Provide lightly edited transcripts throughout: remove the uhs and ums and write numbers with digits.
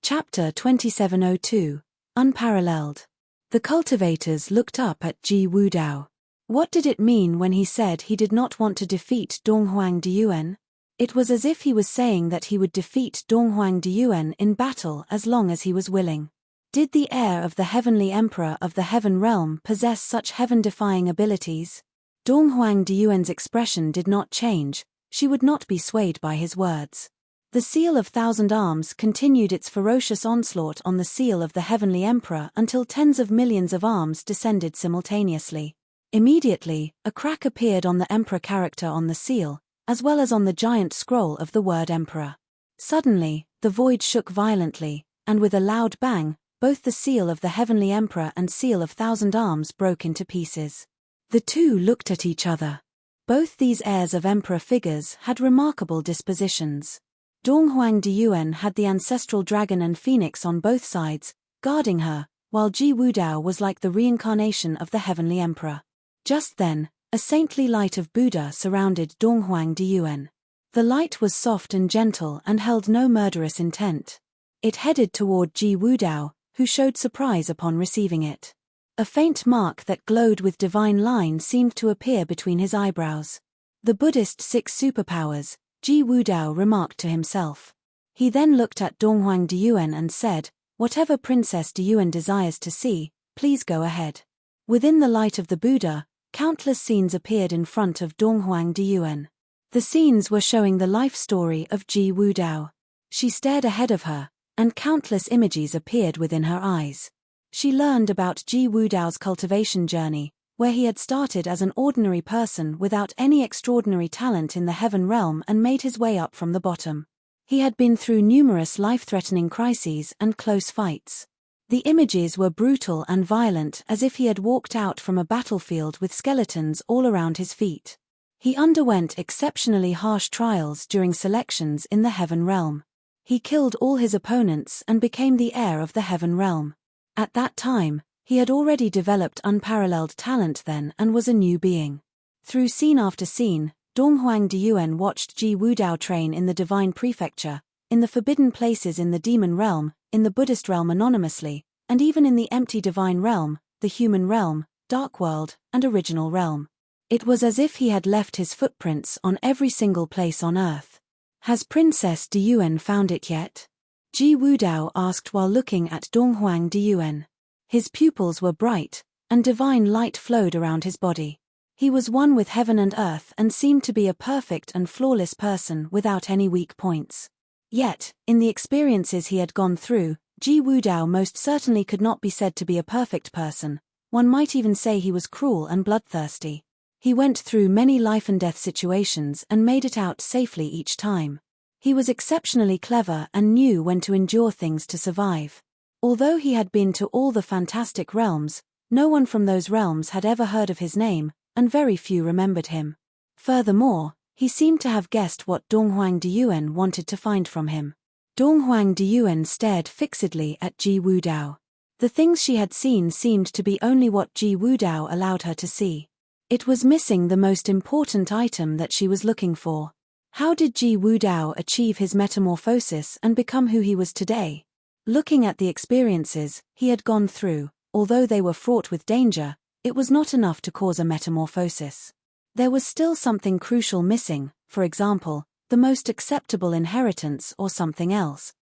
Chapter 2702, Unparalleled. The cultivators looked up at Ji Wudao. What did it mean when he said he did not want to defeat Donghuang Diyuan? It was as if he was saying that he would defeat Donghuang Diyuan in battle as long as he was willing. Did the heir of the heavenly emperor of the heaven realm possess such heaven-defying abilities? Donghuang Diyuan's expression did not change. She would not be swayed by his words. The seal of thousand arms continued its ferocious onslaught on the seal of the heavenly emperor until tens of millions of arms descended simultaneously. Immediately, a crack appeared on the emperor character on the seal, as well as on the giant scroll of the word emperor. Suddenly, the void shook violently, and with a loud bang, both the seal of the heavenly emperor and seal of thousand arms broke into pieces. The two looked at each other. Both these heirs of emperor figures had remarkable dispositions. Donghuang Diyuan had the ancestral dragon and phoenix on both sides, guarding her, while Ji Wudao was like the reincarnation of the heavenly emperor. Just then, a saintly light of Buddha surrounded Donghuang Diyuan. The light was soft and gentle and held no murderous intent. It headed toward Ji Wudao, who showed surprise upon receiving it. A faint mark that glowed with divine line seemed to appear between his eyebrows. The Buddhist 6 superpowers, Ji Wudao remarked to himself. He then looked at Donghuang Diyuan and said, "Whatever Princess Diyuan desires to see, please go ahead." Within the light of the Buddha, countless scenes appeared in front of Donghuang Diyuan. The scenes were showing the life story of Ji Wudao. She stared ahead of her, and countless images appeared within her eyes. She learned about Ji Wudao's cultivation journey, where he had started as an ordinary person without any extraordinary talent in the heaven realm and made his way up from the bottom. He had been through numerous life-threatening crises and close fights. The images were brutal and violent, as if he had walked out from a battlefield with skeletons all around his feet. He underwent exceptionally harsh trials during selections in the heaven realm. He killed all his opponents and became the heir of the heaven realm. At that time, he had already developed unparalleled talent then and was a new being. Through scene after scene, Donghuang Diyuan watched Ji Wudao train in the divine prefecture, in the forbidden places in the demon realm, in the Buddhist realm anonymously, and even in the empty divine realm, the human realm, dark world, and original realm. It was as if he had left his footprints on every single place on earth. "Has Princess Diyuan found it yet?" Ji Wudao asked while looking at Donghuang Diyuan. His pupils were bright, and divine light flowed around his body. He was one with heaven and earth and seemed to be a perfect and flawless person without any weak points. Yet, in the experiences he had gone through, Ji Wudao most certainly could not be said to be a perfect person. One might even say he was cruel and bloodthirsty. He went through many life and death situations and made it out safely each time. He was exceptionally clever and knew when to endure things to survive. Although he had been to all the fantastic realms, no one from those realms had ever heard of his name, and very few remembered him. Furthermore, he seemed to have guessed what Donghuang Diyuan wanted to find from him. Donghuang Diyuan stared fixedly at Ji Wudao. The things she had seen seemed to be only what Ji Wudao allowed her to see. It was missing the most important item that she was looking for. How did Ji Wudao achieve his metamorphosis and become who he was today? Looking at the experiences he had gone through, although they were fraught with danger, it was not enough to cause a metamorphosis. There was still something crucial missing, for example, the most acceptable inheritance or something else.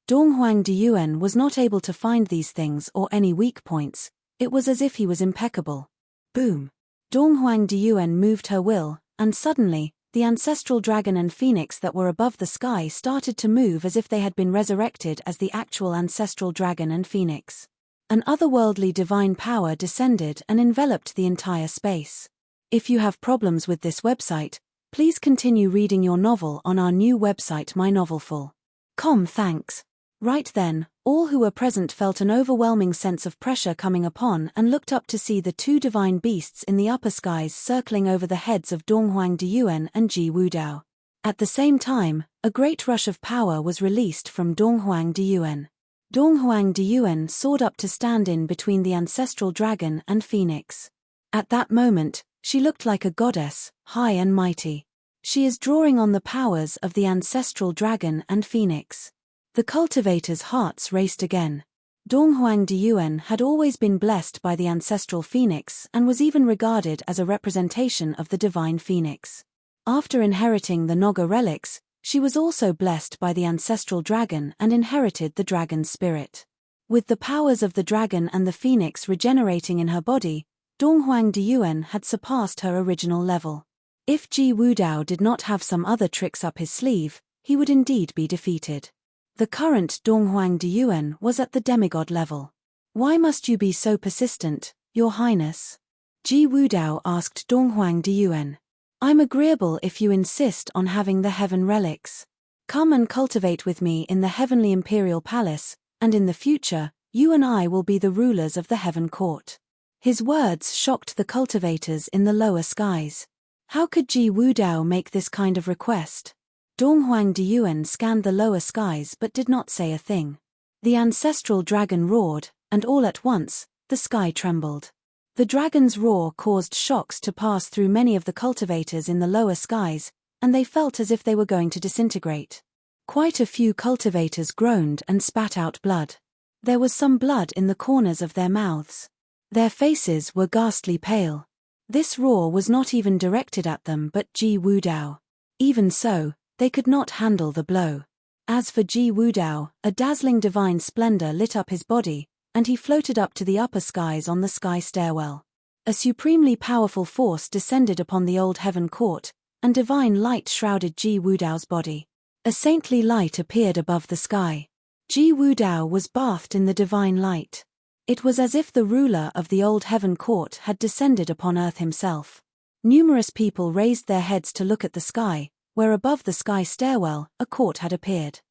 Donghuang Diyuan was not able to find these things or any weak points. It was as if he was impeccable. Boom! Donghuang Diyuan moved her will, and suddenly, the ancestral dragon and phoenix that were above the sky started to move as if they had been resurrected as the actual ancestral dragon and phoenix. An otherworldly divine power descended and enveloped the entire space. If you have problems with this website, please continue reading your novel on our new website mynovelful.com. Thanks. Right then, all who were present felt an overwhelming sense of pressure coming upon and looked up to see the two divine beasts in the upper skies circling over the heads of Donghuang Diyuan and Ji Wudao. At the same time, a great rush of power was released from Donghuang Diyuan. Donghuang Diyuan soared up to stand in between the ancestral dragon and phoenix. At that moment, she looked like a goddess, high and mighty. She is drawing on the powers of the ancestral dragon and phoenix. The cultivators' hearts raced again. Donghuang Diyuan had always been blessed by the ancestral phoenix and was even regarded as a representation of the divine phoenix. After inheriting the Naga relics, she was also blessed by the ancestral dragon and inherited the dragon's spirit. With the powers of the dragon and the phoenix regenerating in her body, Donghuang Diyuan had surpassed her original level. If Ji Wudao did not have some other tricks up his sleeve, he would indeed be defeated. The current Donghuang Diyuan was at the demigod level. "Why must you be so persistent, Your Highness?" Ji Wudao asked Donghuang Diyuan. "I'm agreeable if you insist on having the heaven relics. Come and cultivate with me in the heavenly imperial palace, and in the future, you and I will be the rulers of the heaven court." His words shocked the cultivators in the lower skies. How could Ji Wudao make this kind of request? Donghuang Diyuan scanned the lower skies but did not say a thing. The ancestral dragon roared, and all at once, the sky trembled. The dragon's roar caused shocks to pass through many of the cultivators in the lower skies, and they felt as if they were going to disintegrate. Quite a few cultivators groaned and spat out blood. There was some blood in the corners of their mouths. Their faces were ghastly pale. This roar was not even directed at them but Ji Wudao. Even so, they could not handle the blow. As for Ji Wudao, a dazzling divine splendor lit up his body, and he floated up to the upper skies on the sky stairwell. A supremely powerful force descended upon the old heaven court, and divine light shrouded Ji Wudao's body. A saintly light appeared above the sky. Ji Wudao was bathed in the divine light. It was as if the ruler of the old heaven court had descended upon earth himself. Numerous people raised their heads to look at the sky, where above the sky stairwell, a court had appeared.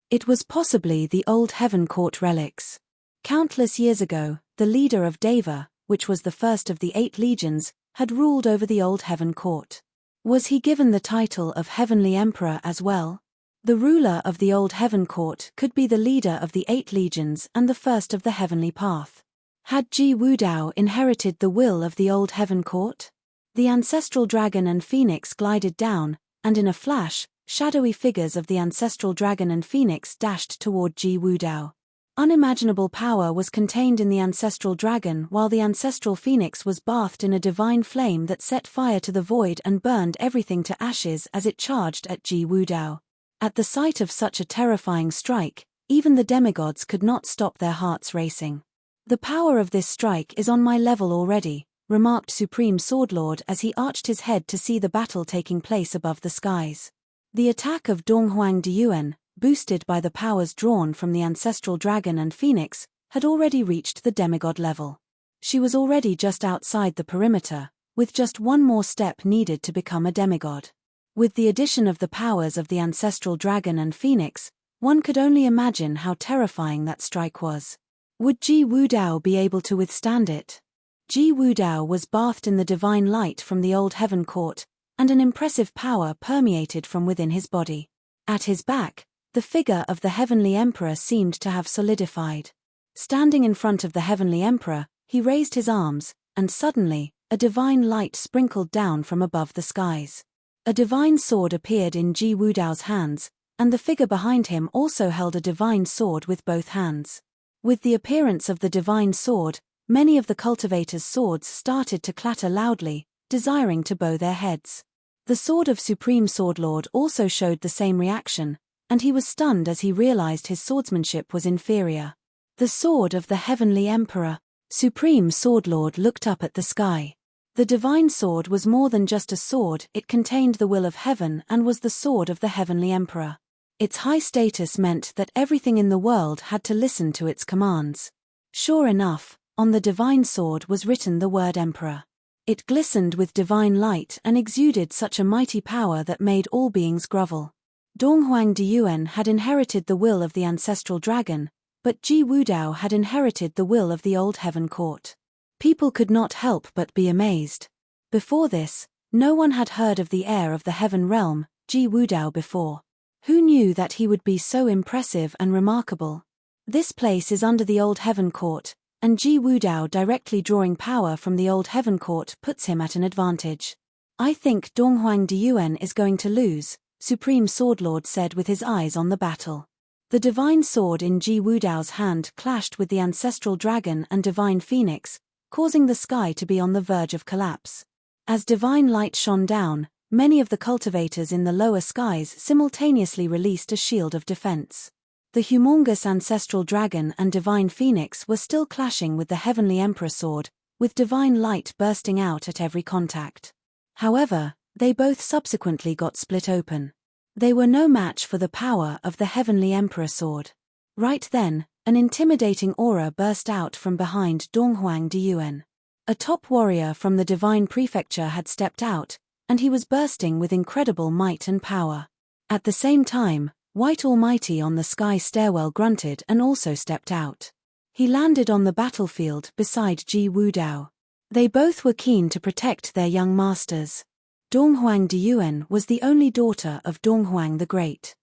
It was possibly the old heaven court relics. Countless years ago, the leader of Deva, which was the first of the 8 legions, had ruled over the old heaven court. Was he given the title of Heavenly Emperor as well? The ruler of the old heaven court could be the leader of the 8 legions and the first of the heavenly path. Had Ji Wudao inherited the will of the old heaven court? The ancestral dragon and phoenix glided down, and in a flash, shadowy figures of the ancestral dragon and phoenix dashed toward Ji Wudao. Unimaginable power was contained in the ancestral dragon while the ancestral phoenix was bathed in a divine flame that set fire to the void and burned everything to ashes as it charged at Ji Wudao. At the sight of such a terrifying strike, even the demigods could not stop their hearts racing. "The power of this strike is on my level already," remarked Supreme Swordlord as he arched his head to see the battle taking place above the skies. The attack of Donghuang Diyuan, boosted by the powers drawn from the ancestral dragon and phoenix, had already reached the demigod level. She was already just outside the perimeter, with just one more step needed to become a demigod. With the addition of the powers of the ancestral dragon and phoenix, one could only imagine how terrifying that strike was. Would Ji Wudao be able to withstand it? Ji Wudao was bathed in the divine light from the old heaven court, and an impressive power permeated from within his body. At his back, the figure of the heavenly emperor seemed to have solidified. Standing in front of the heavenly emperor, he raised his arms, and suddenly, a divine light sprinkled down from above the skies. A divine sword appeared in Ji Wudao's hands, and the figure behind him also held a divine sword with both hands. With the appearance of the divine sword, many of the cultivators' swords started to clatter loudly, desiring to bow their heads. The sword of Supreme Swordlord also showed the same reaction, and he was stunned as he realized his swordsmanship was inferior. The sword of the heavenly emperor. Supreme Swordlord looked up at the sky. The divine sword was more than just a sword, it contained the will of heaven and was the sword of the heavenly emperor. Its high status meant that everything in the world had to listen to its commands. Sure enough, on the divine sword was written the word emperor. It glistened with divine light and exuded such a mighty power that made all beings grovel. Donghuang Diyuan had inherited the will of the ancestral dragon, but Ji Wudao had inherited the will of the old heaven court. People could not help but be amazed. Before this, no one had heard of the heir of the heaven realm, Ji Wudao, before. Who knew that he would be so impressive and remarkable? This place is under the old heaven court, and Ji Wudao directly drawing power from the old heaven court puts him at an advantage. "I think Donghuang Diyuan is going to lose," Supreme Swordlord said with his eyes on the battle. The divine sword in Ji Wudao's hand clashed with the ancestral dragon and divine phoenix, causing the sky to be on the verge of collapse. As divine light shone down, many of the cultivators in the lower skies simultaneously released a shield of defense. The humongous ancestral dragon and divine phoenix were still clashing with the heavenly emperor sword, with divine light bursting out at every contact. However, they both subsequently got split open. They were no match for the power of the heavenly emperor sword. Right then, an intimidating aura burst out from behind Donghuang Diyuan. A top warrior from the divine prefecture had stepped out, and he was bursting with incredible might and power. At the same time, White Almighty on the sky stairwell grunted and also stepped out. He landed on the battlefield beside Ji Wudao. They both were keen to protect their young masters. Donghuang Diyuan was the only daughter of Donghuang the Great.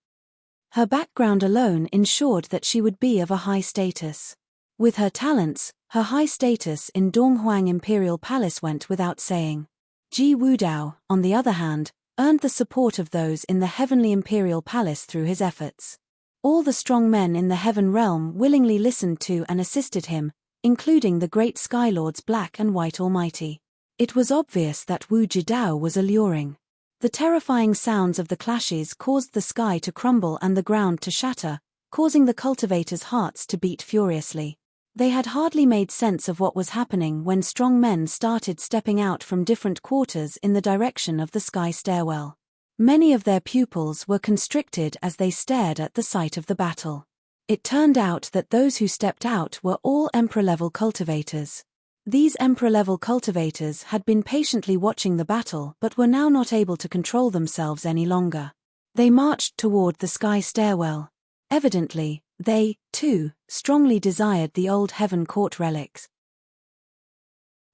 Her background alone ensured that she would be of a high status. With her talents, her high status in Donghuang Imperial Palace went without saying. Ji Wudao, on the other hand, earned the support of those in the Heavenly Imperial Palace through his efforts. All the strong men in the Heaven Realm willingly listened to and assisted him, including the great Skylords Black and White Almighty. It was obvious that Wu Jidao was alluring. The terrifying sounds of the clashes caused the sky to crumble and the ground to shatter, causing the cultivators' hearts to beat furiously. They had hardly made sense of what was happening when strong men started stepping out from different quarters in the direction of the sky stairwell. Many of their pupils were constricted as they stared at the sight of the battle. It turned out that those who stepped out were all Emperor-level cultivators. These Emperor-level cultivators had been patiently watching the battle but were now not able to control themselves any longer. They marched toward the sky stairwell. Evidently, they, too, strongly desired the old Heaven Court relics.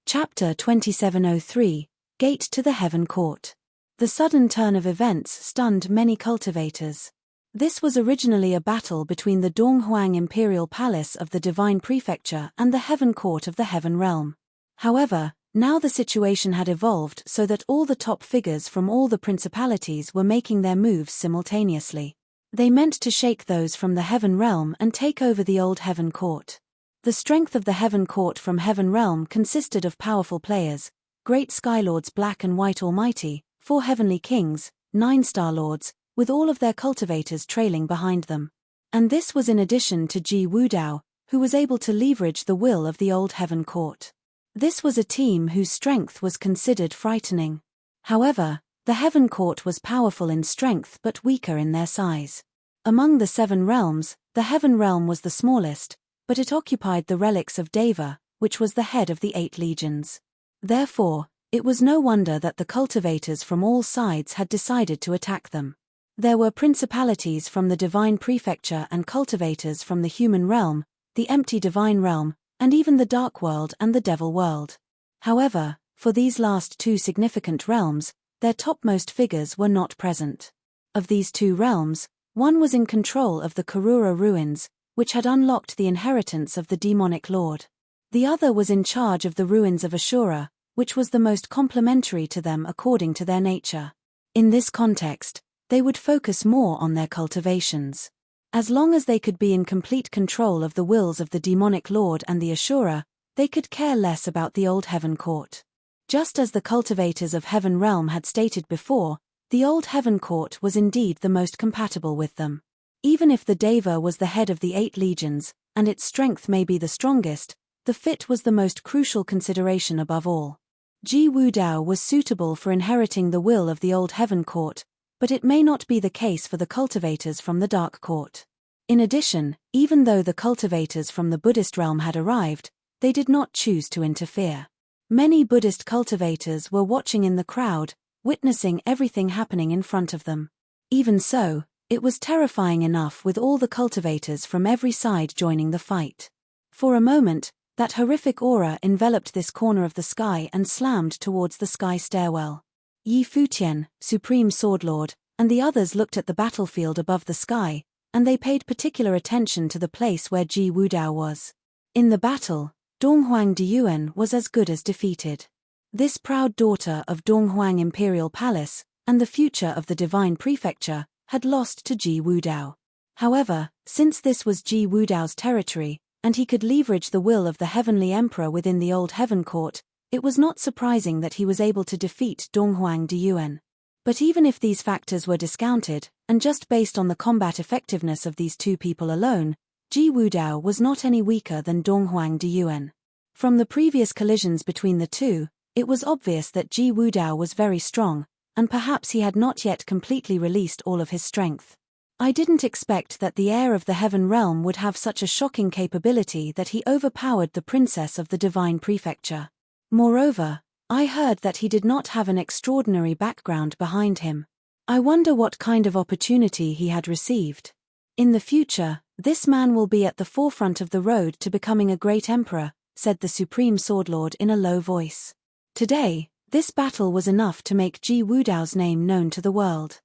Chapter 2703, Gate to the Heaven Court. The sudden turn of events stunned many cultivators. This was originally a battle between the Donghuang Imperial Palace of the Divine Prefecture and the Heaven Court of the Heaven Realm. However, now the situation had evolved so that all the top figures from all the principalities were making their moves simultaneously. They meant to shake those from the Heaven Realm and take over the old Heaven Court. The strength of the Heaven Court from Heaven Realm consisted of powerful players, great Skylords Black and White Almighty, 4 Heavenly Kings, 9 Star Lords, with all of their cultivators trailing behind them. And this was in addition to Ji Wudao, who was able to leverage the will of the old Heaven Court. This was a team whose strength was considered frightening. However, the Heaven Court was powerful in strength but weaker in their size. Among the 7 realms, the Heaven Realm was the smallest, but it occupied the relics of Deva, which was the head of the 8 legions. Therefore, it was no wonder that the cultivators from all sides had decided to attack them. There were principalities from the Divine Prefecture and cultivators from the human realm, the empty Divine Realm, and even the Dark World and the Devil World. However, for these last 2 significant realms, their topmost figures were not present. Of these 2 realms, one was in control of the Karura ruins, which had unlocked the inheritance of the demonic lord. The other was in charge of the ruins of Ashura, which was the most complementary to them according to their nature. In this context, they would focus more on their cultivations. As long as they could be in complete control of the wills of the demonic lord and the Ashura, they could care less about the old Heaven Court. Just as the cultivators of Heaven Realm had stated before, the old Heaven Court was indeed the most compatible with them. Even if the Deva was the head of the 8 legions, and its strength may be the strongest, the fit was the most crucial consideration above all. Ji Wudao was suitable for inheriting the will of the old Heaven Court, but it may not be the case for the cultivators from the Dark Court. In addition, even though the cultivators from the Buddhist realm had arrived, they did not choose to interfere. Many Buddhist cultivators were watching in the crowd, witnessing everything happening in front of them. Even so, it was terrifying enough with all the cultivators from every side joining the fight. For a moment, that horrific aura enveloped this corner of the sky and slammed towards the sky stairwell. Yi Futian, Supreme Swordlord, and the others looked at the battlefield above the sky, and they paid particular attention to the place where Ji Wudao was. In the battle, Donghuang Diyuan was as good as defeated. This proud daughter of Donghuang Imperial Palace, and the future of the Divine Prefecture, had lost to Ji Wudao. However, since this was Ji Wudao's territory, and he could leverage the will of the Heavenly Emperor within the Old Heaven Court, it was not surprising that he was able to defeat Donghuang Diyuan. But even if these factors were discounted, and just based on the combat effectiveness of these two people alone, Ji Wudao was not any weaker than Donghuang Diyuan. From the previous collisions between the two, it was obvious that Ji Wudao was very strong, and perhaps he had not yet completely released all of his strength. I didn't expect that the heir of the Heaven Realm would have such a shocking capability that he overpowered the princess of the Divine Prefecture. Moreover, I heard that he did not have an extraordinary background behind him. I wonder what kind of opportunity he had received. In the future, this man will be at the forefront of the road to becoming a great emperor, said the Supreme Swordlord in a low voice. Today, this battle was enough to make Ji Wudao's name known to the world.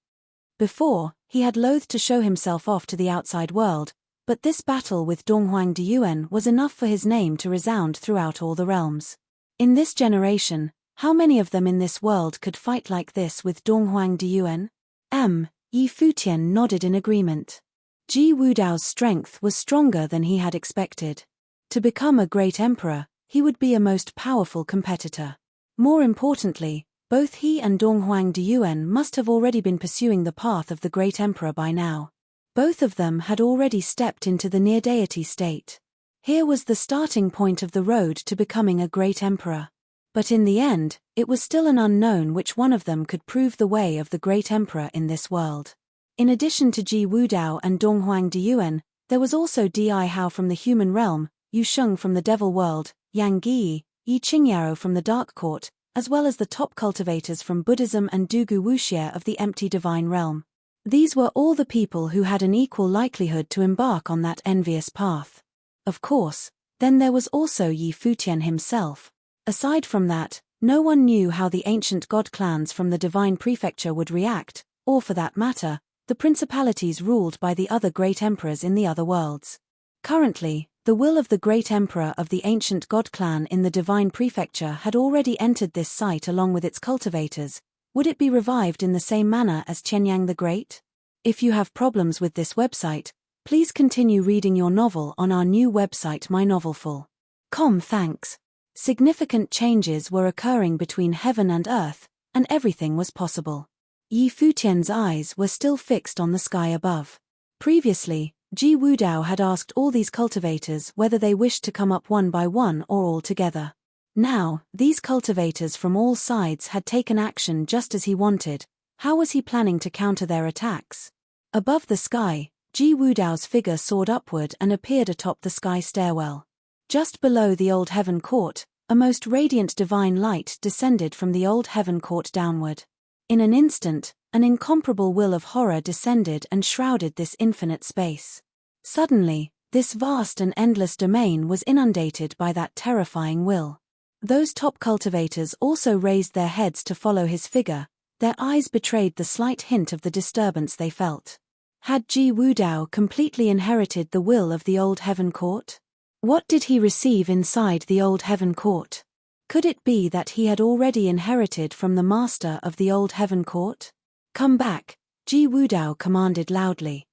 Before, he had loathed to show himself off to the outside world, but this battle with Donghuang Diyuan was enough for his name to resound throughout all the realms. In this generation, how many of them in this world could fight like this with Donghuang Diyuan? Yi Futian nodded in agreement. Ji Wudao's strength was stronger than he had expected. To become a great emperor, he would be a most powerful competitor. More importantly, both he and Donghuang Diyuan must have already been pursuing the path of the great emperor by now. Both of them had already stepped into the near-deity state. Here was the starting point of the road to becoming a great emperor. But in the end, it was still an unknown which one of them could prove the way of the great emperor in this world. In addition to Ji Wudao and Donghuang Diyuan, there was also Di Hao from the human realm, Yu Sheng from the devil world, Yang Yi, Yi Qingyao from the dark court, as well as the top cultivators from Buddhism and Dugu Wuxia of the empty divine realm. These were all the people who had an equal likelihood to embark on that envious path. Of course, then there was also Yi Futian himself. Aside from that, no one knew how the ancient god clans from the divine prefecture would react, or for that matter, the principalities ruled by the other great emperors in the other worlds. Currently, the will of the great emperor of the ancient god clan in the divine prefecture had already entered this site along with its cultivators. Would it be revived in the same manner as Qianyang the Great? If you have problems with this website, please continue reading your novel on our new website mynovelful.com. Thanks. Significant changes were occurring between heaven and earth, and everything was possible. Yi Futian's eyes were still fixed on the sky above. Previously, Ji Wudao had asked all these cultivators whether they wished to come up one by one or all together. Now, these cultivators from all sides had taken action just as he wanted. How was he planning to counter their attacks? Above the sky, Ji Wudao's figure soared upward and appeared atop the sky stairwell. Just below the Old Heaven Court, a most radiant divine light descended from the Old Heaven Court downward. In an instant, an incomparable will of horror descended and shrouded this infinite space. Suddenly, this vast and endless domain was inundated by that terrifying will. Those top cultivators also raised their heads to follow his figure. Their eyes betrayed the slight hint of the disturbance they felt. Had Ji Wudao completely inherited the will of the Old Heaven Court? What did he receive inside the Old Heaven Court? Could it be that he had already inherited from the master of the Old Heaven Court? Come back, Ji Wudao commanded loudly.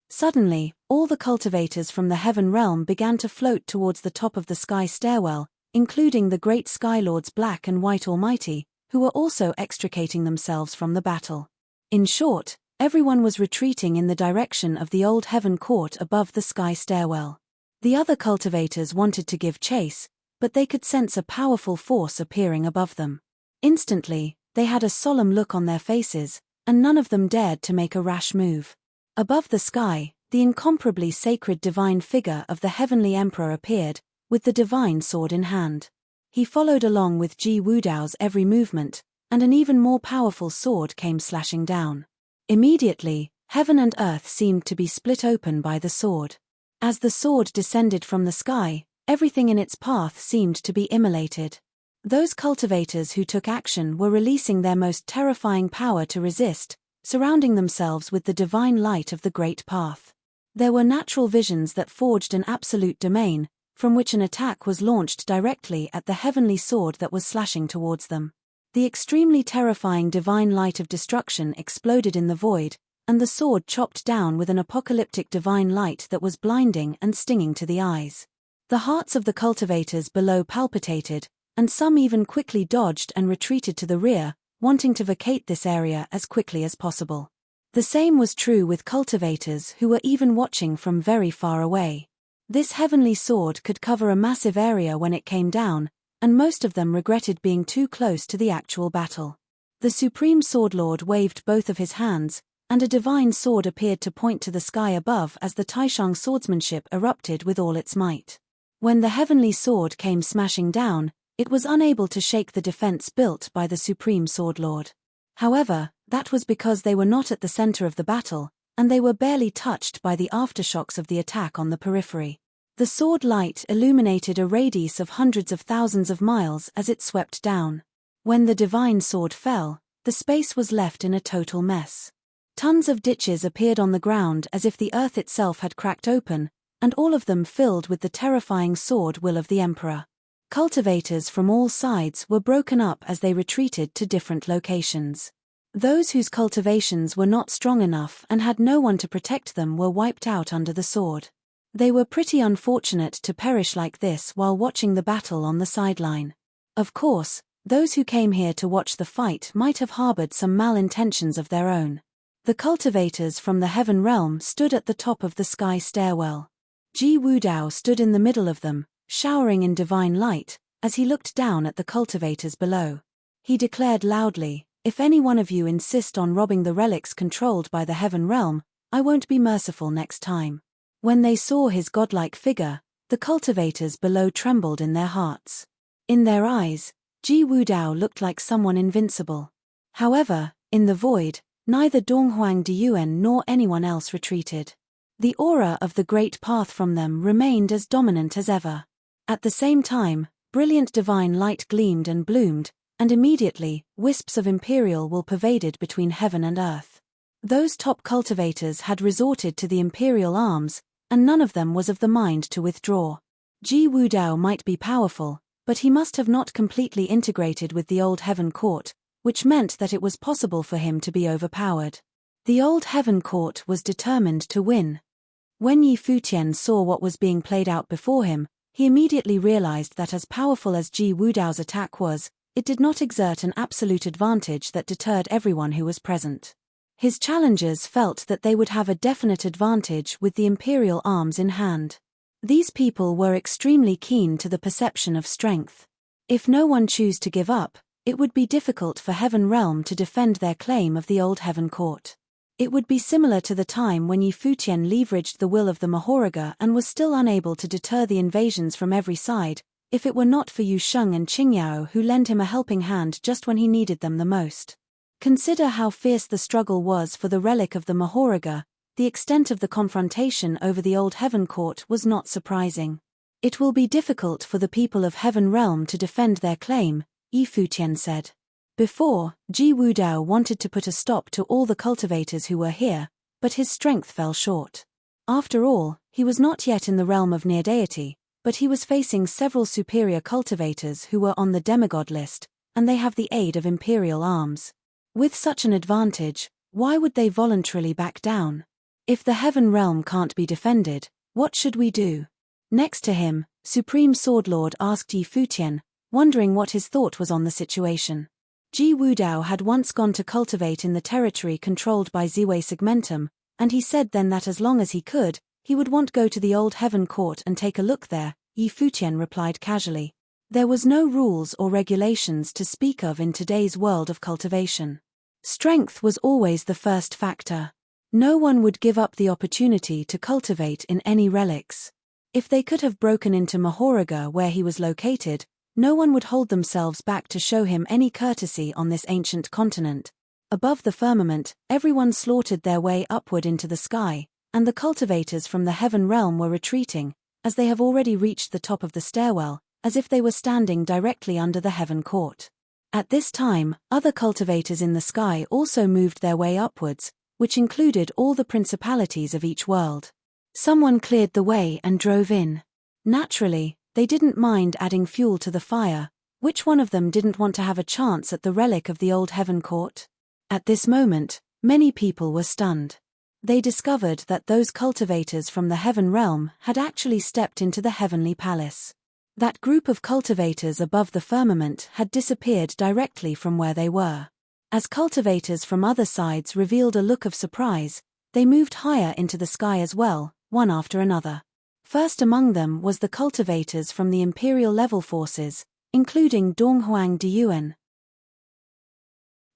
Suddenly, all the cultivators from the Heaven Realm began to float towards the top of the sky stairwell, including the great Skylords Black and White Almighty, who were also extricating themselves from the battle. In short, everyone was retreating in the direction of the Old Heaven Court above the sky stairwell. The other cultivators wanted to give chase, but they could sense a powerful force appearing above them. Instantly, they had a solemn look on their faces, and none of them dared to make a rash move. Above the sky, the incomparably sacred divine figure of the Heavenly Emperor appeared, with the divine sword in hand. He followed along with Ji Wudao's every movement, and an even more powerful sword came slashing down. Immediately, heaven and earth seemed to be split open by the sword. As the sword descended from the sky, everything in its path seemed to be immolated. Those cultivators who took action were releasing their most terrifying power to resist, surrounding themselves with the divine light of the great path. There were natural visions that forged an absolute domain, from which an attack was launched directly at the heavenly sword that was slashing towards them. The extremely terrifying divine light of destruction exploded in the void, and the sword chopped down with an apocalyptic divine light that was blinding and stinging to the eyes. The hearts of the cultivators below palpitated, and some even quickly dodged and retreated to the rear, wanting to vacate this area as quickly as possible. The same was true with cultivators who were even watching from very far away. This heavenly sword could cover a massive area when it came down, and most of them regretted being too close to the actual battle. The Supreme Swordlord waved both of his hands, and a divine sword appeared to point to the sky above as the Taishang swordsmanship erupted with all its might. When the heavenly sword came smashing down, it was unable to shake the defense built by the Supreme Swordlord. However, that was because they were not at the center of the battle, and they were barely touched by the aftershocks of the attack on the periphery. The sword light illuminated a radius of hundreds of thousands of miles as it swept down. When the divine sword fell, the space was left in a total mess. Tons of ditches appeared on the ground as if the earth itself had cracked open, and all of them filled with the terrifying sword will of the Emperor. Cultivators from all sides were broken up as they retreated to different locations. Those whose cultivations were not strong enough and had no one to protect them were wiped out under the sword. They were pretty unfortunate to perish like this while watching the battle on the sideline. Of course, those who came here to watch the fight might have harbored some malintentions of their own. The cultivators from the heaven realm stood at the top of the sky stairwell. Ji Wudao stood in the middle of them, showering in divine light, as he looked down at the cultivators below. He declared loudly, "If any one of you insist on robbing the relics controlled by the heaven realm, I won't be merciful next time." When they saw his godlike figure, the cultivators below trembled in their hearts. In their eyes, Ji Wudao looked like someone invincible. However, in the void, neither Donghuang Diyuan nor anyone else retreated. The aura of the great path from them remained as dominant as ever. At the same time, brilliant divine light gleamed and bloomed, and immediately, wisps of imperial will pervaded between heaven and earth. Those top cultivators had resorted to the imperial arms, and none of them was of the mind to withdraw. Ji Wudao might be powerful, but he must have not completely integrated with the old heaven court, which meant that it was possible for him to be overpowered. The old heaven court was determined to win. When Yi Futian saw what was being played out before him, he immediately realized that as powerful as Ji Wudao's attack was, it did not exert an absolute advantage that deterred everyone who was present. His challengers felt that they would have a definite advantage with the imperial arms in hand. These people were extremely keen to the perception of strength. If no one chose to give up, it would be difficult for Heaven Realm to defend their claim of the old Heaven Court. It would be similar to the time when Yi Futian leveraged the will of the Mahoraga and was still unable to deter the invasions from every side, if it were not for Yu Sheng and Qingyao who lent him a helping hand just when he needed them the most. Consider how fierce the struggle was for the relic of the Mahoraga. The extent of the confrontation over the old Heaven Court was not surprising. It will be difficult for the people of Heaven Realm to defend their claim, Yi Futian said. Before, Ji Wudao wanted to put a stop to all the cultivators who were here, but his strength fell short. After all, he was not yet in the realm of near deity, but he was facing several superior cultivators who were on the demigod list, and they have the aid of imperial arms. With such an advantage, why would they voluntarily back down? If the heaven realm can't be defended, what should we do? Next to him, Supreme Swordlord asked Yi Futian, wondering what his thought was on the situation. Ji Wudao had once gone to cultivate in the territory controlled by Ziwei Segmentum, and he said then that as long as he could, he would want to go to the old heaven court and take a look there. Yi Futian replied casually. There was no rules or regulations to speak of in today's world of cultivation. Strength was always the first factor. No one would give up the opportunity to cultivate in any relics. If they could have broken into Mahoraga where he was located, no one would hold themselves back to show him any courtesy on this ancient continent. Above the firmament, everyone slaughtered their way upward into the sky, and the cultivators from the heaven realm were retreating, as they have already reached the top of the stairwell, as if they were standing directly under the heaven court. At this time, other cultivators in the sky also moved their way upwards, which included all the principalities of each world. Someone cleared the way and drove in. Naturally, they didn't mind adding fuel to the fire. Which one of them didn't want to have a chance at the relic of the old heaven court? At this moment, Many people were stunned. They discovered that those cultivators from the heaven realm had actually stepped into the heavenly palace. That group of cultivators above the firmament had disappeared directly from where they were. As cultivators from other sides revealed a look of surprise, they moved higher into the sky as well, one after another. First among them was the cultivators from the Imperial level forces, including Donghuang Diyuan.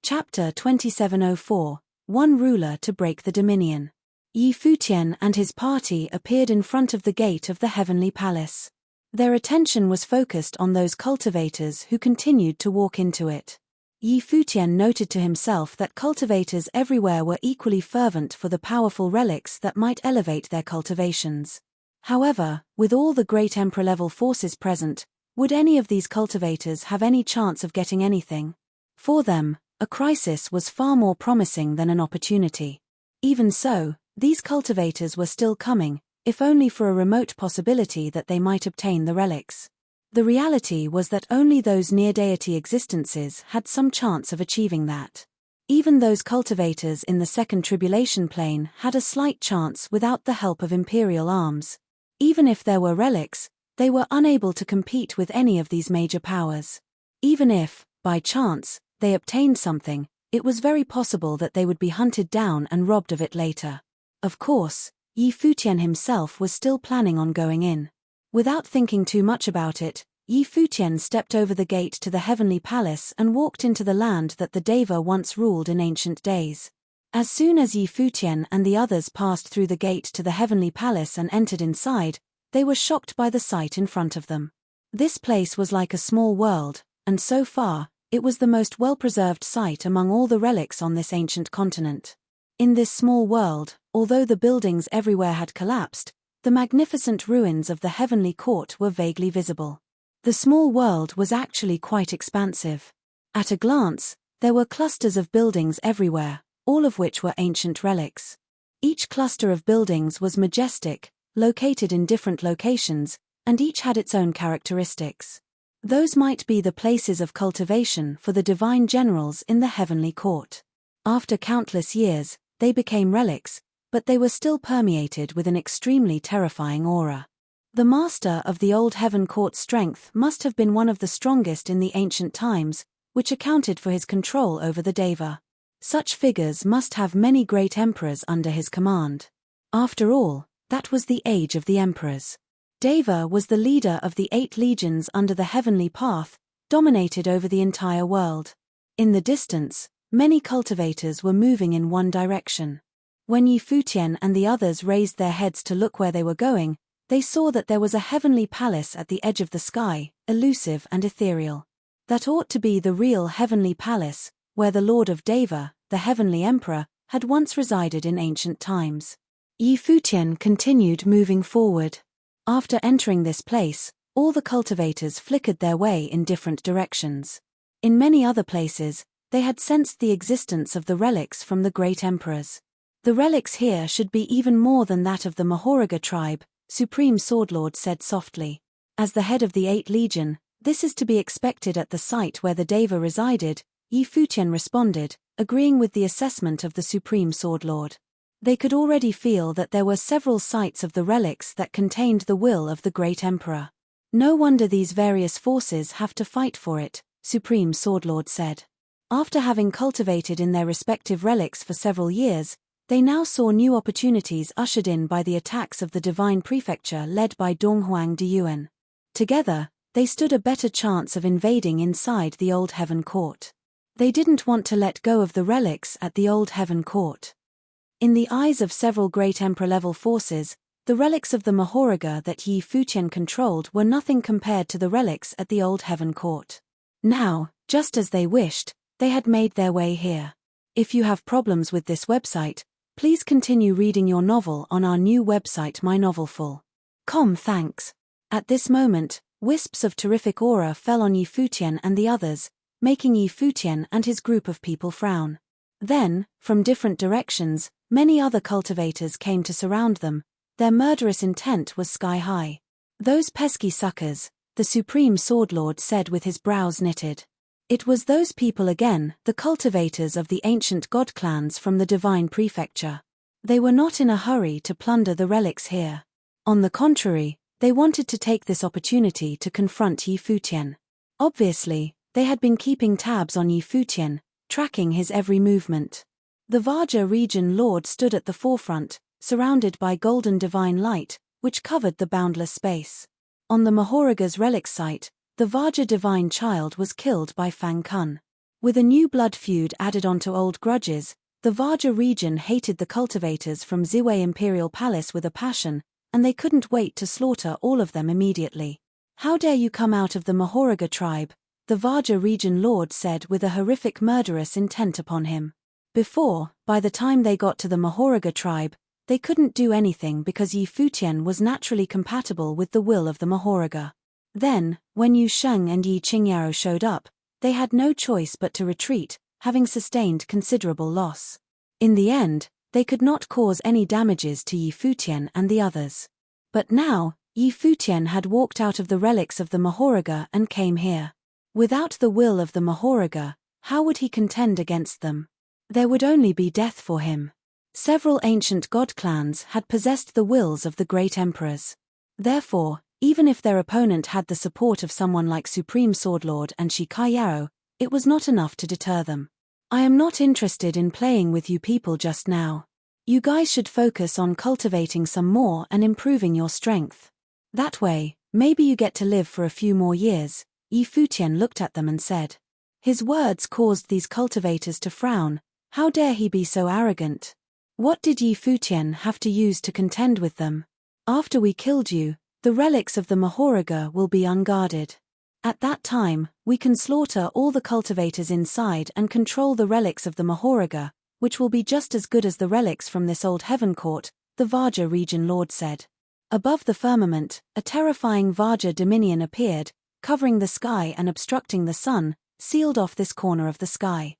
Chapter 2704, One Ruler to Break the Dominion. Yi Futian and his party appeared in front of the gate of the heavenly palace. Their attention was focused on those cultivators who continued to walk into it. Yi Futian noted to himself that cultivators everywhere were equally fervent for the powerful relics that might elevate their cultivations. However, with all the great emperor-level forces present, would any of these cultivators have any chance of getting anything? For them, a crisis was far more promising than an opportunity. Even so, these cultivators were still coming, if only for a remote possibility that they might obtain the relics. The reality was that only those near-deity existences had some chance of achieving that. Even those cultivators in the second tribulation plane had a slight chance without the help of imperial arms. Even if there were relics, they were unable to compete with any of these major powers. Even if, by chance, they obtained something, it was very possible that they would be hunted down and robbed of it later. Of course, Yi Futian himself was still planning on going in. Without thinking too much about it, Yi Futian stepped over the gate to the heavenly palace and walked into the land that the Deva once ruled in ancient days. As soon as Yi Futian and the others passed through the gate to the heavenly palace and entered inside, they were shocked by the sight in front of them. This place was like a small world, and so far, it was the most well-preserved site among all the relics on this ancient continent. In this small world, although the buildings everywhere had collapsed, the magnificent ruins of the heavenly court were vaguely visible. The small world was actually quite expansive. At a glance, there were clusters of buildings everywhere, all of which were ancient relics. Each cluster of buildings was majestic, located in different locations, and each had its own characteristics. Those might be the places of cultivation for the divine generals in the heavenly court. After countless years, they became relics, but they were still permeated with an extremely terrifying aura. The master of the old heaven court's strength must have been one of the strongest in the ancient times, which accounted for his control over the Deva. Such figures must have many great emperors under his command. After all, that was the age of the emperors. Deva was the leader of the 8 legions under the heavenly path, dominated over the entire world. In the distance, many cultivators were moving in one direction. When Yi Futian and the others raised their heads to look where they were going, they saw that there was a heavenly palace at the edge of the sky, elusive and ethereal. That ought to be the real heavenly palace, where the Lord of Deva, the heavenly emperor, had once resided in ancient times. Yi Futian continued moving forward. After entering this place, all the cultivators flickered their way in different directions. In many other places, they had sensed the existence of the relics from the great emperors. The relics here should be even more than that of the Mahoraga tribe, Supreme Swordlord said softly. As the head of the 8 legion, this is to be expected at the site where the Deva resided, Yi Futian responded, agreeing with the assessment of the Supreme Swordlord. They could already feel that there were several sites of the relics that contained the will of the great emperor. No wonder these various forces have to fight for it, Supreme Swordlord said. After having cultivated in their respective relics for several years, they now saw new opportunities ushered in by the attacks of the Divine Prefecture led by Donghuang Diyuan. Together, they stood a better chance of invading inside the Old Heaven Court. They didn't want to let go of the relics at the Old Heaven Court. In the eyes of several great emperor-level forces, the relics of the Mahoraga that Yi Futian controlled were nothing compared to the relics at the Old Heaven Court. Now, just as they wished, they had made their way here. If you have problems with this website, please continue reading your novel on our new website mynovelful.com. Thanks. At this moment, wisps of terrific aura fell on Yi Futian and the others, making Yi Futian and his group of people frown. Then, from different directions, many other cultivators came to surround them. Their murderous intent was sky-high. Those pesky suckers, the Supreme Swordlord said with his brows knitted. It was those people again, the cultivators of the ancient god clans from the divine prefecture. They were not in a hurry to plunder the relics here. On the contrary, they wanted to take this opportunity to confront Yi Futian. Obviously, they had been keeping tabs on Yi Futian, tracking his every movement. The Vaja region lord stood at the forefront, surrounded by golden divine light, which covered the boundless space. On the Mahoraga's relic site, the Vaja divine child was killed by Fang Kun. With a new blood feud added onto old grudges, the Vaja region hated the cultivators from Ziwei Imperial Palace with a passion, and they couldn't wait to slaughter all of them immediately. "How dare you come out of the Mahoraga tribe?" the Vaja region lord said with a horrific murderous intent upon him. Before, by the time they got to the Mahoraga tribe, they couldn't do anything because Yi Futian was naturally compatible with the will of the Mahoraga. Then, when Yu Sheng and Yi Qingyao showed up, they had no choice but to retreat, having sustained considerable loss. In the end, they could not cause any damages to Yi Futian and the others. But now, Yi Futian had walked out of the relics of the Mahoraga and came here. Without the will of the Mahoraga, how would he contend against them? There would only be death for him. Several ancient god clans had possessed the wills of the great emperors. Therefore, even if their opponent had the support of someone like Supreme Swordlord and Shi Kaiyao, it was not enough to deter them. "I am not interested in playing with you people just now. You guys should focus on cultivating some more and improving your strength. That way, maybe you get to live for a few more years." Yi Futian looked at them and said. His words caused these cultivators to frown. How dare he be so arrogant? What did Yi Futian have to use to contend with them? "After we killed you, the relics of the Mahoraga will be unguarded. At that time, we can slaughter all the cultivators inside and control the relics of the Mahoraga, which will be just as good as the relics from this old heaven court," the Vaja region lord said. Above the firmament, a terrifying Vaja dominion appeared, covering the sky and obstructing the sun, sealed off this corner of the sky.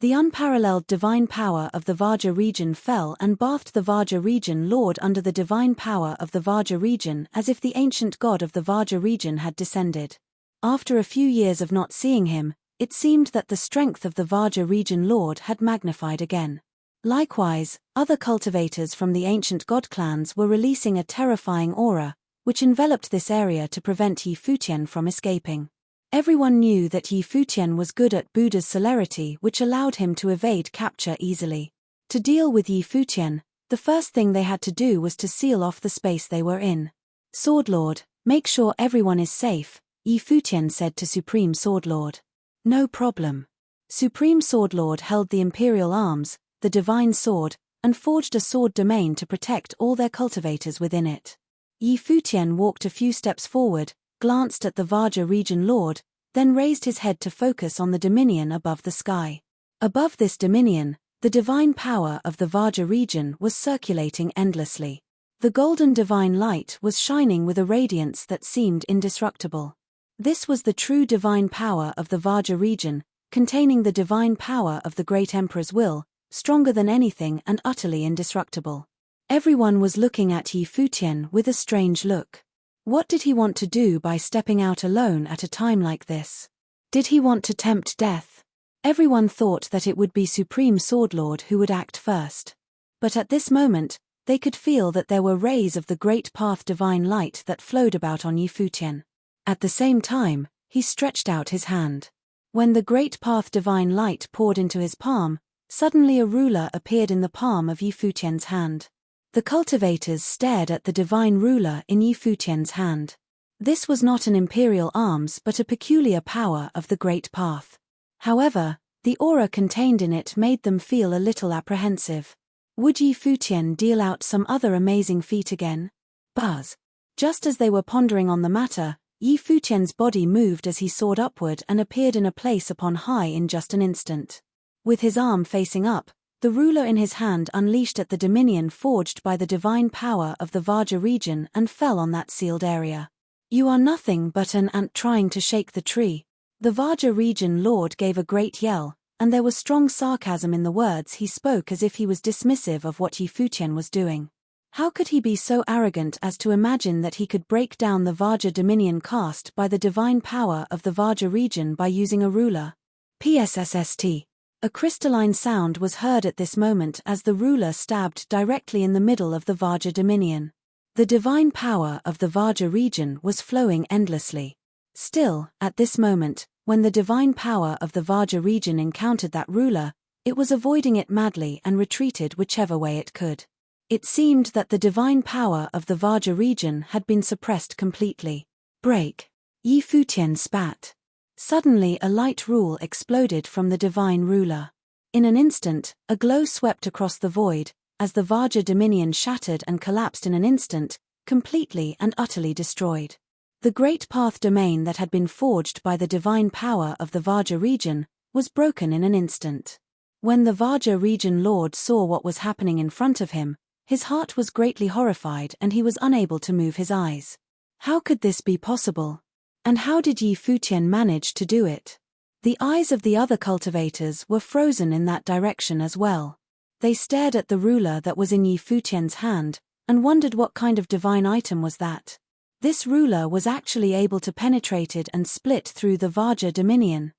The unparalleled divine power of the Vaja region fell and bathed the Vaja region lord under the divine power of the Vaja region as if the ancient god of the Vaja region had descended. After a few years of not seeing him, it seemed that the strength of the Vaja region lord had magnified again. Likewise, other cultivators from the ancient god clans were releasing a terrifying aura, which enveloped this area to prevent Yi Futian from escaping. Everyone knew that Yi Futian was good at Buddha's celerity, which allowed him to evade capture easily. To deal with Yi Futian, the first thing they had to do was to seal off the space they were in. "Swordlord, make sure everyone is safe," Yi Futian said to Supreme Swordlord. "No problem." Supreme Swordlord held the imperial arms, the divine sword, and forged a sword domain to protect all their cultivators within it. Yi Futian walked a few steps forward, glanced at the Vaja region lord, then raised his head to focus on the dominion above the sky. Above this dominion, the divine power of the Vaja region was circulating endlessly. The golden divine light was shining with a radiance that seemed indestructible. This was the true divine power of the Vaja region, containing the divine power of the great emperor's will, stronger than anything and utterly indestructible. Everyone was looking at Yi Futian with a strange look. What did he want to do by stepping out alone at a time like this? Did he want to tempt death? Everyone thought that it would be Supreme Swordlord who would act first. But at this moment, they could feel that there were rays of the great path divine light that flowed about on Yi Futian. At the same time, he stretched out his hand. When the great path divine light poured into his palm, suddenly a ruler appeared in the palm of Yi Futian's hand. The cultivators stared at the divine ruler in Yi Futian's hand. This was not an imperial arms but a peculiar power of the great path. However, the aura contained in it made them feel a little apprehensive. Would Yi Futian deal out some other amazing feat again? Buzz. Just as they were pondering on the matter, Yi Futian's body moved as he soared upward and appeared in a place upon high in just an instant. With his arm facing up, the ruler in his hand unleashed at the dominion forged by the divine power of the Vaja region and fell on that sealed area. "You are nothing but an ant trying to shake the tree." The Vaja region lord gave a great yell, and there was strong sarcasm in the words he spoke as if he was dismissive of what Yi Futian was doing. How could he be so arrogant as to imagine that he could break down the Vaja dominion cast by the divine power of the Vaja region by using a ruler? PSSST. A crystalline sound was heard at this moment as the ruler stabbed directly in the middle of the Vajra dominion. The divine power of the Vajra region was flowing endlessly. Still, at this moment, when the divine power of the Vajra region encountered that ruler, it was avoiding it madly and retreated whichever way it could. It seemed that the divine power of the Vajra region had been suppressed completely. Break. Yi Futian spat. Suddenly a light rule exploded from the divine ruler. In an instant, a glow swept across the void, as the Vajra dominion shattered and collapsed in an instant, completely and utterly destroyed. The great path domain that had been forged by the divine power of the Vajra region was broken in an instant. When the Vajra region lord saw what was happening in front of him, his heart was greatly horrified and he was unable to move his eyes. How could this be possible? And how did Yi Futian manage to do it? The eyes of the other cultivators were frozen in that direction as well. They stared at the ruler that was in Yi Futian's hand, and wondered what kind of divine item was that. This ruler was actually able to penetrate it and split through the Vajra dominion.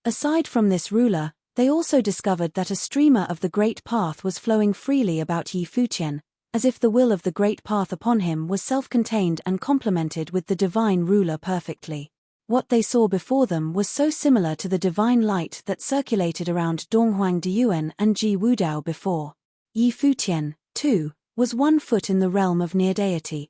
Aside from this ruler, they also discovered that a streamer of the Great Path was flowing freely about Yi Futian, as if the will of the Great Path upon him was self-contained and complemented with the divine ruler perfectly. What they saw before them was so similar to the divine light that circulated around Donghuang Diyuan and Ji Wudao before. Yi Futian, too, was 1 foot in the realm of near-deity.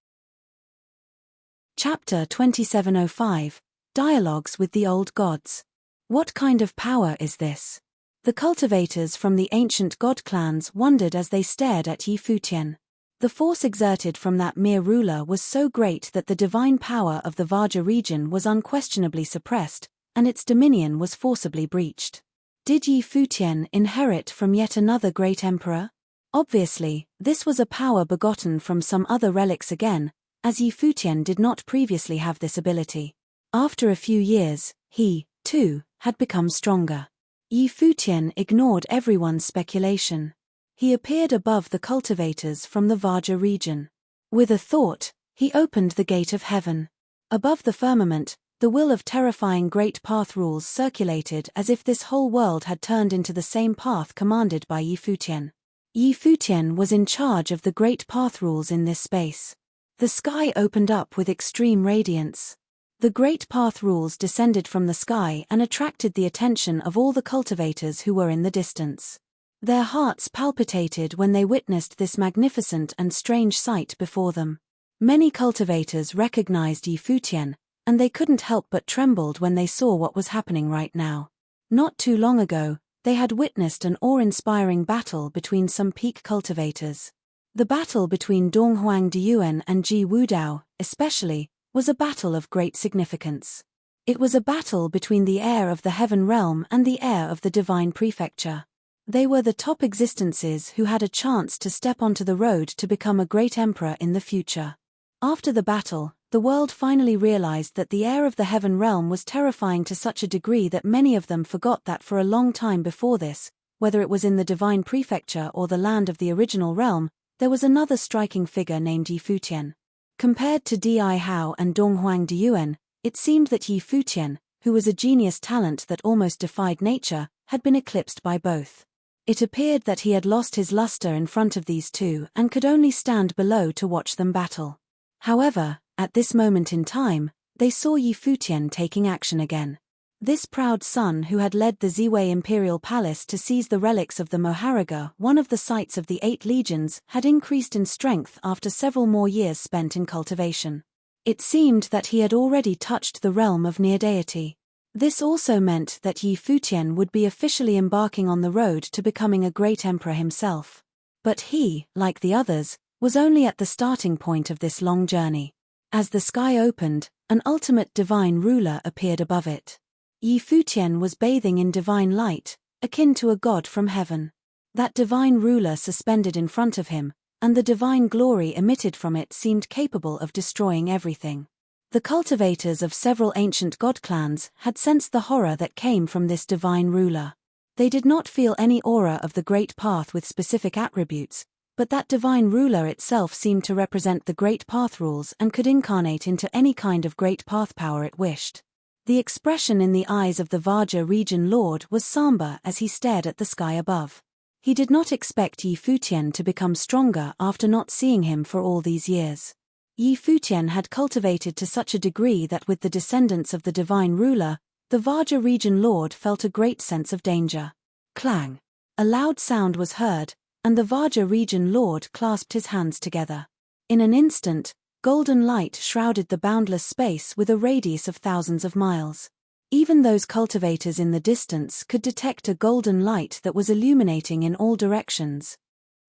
Chapter 2705, Dialogues with the Old Gods. What kind of power is this? The cultivators from the ancient god clans wondered as they stared at Yi Futian. The force exerted from that mere ruler was so great that the divine power of the Vajra region was unquestionably suppressed, and its dominion was forcibly breached. Did Yi Futian inherit from yet another great emperor? Obviously, this was a power begotten from some other relics again, as Yi Futian did not previously have this ability. After a few years, he, too, had become stronger. Yi Futian ignored everyone's speculation. He appeared above the cultivators from the Vajra region. With a thought, he opened the gate of heaven. Above the firmament, the will of terrifying great path rules circulated as if this whole world had turned into the same path commanded by Yi Futian. Yi Futian was in charge of the great path rules in this space. The sky opened up with extreme radiance. The great path rules descended from the sky and attracted the attention of all the cultivators who were in the distance. Their hearts palpitated when they witnessed this magnificent and strange sight before them. Many cultivators recognized Yi Futian, and they couldn't help but trembled when they saw what was happening right now. Not too long ago, they had witnessed an awe-inspiring battle between some peak cultivators. The battle between Donghuang Diyuan and Ji Wudao, especially, was a battle of great significance. It was a battle between the heir of the heaven realm and the heir of the divine prefecture. They were the top existences who had a chance to step onto the road to become a great emperor in the future. After the battle, the world finally realized that the heir of the heaven realm was terrifying to such a degree that many of them forgot that for a long time before this, whether it was in the divine prefecture or the land of the original realm, there was another striking figure named Yi Futian. Compared to Di Hao and Donghuang Diyuan, it seemed that Yi Futian, who was a genius talent that almost defied nature, had been eclipsed by both. It appeared that he had lost his luster in front of these two and could only stand below to watch them battle. However, at this moment in time, they saw Yi Futian taking action again. This proud son who had led the Ziwei imperial palace to seize the relics of the Mohariga, one of the sites of the 8 legions, had increased in strength after several more years spent in cultivation. It seemed that he had already touched the realm of near-deity. This also meant that Yi Futian would be officially embarking on the road to becoming a great emperor himself. But he, like the others, was only at the starting point of this long journey. As the sky opened, an ultimate divine ruler appeared above it. Yi Futian was bathing in divine light, akin to a god from heaven. That divine ruler suspended in front of him, and the divine glory emitted from it seemed capable of destroying everything. The cultivators of several ancient god clans had sensed the horror that came from this divine ruler. They did not feel any aura of the great path with specific attributes, but that divine ruler itself seemed to represent the great path rules and could incarnate into any kind of great path power it wished. The expression in the eyes of the Vaja region lord was somber as he stared at the sky above. He did not expect Yi Futian to become stronger after not seeing him for all these years. Yi Futian had cultivated to such a degree that with the descendants of the divine ruler, the Vaja region lord felt a great sense of danger. Clang! A loud sound was heard, and the Vaja region lord clasped his hands together. In an instant, golden light shrouded the boundless space with a radius of thousands of miles. Even those cultivators in the distance could detect a golden light that was illuminating in all directions.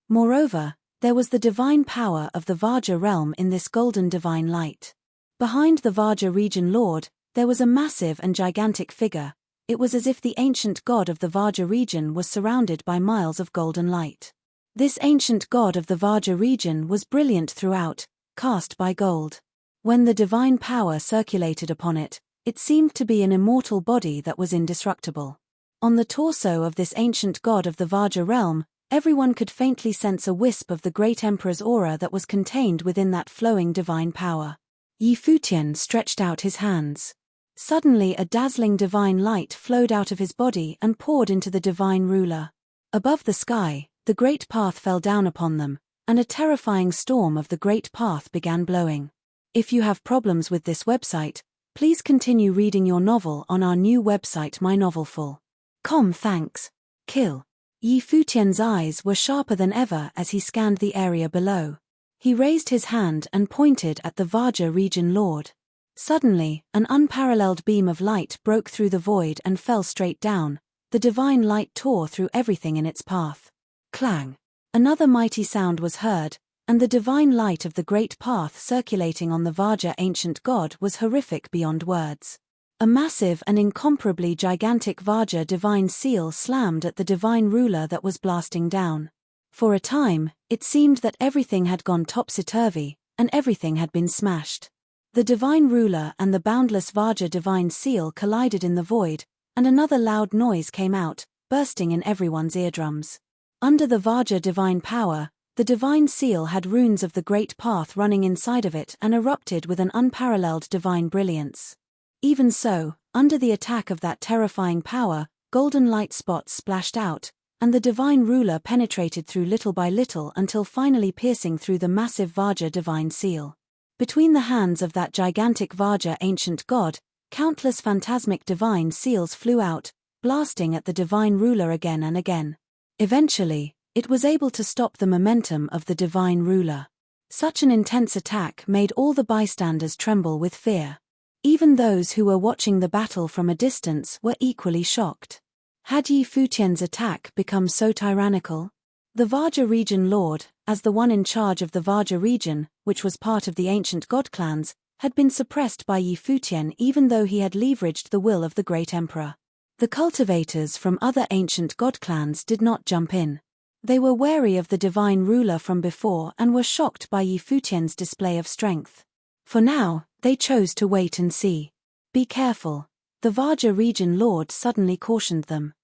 Moreover, there was the divine power of the Vaja realm in this golden divine light. Behind the Vaja region lord, there was a massive and gigantic figure. It was as if the ancient god of the Vaja region was surrounded by miles of golden light. This ancient god of the Vaja region was brilliant throughout, cast by gold. When the divine power circulated upon it, it seemed to be an immortal body that was indestructible. On the torso of this ancient god of the Vaja realm, everyone could faintly sense a wisp of the great emperor's aura that was contained within that flowing divine power. Yi Futian stretched out his hands. Suddenly a dazzling divine light flowed out of his body and poured into the divine ruler. Above the sky, the great path fell down upon them, and a terrifying storm of the great path began blowing. If you have problems with this website, please continue reading your novel on our new website mynovelful.com. Thanks. Kill. Yi Futian's eyes were sharper than ever as he scanned the area below. He raised his hand and pointed at the Vaja region lord. Suddenly, an unparalleled beam of light broke through the void and fell straight down. The divine light tore through everything in its path. Clang! Another mighty sound was heard, and the divine light of the great path circulating on the Vaja ancient god was horrific beyond words. A massive and incomparably gigantic Vaja divine seal slammed at the divine ruler that was blasting down. For a time, it seemed that everything had gone topsy-turvy, and everything had been smashed. The divine ruler and the boundless Vaja divine seal collided in the void, and another loud noise came out, bursting in everyone's eardrums. Under the Vaja divine power, the divine seal had runes of the great path running inside of it and erupted with an unparalleled divine brilliance. Even so, under the attack of that terrifying power, golden light spots splashed out, and the divine ruler penetrated through little by little until finally piercing through the massive Vaja divine seal. Between the hands of that gigantic Vaja ancient god, countless phantasmic divine seals flew out, blasting at the divine ruler again and again. Eventually, it was able to stop the momentum of the divine ruler. Such an intense attack made all the bystanders tremble with fear. Even those who were watching the battle from a distance were equally shocked. Had Yi Futian's attack become so tyrannical? The Vaja region lord, as the one in charge of the Vaja region, which was part of the ancient god clans, had been suppressed by Yi Futian even though he had leveraged the will of the great emperor. The cultivators from other ancient god clans did not jump in. They were wary of the divine ruler from before and were shocked by Yi Futian's display of strength. For now, they chose to wait and see. Be careful, the Vaja region lord suddenly cautioned them.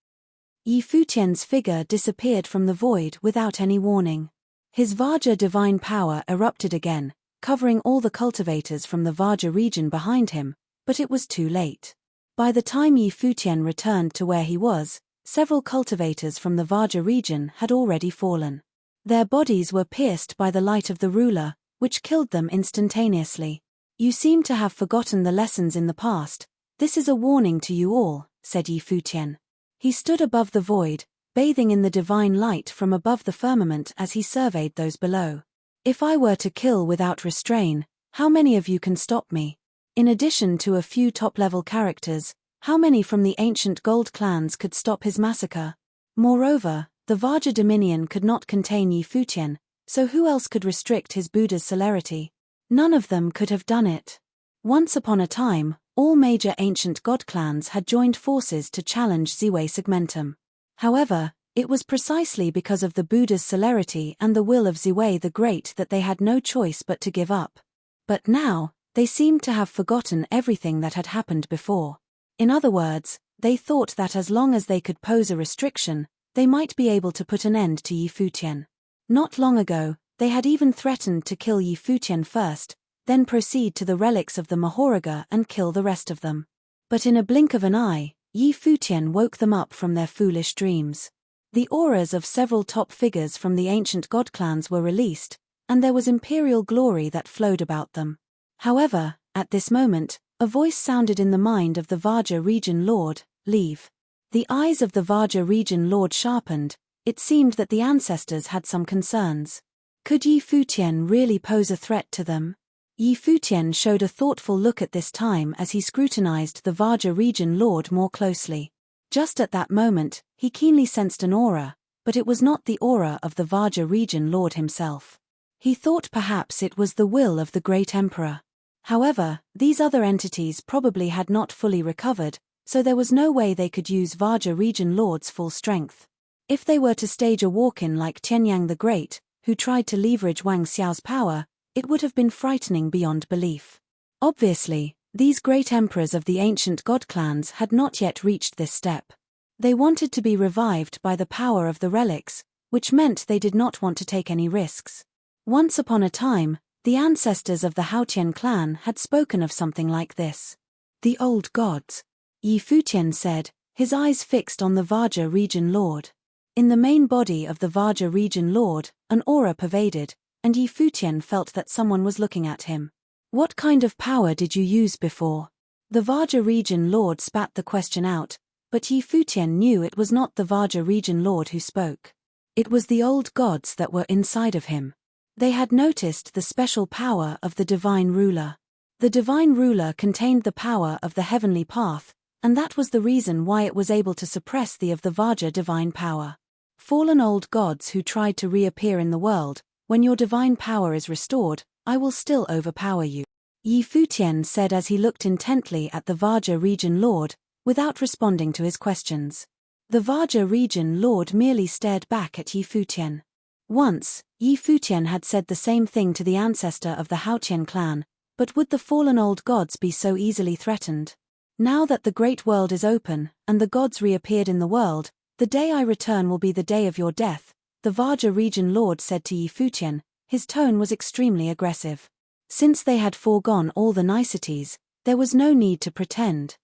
Yi Futian's figure disappeared from the void without any warning. His Vaja divine power erupted again, covering all the cultivators from the Vaja region behind him, but it was too late. By the time Yi Futian returned to where he was, several cultivators from the Vaja region had already fallen. Their bodies were pierced by the light of the ruler, which killed them instantaneously. You seem to have forgotten the lessons in the past. This is a warning to you all, said Yi Futian. He stood above the void, bathing in the divine light from above the firmament as he surveyed those below. If I were to kill without restraint, how many of you can stop me? In addition to a few top-level characters, how many from the ancient gold clans could stop his massacre? Moreover, the Vaja dominion could not contain Yi Futian, so who else could restrict his Buddha's celerity? None of them could have done it. Once upon a time, all major ancient god clans had joined forces to challenge Ziwei Segmentum. However, it was precisely because of the Buddha's celerity and the will of Ziwei the Great that they had no choice but to give up. But now, they seemed to have forgotten everything that had happened before. In other words, they thought that as long as they could pose a restriction, they might be able to put an end to Yi Futian. Not long ago, they had even threatened to kill Yi Futian first, then proceed to the relics of the Mahoraga and kill the rest of them. But in a blink of an eye, Yi Futian woke them up from their foolish dreams. The auras of several top figures from the ancient god clans were released, and there was imperial glory that flowed about them. However, at this moment, a voice sounded in the mind of the Vaja region lord, "Leave." The eyes of the Vaja region lord sharpened. It seemed that the ancestors had some concerns. Could Yi Futian really pose a threat to them? Yi Futian showed a thoughtful look at this time as he scrutinized the Vaja region lord more closely. Just at that moment, he keenly sensed an aura, but it was not the aura of the Vaja region lord himself. He thought perhaps it was the will of the great emperor. However, these other entities probably had not fully recovered, so there was no way they could use Vaja region lord's full strength. If they were to stage a walk-in like Tianyang the Great, who tried to leverage Wang Xiao's power, it would have been frightening beyond belief. Obviously, these great emperors of the ancient god clans had not yet reached this step. They wanted to be revived by the power of the relics, which meant they did not want to take any risks. Once upon a time, the ancestors of the Haotian clan had spoken of something like this. The old gods, Yi Futian said, his eyes fixed on the Vaja region lord. In the main body of the Vaja region lord, an aura pervaded, and Yi Futian felt that someone was looking at him. What kind of power did you use before? The Vaja region lord spat the question out, but Yi Futian knew it was not the Vaja region lord who spoke. It was the old gods that were inside of him. They had noticed the special power of the divine ruler. The divine ruler contained the power of the heavenly path, and that was the reason why it was able to suppress the of the Vaja divine power. Fallen old gods who tried to reappear in the world, when your divine power is restored, I will still overpower you. Yi Futian said as he looked intently at the Vaja region lord, without responding to his questions. The Vaja region lord merely stared back at Yi Futian. Once, Yi Futian had said the same thing to the ancestor of the Haotian clan, but would the fallen old gods be so easily threatened? Now that the great world is open, and the gods reappeared in the world, the day I return will be the day of your death, the Vaja region lord said to Yi Futian. His tone was extremely aggressive. Since they had foregone all the niceties, there was no need to pretend.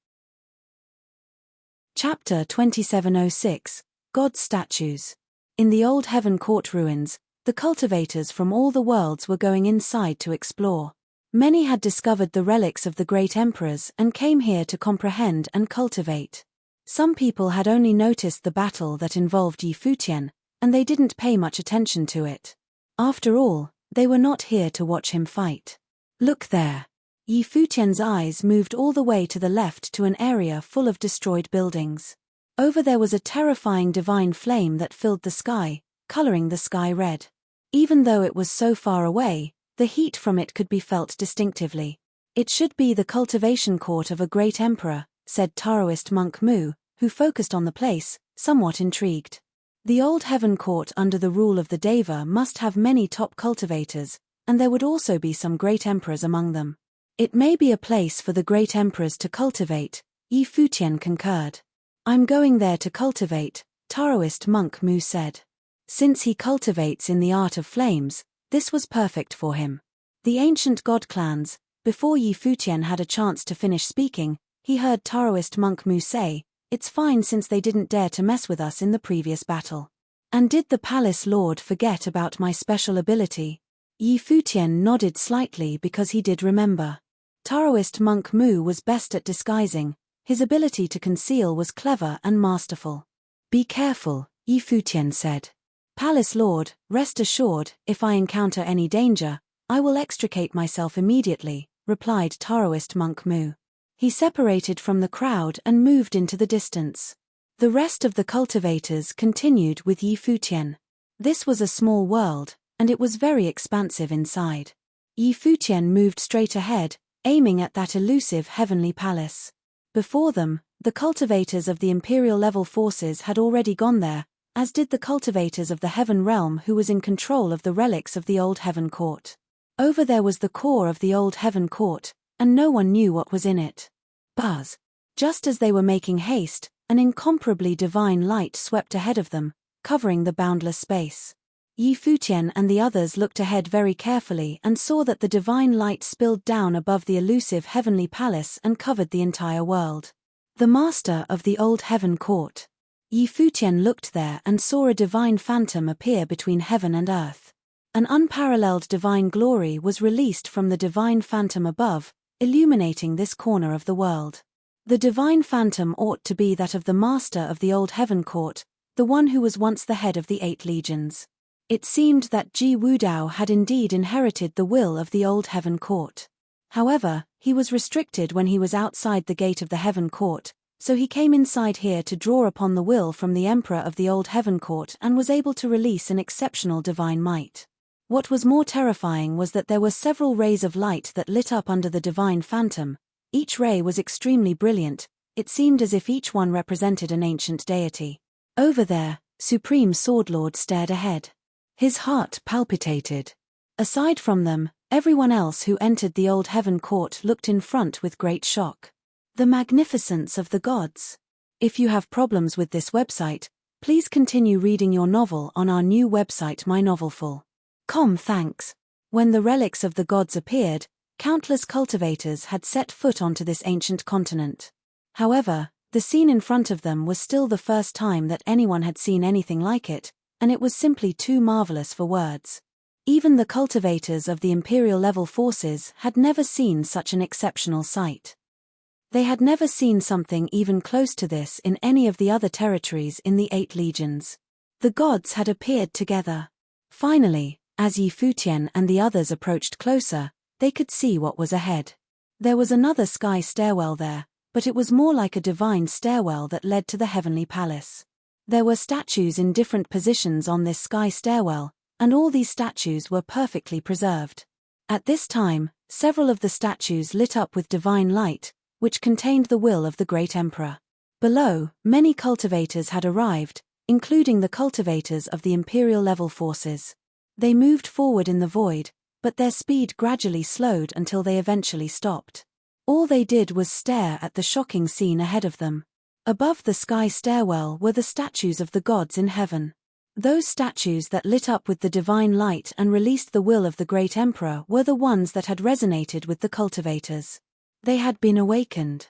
Chapter 2706, God's Statues. In the old Heaven Court ruins, the cultivators from all the worlds were going inside to explore. Many had discovered the relics of the great emperors and came here to comprehend and cultivate. Some people had only noticed the battle that involved Yi Futian, and they didn't pay much attention to it. After all, they were not here to watch him fight. Look there. Yi Futian's eyes moved all the way to the left to an area full of destroyed buildings. Over there was a terrifying divine flame that filled the sky, coloring the sky red. Even though it was so far away, the heat from it could be felt distinctively. It should be the cultivation court of a great emperor, said Taoist monk Mu, who focused on the place, somewhat intrigued. The old Heaven Court under the rule of the Deva must have many top cultivators, and there would also be some great emperors among them. It may be a place for the great emperors to cultivate, Yi Futian concurred. I'm going there to cultivate, Taoist monk Mu said. Since he cultivates in the art of flames, this was perfect for him. The ancient god clans, before Yi Futian had a chance to finish speaking, he heard Taoist monk Mu say, "It's fine since they didn't dare to mess with us in the previous battle. And did the palace lord forget about my special ability?" Yi Futian nodded slightly because he did remember. Taoist monk Mu was best at disguising, his ability to conceal was clever and masterful. "Be careful," Yi Futian said. "Palace lord, rest assured, if I encounter any danger, I will extricate myself immediately," replied Taoist monk Mu. He separated from the crowd and moved into the distance. The rest of the cultivators continued with Yi Futian. This was a small world, and it was very expansive inside. Yi Futian moved straight ahead, aiming at that elusive heavenly palace. Before them, the cultivators of the imperial-level forces had already gone there, as did the cultivators of the Heaven Realm who was in control of the relics of the old Heaven Court. Over there was the core of the old Heaven Court, and no one knew what was in it. Buzz! Just as they were making haste, an incomparably divine light swept ahead of them, covering the boundless space. Yi Futian and the others looked ahead very carefully and saw that the divine light spilled down above the elusive heavenly palace and covered the entire world. The master of the old heaven court. Futian looked there and saw a divine phantom appear between heaven and earth. An unparalleled divine glory was released from the divine phantom above, illuminating this corner of the world. The divine phantom ought to be that of the master of the old heaven court, the one who was once the head of the 8 legions. It seemed that Ji Wudao had indeed inherited the will of the old heaven court. However, he was restricted when he was outside the gate of the heaven court, so he came inside here to draw upon the will from the emperor of the old heaven court and was able to release an exceptional divine might. What was more terrifying was that there were several rays of light that lit up under the divine phantom. Each ray was extremely brilliant. It seemed as if each one represented an ancient deity. Over there, Supreme Swordlord stared ahead. His heart palpitated. Aside from them, everyone else who entered the old heaven court looked in front with great shock. The magnificence of the gods. If you have problems with this website, please continue reading your novel on our new website mynovelful.com. Thanks. When the relics of the gods appeared, countless cultivators had set foot onto this ancient continent. However, the scene in front of them was still the first time that anyone had seen anything like it, and it was simply too marvelous for words. Even the cultivators of the imperial level forces had never seen such an exceptional sight. They had never seen something even close to this in any of the other territories in the 8 legions. The gods had appeared together. Finally, as Futian and the others approached closer, they could see what was ahead. There was another sky stairwell there, but it was more like a divine stairwell that led to the heavenly palace. There were statues in different positions on this sky stairwell, and all these statues were perfectly preserved. At this time, several of the statues lit up with divine light, which contained the will of the great emperor. Below, many cultivators had arrived, including the cultivators of the imperial level forces. They moved forward in the void, but their speed gradually slowed until they eventually stopped. All they did was stare at the shocking scene ahead of them. Above the sky stairwell were the statues of the gods in heaven. Those statues that lit up with the divine light and released the will of the great emperor were the ones that had resonated with the cultivators. They had been awakened.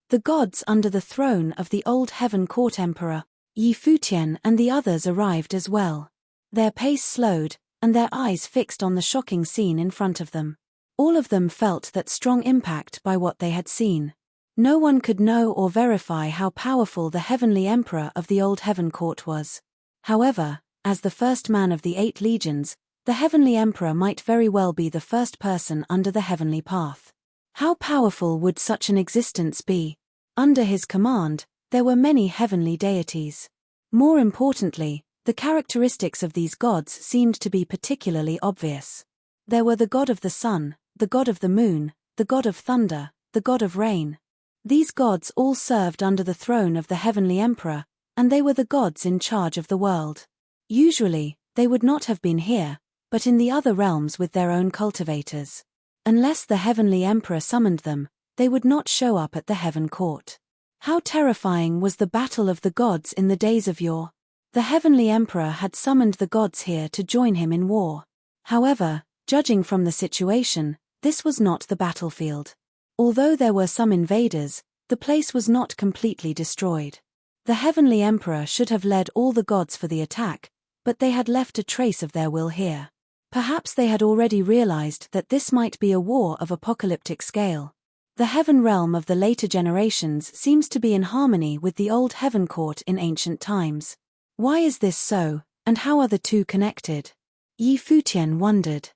The gods under the throne of the old heaven court emperor, Futian, and the others arrived as well. Their pace slowed, and their eyes fixed on the shocking scene in front of them. All of them felt that strong impact by what they had seen. No one could know or verify how powerful the heavenly emperor of the old heaven court was. However, as the first man of the 8 legions, the heavenly emperor might very well be the first person under the heavenly path. How powerful would such an existence be? Under his command, there were many heavenly deities. More importantly, the characteristics of these gods seemed to be particularly obvious. There were the god of the sun, the god of the moon, the god of thunder, the god of rain. These gods all served under the throne of the heavenly emperor, and they were the gods in charge of the world. Usually, they would not have been here, but in the other realms with their own cultivators. Unless the heavenly emperor summoned them, they would not show up at the heaven court. How terrifying was the battle of the gods in the days of yore. The heavenly emperor had summoned the gods here to join him in war. However, judging from the situation, this was not the battlefield. Although there were some invaders, the place was not completely destroyed. The heavenly emperor should have led all the gods for the attack, but they had left a trace of their will here. Perhaps they had already realized that this might be a war of apocalyptic scale. The heaven realm of the later generations seems to be in harmony with the old heaven court in ancient times. Why is this so, and how are the two connected? Futian wondered.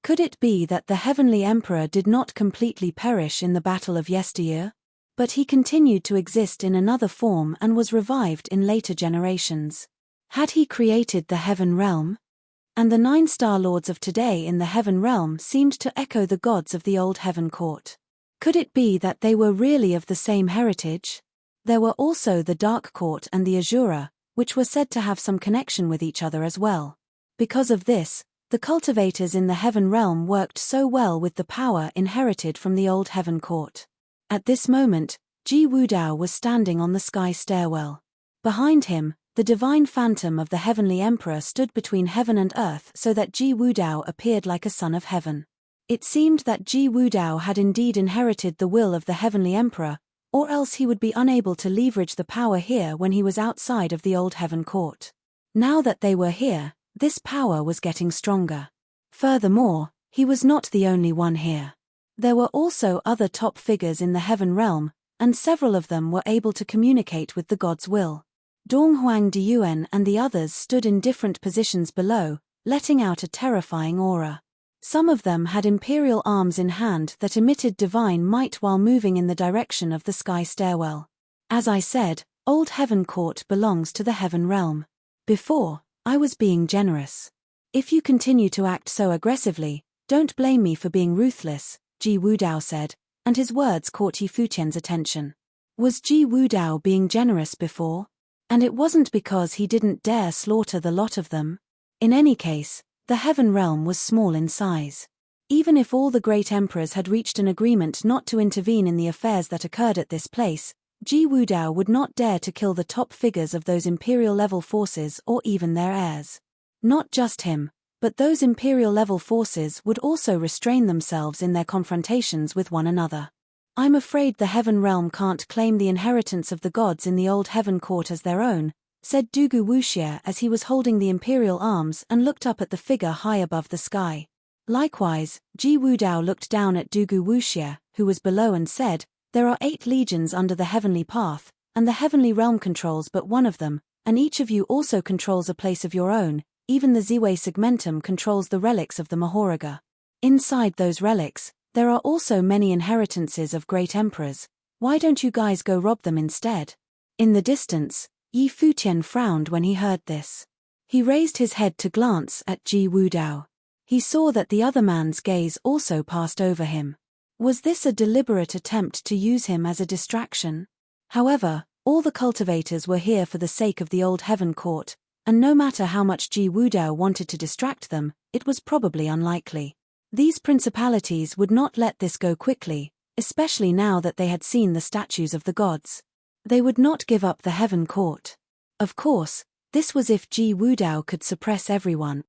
Could it be that the heavenly emperor did not completely perish in the battle of yesteryear? But he continued to exist in another form and was revived in later generations. Had he created the heaven realm? And the 9 star lords of today in the heaven realm seemed to echo the gods of the old heaven court. Could it be that they were really of the same heritage? There were also the dark court and the Azura, which were said to have some connection with each other as well. Because of this, the cultivators in the heaven realm worked so well with the power inherited from the old heaven court. At this moment, Ji Wudao was standing on the sky stairwell. Behind him, the divine phantom of the heavenly emperor stood between heaven and earth so that Ji Wudao appeared like a son of heaven. It seemed that Ji Wudao had indeed inherited the will of the heavenly emperor, or else he would be unable to leverage the power here when he was outside of the old heaven court. Now that they were here, this power was getting stronger. Furthermore, he was not the only one here. There were also other top figures in the heaven realm, and several of them were able to communicate with the god's will. Donghuang Diyuan and the others stood in different positions below, letting out a terrifying aura. Some of them had imperial arms in hand that emitted divine might while moving in the direction of the sky stairwell. As I said, Old Heaven Court belongs to the heaven realm. Before, I was being generous. If you continue to act so aggressively, don't blame me for being ruthless, Ji Wudao said, and his words caught Yi Futian's attention. Was Ji Wudao being generous before? And it wasn't because he didn't dare slaughter the lot of them. In any case, the heaven realm was small in size. Even if all the great emperors had reached an agreement not to intervene in the affairs that occurred at this place, Ji Wudao would not dare to kill the top figures of those imperial-level forces or even their heirs. Not just him, but those imperial-level forces would also restrain themselves in their confrontations with one another. I'm afraid the heaven realm can't claim the inheritance of the gods in the old heaven court as their own, said Dugu Wuxia as he was holding the imperial arms and looked up at the figure high above the sky. Likewise, Ji Wudao looked down at Dugu Wuxia, who was below, and said, "There are 8 legions under the heavenly path, and the heavenly realm controls but one of them, and each of you also controls a place of your own. Even the Ziwei segmentum controls the relics of the Mahoraga. Inside those relics, there are also many inheritances of great emperors. Why don't you guys go rob them instead?" In the distance, Yi Futian frowned when he heard this. He raised his head to glance at Ji Wudao. He saw that the other man's gaze also passed over him. Was this a deliberate attempt to use him as a distraction? However, all the cultivators were here for the sake of the old heaven court, and no matter how much Ji Wudao wanted to distract them, it was probably unlikely. These principalities would not let this go quickly, especially now that they had seen the statues of the gods. They would not give up the heaven court. Of course, this was if Ji Wudao could suppress everyone.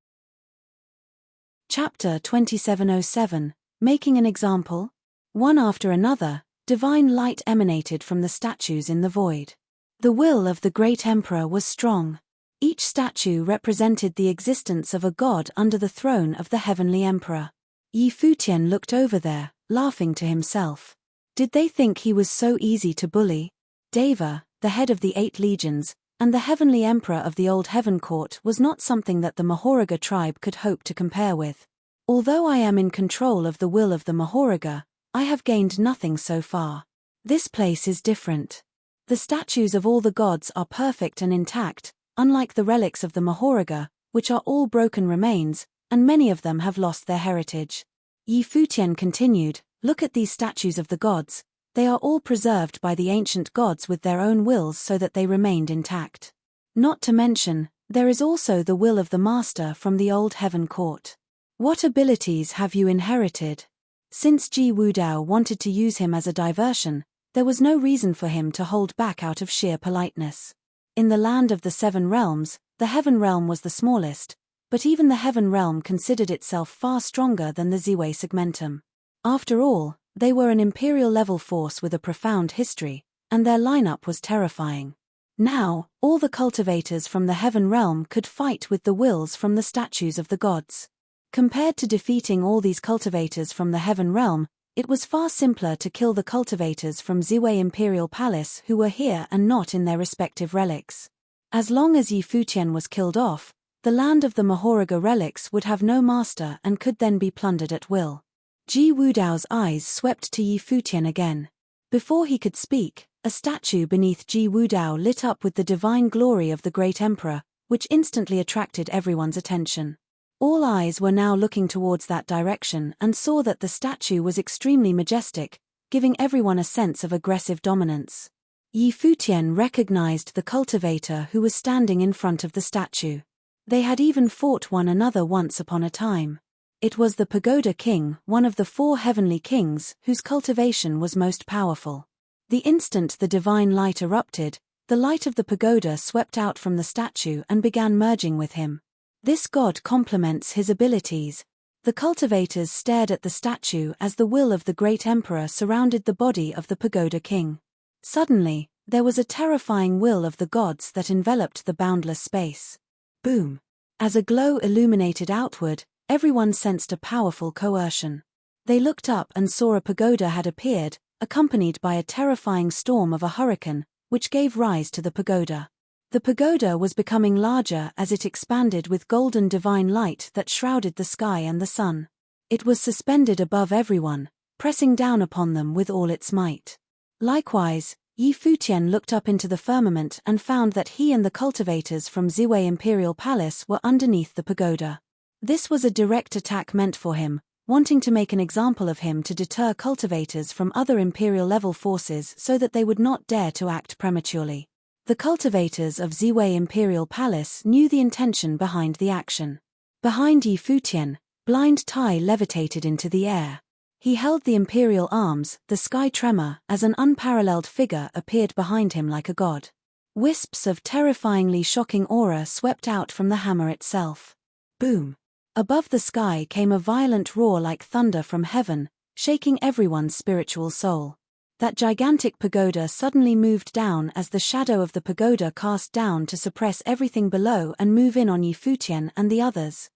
Chapter 2707, Making an Example. One after another, divine light emanated from the statues in the void. The will of the great emperor was strong. Each statue represented the existence of a god under the throne of the heavenly emperor. Yi Futian looked over there, laughing to himself. Did they think he was so easy to bully? Deva, the head of the 8 legions, and the heavenly emperor of the old heaven court was not something that the Mahoraga tribe could hope to compare with. Although I am in control of the will of the Mahoraga, I have gained nothing so far. This place is different. The statues of all the gods are perfect and intact, unlike the relics of the Mahoraga, which are all broken remains, and many of them have lost their heritage. Yi Futian continued, "Look at these statues of the gods. They are all preserved by the ancient gods with their own wills so that they remained intact. Not to mention, there is also the will of the master from the old heaven court. What abilities have you inherited?" Since Ji Wudao wanted to use him as a diversion, there was no reason for him to hold back out of sheer politeness. In the land of the 7 realms, the heaven realm was the smallest, but even the heaven realm considered itself far stronger than the Ziwei segmentum. After all, they were an imperial-level force with a profound history, and their lineup was terrifying. Now, all the cultivators from the heaven realm could fight with the wills from the statues of the gods. Compared to defeating all these cultivators from the heaven realm, it was far simpler to kill the cultivators from Ziwei Imperial Palace who were here and not in their respective relics. As long as Yi Futian was killed off, the land of the Mahoraga relics would have no master and could then be plundered at will. Ji Wudao's eyes swept to Yi Futian again. Before he could speak, a statue beneath Ji Wudao lit up with the divine glory of the great emperor, which instantly attracted everyone's attention. All eyes were now looking towards that direction and saw that the statue was extremely majestic, giving everyone a sense of aggressive dominance. Yi Futian recognized the cultivator who was standing in front of the statue. They had even fought one another once upon a time. It was the Pagoda King, one of the 4 heavenly kings, whose cultivation was most powerful. The instant the divine light erupted, the light of the pagoda swept out from the statue and began merging with him. This god complements his abilities. The cultivators stared at the statue as the will of the great emperor surrounded the body of the Pagoda King. Suddenly, there was a terrifying will of the gods that enveloped the boundless space. Boom! As a glow illuminated outward, everyone sensed a powerful coercion. They looked up and saw a pagoda had appeared, accompanied by a terrifying storm of a hurricane, which gave rise to the pagoda. The pagoda was becoming larger as it expanded with golden divine light that shrouded the sky and the sun. It was suspended above everyone, pressing down upon them with all its might. Likewise, Futian looked up into the firmament and found that he and the cultivators from Ziwei Imperial Palace were underneath the pagoda. This was a direct attack meant for him, wanting to make an example of him to deter cultivators from other Imperial-level forces so that they would not dare to act prematurely. The cultivators of Ziwei Imperial Palace knew the intention behind the action. Behind Futian, Blind Tai levitated into the air. He held the imperial arms, the sky tremor, as an unparalleled figure appeared behind him like a god. Wisps of terrifyingly shocking aura swept out from the hammer itself. Boom! Above the sky came a violent roar like thunder from heaven, shaking everyone's spiritual soul. That gigantic pagoda suddenly moved down as the shadow of the pagoda cast down to suppress everything below and move in on Futian and the others.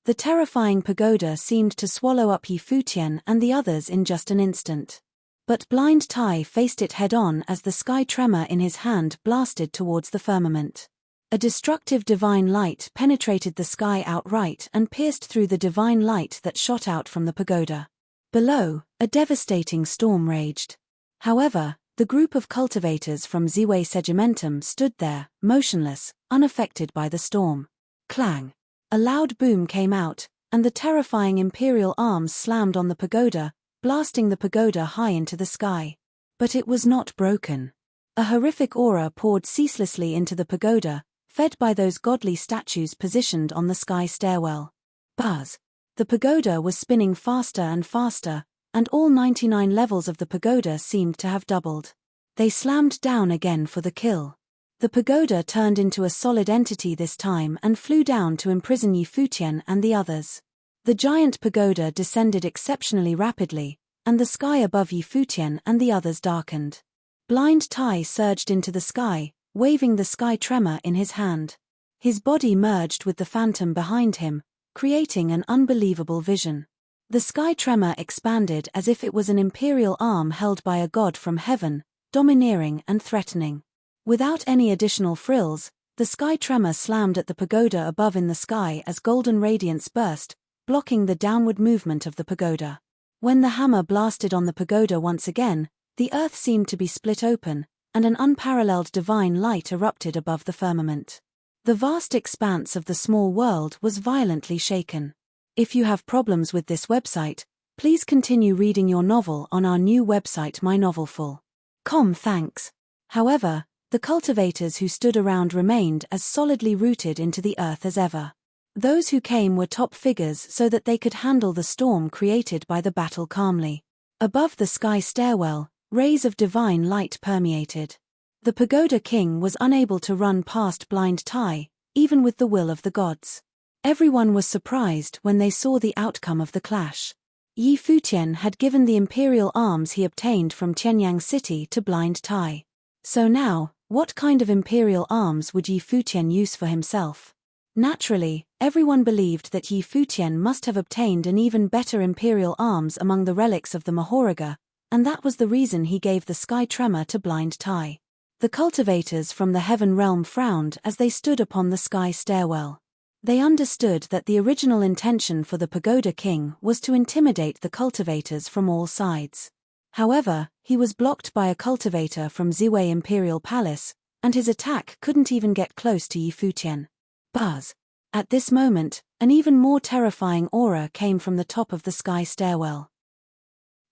The terrifying pagoda seemed to swallow up Futian and the others in just an instant. But Blind Tai faced it head-on as the sky tremor in his hand blasted towards the firmament. A destructive divine light penetrated the sky outright and pierced through the divine light that shot out from the pagoda. Below, a devastating storm raged. However, the group of cultivators from Ziwei Segimentum stood there, motionless, unaffected by the storm. Clang! A loud boom came out, and the terrifying imperial arms slammed on the pagoda, blasting the pagoda high into the sky. But it was not broken. A horrific aura poured ceaselessly into the pagoda, fed by those godly statues positioned on the sky stairwell. Buzz! The pagoda was spinning faster and faster, and all 99 levels of the pagoda seemed to have doubled. They slammed down again for the kill. The pagoda turned into a solid entity this time and flew down to imprison Futian and the others. The giant pagoda descended exceptionally rapidly, and the sky above Futian and the others darkened. Blind Tai surged into the sky, waving the sky tremor in his hand. His body merged with the phantom behind him, creating an unbelievable vision. The sky tremor expanded as if it was an imperial arm held by a god from heaven, domineering and threatening. Without any additional frills, the sky tremor slammed at the pagoda above in the sky as golden radiance burst, blocking the downward movement of the pagoda. When the hammer blasted on the pagoda once again, the earth seemed to be split open, and an unparalleled divine light erupted above the firmament. The vast expanse of the small world was violently shaken. If you have problems with this website, please continue reading your novel on our new website mynovelful.com. Thanks. However, the cultivators who stood around remained as solidly rooted into the earth as ever. Those who came were top figures so that they could handle the storm created by the battle calmly. Above the sky stairwell, rays of divine light permeated. The pagoda king was unable to run past Blind Tai, even with the will of the gods. Everyone was surprised when they saw the outcome of the clash. Futian had given the imperial arms he obtained from Tianyang City to Blind Tai. So now, what kind of imperial arms would Futian use for himself? Naturally, everyone believed that Futian must have obtained an even better imperial arms among the relics of the Mahoraga, and that was the reason he gave the sky tremor to Blind Tai. The cultivators from the heaven realm frowned as they stood upon the sky stairwell. They understood that the original intention for the pagoda king was to intimidate the cultivators from all sides. However, he was blocked by a cultivator from Ziwei Imperial Palace, and his attack couldn't even get close to Futian. Buzz! At this moment, an even more terrifying aura came from the top of the sky stairwell.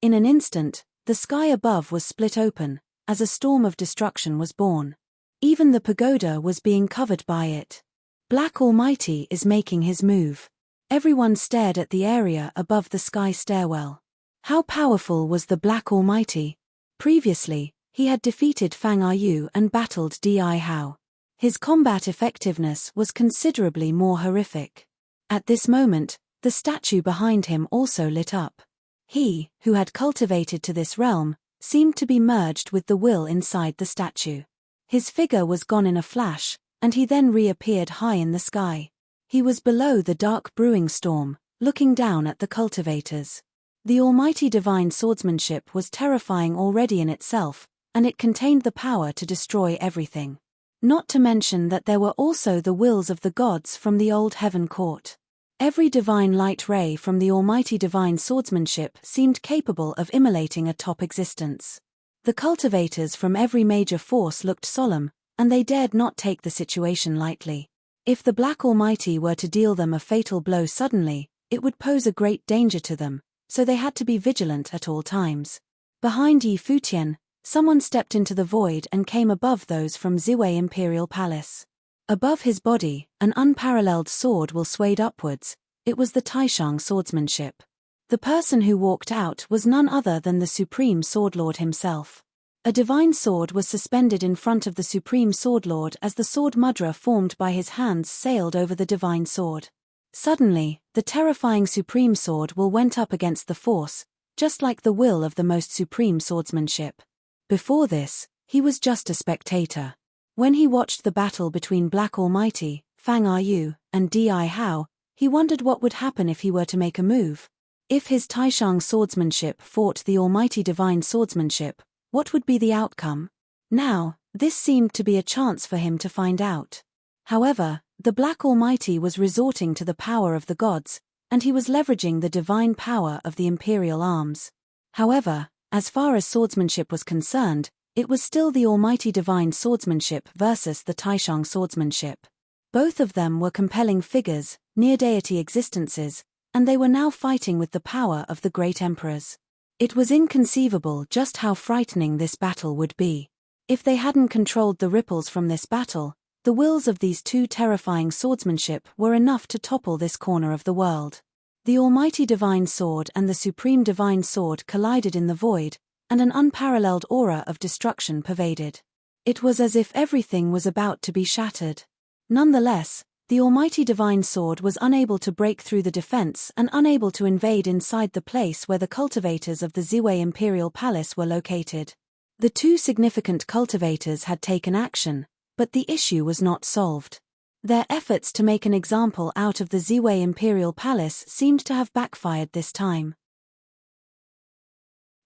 In an instant, the sky above was split open, as a storm of destruction was born. Even the pagoda was being covered by it. Black Almighty is making his move. Everyone stared at the area above the sky stairwell. How powerful was the Black Almighty? Previously, he had defeated Fang Ayu and battled Di Hao. His combat effectiveness was considerably more horrific. At this moment, the statue behind him also lit up. He, who had cultivated to this realm, seemed to be merged with the will inside the statue. His figure was gone in a flash, and he then reappeared high in the sky. He was below the dark brewing storm, looking down at the cultivators. The almighty divine swordsmanship was terrifying already in itself, and it contained the power to destroy everything. Not to mention that there were also the wills of the gods from the old heaven court. Every divine light ray from the almighty divine swordsmanship seemed capable of immolating a top existence. The cultivators from every major force looked solemn, and they dared not take the situation lightly. If the Black Almighty were to deal them a fatal blow suddenly, it would pose a great danger to them, so they had to be vigilant at all times. Behind Yi Futian, someone stepped into the void and came above those from Ziwei Imperial Palace. Above his body, an unparalleled sword will swayed upwards. It was the Taishang swordsmanship. The person who walked out was none other than the Supreme Swordlord himself. A divine sword was suspended in front of the Supreme Swordlord as the sword mudra formed by his hands sailed over the divine sword. Suddenly, the terrifying Supreme Sword will went up against the force, just like the will of the most supreme swordsmanship. Before this, he was just a spectator. When he watched the battle between Black Almighty, Fang Ryu, and Di Hao, he wondered what would happen if he were to make a move. If his Taishang swordsmanship fought the almighty divine swordsmanship, what would be the outcome? Now, this seemed to be a chance for him to find out. However, the Black Almighty was resorting to the power of the gods, and he was leveraging the divine power of the imperial arms. However, as far as swordsmanship was concerned, it was still the almighty divine swordsmanship versus the Taishang swordsmanship. Both of them were compelling figures, near-deity existences, and they were now fighting with the power of the great emperors. It was inconceivable just how frightening this battle would be. If they hadn't controlled the ripples from this battle, the wills of these two terrifying swordsmanship were enough to topple this corner of the world. The almighty divine sword and the supreme divine sword collided in the void, and an unparalleled aura of destruction pervaded. It was as if everything was about to be shattered. Nonetheless, the almighty divine sword was unable to break through the defense and unable to invade inside the place where the cultivators of the Ziwei Imperial Palace were located. The two significant cultivators had taken action, but the issue was not solved. Their efforts to make an example out of the Ziwei Imperial Palace seemed to have backfired this time.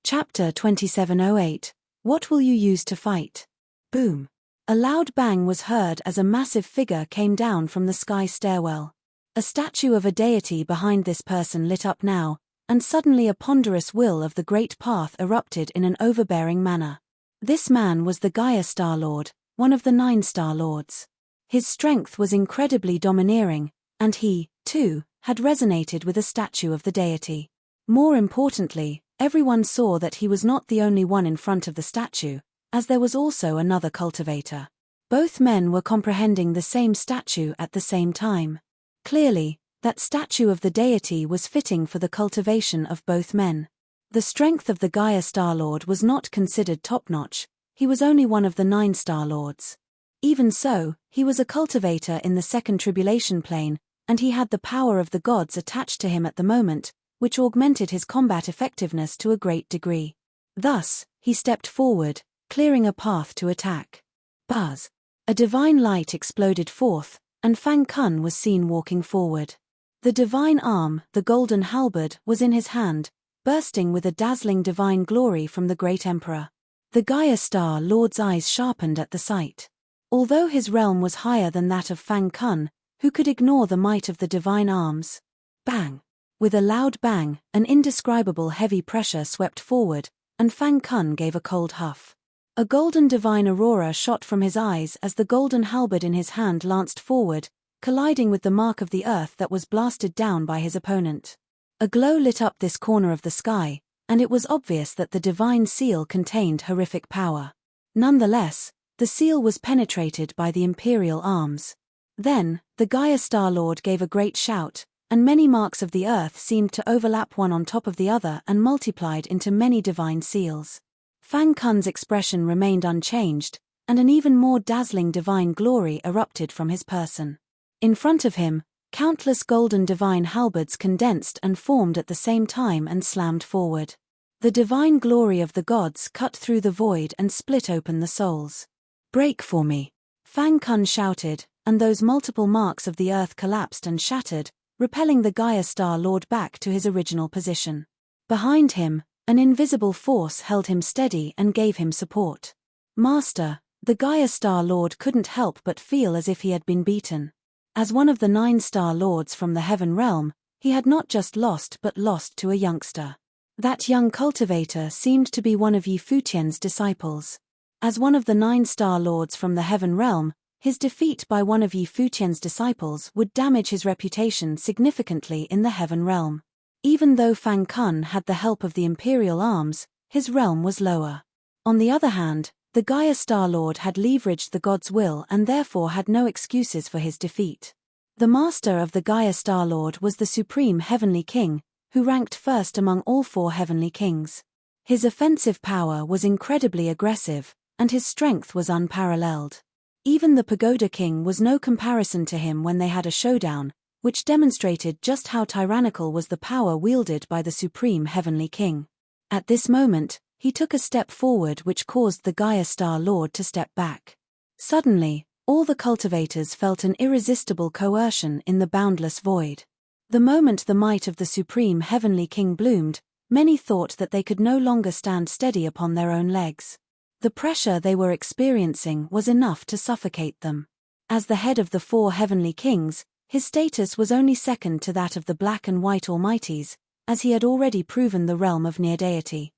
Chapter 2708. What will you use to fight? Boom. A loud bang was heard as a massive figure came down from the sky stairwell. A statue of a deity behind this person lit up now, and suddenly a ponderous will of the great path erupted in an overbearing manner. This man was the Gaia Star Lord, one of the 9 Star Lords. His strength was incredibly domineering, and he, too, had resonated with a statue of the deity. More importantly, everyone saw that he was not the only one in front of the statue, as there was also another cultivator. Both men were comprehending the same statue at the same time. Clearly, that statue of the deity was fitting for the cultivation of both men. The strength of the Gaia Star Lord was not considered top-notch. He was only one of the 9 Star Lords. Even so, he was a cultivator in the second tribulation plane, and he had the power of the gods attached to him at the moment, which augmented his combat effectiveness to a great degree. Thus, he stepped forward, clearing a path to attack. Buzz! A divine light exploded forth, and Fang Kun was seen walking forward. The divine arm, the golden halberd, was in his hand, bursting with a dazzling divine glory from the great emperor. The Gaia Star Lord's eyes sharpened at the sight. Although his realm was higher than that of Fang Kun, who could ignore the might of the divine arms? Bang! With a loud bang, an indescribable heavy pressure swept forward, and Fang Kun gave a cold huff. A golden divine aurora shot from his eyes as the golden halberd in his hand lanced forward, colliding with the mark of the earth that was blasted down by his opponent. A glow lit up this corner of the sky, and it was obvious that the divine seal contained horrific power. Nonetheless, the seal was penetrated by the imperial arms. Then, the Gaia Star Lord gave a great shout, and many marks of the earth seemed to overlap one on top of the other and multiplied into many divine seals. Fang Kun's expression remained unchanged, and an even more dazzling divine glory erupted from his person. In front of him, countless golden divine halberds condensed and formed at the same time and slammed forward. The divine glory of the gods cut through the void and split open the souls. "Break for me!" Fang Kun shouted, and those multiple marks of the earth collapsed and shattered, repelling the Gaia Star Lord back to his original position. Behind him, an invisible force held him steady and gave him support. "Master," the Gaia Star Lord couldn't help but feel as if he had been beaten. As one of the 9 Star Lords from the Heaven Realm, he had not just lost but lost to a youngster. That young cultivator seemed to be one of Yi Futian's disciples. As one of the 9 Star Lords from the Heaven Realm, his defeat by one of Yi Futian's disciples would damage his reputation significantly in the Heaven Realm. Even though Fang Kun had the help of the Imperial Arms, his realm was lower. On the other hand, the Gaia Star Lord had leveraged the god's will and therefore had no excuses for his defeat. The master of the Gaia Star Lord was the Supreme Heavenly King, who ranked first among all 4 heavenly kings. His offensive power was incredibly aggressive, and his strength was unparalleled. Even the Pagoda King was no comparison to him when they had a showdown, which demonstrated just how tyrannical was the power wielded by the Supreme Heavenly King. At this moment, he took a step forward which caused the Gaia Star Lord to step back. Suddenly, all the cultivators felt an irresistible coercion in the boundless void. The moment the might of the Supreme Heavenly King bloomed, many thought that they could no longer stand steady upon their own legs. The pressure they were experiencing was enough to suffocate them. As the head of the 4 heavenly kings, his status was only second to that of the Black and White Almighties, as he had already proven the realm of near-deity.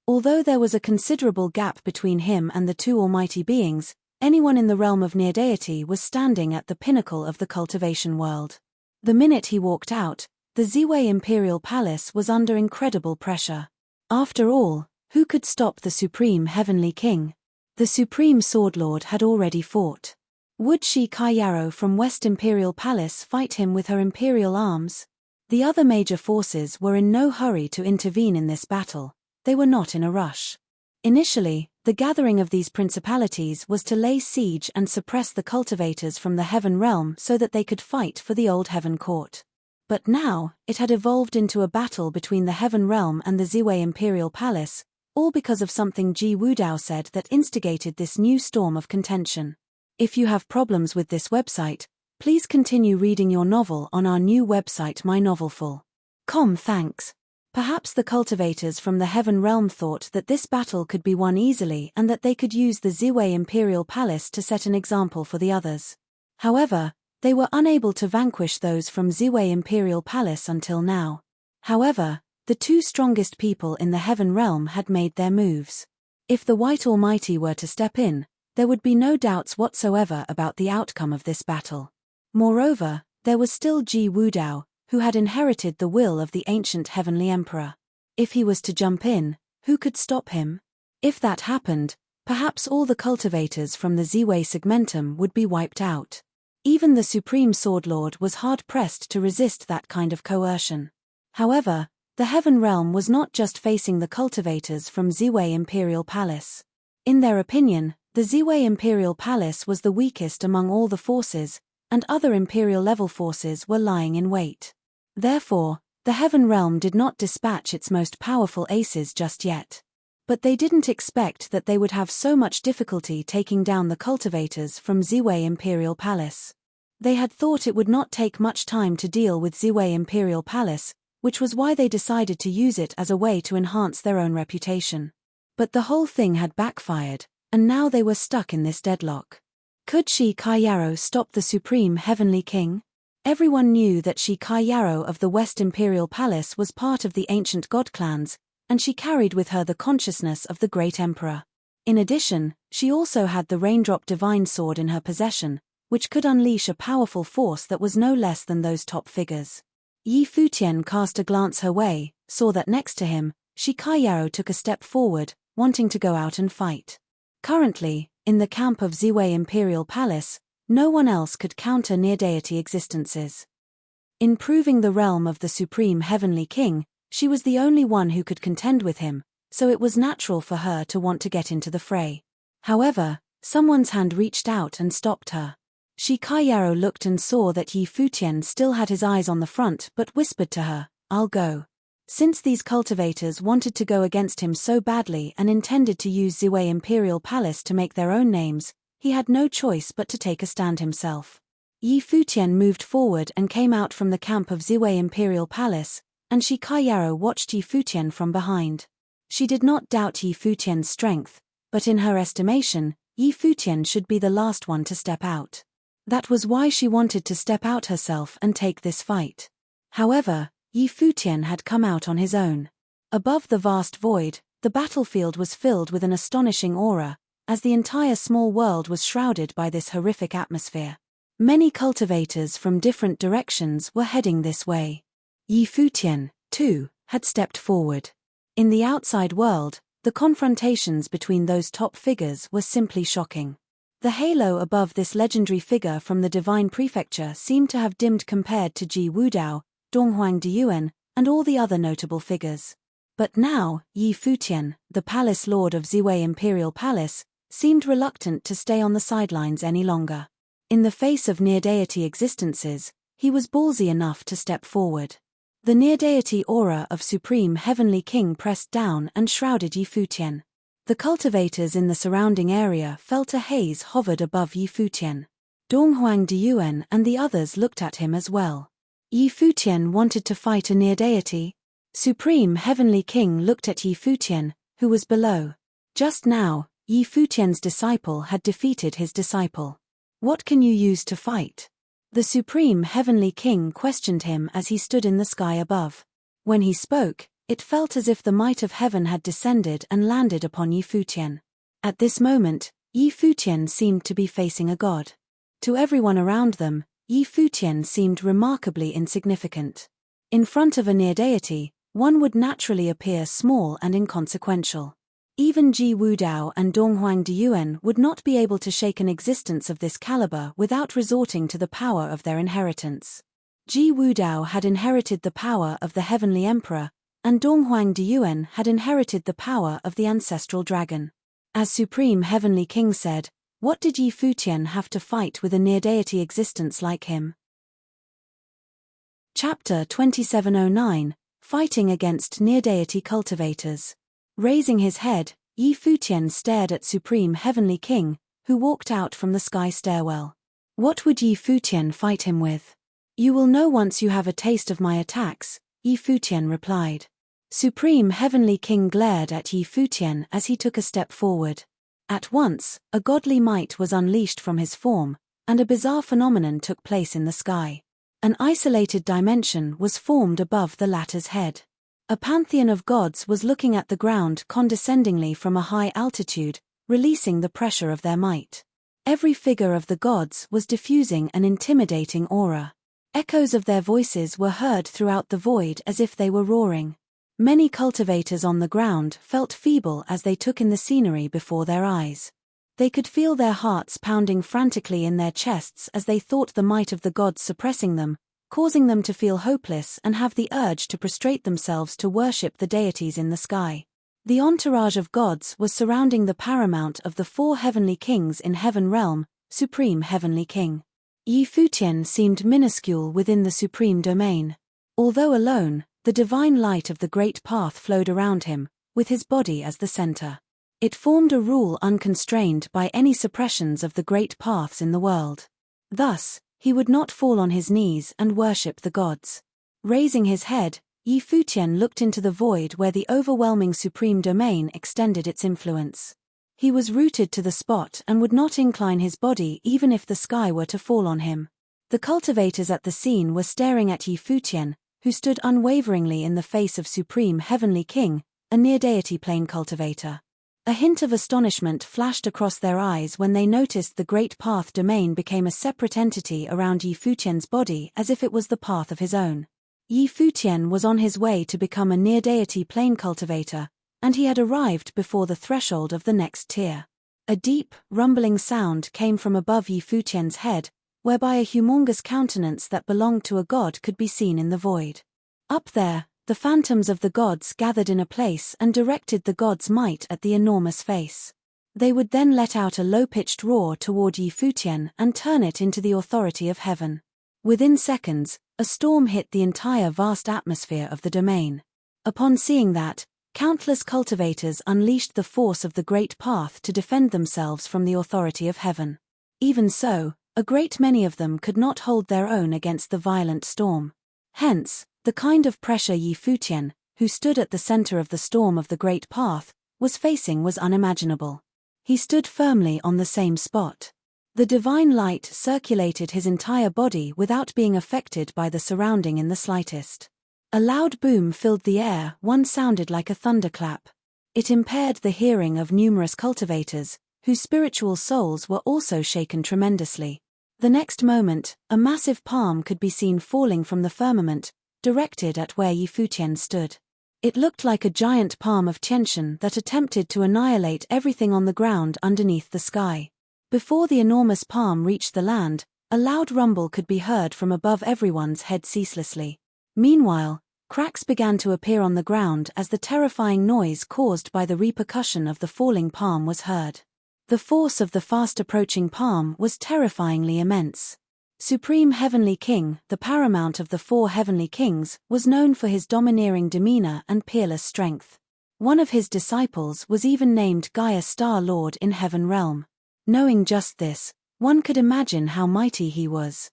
Although there was a considerable gap between him and the 2 almighty beings, anyone in the realm of near-deity was standing at the pinnacle of the cultivation world. The minute he walked out, the Ziwei Imperial Palace was under incredible pressure. After all, who could stop the Supreme Heavenly King? The Supreme Sword Lord had already fought. Would Shi Kaiyaro from West Imperial Palace fight him with her imperial arms? The other major forces were in no hurry to intervene in this battle. They were not in a rush. Initially, the gathering of these principalities was to lay siege and suppress the cultivators from the Heaven Realm so that they could fight for the old Heaven Court. But now, it had evolved into a battle between the Heaven Realm and the Ziwei Imperial Palace, all because of something Ji Wudao said that instigated this new storm of contention. If you have problems with this website, please continue reading your novel on our new website mynovelful.com. Thanks. Perhaps the cultivators from the Heaven Realm thought that this battle could be won easily and that they could use the Ziwei Imperial Palace to set an example for the others. However, they were unable to vanquish those from Ziwei Imperial Palace until now. However, the 2 strongest people in the Heaven Realm had made their moves. If the White Almighty were to step in, there would be no doubts whatsoever about the outcome of this battle. Moreover, there was still Ji Wudao, who had inherited the will of the ancient Heavenly Emperor. If he was to jump in, who could stop him? If that happened, perhaps all the cultivators from the Ziwei segmentum would be wiped out. Even the Supreme Sword Lord was hard-pressed to resist that kind of coercion. However, the Heaven Realm was not just facing the cultivators from Ziwei Imperial Palace. In their opinion, the Ziwei Imperial Palace was the weakest among all the forces, and other Imperial-level forces were lying in wait. Therefore, the Heaven Realm did not dispatch its most powerful aces just yet. But they didn't expect that they would have so much difficulty taking down the cultivators from Ziwei Imperial Palace. They had thought it would not take much time to deal with Ziwei Imperial Palace, which was why they decided to use it as a way to enhance their own reputation. But the whole thing had backfired, and now they were stuck in this deadlock. Could Shi Kaiyaro stop the Supreme Heavenly King? Everyone knew that Shi Kaiyaro of the West Imperial Palace was part of the ancient god clans, and she carried with her the consciousness of the great emperor. In addition, she also had the Raindrop Divine Sword in her possession, which could unleash a powerful force that was no less than those top figures. Yi Futian cast a glance her way, saw that next to him, Shi Kaiyaro took a step forward, wanting to go out and fight. Currently, in the camp of Ziwei Imperial Palace, no one else could counter near-deity existences. In proving the realm of the Supreme Heavenly King, she was the only one who could contend with him, so it was natural for her to want to get into the fray. However, someone's hand reached out and stopped her. Shi Kaiyaro looked and saw that Yi Futian still had his eyes on the front but whispered to her, "I'll go." Since these cultivators wanted to go against him so badly and intended to use Ziwei Imperial Palace to make their own names, he had no choice but to take a stand himself. Yi Futian moved forward and came out from the camp of Ziwei Imperial Palace, and Shi Kaiyaro watched Yi Futian from behind. She did not doubt Yi Futian's strength, but in her estimation, Yi Futian should be the last one to step out. That was why she wanted to step out herself and take this fight. However, Yi Futian had come out on his own. Above the vast void, the battlefield was filled with an astonishing aura, as the entire small world was shrouded by this horrific atmosphere. Many cultivators from different directions were heading this way. Yi Futian, too, had stepped forward. In the outside world, the confrontations between those top figures were simply shocking. The halo above this legendary figure from the Divine Prefecture seemed to have dimmed compared to Ji Wudao, Donghuang Diyuan, and all the other notable figures. But now, Yi Futian, the Palace Lord of Ziwei Imperial Palace, seemed reluctant to stay on the sidelines any longer. In the face of near-deity existences, he was ballsy enough to step forward. The near-deity aura of Supreme Heavenly King pressed down and shrouded Yi Futian. The cultivators in the surrounding area felt a haze hovered above Yi Futian. Donghuang Diyuan and the others looked at him as well. Yi Futian wanted to fight a near-deity? Supreme Heavenly King looked at Yi Futian, who was below. Just now, Yi Futian's disciple had defeated his disciple. What can you use to fight? The Supreme Heavenly King questioned him as he stood in the sky above. When he spoke, it felt as if the might of heaven had descended and landed upon Yi Futian. At this moment, Yi Futian seemed to be facing a god. To everyone around them, Yi Futian seemed remarkably insignificant. In front of a near-deity, one would naturally appear small and inconsequential. Even Ji Wudao and Donghuang Diyuan would not be able to shake an existence of this caliber without resorting to the power of their inheritance. Ji Wudao had inherited the power of the Heavenly Emperor, and Donghuang Diyuan had inherited the power of the ancestral dragon. As Supreme Heavenly King said, what did Yi Futian have to fight with a near-deity existence like him? Chapter 2709, Fighting Against Near-Deity Cultivators. Raising his head, Yi Futian stared at Supreme Heavenly King, who walked out from the sky stairwell. What would Yi Futian fight him with? You will know once you have a taste of my attacks, Yi Futian replied. Supreme Heavenly King glared at Yi Futian as he took a step forward. At once, a godly might was unleashed from his form, and a bizarre phenomenon took place in the sky. An isolated dimension was formed above the latter's head. A pantheon of gods was looking at the ground condescendingly from a high altitude, releasing the pressure of their might. Every figure of the gods was diffusing an intimidating aura. Echoes of their voices were heard throughout the void as if they were roaring. Many cultivators on the ground felt feeble as they took in the scenery before their eyes. They could feel their hearts pounding frantically in their chests as they thought the might of the gods suppressing them, causing them to feel hopeless and have the urge to prostrate themselves to worship the deities in the sky. The entourage of gods was surrounding the paramount of the four heavenly kings in Heaven Realm, Supreme Heavenly King. Yi Futian seemed minuscule within the supreme domain. Although alone, the divine light of the Great Path flowed around him, with his body as the center. It formed a rule unconstrained by any suppressions of the great paths in the world. Thus, he would not fall on his knees and worship the gods. Raising his head, Yi Futian looked into the void where the overwhelming supreme domain extended its influence. He was rooted to the spot and would not incline his body even if the sky were to fall on him. The cultivators at the scene were staring at Yi Futian, who stood unwaveringly in the face of Supreme Heavenly King, a near-deity plane cultivator. A hint of astonishment flashed across their eyes when they noticed the Great Path domain became a separate entity around Yi Futian's body as if it was the path of his own. Yi Futian was on his way to become a near-deity plane cultivator, and he had arrived before the threshold of the next tier. A deep, rumbling sound came from above Yi Futian's head, whereby a humongous countenance that belonged to a god could be seen in the void. Up there, the phantoms of the gods gathered in a place and directed the god's might at the enormous face. They would then let out a low-pitched roar toward Yi Futian and turn it into the authority of heaven. Within seconds, a storm hit the entire vast atmosphere of the domain. Upon seeing that, countless cultivators unleashed the force of the great path to defend themselves from the authority of heaven. Even so, a great many of them could not hold their own against the violent storm. Hence, the kind of pressure Yi Futian, who stood at the center of the storm of the great path, was facing was unimaginable. He stood firmly on the same spot. The divine light circulated his entire body without being affected by the surrounding in the slightest. A loud boom filled the air, one sounded like a thunderclap. It impaired the hearing of numerous cultivators, whose spiritual souls were also shaken tremendously. The next moment, a massive palm could be seen falling from the firmament, directed at where Yi Futian stood. It looked like a giant palm of tension that attempted to annihilate everything on the ground underneath the sky. Before the enormous palm reached the land, a loud rumble could be heard from above everyone's head ceaselessly. Meanwhile, cracks began to appear on the ground as the terrifying noise caused by the repercussion of the falling palm was heard. The force of the fast-approaching palm was terrifyingly immense. Supreme Heavenly King, the paramount of the four heavenly kings, was known for his domineering demeanor and peerless strength. One of his disciples was even named Gaia Star Lord in Heaven Realm. Knowing just this, one could imagine how mighty he was.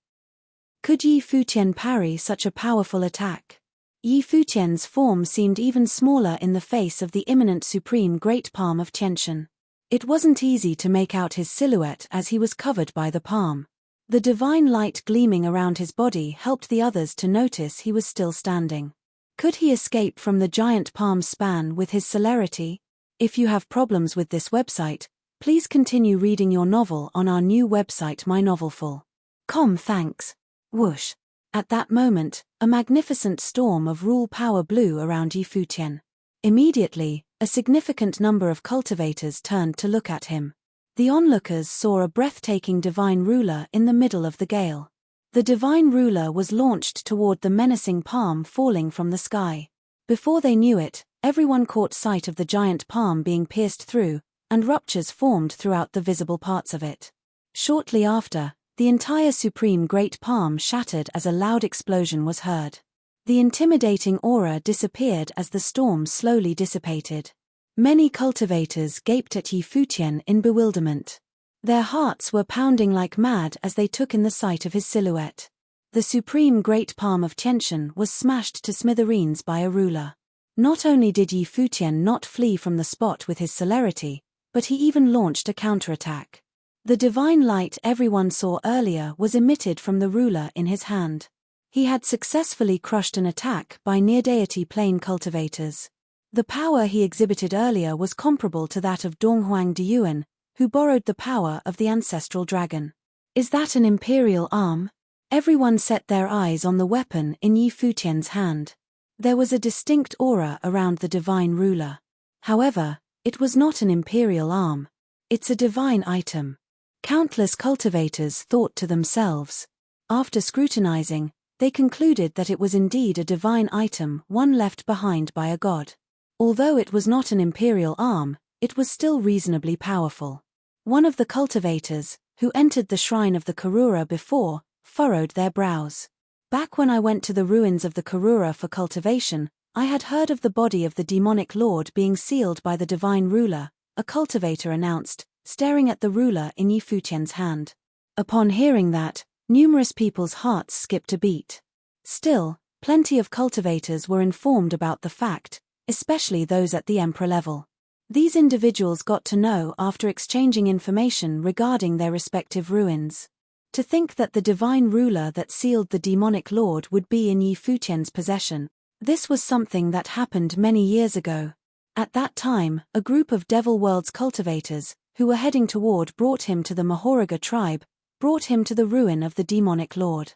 Could Yi Futian parry such a powerful attack? Yi Futian's form seemed even smaller in the face of the imminent supreme great palm of Tiantian. It wasn't easy to make out his silhouette as he was covered by the palm. The divine light gleaming around his body helped the others to notice he was still standing. Could he escape from the giant palm's span with his celerity? If you have problems with this website, please continue reading your novel on our new website mynovelful.com. Thanks. Whoosh. At that moment, a magnificent storm of rule power blew around Yi Futian. Immediately, a significant number of cultivators turned to look at him. The onlookers saw a breathtaking divine ruler in the middle of the gale. The divine ruler was launched toward the menacing palm falling from the sky. Before they knew it, everyone caught sight of the giant palm being pierced through, and ruptures formed throughout the visible parts of it. Shortly after, the entire supreme great palm shattered as a loud explosion was heard. The intimidating aura disappeared as the storm slowly dissipated. Many cultivators gaped at Yi Futian in bewilderment. Their hearts were pounding like mad as they took in the sight of his silhouette. The supreme great palm of Tiantian was smashed to smithereens by a ruler. Not only did Yi Futian not flee from the spot with his celerity, but he even launched a counterattack. The divine light everyone saw earlier was emitted from the ruler in his hand. He had successfully crushed an attack by near-deity plane cultivators. The power he exhibited earlier was comparable to that of Donghuang Diyuan, who borrowed the power of the ancestral dragon. Is that an imperial arm? Everyone set their eyes on the weapon in Yi Futian's hand. There was a distinct aura around the divine ruler. However, it was not an imperial arm. It's a divine item. Countless cultivators thought to themselves. After scrutinizing, they concluded that it was indeed a divine item, one left behind by a god. Although it was not an imperial arm, it was still reasonably powerful. One of the cultivators, who entered the shrine of the Karura before, furrowed their brows. Back when I went to the ruins of the Karura for cultivation, I had heard of the body of the demonic lord being sealed by the divine ruler, a cultivator announced, staring at the ruler in Yi Futian's hand. Upon hearing that, numerous people's hearts skipped a beat. Still, plenty of cultivators were informed about the fact, especially those at the emperor level. These individuals got to know after exchanging information regarding their respective ruins. To think that the divine ruler that sealed the demonic lord would be in Yi Futian's possession, this was something that happened many years ago. At that time, a group of Devil World's cultivators, who were heading toward brought him to the Mahoraga tribe, brought him to the ruin of the demonic lord.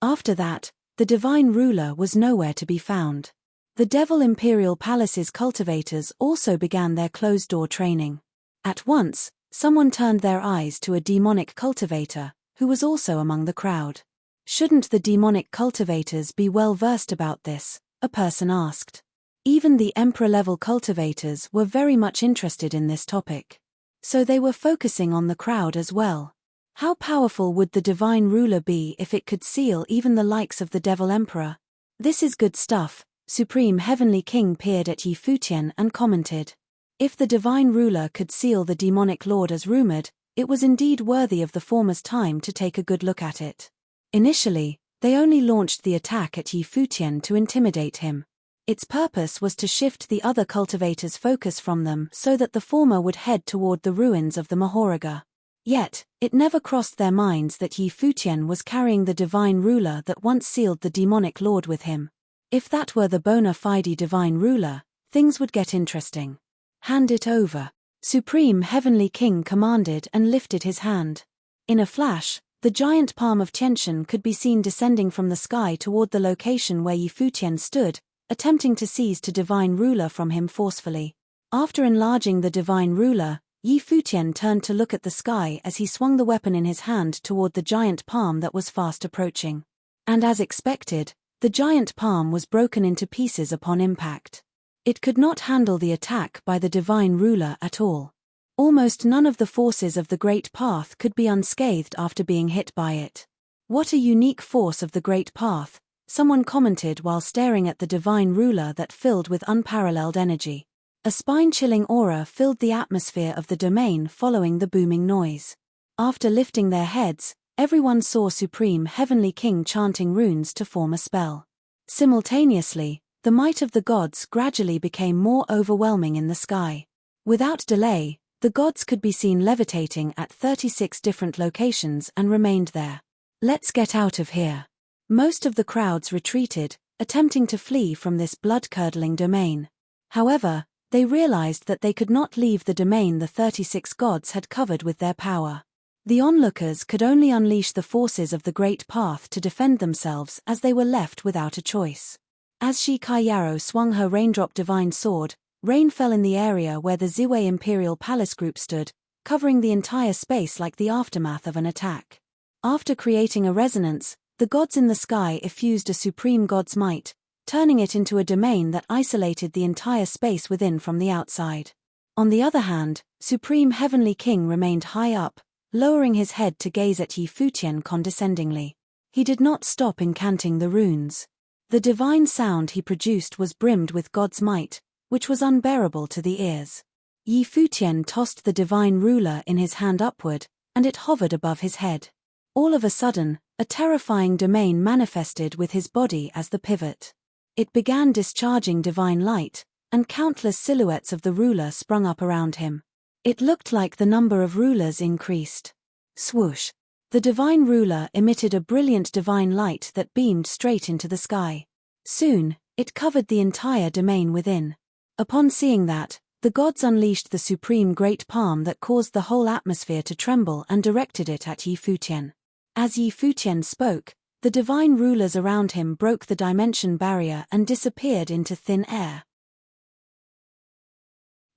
After that, the divine ruler was nowhere to be found. The Devil Imperial Palace's cultivators also began their closed-door training. At once, someone turned their eyes to a demonic cultivator, who was also among the crowd. Shouldn't the demonic cultivators be well versed about this? A person asked. Even the emperor-level cultivators were very much interested in this topic. So they were focusing on the crowd as well. How powerful would the divine ruler be if it could seal even the likes of the Devil Emperor? This is good stuff, Supreme Heavenly King peered at Yi Futian and commented. If the divine ruler could seal the demonic lord as rumored, it was indeed worthy of the former's time to take a good look at it. Initially, they only launched the attack at Yi Futian to intimidate him. Its purpose was to shift the other cultivators' focus from them so that the former would head toward the ruins of the Mahoraga. Yet, it never crossed their minds that Yi Futian was carrying the divine ruler that once sealed the demonic lord with him. If that were the bona fide divine ruler, things would get interesting. Hand it over. Supreme Heavenly King commanded and lifted his hand. In a flash, the giant palm of Tianshan could be seen descending from the sky toward the location where Yi Futian stood, attempting to seize the divine ruler from him forcefully. After enlarging the divine ruler, Yi Futian turned to look at the sky as he swung the weapon in his hand toward the giant palm that was fast approaching. And as expected, the giant palm was broken into pieces upon impact. It could not handle the attack by the divine ruler at all. Almost none of the forces of the Great Path could be unscathed after being hit by it. What a unique force of the Great Path, someone commented while staring at the divine ruler that filled with unparalleled energy. A spine-chilling aura filled the atmosphere of the domain following the booming noise. After lifting their heads, everyone saw Supreme Heavenly King chanting runes to form a spell. Simultaneously, the might of the gods gradually became more overwhelming in the sky. Without delay, the gods could be seen levitating at 36 different locations and remained there. Let's get out of here. Most of the crowds retreated, attempting to flee from this blood-curdling domain. However, they realized that they could not leave the domain the 36 gods had covered with their power. The onlookers could only unleash the forces of the Great Path to defend themselves as they were left without a choice. As Shi Kaiyaro swung her raindrop divine sword, rain fell in the area where the Ziwei Imperial Palace group stood, covering the entire space like the aftermath of an attack. After creating a resonance, the gods in the sky effused a supreme god's might, turning it into a domain that isolated the entire space within from the outside. On the other hand, Supreme Heavenly King remained high up, lowering his head to gaze at Yi Futian condescendingly. He did not stop incanting the runes. The divine sound he produced was brimmed with God's might, which was unbearable to the ears. Yi Futian tossed the divine ruler in his hand upward, and it hovered above his head. All of a sudden, a terrifying domain manifested with his body as the pivot. It began discharging divine light, and countless silhouettes of the ruler sprung up around him. It looked like the number of rulers increased. Swoosh! The divine ruler emitted a brilliant divine light that beamed straight into the sky. Soon, it covered the entire domain within. Upon seeing that, the gods unleashed the supreme great palm that caused the whole atmosphere to tremble and directed it at Yi Futian. As Yi Futian spoke, the divine rulers around him broke the dimension barrier and disappeared into thin air.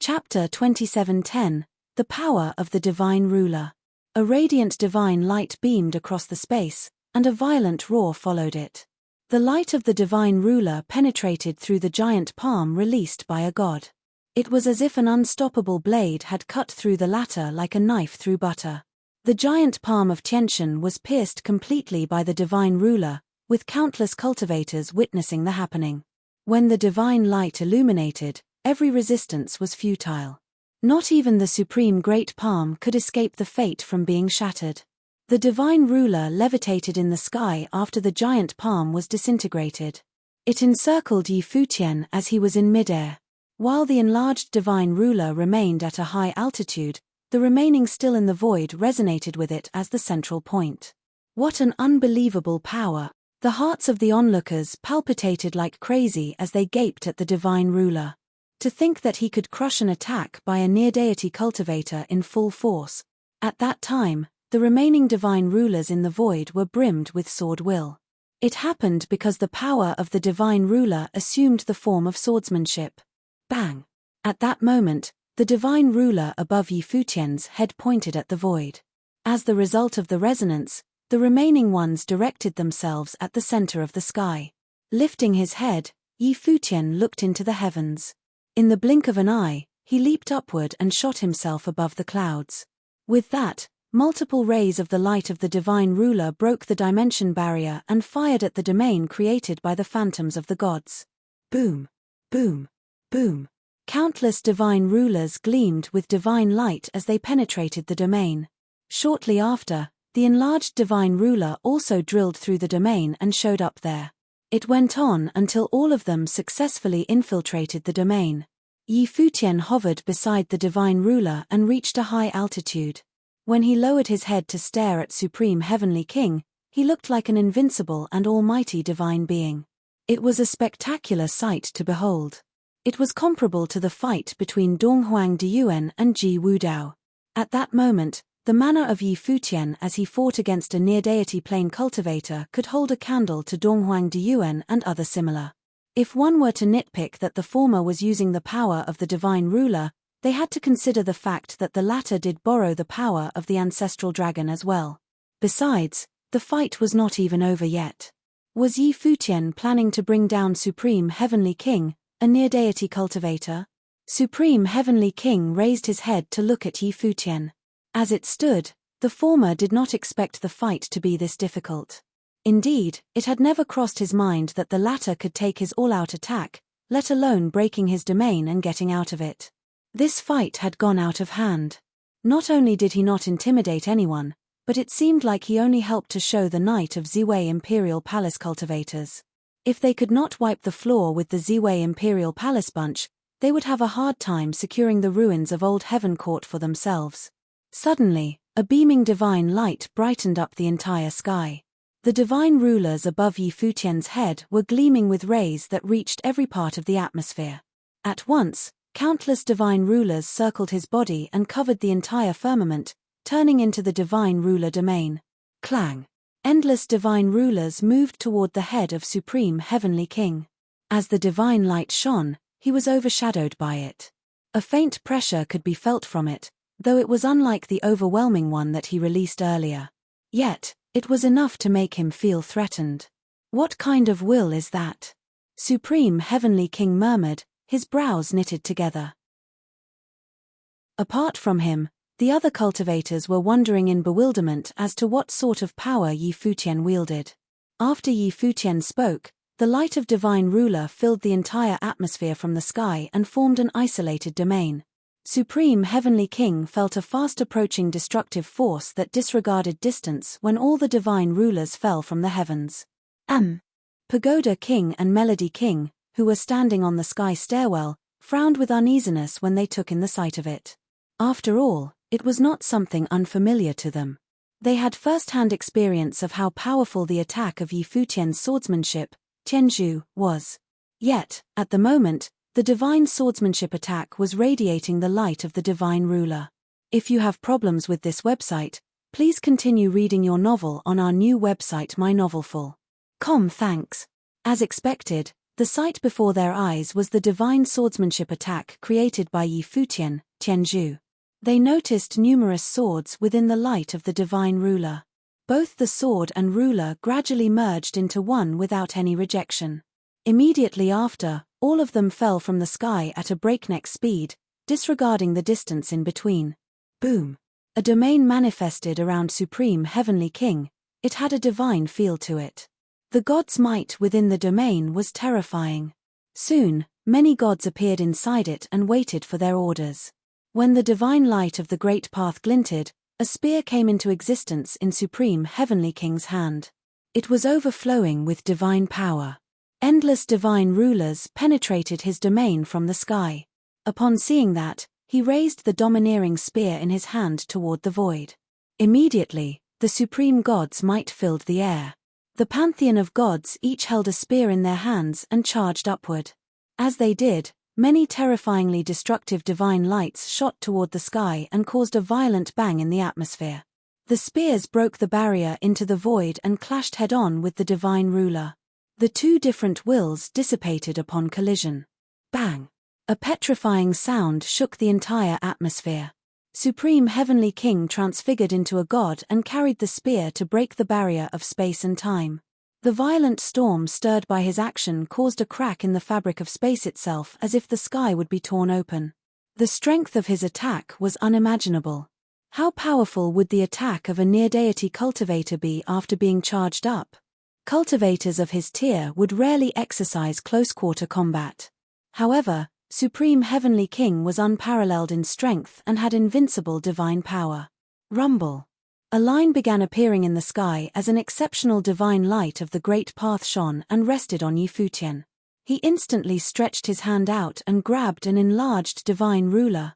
Chapter 27:10 The Power of the Divine Ruler. A radiant divine light beamed across the space, and a violent roar followed it. The light of the divine ruler penetrated through the giant palm released by a god. It was as if an unstoppable blade had cut through the latter like a knife through butter. The giant palm of Tianshan was pierced completely by the divine ruler, with countless cultivators witnessing the happening. When the divine light illuminated, every resistance was futile. Not even the supreme great palm could escape the fate from being shattered. The divine ruler levitated in the sky after the giant palm was disintegrated. It encircled Yi Futian as he was in midair. While the enlarged divine ruler remained at a high altitude, the remaining still in the void resonated with it as the central point. What an unbelievable power! The hearts of the onlookers palpitated like crazy as they gaped at the divine ruler. To think that he could crush an attack by a near-deity cultivator in full force. At that time, the remaining divine rulers in the void were brimmed with sword will. It happened because the power of the divine ruler assumed the form of swordsmanship. Bang! At that moment, the divine ruler above Yi Futian's head pointed at the void. As the result of the resonance, the remaining ones directed themselves at the center of the sky. Lifting his head, Yi Futian looked into the heavens. In the blink of an eye, he leaped upward and shot himself above the clouds. With that, multiple rays of the light of the divine ruler broke the dimension barrier and fired at the domain created by the phantoms of the gods. Boom, boom, boom. Countless divine rulers gleamed with divine light as they penetrated the domain. Shortly after, the enlarged divine ruler also drilled through the domain and showed up there. It went on until all of them successfully infiltrated the domain. Futian hovered beside the divine ruler and reached a high altitude. When he lowered his head to stare at Supreme Heavenly King, he looked like an invincible and almighty divine being. It was a spectacular sight to behold. It was comparable to the fight between Donghuang Diyuan and Ji Wudao. At that moment, the manner of Futian as he fought against a near-deity plane cultivator could hold a candle to Donghuang Diyuan and other similar. If one were to nitpick that the former was using the power of the divine ruler, they had to consider the fact that the latter did borrow the power of the ancestral dragon as well. Besides, the fight was not even over yet. Was Futian planning to bring down Supreme Heavenly King, a near-deity cultivator? Supreme Heavenly King raised his head to look at Futian. As it stood, the former did not expect the fight to be this difficult. Indeed, it had never crossed his mind that the latter could take his all-out attack, let alone breaking his domain and getting out of it. This fight had gone out of hand. Not only did he not intimidate anyone, but it seemed like he only helped to show the Knight of Ziwei Imperial Palace cultivators. If they could not wipe the floor with the Ziwei Imperial Palace bunch, they would have a hard time securing the ruins of Old Heaven Court for themselves. Suddenly, a beaming divine light brightened up the entire sky. The divine rulers above Futian's head were gleaming with rays that reached every part of the atmosphere. At once, countless divine rulers circled his body and covered the entire firmament, turning into the divine ruler domain. Clang! Endless divine rulers moved toward the head of Supreme Heavenly King. As the divine light shone, he was overshadowed by it. A faint pressure could be felt from it, though it was unlike the overwhelming one that he released earlier. Yet, it was enough to make him feel threatened. What kind of will is that? Supreme Heavenly King murmured, his brows knitted together. Apart from him, the other cultivators were wondering in bewilderment as to what sort of power Futian wielded. After Futian spoke, the light of divine ruler filled the entire atmosphere from the sky and formed an isolated domain. Supreme Heavenly King felt a fast-approaching destructive force that disregarded distance when all the divine rulers fell from the heavens. Pagoda King and Melody King, who were standing on the sky stairwell, frowned with uneasiness when they took in the sight of it. After all, it was not something unfamiliar to them. They had first-hand experience of how powerful the attack of Futian's swordsmanship, Tianzhu, was. Yet, at the moment, the divine swordsmanship attack was radiating the light of the divine ruler. If you have problems with this website, please continue reading your novel on our new website mynovelful.com. Thanks. As expected, the sight before their eyes was the divine swordsmanship attack created by Futian, Tianzhu. They noticed numerous swords within the light of the divine ruler. Both the sword and ruler gradually merged into one without any rejection. Immediately after, all of them fell from the sky at a breakneck speed, disregarding the distance in between. Boom! A domain manifested around Supreme Heavenly King. It had a divine feel to it. The god's might within the domain was terrifying. Soon, many gods appeared inside it and waited for their orders. When the divine light of the great path glinted, a spear came into existence in Supreme Heavenly King's hand. It was overflowing with divine power. Endless divine rulers penetrated his domain from the sky. Upon seeing that, he raised the domineering spear in his hand toward the void. Immediately, the supreme gods' might filled the air. The pantheon of gods each held a spear in their hands and charged upward. As they did, many terrifyingly destructive divine lights shot toward the sky and caused a violent bang in the atmosphere. The spears broke the barrier into the void and clashed head-on with the divine ruler. The two different wills dissipated upon collision. Bang! A petrifying sound shook the entire atmosphere. Supreme Heavenly King transfigured into a god and carried the spear to break the barrier of space and time. The violent storm stirred by his action caused a crack in the fabric of space itself as if the sky would be torn open. The strength of his attack was unimaginable. How powerful would the attack of a near-deity cultivator be after being charged up? Cultivators of his tier would rarely exercise close-quarter combat. However, Supreme Heavenly King was unparalleled in strength and had invincible divine power. Rumble. A line began appearing in the sky as an exceptional divine light of the great path shone and rested on Futian. He instantly stretched his hand out and grabbed an enlarged divine ruler.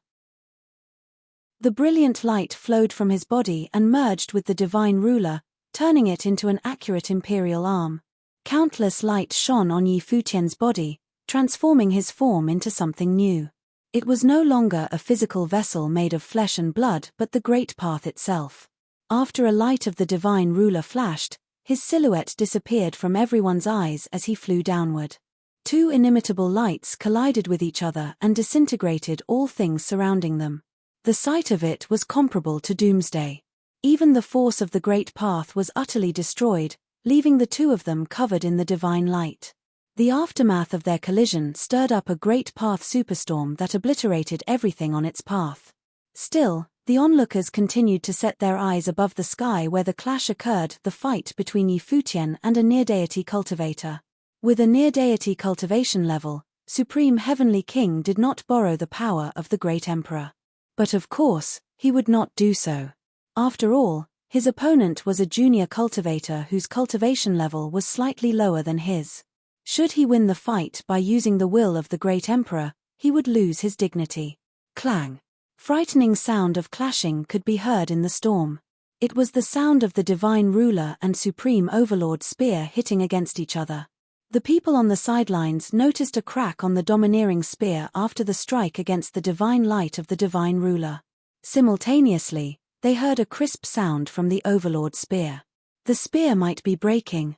The brilliant light flowed from his body and merged with the divine ruler, turning it into an accurate imperial arm. Countless light shone on Futian's body, transforming his form into something new. It was no longer a physical vessel made of flesh and blood but the great path itself. After a light of the divine ruler flashed, his silhouette disappeared from everyone's eyes as he flew downward. Two inimitable lights collided with each other and disintegrated all things surrounding them. The sight of it was comparable to doomsday. Even the force of the great path was utterly destroyed, leaving the two of them covered in the divine light. The aftermath of their collision stirred up a great path superstorm that obliterated everything on its path. Still, the onlookers continued to set their eyes above the sky where the clash occurred, the fight between Futian and a near-deity cultivator. With a near-deity cultivation level, Supreme Heavenly King did not borrow the power of the Great Emperor. But of course, he would not do so. After all, his opponent was a junior cultivator whose cultivation level was slightly lower than his. Should he win the fight by using the will of the Great Emperor, he would lose his dignity. Clang. Frightening sound of clashing could be heard in the storm. It was the sound of the Divine Ruler and Supreme Overlord spear hitting against each other. The people on the sidelines noticed a crack on the domineering spear after the strike against the divine light of the Divine Ruler. Simultaneously, they heard a crisp sound from the Overlord spear. The spear might be breaking.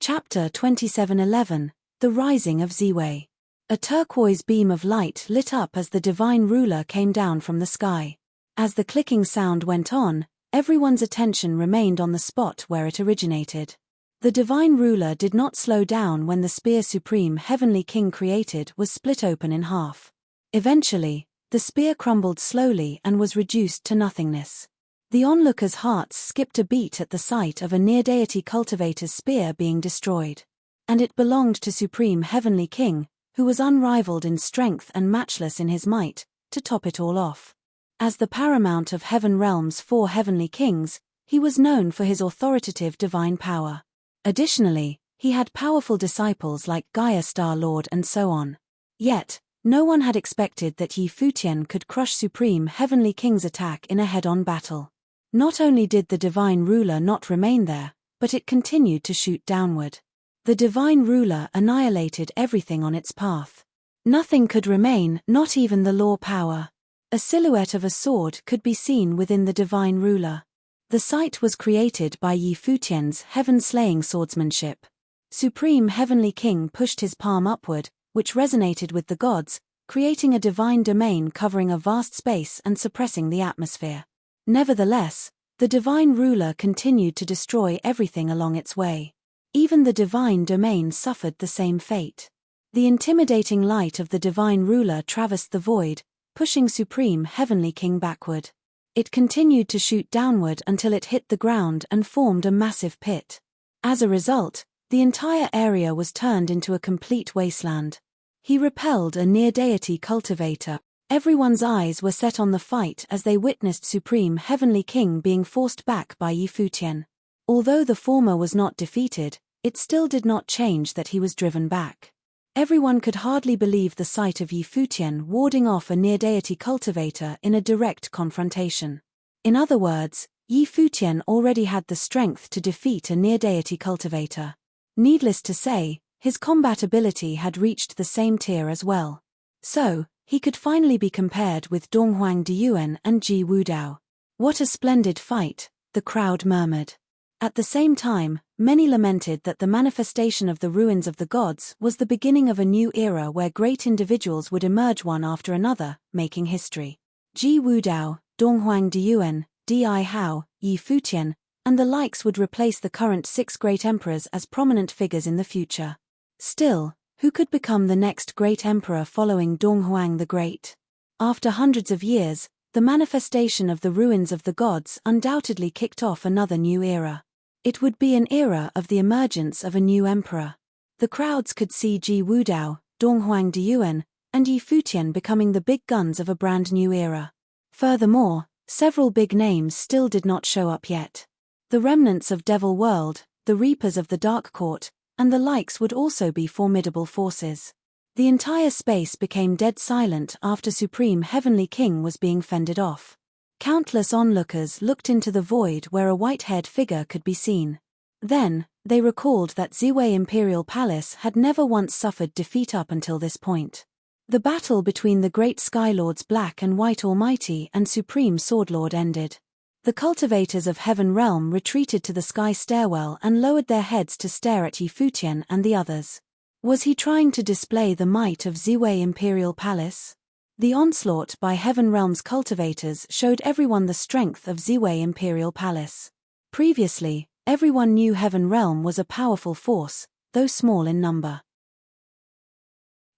Chapter 27:11, The Rising of Ziwei. A turquoise beam of light lit up as the Divine Ruler came down from the sky. As the clicking sound went on, everyone's attention remained on the spot where it originated. The Divine Ruler did not slow down when the spear Supreme Heavenly King created was split open in half. Eventually, the spear crumbled slowly and was reduced to nothingness. The onlookers' hearts skipped a beat at the sight of a near-deity cultivator's spear being destroyed. And it belonged to Supreme Heavenly King, who was unrivaled in strength and matchless in his might, to top it all off. As the paramount of Heaven Realm's 4 heavenly kings, he was known for his authoritative divine power. Additionally, he had powerful disciples like Gaia Star-Lord and so on. Yet, no one had expected that Futian could crush Supreme Heavenly King's attack in a head-on battle. Not only did the Divine Ruler not remain there, but it continued to shoot downward. The Divine Ruler annihilated everything on its path. Nothing could remain, not even the law power. A silhouette of a sword could be seen within the Divine Ruler. The sight was created by Futian's heaven-slaying swordsmanship. Supreme Heavenly King pushed his palm upward, which resonated with the gods, creating a divine domain covering a vast space and suppressing the atmosphere. Nevertheless, the Divine Ruler continued to destroy everything along its way. Even the divine domain suffered the same fate. The intimidating light of the Divine Ruler traversed the void, pushing Supreme Heavenly King backward. It continued to shoot downward until it hit the ground and formed a massive pit. As a result, the entire area was turned into a complete wasteland. He repelled a near-deity cultivator. Everyone's eyes were set on the fight as they witnessed Supreme Heavenly King being forced back by Futian. Although the former was not defeated, it still did not change that he was driven back. Everyone could hardly believe the sight of Futian warding off a near-deity cultivator in a direct confrontation. In other words, Futian already had the strength to defeat a near-deity cultivator. Needless to say, his combat ability had reached the same tier as well. So, he could finally be compared with Donghuang Diyuan and Ji Wudao. What a splendid fight, the crowd murmured. At the same time, many lamented that the manifestation of the ruins of the gods was the beginning of a new era where great individuals would emerge one after another, making history. Ji Wudao, Donghuang Diyuan, Di Hao, Futian, and the likes would replace the current 6 great emperors as prominent figures in the future. Still, who could become the next great emperor following Donghuang the Great? After hundreds of years, the manifestation of the ruins of the gods undoubtedly kicked off another new era. It would be an era of the emergence of a new emperor. The crowds could see Ji Wudao, Donghuang Diyuan, and Yi Futian becoming the big guns of a brand new era. Furthermore, several big names still did not show up yet. The remnants of Devil World, the Reapers of the Dark Court, and the likes would also be formidable forces. The entire space became dead silent after Supreme Heavenly King was being fended off. Countless onlookers looked into the void where a white-haired figure could be seen. Then, they recalled that Ziwei Imperial Palace had never once suffered defeat up until this point. The battle between the great Skylords Black and White Almighty and Supreme Swordlord ended. The cultivators of Heaven Realm retreated to the sky stairwell and lowered their heads to stare at Yi Futian and the others. Was he trying to display the might of Ziwei Imperial Palace? The onslaught by Heaven Realm's cultivators showed everyone the strength of Ziwei Imperial Palace. Previously, everyone knew Heaven Realm was a powerful force, though small in number.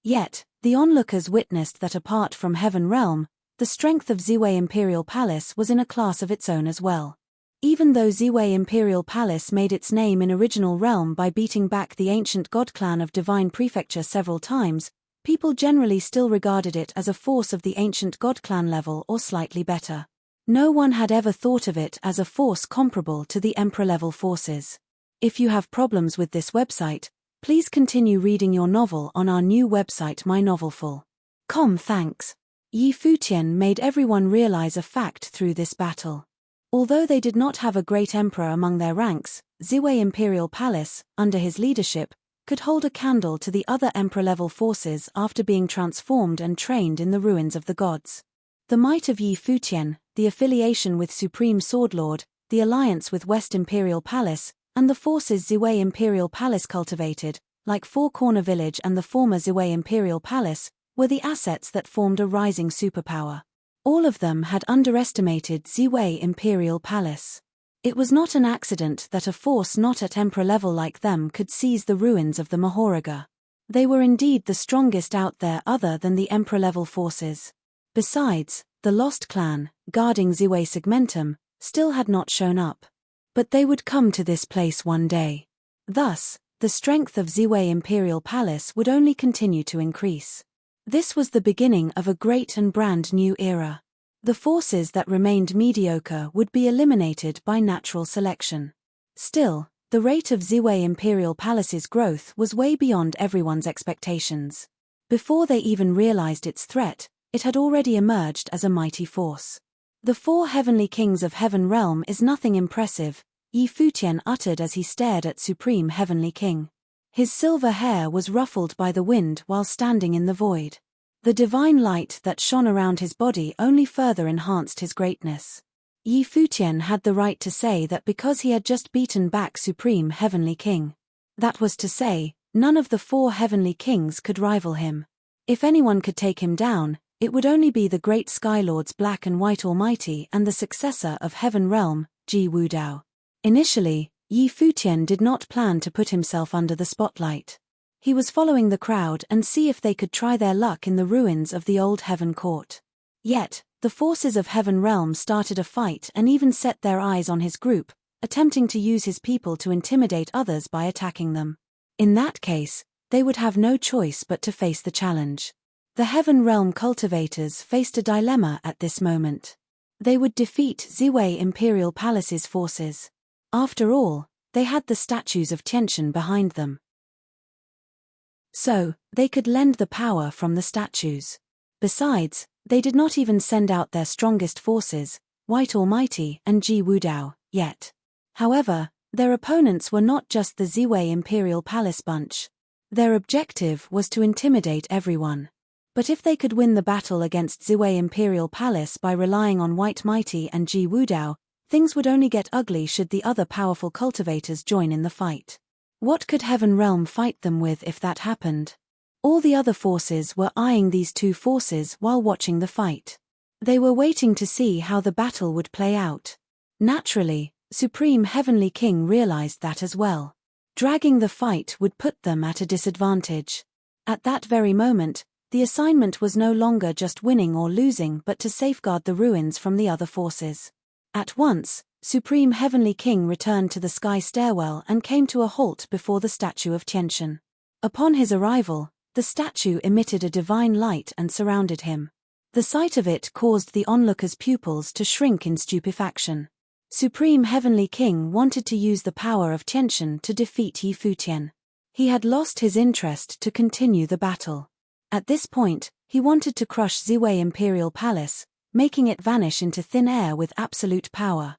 Yet, the onlookers witnessed that apart from Heaven Realm, the strength of Ziwei Imperial Palace was in a class of its own as well. Even though Ziwei Imperial Palace made its name in Original Realm by beating back the ancient god clan of Divine Prefecture several times, people generally still regarded it as a force of the ancient god clan level or slightly better. No one had ever thought of it as a force comparable to the Emperor-level forces. If you have problems with this website, please continue reading your novel on our new website mynovelful.com. Thanks. Yi Futian made everyone realize a fact through this battle. Although they did not have a great emperor among their ranks, Ziwei Imperial Palace, under his leadership, could hold a candle to the other emperor-level forces after being transformed and trained in the ruins of the gods. The might of Yi Futian, the affiliation with Supreme Swordlord, the alliance with West Imperial Palace, and the forces Ziwei Imperial Palace cultivated, like Four Corner Village and the former Ziwei Imperial Palace, were the assets that formed a rising superpower. All of them had underestimated Ziwei Imperial Palace. It was not an accident that a force not at emperor level like them could seize the ruins of the Mahoraga. They were indeed the strongest out there other than the emperor-level forces. Besides, the Lost Clan, guarding Ziwei Segmentum, still had not shown up. But they would come to this place one day. Thus, the strength of Ziwei Imperial Palace would only continue to increase. This was the beginning of a great and brand new era. The forces that remained mediocre would be eliminated by natural selection. Still, the rate of Ziwei Imperial Palace's growth was way beyond everyone's expectations. Before they even realized its threat, it had already emerged as a mighty force. The four heavenly kings of Heaven Realm is nothing impressive, Yi Futian uttered as he stared at Supreme Heavenly King. His silver hair was ruffled by the wind while standing in the void. The divine light that shone around his body only further enhanced his greatness. Yi Futian had the right to say that because he had just beaten back Supreme Heavenly King. That was to say, none of the four heavenly kings could rival him. If anyone could take him down, it would only be the great Skylords Black and White Almighty and the successor of Heaven Realm, Ji Wudao. Initially, Yi Futian did not plan to put himself under the spotlight. He was following the crowd and see if they could try their luck in the ruins of the old Heaven Court. Yet, the forces of Heaven Realm started a fight and even set their eyes on his group, attempting to use his people to intimidate others by attacking them. In that case, they would have no choice but to face the challenge. The Heaven Realm cultivators faced a dilemma at this moment. They would defeat Ziwei Imperial Palace's forces. After all, they had the statues of Tiantian behind them. So, they could lend the power from the statues. Besides, they did not even send out their strongest forces, White Almighty and Ji Wudao, yet. However, their opponents were not just the Ziwei Imperial Palace bunch. Their objective was to intimidate everyone. But if they could win the battle against Ziwei Imperial Palace by relying on White Mighty and Ji Wudao, things would only get ugly should the other powerful cultivators join in the fight. What could Heaven Realm fight them with if that happened? All the other forces were eyeing these two forces while watching the fight. They were waiting to see how the battle would play out. Naturally, Supreme Heavenly King realized that as well. Dragging the fight would put them at a disadvantage. At that very moment, the assignment was no longer just winning or losing but to safeguard the ruins from the other forces. At once, Supreme Heavenly King returned to the sky stairwell and came to a halt before the statue of Tiantian. Upon his arrival, the statue emitted a divine light and surrounded him. The sight of it caused the onlooker's pupils to shrink in stupefaction. Supreme Heavenly King wanted to use the power of Tiantian to defeat Yi Futian. He had lost his interest to continue the battle. At this point, he wanted to crush Ziwei Imperial Palace, making it vanish into thin air with absolute power.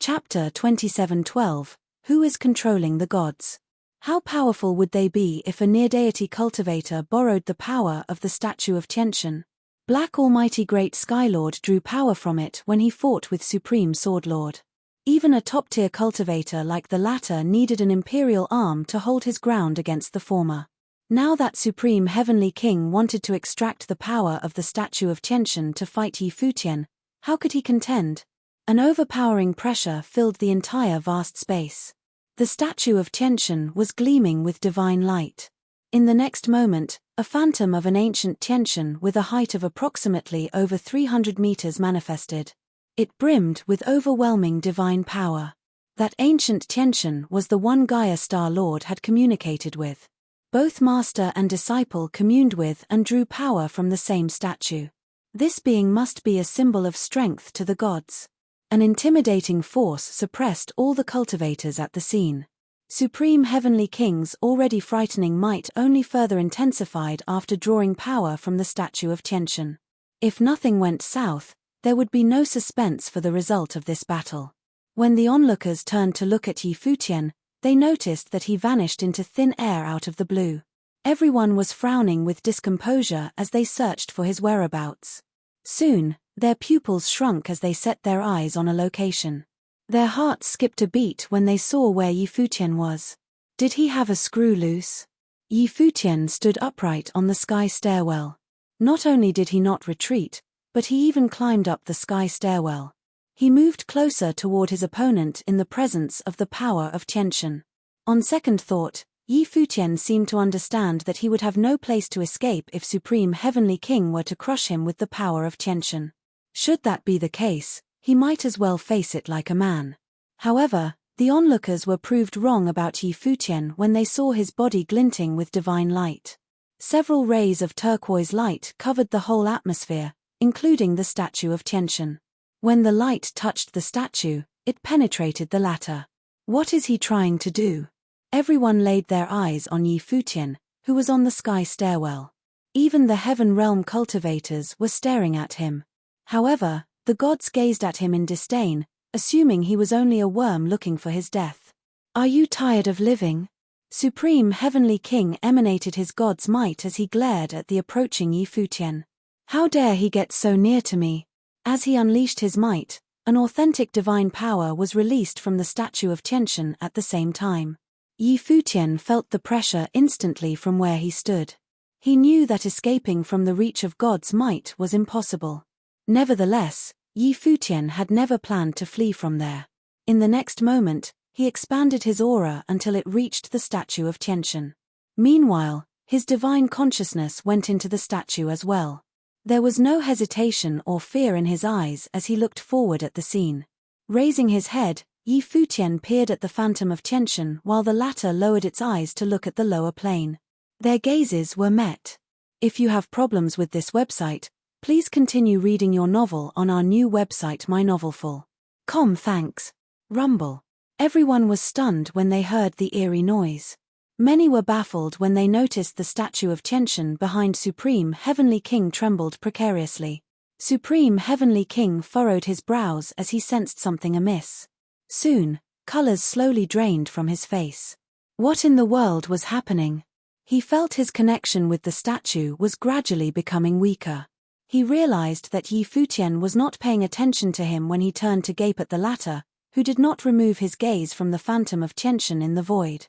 Chapter 27:12 Who is controlling the gods? How powerful would they be if a near-deity cultivator borrowed the power of the statue of Tiantian? Black Almighty Great Skylord drew power from it when he fought with Supreme Swordlord. Even a top-tier cultivator like the latter needed an imperial arm to hold his ground against the former. Now that Supreme Heavenly King wanted to extract the power of the statue of Tiantian to fight Yi Futian, how could he contend? An overpowering pressure filled the entire vast space. The statue of Tiantian was gleaming with divine light. In the next moment, a phantom of an ancient Tiantian with a height of approximately over 300 meters manifested. It brimmed with overwhelming divine power. That ancient Tiantian was the one Gaia Star Lord had communicated with. Both master and disciple communed with and drew power from the same statue. This being must be a symbol of strength to the gods. An intimidating force suppressed all the cultivators at the scene. Supreme Heavenly King's already frightening might only further intensified after drawing power from the statue of Tiantian. If nothing went south, there would be no suspense for the result of this battle. When the onlookers turned to look at Yi Futian, they noticed that he vanished into thin air out of the blue. Everyone was frowning with discomposure as they searched for his whereabouts. Soon, their pupils shrunk as they set their eyes on a location. Their hearts skipped a beat when they saw where Yi Futian was. Did he have a screw loose? Yi Futian stood upright on the sky stairwell. Not only did he not retreat, but he even climbed up the sky stairwell. He moved closer toward his opponent in the presence of the power of Tiantian. On second thought, Yi Futian seemed to understand that he would have no place to escape if Supreme Heavenly King were to crush him with the power of Tiantian. Should that be the case, he might as well face it like a man. However, the onlookers were proved wrong about Yi Futian when they saw his body glinting with divine light. Several rays of turquoise light covered the whole atmosphere, including the statue of Tiantian. When the light touched the statue, it penetrated the latter. What is he trying to do? Everyone laid their eyes on Yi Futian, who was on the sky stairwell. Even the heaven realm cultivators were staring at him. However, the gods gazed at him in disdain, assuming he was only a worm looking for his death. Are you tired of living? Supreme Heavenly King emanated his god's might as he glared at the approaching Yi Futian. How dare he get so near to me? As he unleashed his might, an authentic divine power was released from the statue of Tiantian at the same time. Yi Futian felt the pressure instantly from where he stood. He knew that escaping from the reach of God's might was impossible. Nevertheless, Yi Futian had never planned to flee from there. In the next moment, he expanded his aura until it reached the statue of Tiantian. Meanwhile, his divine consciousness went into the statue as well. There was no hesitation or fear in his eyes as he looked forward at the scene. Raising his head, Yi Futian peered at the phantom of Tiantian while the latter lowered its eyes to look at the lower plane. Their gazes were met. If you have problems with this website, please continue reading your novel on our new website mynovelful.com. Thanks. Rumble. Everyone was stunned when they heard the eerie noise. Many were baffled when they noticed the statue of Tiantian behind Supreme Heavenly King trembled precariously. Supreme Heavenly King furrowed his brows as he sensed something amiss. Soon, colors slowly drained from his face. What in the world was happening? He felt his connection with the statue was gradually becoming weaker. He realized that Yi Futian was not paying attention to him when he turned to gape at the latter, who did not remove his gaze from the phantom of Tiantian in the void.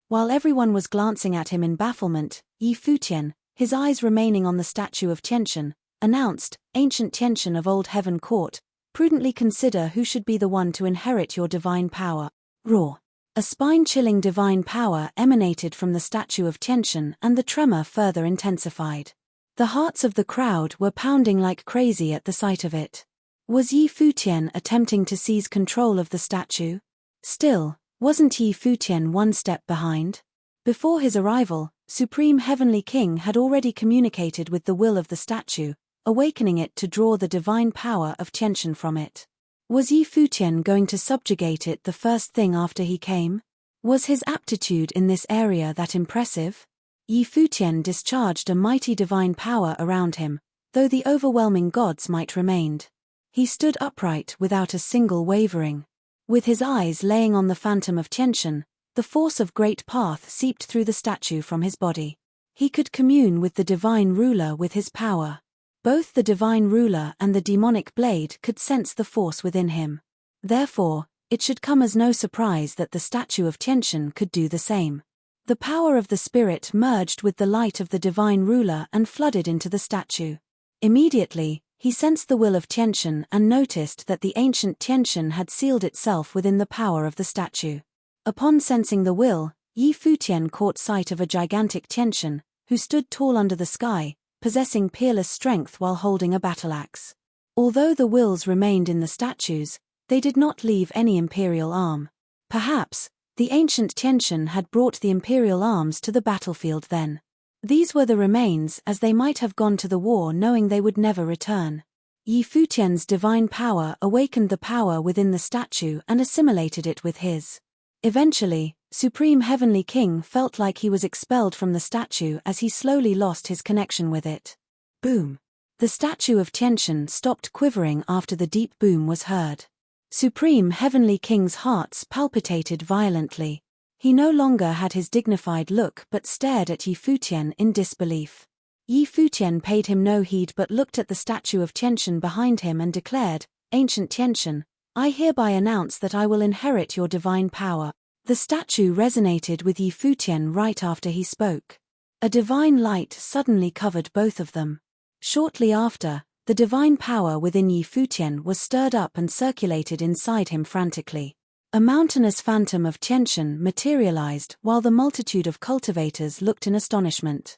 While everyone was glancing at him in bafflement, Yi Futian, his eyes remaining on the statue of Tiantian, announced, "Ancient Tiantian of Old Heaven Court, prudently consider who should be the one to inherit your divine power." Roar. A spine-chilling divine power emanated from the statue of Tiantian and the tremor further intensified. The hearts of the crowd were pounding like crazy at the sight of it. Was Yi Futian attempting to seize control of the statue? Still, wasn't Yi Futian one step behind? Before his arrival, Supreme Heavenly King had already communicated with the will of the statue, awakening it to draw the divine power of Tiantian from it. Was Yi Futian going to subjugate it the first thing after he came? Was his aptitude in this area that impressive? Yi Futian discharged a mighty divine power around him, though the overwhelming gods might remained. He stood upright without a single wavering. With his eyes laying on the phantom of Tiantian, the force of great path seeped through the statue from his body. He could commune with the divine ruler with his power. Both the divine ruler and the demonic blade could sense the force within him. Therefore, it should come as no surprise that the statue of Tiantian could do the same. The power of the spirit merged with the light of the divine ruler and flooded into the statue. Immediately, he sensed the will of Tiantian and noticed that the ancient Tiantian had sealed itself within the power of the statue. Upon sensing the will, Yi Futian caught sight of a gigantic Tiantian, who stood tall under the sky, possessing peerless strength while holding a battle-axe. Although the wills remained in the statues, they did not leave any imperial arm. Perhaps, the ancient Tiantian had brought the imperial arms to the battlefield then. These were the remains, as they might have gone to the war knowing they would never return. Yi Futian's divine power awakened the power within the statue and assimilated it with his. Eventually, Supreme Heavenly King felt like he was expelled from the statue as he slowly lost his connection with it. Boom! The statue of Tiantian stopped quivering after the deep boom was heard. Supreme Heavenly King's hearts palpitated violently. He no longer had his dignified look but stared at Yi Futian in disbelief. Yi Futian paid him no heed but looked at the statue of Tiantian behind him and declared, "Ancient Tiantian, I hereby announce that I will inherit your divine power." The statue resonated with Yi Futian right after he spoke. A divine light suddenly covered both of them. Shortly after, the divine power within Yi Futian was stirred up and circulated inside him frantically. A mountainous phantom of Tiantian materialized while the multitude of cultivators looked in astonishment.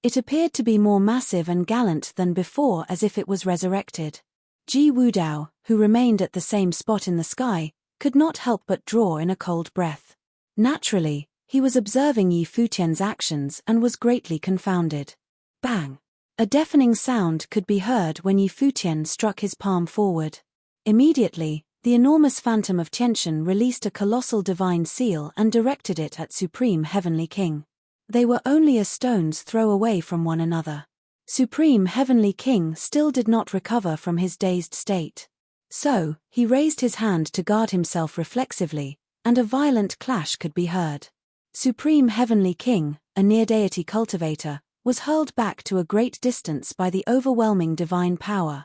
It appeared to be more massive and gallant than before, as if it was resurrected. Ji Wudao, who remained at the same spot in the sky, could not help but draw in a cold breath. Naturally, he was observing Yi Futian's actions and was greatly confounded. Bang! A deafening sound could be heard when Yi Futian struck his palm forward. Immediately, the enormous phantom of Tiantian released a colossal divine seal and directed it at Supreme Heavenly King. They were only a stone's throw away from one another. Supreme Heavenly King still did not recover from his dazed state. So, he raised his hand to guard himself reflexively, and a violent clash could be heard. Supreme Heavenly King, a near-deity cultivator, was hurled back to a great distance by the overwhelming divine power.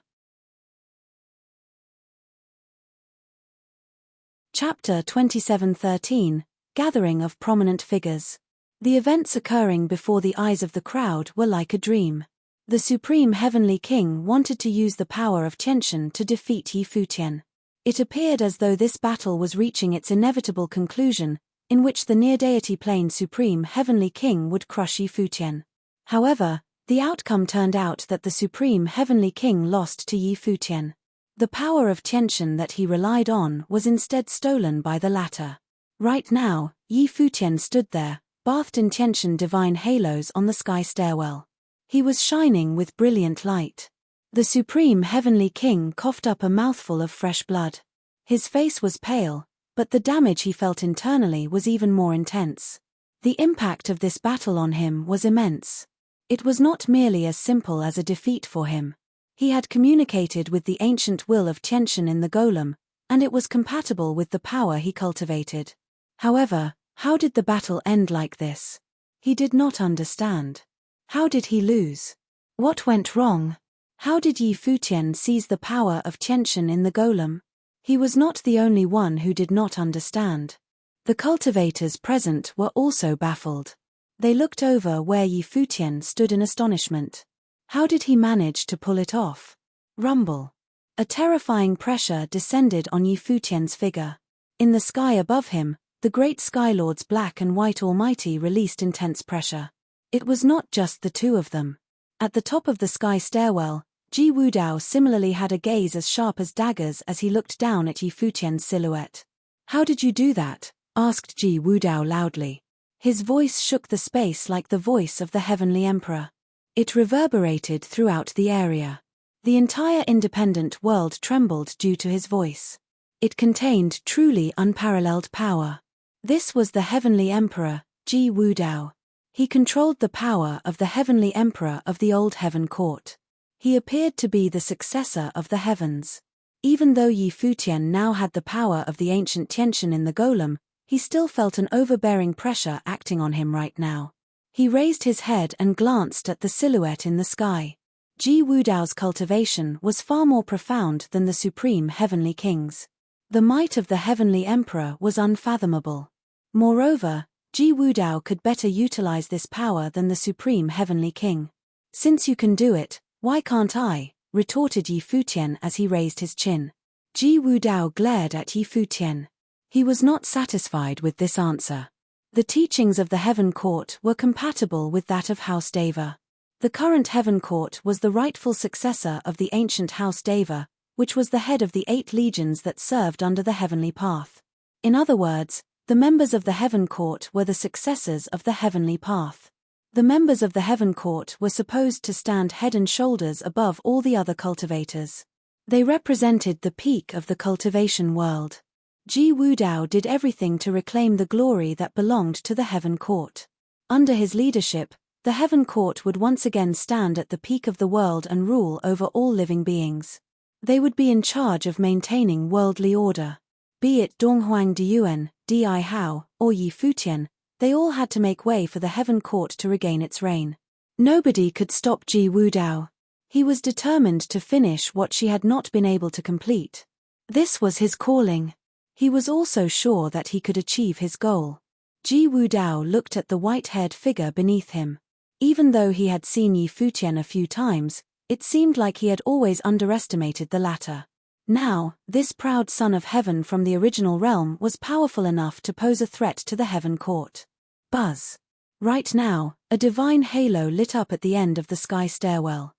Chapter 27:13, Gathering of Prominent Figures. The events occurring before the eyes of the crowd were like a dream. The Supreme Heavenly King wanted to use the power of Tiantian to defeat Yi Futian. It appeared as though this battle was reaching its inevitable conclusion, in which the near-deity plane Supreme Heavenly King would crush Yi Futian. However, the outcome turned out that the Supreme Heavenly King lost to Yi Futian. The power of Tiantian that he relied on was instead stolen by the latter. Right now, Yi Futian stood there, bathed in Tiantian divine halos on the sky stairwell. He was shining with brilliant light. The Supreme Heavenly King coughed up a mouthful of fresh blood. His face was pale, but the damage he felt internally was even more intense. The impact of this battle on him was immense. It was not merely as simple as a defeat for him. He had communicated with the ancient will of Tiantian in the golem, and it was compatible with the power he cultivated. However, how did the battle end like this? He did not understand. How did he lose? What went wrong? How did Yi Futian seize the power of Tiantian in the golem? He was not the only one who did not understand. The cultivators present were also baffled. They looked over where Yi Futian stood in astonishment. How did he manage to pull it off? Rumble. A terrifying pressure descended on Yi Futian's figure. In the sky above him, the great Skylords Black and White Almighty released intense pressure. It was not just the two of them. At the top of the sky stairwell, Ji Wudao similarly had a gaze as sharp as daggers as he looked down at Yi Futian's silhouette. "How did you do that?" asked Ji Wudao loudly. His voice shook the space like the voice of the Heavenly Emperor. It reverberated throughout the area. The entire independent world trembled due to his voice. It contained truly unparalleled power. This was the Heavenly Emperor, Ji Wudao. He controlled the power of the Heavenly Emperor of the Old Heaven Court. He appeared to be the successor of the heavens. Even though Yi Futian now had the power of the ancient Tiantian in the golem, he still felt an overbearing pressure acting on him right now. He raised his head and glanced at the silhouette in the sky. Ji Wudao's cultivation was far more profound than the supreme heavenly king's. The might of the Heavenly Emperor was unfathomable. Moreover, Ji Wudao could better utilize this power than the supreme heavenly king. "Since you can do it, why can't I?" retorted Yi Futian as he raised his chin. Ji Wudao glared at Yi Futian. He was not satisfied with this answer. The teachings of the Heaven Court were compatible with that of House Deva. The current Heaven Court was the rightful successor of the ancient House Deva, which was the head of the 8 legions that served under the Heavenly Path. In other words, the members of the Heaven Court were the successors of the Heavenly Path. The members of the Heaven Court were supposed to stand head and shoulders above all the other cultivators. They represented the peak of the cultivation world. Ji Wudao did everything to reclaim the glory that belonged to the Heaven Court. Under his leadership, the Heaven Court would once again stand at the peak of the world and rule over all living beings. They would be in charge of maintaining worldly order. Be it Donghuang Diyuan, Di Hao, or Yi Futian, they all had to make way for the Heaven Court to regain its reign. Nobody could stop Ji Wudao. He was determined to finish what she had not been able to complete. This was his calling. He was also sure that he could achieve his goal. Ji Wudao looked at the white-haired figure beneath him. Even though he had seen Yi Futian a few times, it seemed like he had always underestimated the latter. Now, this proud son of heaven from the original realm was powerful enough to pose a threat to the Heaven Court. Buzz. Right now, a divine halo lit up at the end of the sky stairwell.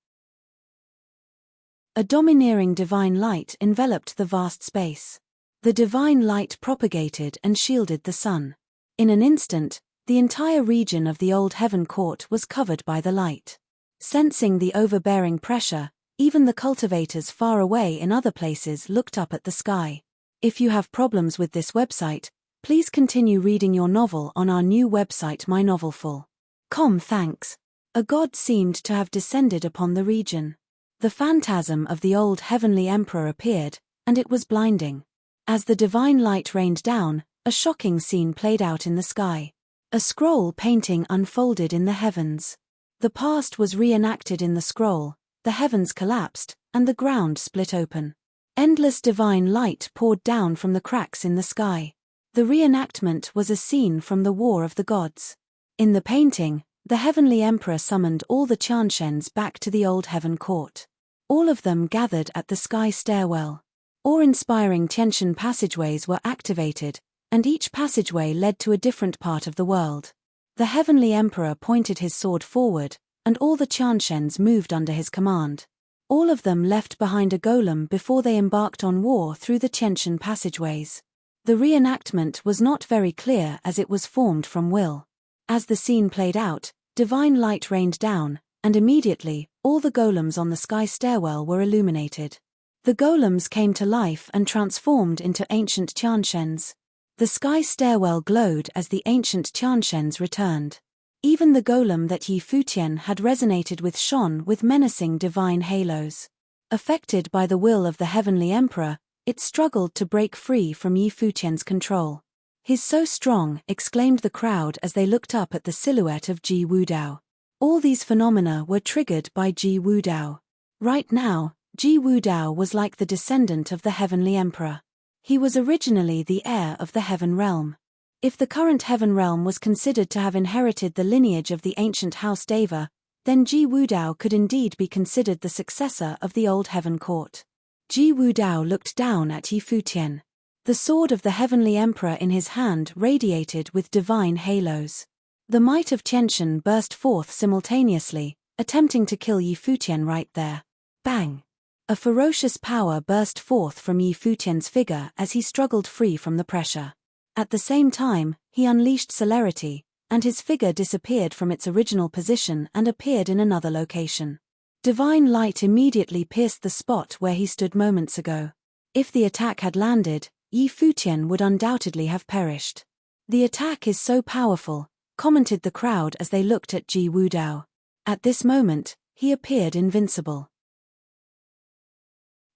A domineering divine light enveloped the vast space. The divine light propagated and shielded the sun. In an instant, the entire region of the Old Heaven Court was covered by the light. Sensing the overbearing pressure, even the cultivators far away in other places looked up at the sky. If you have problems with this website, please continue reading your novel on our new website mynovelful.com. Thanks. A god seemed to have descended upon the region. The phantasm of the old heavenly emperor appeared, and it was blinding. As the divine light rained down, a shocking scene played out in the sky. A scroll painting unfolded in the heavens. The past was reenacted in the scroll. The heavens collapsed, and the ground split open. Endless divine light poured down from the cracks in the sky. The reenactment was a scene from the War of the Gods. In the painting, the Heavenly Emperor summoned all the Tiantians back to the Old Heaven Court. All of them gathered at the sky stairwell. Awe-inspiring Tiantian passageways were activated, and each passageway led to a different part of the world. The Heavenly Emperor pointed his sword forward, and all the Tiantians moved under his command. All of them left behind a golem before they embarked on war through the Tiantian passageways. The reenactment was not very clear as it was formed from will. As the scene played out, divine light rained down, and immediately, all the golems on the sky stairwell were illuminated. The golems came to life and transformed into ancient Tiantians. The sky stairwell glowed as the ancient Tiantians returned. Even the golem that Yi Futian had resonated with shone with menacing divine halos. Affected by the will of the Heavenly Emperor, it struggled to break free from Yi Futian's control. "He's so strong," exclaimed the crowd as they looked up at the silhouette of Ji Wudao. All these phenomena were triggered by Ji Wudao. Right now, Ji Wudao was like the descendant of the Heavenly Emperor. He was originally the heir of the Heaven Realm. If the current Heaven Realm was considered to have inherited the lineage of the ancient House Deva, then Ji Wudao could indeed be considered the successor of the Old Heaven Court. Ji Wudao looked down at Yi Futian. The sword of the Heavenly Emperor in his hand radiated with divine halos. The might of Tiantian burst forth simultaneously, attempting to kill Yi Futian right there. Bang! A ferocious power burst forth from Yi Futian's figure as he struggled free from the pressure. At the same time, he unleashed celerity, and his figure disappeared from its original position and appeared in another location. Divine light immediately pierced the spot where he stood moments ago. If the attack had landed, Yi Futian would undoubtedly have perished. The attack is so powerful, commented the crowd as they looked at Ji Wudao. At this moment, he appeared invincible.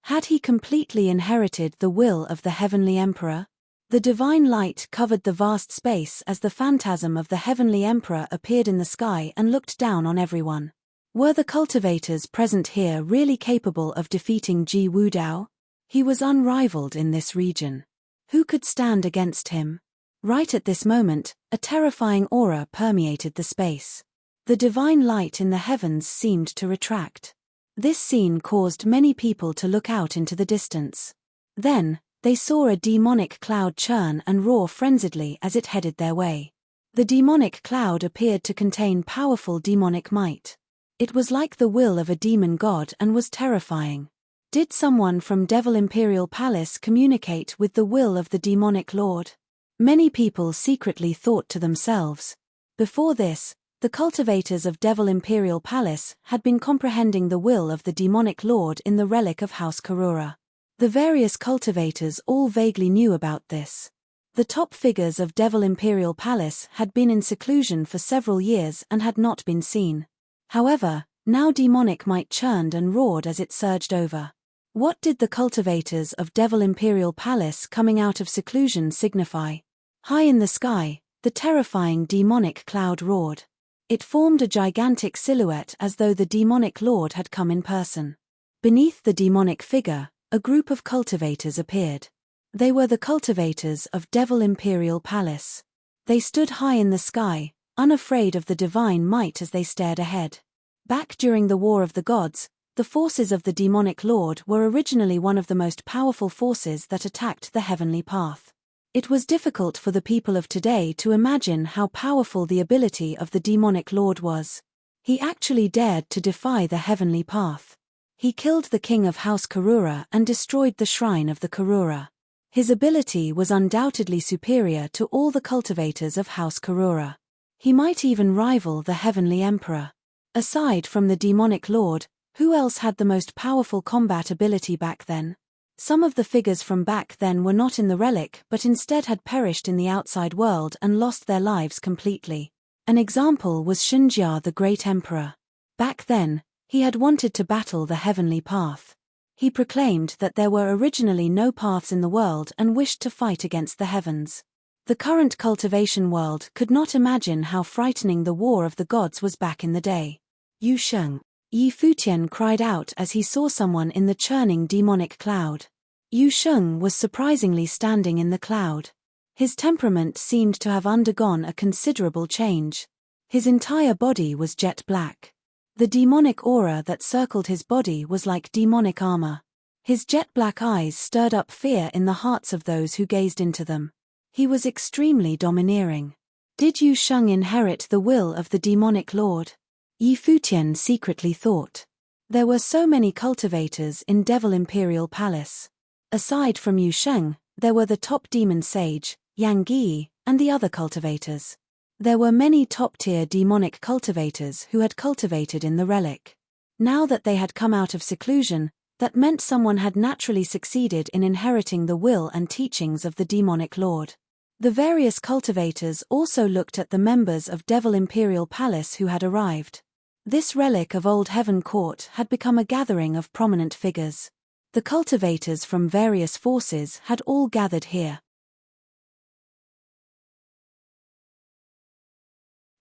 Had he completely inherited the will of the Heavenly Emperor? The divine light covered the vast space as the phantasm of the Heavenly Emperor appeared in the sky and looked down on everyone. Were the cultivators present here really capable of defeating Ji Wudao? He was unrivaled in this region. Who could stand against him? Right at this moment, a terrifying aura permeated the space. The divine light in the heavens seemed to retract. This scene caused many people to look out into the distance. Then, they saw a demonic cloud churn and roar frenziedly as it headed their way. The demonic cloud appeared to contain powerful demonic might. It was like the will of a demon god and was terrifying. Did someone from Devil Imperial Palace communicate with the will of the demonic lord? Many people secretly thought to themselves. Before this, the cultivators of Devil Imperial Palace had been comprehending the will of the demonic lord in the relic of House Karura. The various cultivators all vaguely knew about this. The top figures of Devil Imperial Palace had been in seclusion for several years and had not been seen. However, now demonic might churned and roared as it surged over. What did the cultivators of Devil Imperial Palace coming out of seclusion signify? High in the sky, the terrifying demonic cloud roared. It formed a gigantic silhouette as though the demonic lord had come in person. Beneath the demonic figure, a group of cultivators appeared. They were the cultivators of Devil Imperial Palace. They stood high in the sky, unafraid of the divine might as they stared ahead. Back during the War of the Gods, the forces of the demonic lord were originally one of the most powerful forces that attacked the heavenly path. It was difficult for the people of today to imagine how powerful the ability of the demonic lord was. He actually dared to defy the heavenly path. He killed the king of House Karura and destroyed the shrine of the Karura. His ability was undoubtedly superior to all the cultivators of House Karura. He might even rival the heavenly emperor. Aside from the demonic lord, who else had the most powerful combat ability back then? Some of the figures from back then were not in the relic but instead had perished in the outside world and lost their lives completely. An example was Shenjia the Great Emperor. Back then, he had wanted to battle the heavenly path. He proclaimed that there were originally no paths in the world and wished to fight against the heavens. The current cultivation world could not imagine how frightening the War of the Gods was back in the day. Yu Sheng. Yi Futian cried out as he saw someone in the churning demonic cloud. Yu Sheng was surprisingly standing in the cloud. His temperament seemed to have undergone a considerable change. His entire body was jet black. The demonic aura that circled his body was like demonic armor. His jet black eyes stirred up fear in the hearts of those who gazed into them. He was extremely domineering. Did Yu Sheng inherit the will of the demonic lord? Yi Futian secretly thought. There were so many cultivators in Devil Imperial Palace. Aside from Yu Sheng, there were the top demon sage, Yang Yi, and the other cultivators. There were many top-tier demonic cultivators who had cultivated in the relic. Now that they had come out of seclusion, that meant someone had naturally succeeded in inheriting the will and teachings of the demonic lord. The various cultivators also looked at the members of Devil Imperial Palace who had arrived. This relic of Old Heaven Court had become a gathering of prominent figures. The cultivators from various forces had all gathered here.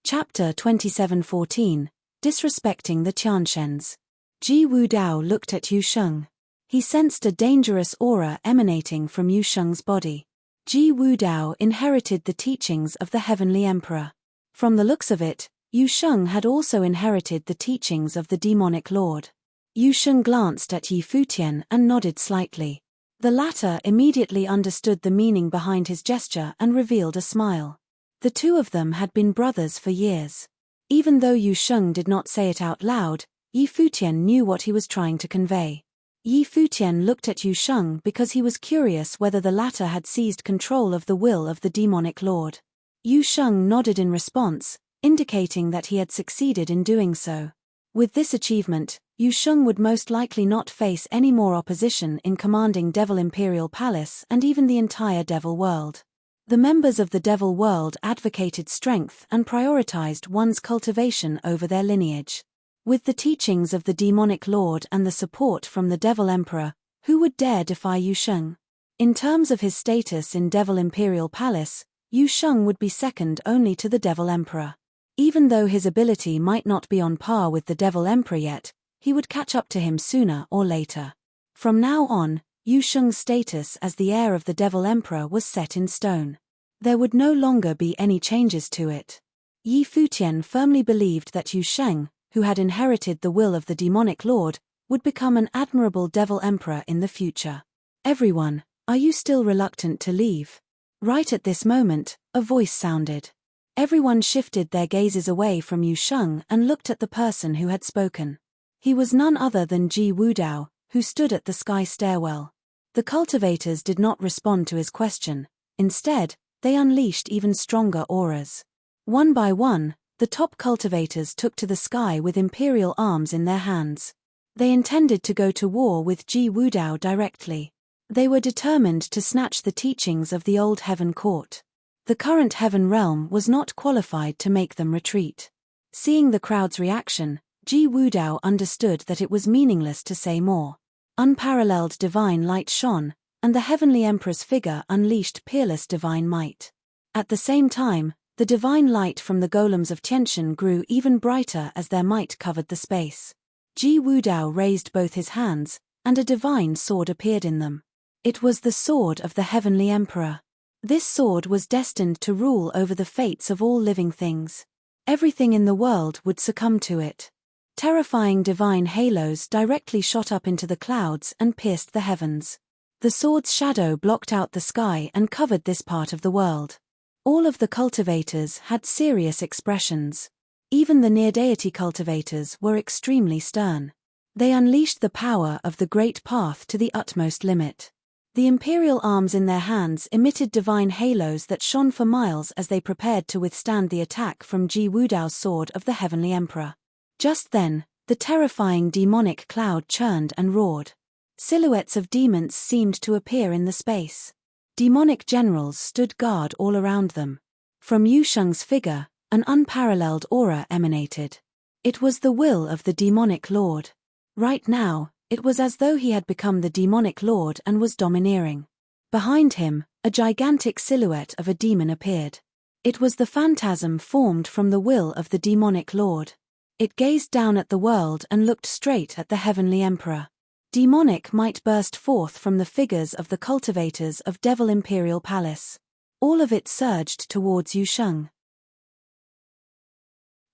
Chapter 27:14, Disrespecting the Tianshens. Ji Wudao looked at Yu Sheng. He sensed a dangerous aura emanating from Yu Sheng's body. Ji Wudao inherited the teachings of the Heavenly Emperor. From the looks of it, Yu Sheng had also inherited the teachings of the demonic lord. Yu Sheng glanced at Yi Futian and nodded slightly. The latter immediately understood the meaning behind his gesture and revealed a smile. The two of them had been brothers for years. Even though Yu Sheng did not say it out loud, Yi Futian knew what he was trying to convey. Yi Futian looked at Yu Sheng because he was curious whether the latter had seized control of the will of the demonic lord. Yu Sheng nodded in response, indicating that he had succeeded in doing so. With this achievement, Yu Sheng would most likely not face any more opposition in commanding Devil Imperial Palace and even the entire Devil World. The members of the Devil World advocated strength and prioritized one's cultivation over their lineage. With the teachings of the demonic lord and the support from the Devil Emperor, who would dare defy Yu Sheng? In terms of his status in Devil Imperial Palace, Yu Sheng would be second only to the Devil Emperor. Even though his ability might not be on par with the Devil Emperor yet, he would catch up to him sooner or later. From now on, Yu Sheng's status as the heir of the Devil Emperor was set in stone. There would no longer be any changes to it. Yi Futian firmly believed that Yu Sheng, who had inherited the will of the demonic lord, would become an admirable Devil Emperor in the future. Everyone, are you still reluctant to leave? Right at this moment, a voice sounded. Everyone shifted their gazes away from Yu Sheng and looked at the person who had spoken. He was none other than Ji Wudao, who stood at the sky stairwell. The cultivators did not respond to his question. Instead, they unleashed even stronger auras. One by one, the top cultivators took to the sky with imperial arms in their hands. They intended to go to war with Ji Wudao directly. They were determined to snatch the teachings of the old heaven court. The current heaven realm was not qualified to make them retreat. Seeing the crowd's reaction, Ji Wudao understood that it was meaningless to say more. Unparalleled divine light shone, and the heavenly emperor's figure unleashed peerless divine might. At the same time, the divine light from the golems of Tianshan grew even brighter as their might covered the space. Ji Wudao raised both his hands, and a divine sword appeared in them. It was the sword of the heavenly emperor. This sword was destined to rule over the fates of all living things. Everything in the world would succumb to it. Terrifying divine halos directly shot up into the clouds and pierced the heavens. The sword's shadow blocked out the sky and covered this part of the world. All of the cultivators had serious expressions. Even the near-deity cultivators were extremely stern. They unleashed the power of the Great Path to the utmost limit. The imperial arms in their hands emitted divine halos that shone for miles as they prepared to withstand the attack from Ji Wudao's sword of the heavenly emperor. Just then, the terrifying demonic cloud churned and roared. Silhouettes of demons seemed to appear in the space. Demonic generals stood guard all around them. From Yu Sheng's figure, an unparalleled aura emanated. It was the will of the demonic lord. Right now, it was as though he had become the demonic lord and was domineering. Behind him, a gigantic silhouette of a demon appeared. It was the phantasm formed from the will of the demonic lord. It gazed down at the world and looked straight at the heavenly emperor. Demonic might burst forth from the figures of the cultivators of Devil Imperial Palace. All of it surged towards Yu Sheng.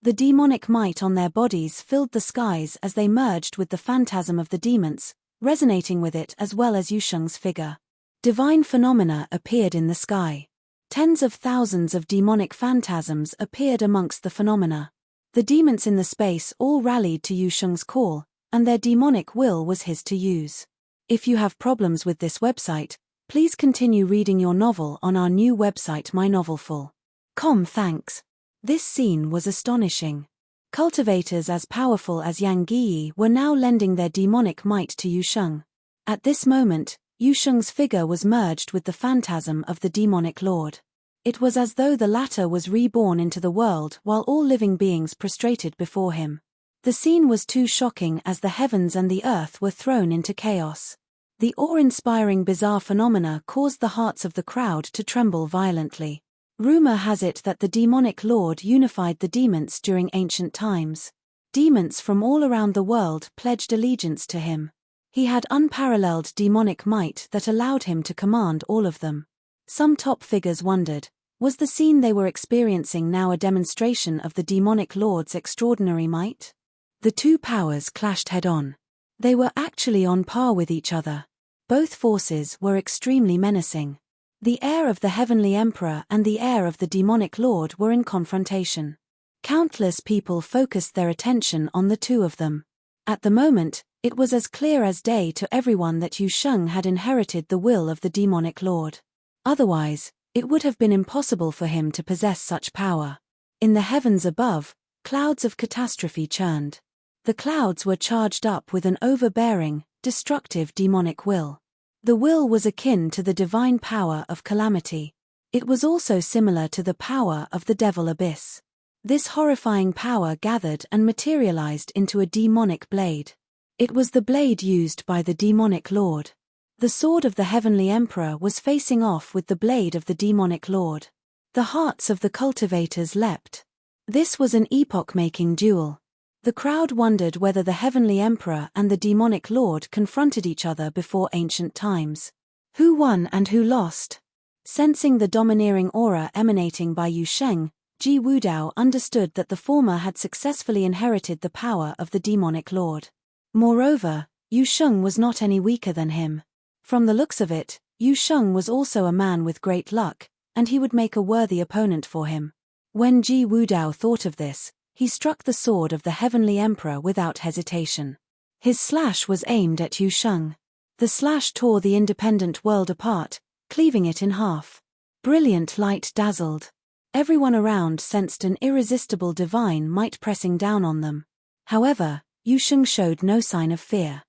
The demonic might on their bodies filled the skies as they merged with the phantasm of the demons, resonating with it as well as Yu Sheng's figure. Divine phenomena appeared in the sky. Tens of thousands of demonic phantasms appeared amongst the phenomena. The demons in the space all rallied to Yu Sheng's call, and their demonic will was his to use. If you have problems with this website, please continue reading your novel on our new website mynovelful.com. Thanks. This scene was astonishing. Cultivators as powerful as Yang Yi were now lending their demonic might to Yu Sheng. At this moment, Yu Sheng's figure was merged with the phantasm of the demonic lord. It was as though the latter was reborn into the world while all living beings prostrated before him. The scene was too shocking as the heavens and the earth were thrown into chaos. The awe-inspiring bizarre phenomena caused the hearts of the crowd to tremble violently. Rumor has it that the demonic lord unified the demons during ancient times. Demons from all around the world pledged allegiance to him. He had unparalleled demonic might that allowed him to command all of them. Some top figures wondered, was the scene they were experiencing now a demonstration of the demonic lord's extraordinary might? The two powers clashed head-on. They were actually on par with each other. Both forces were extremely menacing. The heir of the heavenly emperor and the heir of the demonic lord were in confrontation. Countless people focused their attention on the two of them. At the moment, it was as clear as day to everyone that Yu Sheng had inherited the will of the demonic lord. Otherwise, it would have been impossible for him to possess such power. In the heavens above, clouds of catastrophe churned. The clouds were charged up with an overbearing, destructive demonic will. The will was akin to the divine power of calamity. It was also similar to the power of the devil abyss. This horrifying power gathered and materialized into a demonic blade. It was the blade used by the demonic lord. The sword of the heavenly emperor was facing off with the blade of the demonic lord. The hearts of the cultivators leapt. This was an epoch-making duel. The crowd wondered whether the heavenly emperor and the demonic lord confronted each other before ancient times. Who won and who lost? Sensing the domineering aura emanating by Yu Sheng, Ji Wudao understood that the former had successfully inherited the power of the demonic lord. Moreover, Yu Sheng was not any weaker than him. From the looks of it, Yu Sheng was also a man with great luck, and he would make a worthy opponent for him. When Ji Wudao thought of this, he struck the sword of the heavenly emperor without hesitation. His slash was aimed at Yu Sheng. The slash tore the independent world apart, cleaving it in half. Brilliant light dazzled. Everyone around sensed an irresistible divine might pressing down on them. However, Yu Sheng showed no sign of fear.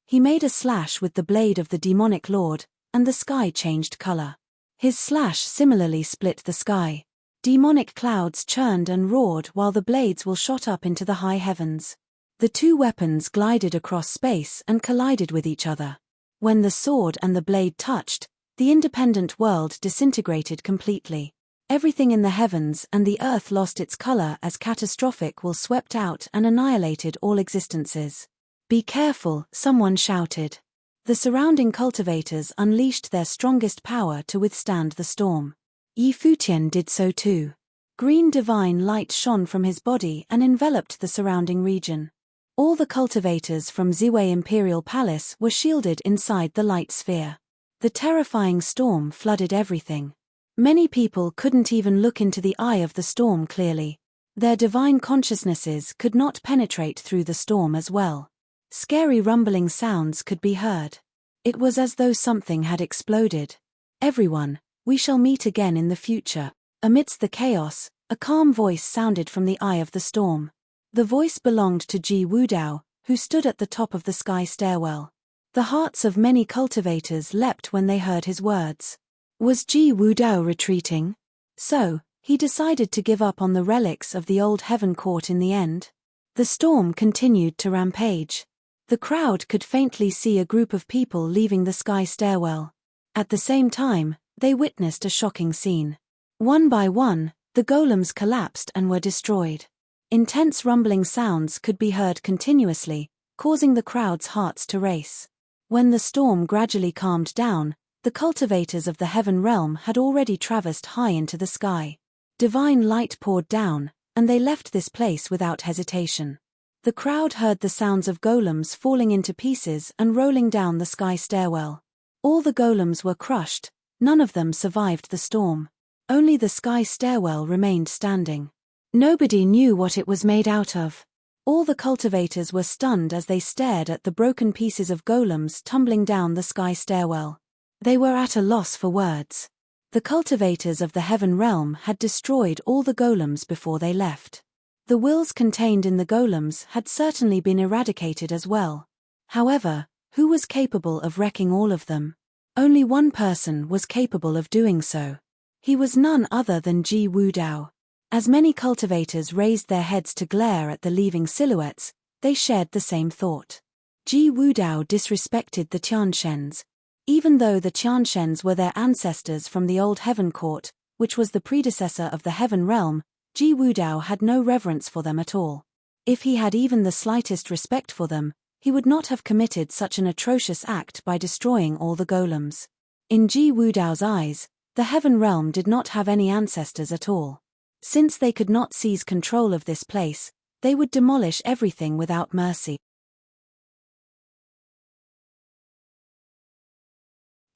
He made a slash with the blade of the demonic lord, and the sky changed color. His slash similarly split the sky. Demonic clouds churned and roared while the blades shot up into the high heavens. The two weapons glided across space and collided with each other. When the sword and the blade touched, the independent world disintegrated completely. Everything in the heavens and the earth lost its color as catastrophic will swept out and annihilated all existences. "Be careful," someone shouted. The surrounding cultivators unleashed their strongest power to withstand the storm. Futian did so too. Green divine light shone from his body and enveloped the surrounding region. All the cultivators from Ziwei Imperial Palace were shielded inside the light sphere. The terrifying storm flooded everything. Many people couldn't even look into the eye of the storm clearly. Their divine consciousnesses could not penetrate through the storm as well. Scary rumbling sounds could be heard. It was as though something had exploded. "Everyone, we shall meet again in the future." Amidst the chaos, a calm voice sounded from the eye of the storm. The voice belonged to Ji Wudao, who stood at the top of the sky stairwell. The hearts of many cultivators leapt when they heard his words. Was Ji Wudao retreating? So, he decided to give up on the relics of the old heaven court in the end. The storm continued to rampage. The crowd could faintly see a group of people leaving the sky stairwell. At the same time, they witnessed a shocking scene. One by one, the golems collapsed and were destroyed. Intense rumbling sounds could be heard continuously, causing the crowd's hearts to race. When the storm gradually calmed down, the cultivators of the heaven realm had already traversed high into the sky. Divine light poured down, and they left this place without hesitation. The crowd heard the sounds of golems falling into pieces and rolling down the sky stairwell. All the golems were crushed, none of them survived the storm. Only the sky stairwell remained standing. Nobody knew what it was made out of. All the cultivators were stunned as they stared at the broken pieces of golems tumbling down the sky stairwell. They were at a loss for words. The cultivators of the heaven realm had destroyed all the golems before they left. The wills contained in the golems had certainly been eradicated as well. However, who was capable of wrecking all of them? Only one person was capable of doing so. He was none other than Ji Wudao. As many cultivators raised their heads to glare at the leaving silhouettes, they shared the same thought. Ji Wudao disrespected the Tianshens. Even though the Tianshens were their ancestors from the old heaven court, which was the predecessor of the heaven realm, Ji Wudao had no reverence for them at all. If he had even the slightest respect for them, he would not have committed such an atrocious act by destroying all the golems. In Ji Wudao's eyes, the heaven realm did not have any ancestors at all. Since they could not seize control of this place, they would demolish everything without mercy.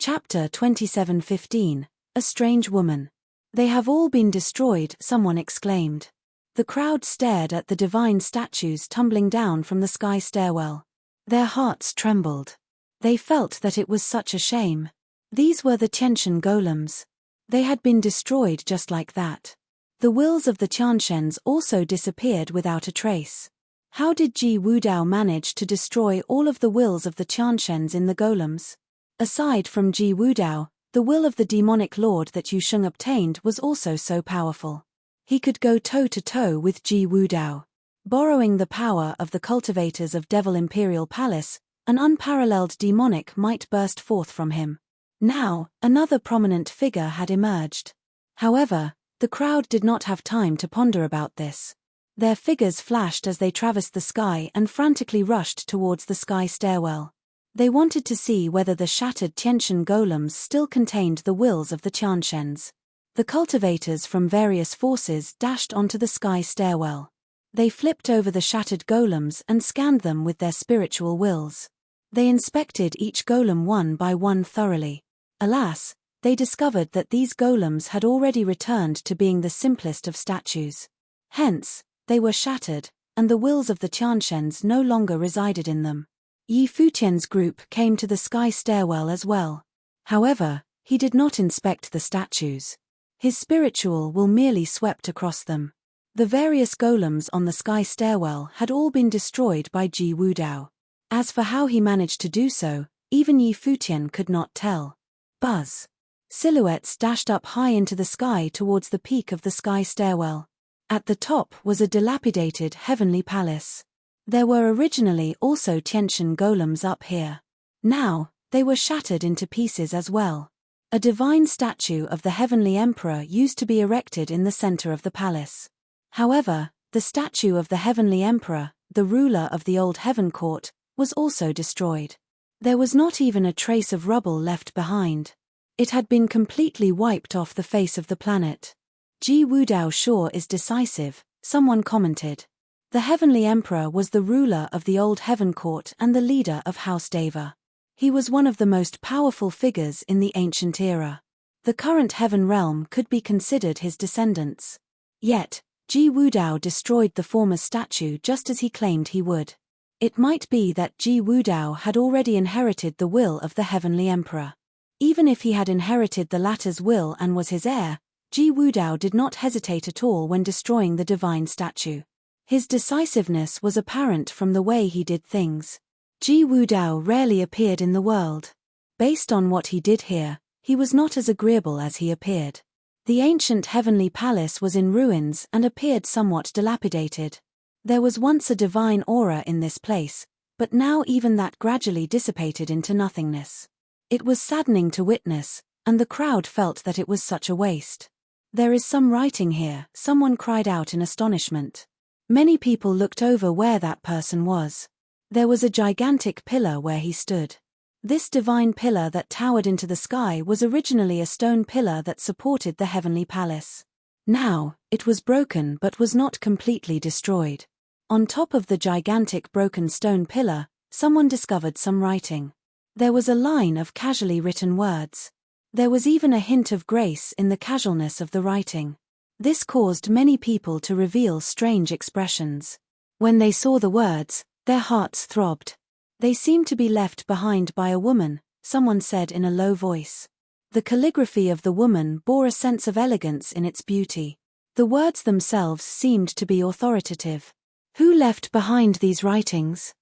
Chapter 27:15, A Strange Woman. They have all been destroyed, someone exclaimed. The crowd stared at the divine statues tumbling down from the sky stairwell. Their hearts trembled. They felt that it was such a shame. These were the Tiantian golems. They had been destroyed just like that. The wills of the Tiantians also disappeared without a trace. How did Ji Wudao manage to destroy all of the wills of the Tiantians in the golems? Aside from Ji Wudao, the will of the demonic lord that Yu Sheng obtained was also so powerful. He could go toe-to-toe with Ji Wudao. Borrowing the power of the cultivators of Devil Imperial Palace, an unparalleled demonic might burst forth from him. Now, another prominent figure had emerged. However, the crowd did not have time to ponder about this. Their figures flashed as they traversed the sky and frantically rushed towards the sky stairwell. They wanted to see whether the shattered Tiantian golems still contained the wills of the Tiantians. The cultivators from various forces dashed onto the sky stairwell. They flipped over the shattered golems and scanned them with their spiritual wills. They inspected each golem one by one thoroughly. Alas, they discovered that these golems had already returned to being the simplest of statues. Hence, they were shattered, and the wills of the Tiantians no longer resided in them. Yi Futian's group came to the sky stairwell as well. However, he did not inspect the statues. His spiritual will merely swept across them. The various golems on the sky stairwell had all been destroyed by Ji Wudao. As for how he managed to do so, even Yi Futian could not tell. Buzz. Silhouettes dashed up high into the sky towards the peak of the sky stairwell. At the top was a dilapidated heavenly palace. There were originally also Tiantian golems up here. Now, they were shattered into pieces as well. A divine statue of the heavenly emperor used to be erected in the center of the palace. However, the statue of the heavenly emperor, the ruler of the old heaven court, was also destroyed. There was not even a trace of rubble left behind. It had been completely wiped off the face of the planet. Ji Wudao sure is decisive, someone commented. The heavenly emperor was the ruler of the old heaven court and the leader of House Deva. He was one of the most powerful figures in the ancient era. The current heaven realm could be considered his descendants. Yet, Ji Wudao destroyed the former statue just as he claimed he would. It might be that Ji Wudao had already inherited the will of the heavenly emperor. Even if he had inherited the latter's will and was his heir, Ji Wudao did not hesitate at all when destroying the divine statue. His decisiveness was apparent from the way he did things. Ji Wudao rarely appeared in the world. Based on what he did here, he was not as agreeable as he appeared. The ancient heavenly palace was in ruins and appeared somewhat dilapidated. There was once a divine aura in this place, but now even that gradually dissipated into nothingness. It was saddening to witness, and the crowd felt that it was such a waste. There is some writing here, someone cried out in astonishment. Many people looked over where that person was. There was a gigantic pillar where he stood. This divine pillar that towered into the sky was originally a stone pillar that supported the heavenly palace. Now, it was broken but was not completely destroyed. On top of the gigantic broken stone pillar, someone discovered some writing. There was a line of casually written words. There was even a hint of grace in the casualness of the writing. This caused many people to reveal strange expressions. When they saw the words, their hearts throbbed. They seemed to be left behind by a woman, someone said in a low voice. The calligraphy of the woman bore a sense of elegance in its beauty. The words themselves seemed to be authoritative. Who left behind these writings?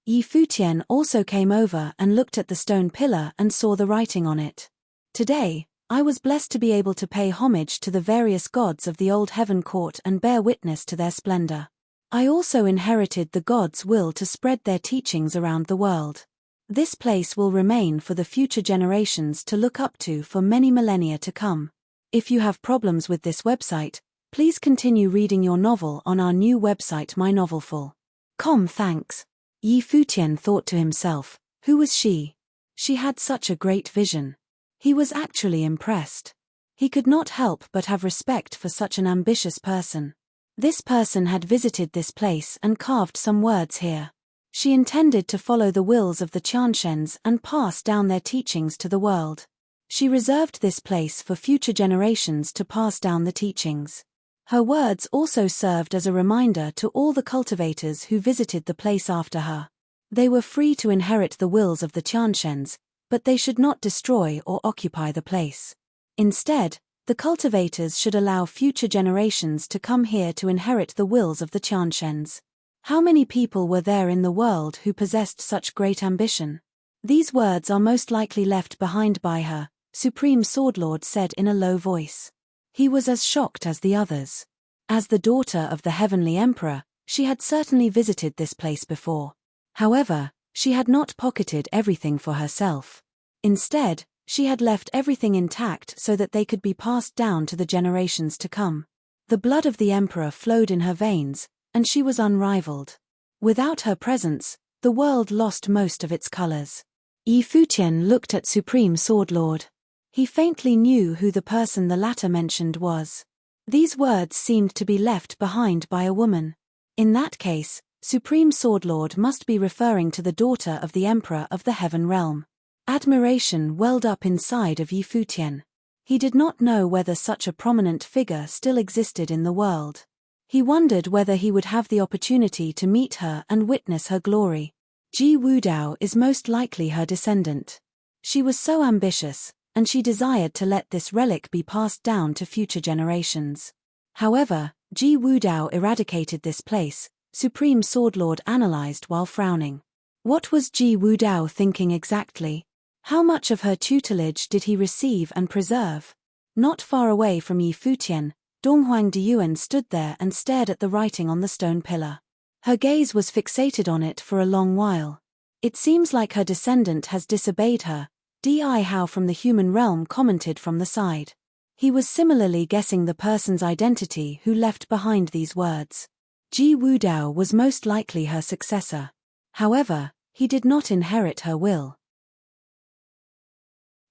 Yi Futian also came over and looked at the stone pillar and saw the writing on it. Today, I was blessed to be able to pay homage to the various gods of the old heaven court and bear witness to their splendor. I also inherited the gods' will to spread their teachings around the world. This place will remain for the future generations to look up to for many millennia to come. If you have problems with this website, please continue reading your novel on our new website mynovelful.com. Thanks. Yi Futian thought to himself, who was she? She had such a great vision. He was actually impressed. He could not help but have respect for such an ambitious person. This person had visited this place and carved some words here. She intended to follow the wills of the Tianshens and pass down their teachings to the world. She reserved this place for future generations to pass down the teachings. Her words also served as a reminder to all the cultivators who visited the place after her. They were free to inherit the wills of the Tianshens, but they should not destroy or occupy the place. Instead, the cultivators should allow future generations to come here to inherit the wills of the Tianshens. How many people were there in the world who possessed such great ambition? These words are most likely left behind by her, Supreme Swordlord said in a low voice. He was as shocked as the others. As the daughter of the Heavenly Emperor, she had certainly visited this place before. However, she had not pocketed everything for herself. Instead, she had left everything intact so that they could be passed down to the generations to come. The blood of the Emperor flowed in her veins, and she was unrivaled. Without her presence, the world lost most of its colors. Futian looked at Supreme Swordlord. He faintly knew who the person the latter mentioned was. These words seemed to be left behind by a woman. In that case, Supreme Swordlord must be referring to the daughter of the Emperor of the Heaven Realm. Admiration welled up inside of Futian. He did not know whether such a prominent figure still existed in the world. He wondered whether he would have the opportunity to meet her and witness her glory. Ji Wudao is most likely her descendant. She was so ambitious, and she desired to let this relic be passed down to future generations. However, Ji Wudao eradicated this place, Supreme Swordlord analyzed while frowning. What was Ji Wudao thinking exactly? How much of her tutelage did he receive and preserve? Not far away from Futian, Donghuang Diyuan stood there and stared at the writing on the stone pillar. Her gaze was fixated on it for a long while. It seems like her descendant has disobeyed her, Di Hao from the human realm commented from the side. He was similarly guessing the person's identity who left behind these words. Ji Wudao was most likely her successor. However, he did not inherit her will.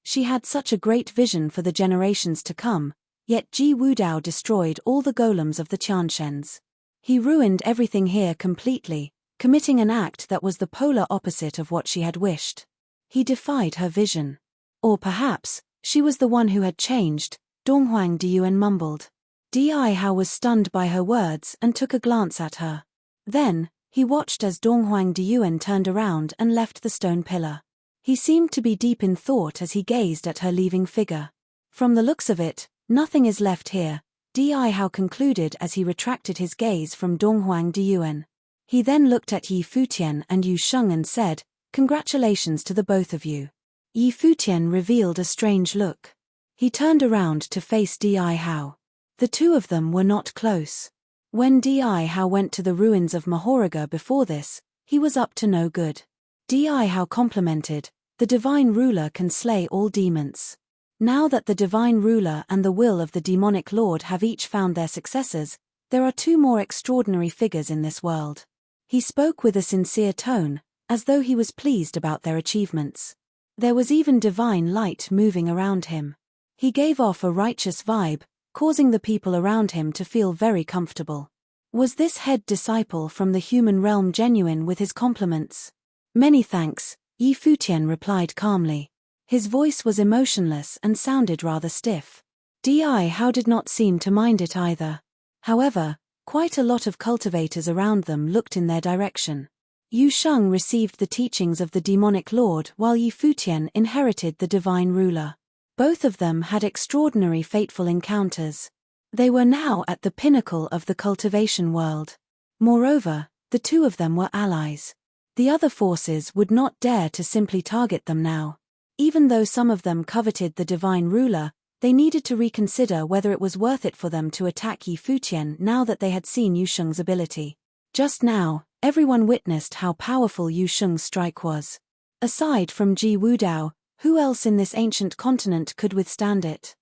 She had such a great vision for the generations to come, yet Ji Wudao destroyed all the golems of the Tianshens. He ruined everything here completely, committing an act that was the polar opposite of what she had wished. He defied her vision. Or perhaps, she was the one who had changed, Donghuang Diyuan mumbled. Di Hao was stunned by her words and took a glance at her. Then, he watched as Donghuang Diyuan turned around and left the stone pillar. He seemed to be deep in thought as he gazed at her leaving figure. From the looks of it, nothing is left here, Di Hao concluded as he retracted his gaze from Donghuang Diyuan. He then looked at Futian and Yu Sheng and said, "Congratulations to the both of you." Futian revealed a strange look. He turned around to face Di Hao. The two of them were not close. When Di Hao went to the ruins of Mahoraga before this, he was up to no good. Di Hao complimented, "The divine ruler can slay all demons." Now that the divine ruler and the will of the demonic lord have each found their successors, there are two more extraordinary figures in this world. He spoke with a sincere tone, as though he was pleased about their achievements. There was even divine light moving around him. He gave off a righteous vibe, causing the people around him to feel very comfortable. Was this head disciple from the human realm genuine with his compliments? "Many thanks," Futian replied calmly. His voice was emotionless and sounded rather stiff. Di Hao did not seem to mind it either. However, quite a lot of cultivators around them looked in their direction. Yu Sheng received the teachings of the demonic lord while Futian inherited the divine ruler. Both of them had extraordinary fateful encounters. They were now at the pinnacle of the cultivation world. Moreover, the two of them were allies. The other forces would not dare to simply target them now. Even though some of them coveted the divine ruler, they needed to reconsider whether it was worth it for them to attack Futian now that they had seen Yu Sheng's ability. Just now, everyone witnessed how powerful Yu Sheng's strike was. Aside from Ji Wudao, who else in this ancient continent could withstand it?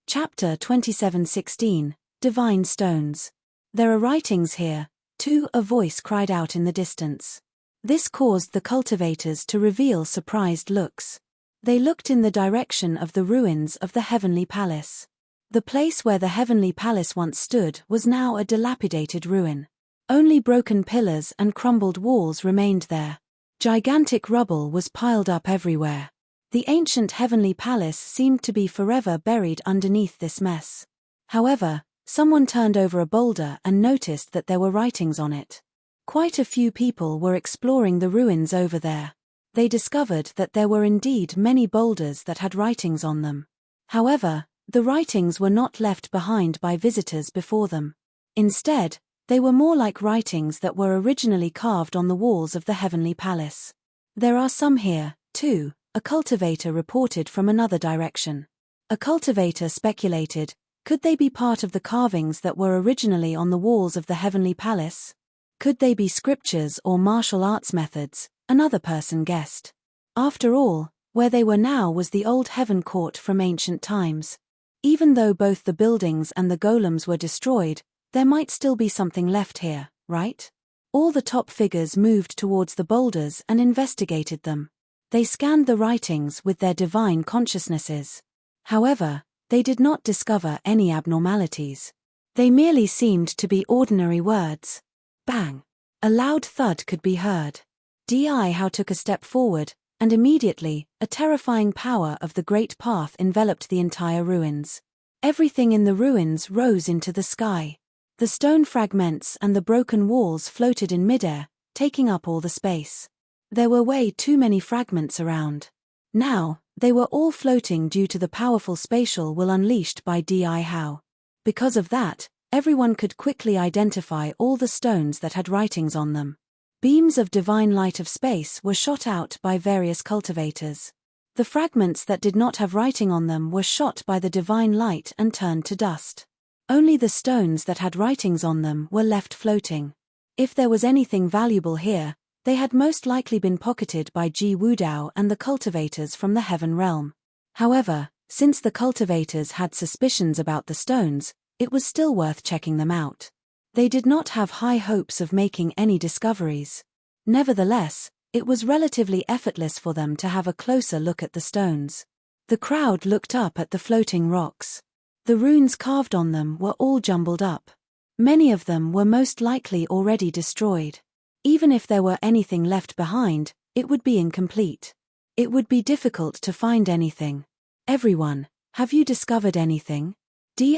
Chapter 27:16, Divine Stones. "There are writings here, too," a voice cried out in the distance. This caused the cultivators to reveal surprised looks. They looked in the direction of the ruins of the heavenly palace. The place where the heavenly palace once stood was now a dilapidated ruin. Only broken pillars and crumbled walls remained there. Gigantic rubble was piled up everywhere. The ancient heavenly palace seemed to be forever buried underneath this mess. However, someone turned over a boulder and noticed that there were writings on it. Quite a few people were exploring the ruins over there. They discovered that there were indeed many boulders that had writings on them. However, the writings were not left behind by visitors before them. Instead, they were more like writings that were originally carved on the walls of the heavenly palace. There are some here, too, a cultivator reported from another direction. A cultivator speculated, could they be part of the carvings that were originally on the walls of the heavenly palace? Could they be scriptures or martial arts methods? Another person guessed. After all, where they were now was the old heaven court from ancient times. Even though both the buildings and the golems were destroyed, there might still be something left here, right? All the top figures moved towards the boulders and investigated them. They scanned the writings with their divine consciousnesses. However, they did not discover any abnormalities. They merely seemed to be ordinary words. Bang! A loud thud could be heard. Di took a step forward, and immediately, a terrifying power of the great path enveloped the entire ruins. Everything in the ruins rose into the sky. The stone fragments and the broken walls floated in midair, taking up all the space. There were way too many fragments around. Now, they were all floating due to the powerful spatial will unleashed by Di. Because of that, everyone could quickly identify all the stones that had writings on them. Beams of divine light of space were shot out by various cultivators. The fragments that did not have writing on them were shot by the divine light and turned to dust. Only the stones that had writings on them were left floating. If there was anything valuable here, they had most likely been pocketed by Ji Wudao and the cultivators from the heaven realm. However, since the cultivators had suspicions about the stones, it was still worth checking them out. They did not have high hopes of making any discoveries. Nevertheless, it was relatively effortless for them to have a closer look at the stones. The crowd looked up at the floating rocks. The runes carved on them were all jumbled up. Many of them were most likely already destroyed. Even if there were anything left behind, it would be incomplete. It would be difficult to find anything. Everyone, have you discovered anything? Di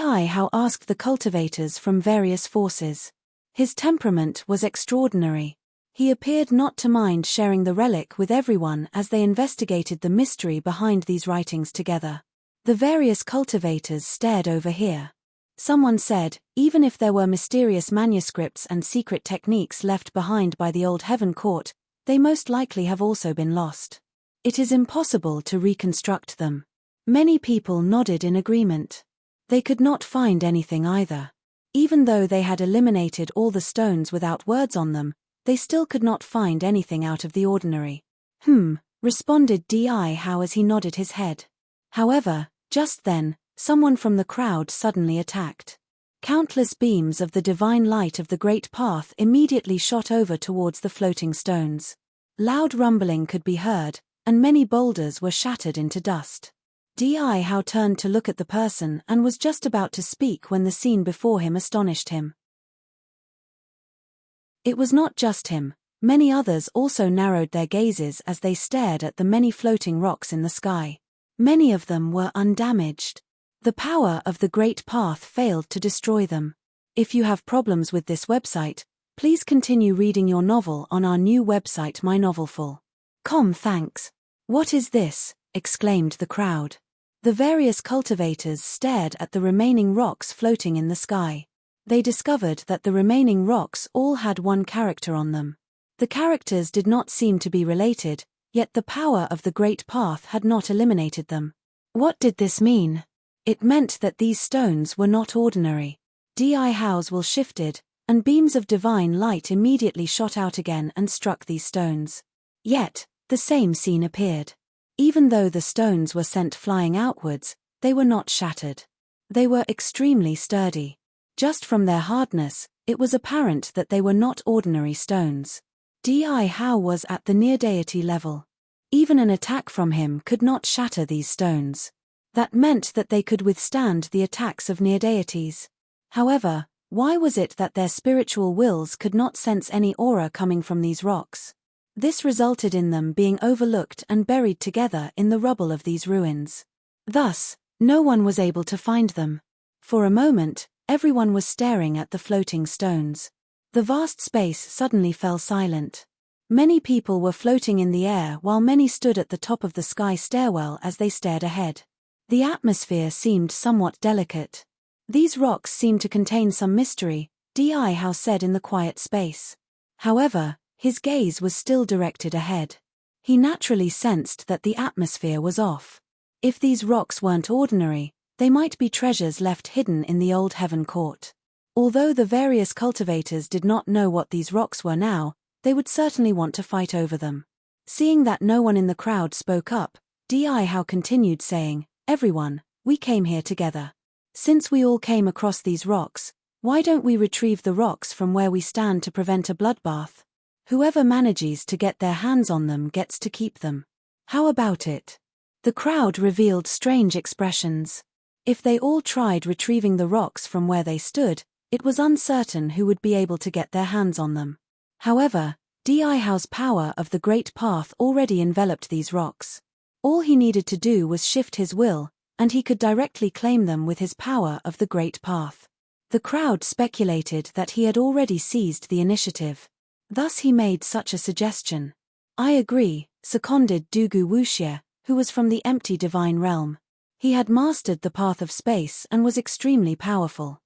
asked the cultivators from various forces. His temperament was extraordinary. He appeared not to mind sharing the relic with everyone as they investigated the mystery behind these writings together. The various cultivators stared over here. Someone said, even if there were mysterious manuscripts and secret techniques left behind by the old heaven court, they most likely have also been lost. It is impossible to reconstruct them. Many people nodded in agreement. They could not find anything either. Even though they had eliminated all the stones without words on them, they still could not find anything out of the ordinary. Responded Di as he nodded his head. However, just then, someone from the crowd suddenly attacked. Countless beams of the divine light of the great path immediately shot over towards the floating stones. Loud rumbling could be heard, and many boulders were shattered into dust. Di turned to look at the person and was just about to speak when the scene before him astonished him. It was not just him, many others also narrowed their gazes as they stared at the many floating rocks in the sky. Many of them were undamaged. The power of the great path failed to destroy them. If you have problems with this website, please continue reading your novel on our new website mynovelful.com. Thanks. What is this? Exclaimed the crowd. The various cultivators stared at the remaining rocks floating in the sky. They discovered that the remaining rocks all had one character on them. The characters did not seem to be related, yet the power of the great path had not eliminated them. What did this mean? It meant that these stones were not ordinary. Di's will shifted, and beams of divine light immediately shot out again and struck these stones. Yet, the same scene appeared. Even though the stones were sent flying outwards, they were not shattered. They were extremely sturdy. Just from their hardness, it was apparent that they were not ordinary stones. Di was at the near-deity level. Even an attack from him could not shatter these stones. That meant that they could withstand the attacks of near deities. However, why was it that their spiritual wills could not sense any aura coming from these rocks? This resulted in them being overlooked and buried together in the rubble of these ruins. Thus, no one was able to find them. For a moment, everyone was staring at the floating stones. The vast space suddenly fell silent. Many people were floating in the air while many stood at the top of the sky stairwell as they stared ahead. The atmosphere seemed somewhat delicate. These rocks seemed to contain some mystery, Di Hao said in the quiet space. However, his gaze was still directed ahead. He naturally sensed that the atmosphere was off. If these rocks weren't ordinary, they might be treasures left hidden in the old heaven court. Although the various cultivators did not know what these rocks were now, they would certainly want to fight over them. Seeing that no one in the crowd spoke up, Di Hao continued saying, "Everyone, we came here together. Since we all came across these rocks, why don't we retrieve the rocks from where we stand to prevent a bloodbath? Whoever manages to get their hands on them gets to keep them. How about it?" The crowd revealed strange expressions. If they all tried retrieving the rocks from where they stood, it was uncertain who would be able to get their hands on them. However, Di Hao's power of the Great Path already enveloped these rocks. All he needed to do was shift his will, and he could directly claim them with his power of the Great Path. The crowd speculated that he had already seized the initiative. Thus he made such a suggestion. "I agree," seconded Dugu Wuxie, who was from the empty divine realm. He had mastered the path of space and was extremely powerful.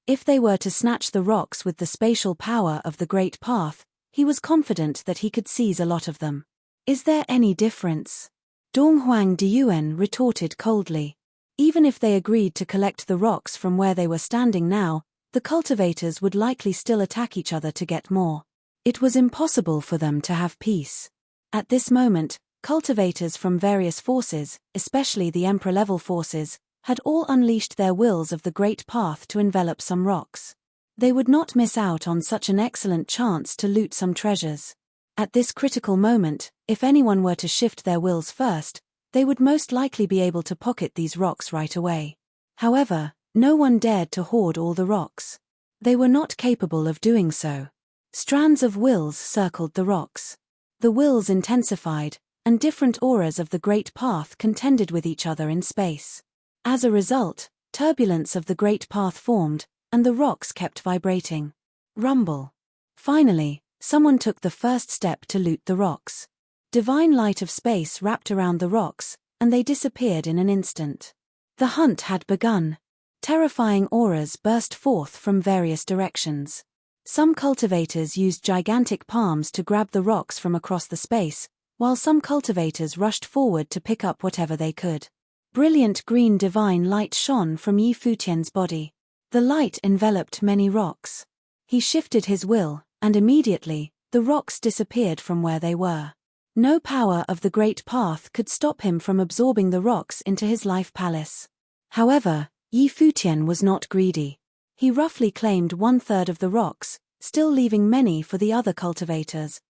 If they were to snatch the rocks with the spatial power of the Great Path, he was confident that he could seize a lot of them. "Is there any difference?" Donghuang Diyuan retorted coldly. Even if they agreed to collect the rocks from where they were standing now, the cultivators would likely still attack each other to get more. It was impossible for them to have peace. At this moment, cultivators from various forces, especially the Emperor-level forces, had all unleashed their wills of the Great Path to envelop some rocks. They would not miss out on such an excellent chance to loot some treasures. At this critical moment, if anyone were to shift their wills first, they would most likely be able to pocket these rocks right away. However, no one dared to hoard all the rocks. They were not capable of doing so. Strands of wills circled the rocks. The wills intensified, and different auras of the Great Path contended with each other in space. As a result, turbulence of the Great Path formed, and the rocks kept vibrating. Rumble. Finally, someone took the first step to loot the rocks. Divine light of space wrapped around the rocks, and they disappeared in an instant. The hunt had begun. Terrifying auras burst forth from various directions. Some cultivators used gigantic palms to grab the rocks from across the space, while some cultivators rushed forward to pick up whatever they could. Brilliant green divine light shone from Yi Futian's body. The light enveloped many rocks. He shifted his will, and immediately, the rocks disappeared from where they were. No power of the Great Path could stop him from absorbing the rocks into his life palace. However, Yi Futian was not greedy. He roughly claimed 1/3 of the rocks, still leaving many for the other cultivators.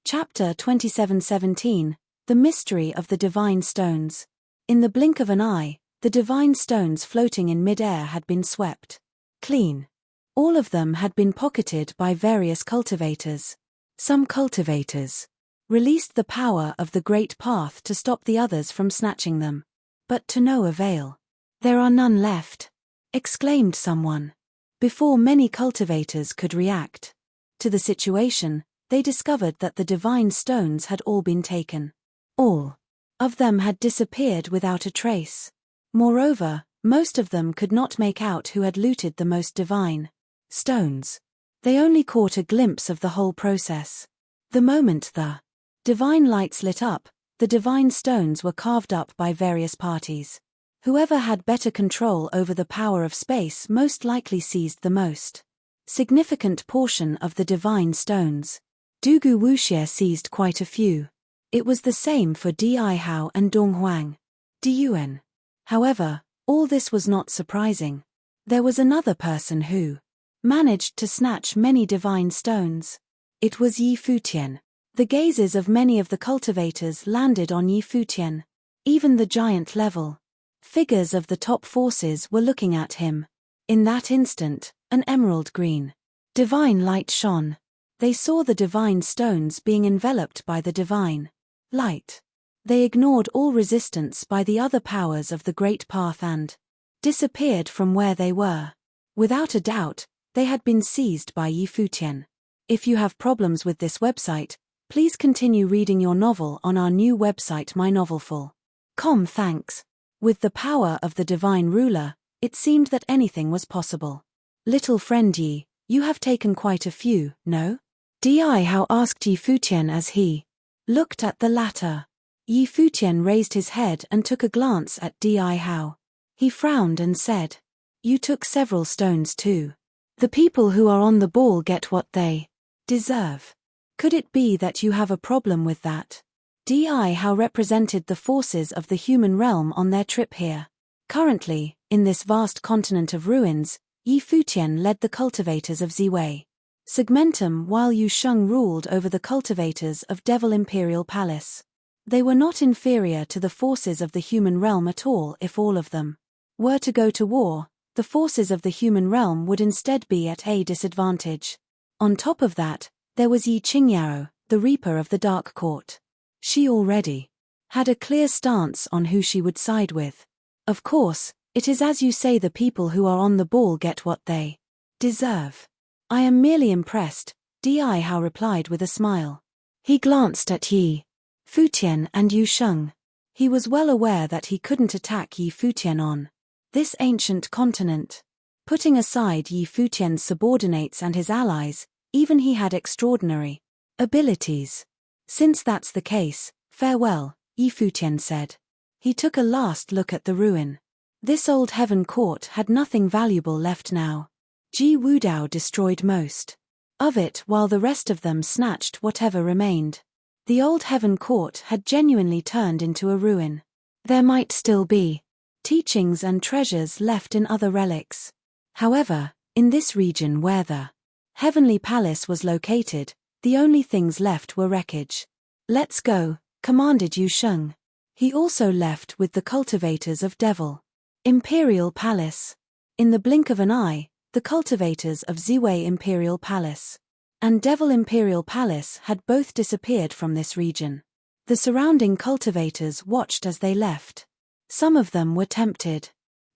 Chapter 27:17, The Mystery of the Divine Stones. In the blink of an eye, the divine stones floating in mid-air had been swept clean. All of them had been pocketed by various cultivators. Some cultivators released the power of the Great Path to stop the others from snatching them. But to no avail. "There are none left," exclaimed someone. Before many cultivators could react to the situation, they discovered that the divine stones had all been taken. All of them had disappeared without a trace. Moreover, most of them could not make out who had looted the most divine stones. They only caught a glimpse of the whole process. The moment the divine lights lit up, the divine stones were carved up by various parties. Whoever had better control over the power of space most likely seized the most significant portion of the divine stones. Dugu Wuxie seized quite a few. It was the same for Di Hao and Donghuang Diyuan. However, all this was not surprising. There was another person who managed to snatch many divine stones. It was Yi Futian. The gazes of many of the cultivators landed on Yi Futian. Even the giant level figures of the top forces were looking at him. In that instant, an emerald green, divine light shone. They saw the divine stones being enveloped by the divine light. They ignored all resistance by the other powers of the Great Path and disappeared from where they were. Without a doubt, they had been seized by Yi Futian. If you have problems with this website, please continue reading your novel on our new website mynovelful.com. Thanks. With the power of the divine ruler, it seemed that anything was possible. Little friend Yi, you have taken quite a few, no? Di Hao asked Yi Futian as he looked at the latter. Yi Futian raised his head and took a glance at Di Hao. He frowned and said, "You took several stones too. The people who are on the ball get what they deserve. Could it be that you have a problem with that?" Di Hao represented the forces of the human realm on their trip here. Currently, in this vast continent of ruins, Yi Futian led the cultivators of Ziwei Segmentum while Yu Sheng ruled over the cultivators of Devil Imperial Palace. They were not inferior to the forces of the human realm at all. If all of them were to go to war, the forces of the human realm would instead be at a disadvantage. On top of that, there was Yi Qingyao, the Reaper of the Dark Court. She already had a clear stance on who she would side with. Of course, it is as you say, the people who are on the ball get what they deserve. I am merely impressed, Di Hao replied with a smile. He glanced at Yi Futian and Yu Sheng. He was well aware that he couldn't attack Yi Futian on this ancient continent. Putting aside Yi Futian's subordinates and his allies, even he had extraordinary abilities. Since that's the case, farewell, Yi Futian said. He took a last look at the ruin. This old heaven court had nothing valuable left now. Ji Wudao destroyed most of it while the rest of them snatched whatever remained. The old heaven court had genuinely turned into a ruin. There might still be teachings and treasures left in other relics. However, in this region where the heavenly palace was located, the only things left were wreckage. Let's go, commanded Yu Sheng. He also left with the cultivators of Devil Imperial Palace. In the blink of an eye, the cultivators of Ziwei Imperial Palace and Devil Imperial Palace had both disappeared from this region. The surrounding cultivators watched as they left. Some of them were tempted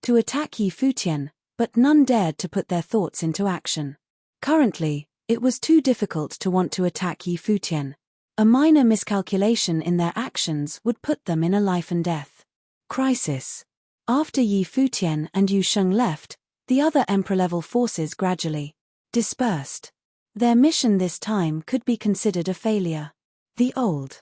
to attack Yi Futian, but none dared to put their thoughts into action. Currently, it was too difficult to want to attack Yi Futian. A minor miscalculation in their actions would put them in a life and death crisis. After Yi Futian and Yu Sheng left, the other Emperor-level forces gradually dispersed. Their mission this time could be considered a failure. The old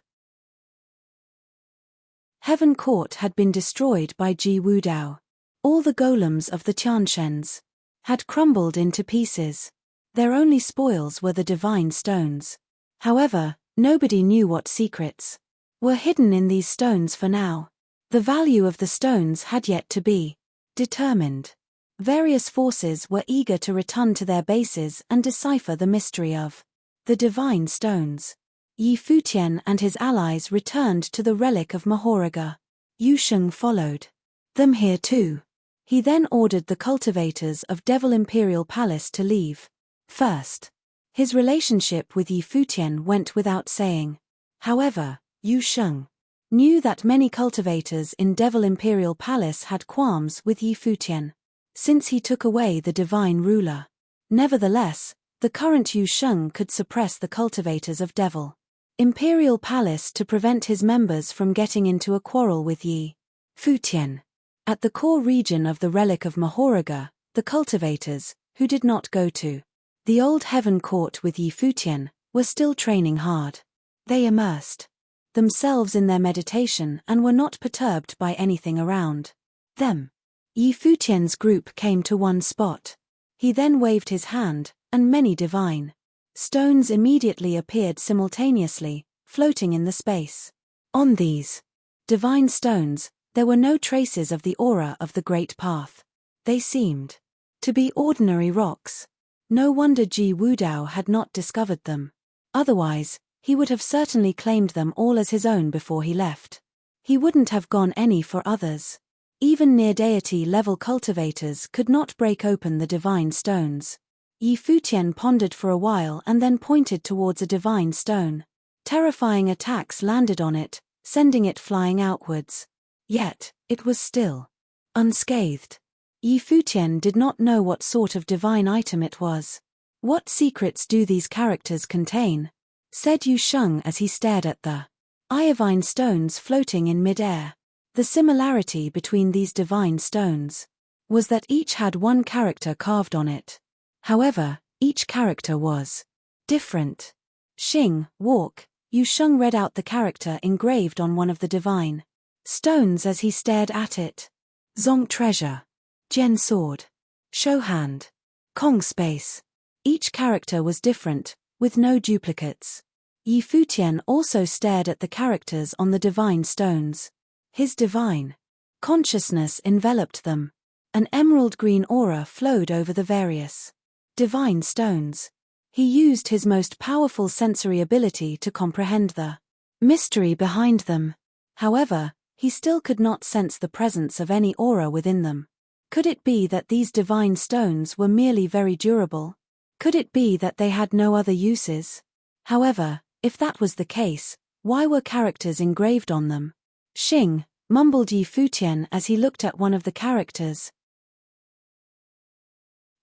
Heaven Court had been destroyed by Ji Wudao. All the golems of the Tianshens had crumbled into pieces. Their only spoils were the divine stones. However, nobody knew what secrets were hidden in these stones for now. The value of the stones had yet to be determined. Various forces were eager to return to their bases and decipher the mystery of the divine stones. Yi Futian and his allies returned to the relic of Mahoraga. Yu Sheng followed them here too. He then ordered the cultivators of Devil Imperial Palace to leave first. His relationship with Yi Futian went without saying. However, Yu Sheng knew that many cultivators in Devil Imperial Palace had qualms with Yi Futian, since he took away the divine ruler. Nevertheless, the current Yu Sheng could suppress the cultivators of Devil Imperial Palace to prevent his members from getting into a quarrel with Yi Futian. At the core region of the relic of Mahoraga, the cultivators, who did not go to the old heaven court with Yi Futian, were still training hard. They immersed themselves in their meditation and were not perturbed by anything around them. Yi Futian's group came to one spot. He then waved his hand, and many divine stones immediately appeared simultaneously, floating in the space. On these divine stones, there were no traces of the aura of the Great Path. They seemed to be ordinary rocks. No wonder Ji Wudao had not discovered them. Otherwise, He would have certainly claimed them all as his own before he left. He wouldn't have gone any for others. Even near-deity-level cultivators could not break open the divine stones. Futian pondered for a while and then pointed towards a divine stone. Terrifying attacks landed on it, sending it flying outwards. Yet, it was still unscathed. Futian did not know what sort of divine item it was. "What secrets do these characters contain?" said Yu Sheng as he stared at the iodine stones floating in mid-air. The similarity between these divine stones was that each had one character carved on it. However, each character was different. Xing, walk. Yu Sheng read out the character engraved on one of the divine stones as he stared at it. Zong treasure. Jian sword. Shou hand. Kong space. Each character was different, with no duplicates. Futian also stared at the characters on the divine stones. His divine consciousness enveloped them. An emerald green aura flowed over the various divine stones. He used his most powerful sensory ability to comprehend the mystery behind them. However, he still could not sense the presence of any aura within them. Could it be that these divine stones were merely very durable? Could it be that they had no other uses? However, if that was the case, why were characters engraved on them? Xing, mumbled Futian as he looked at one of the characters.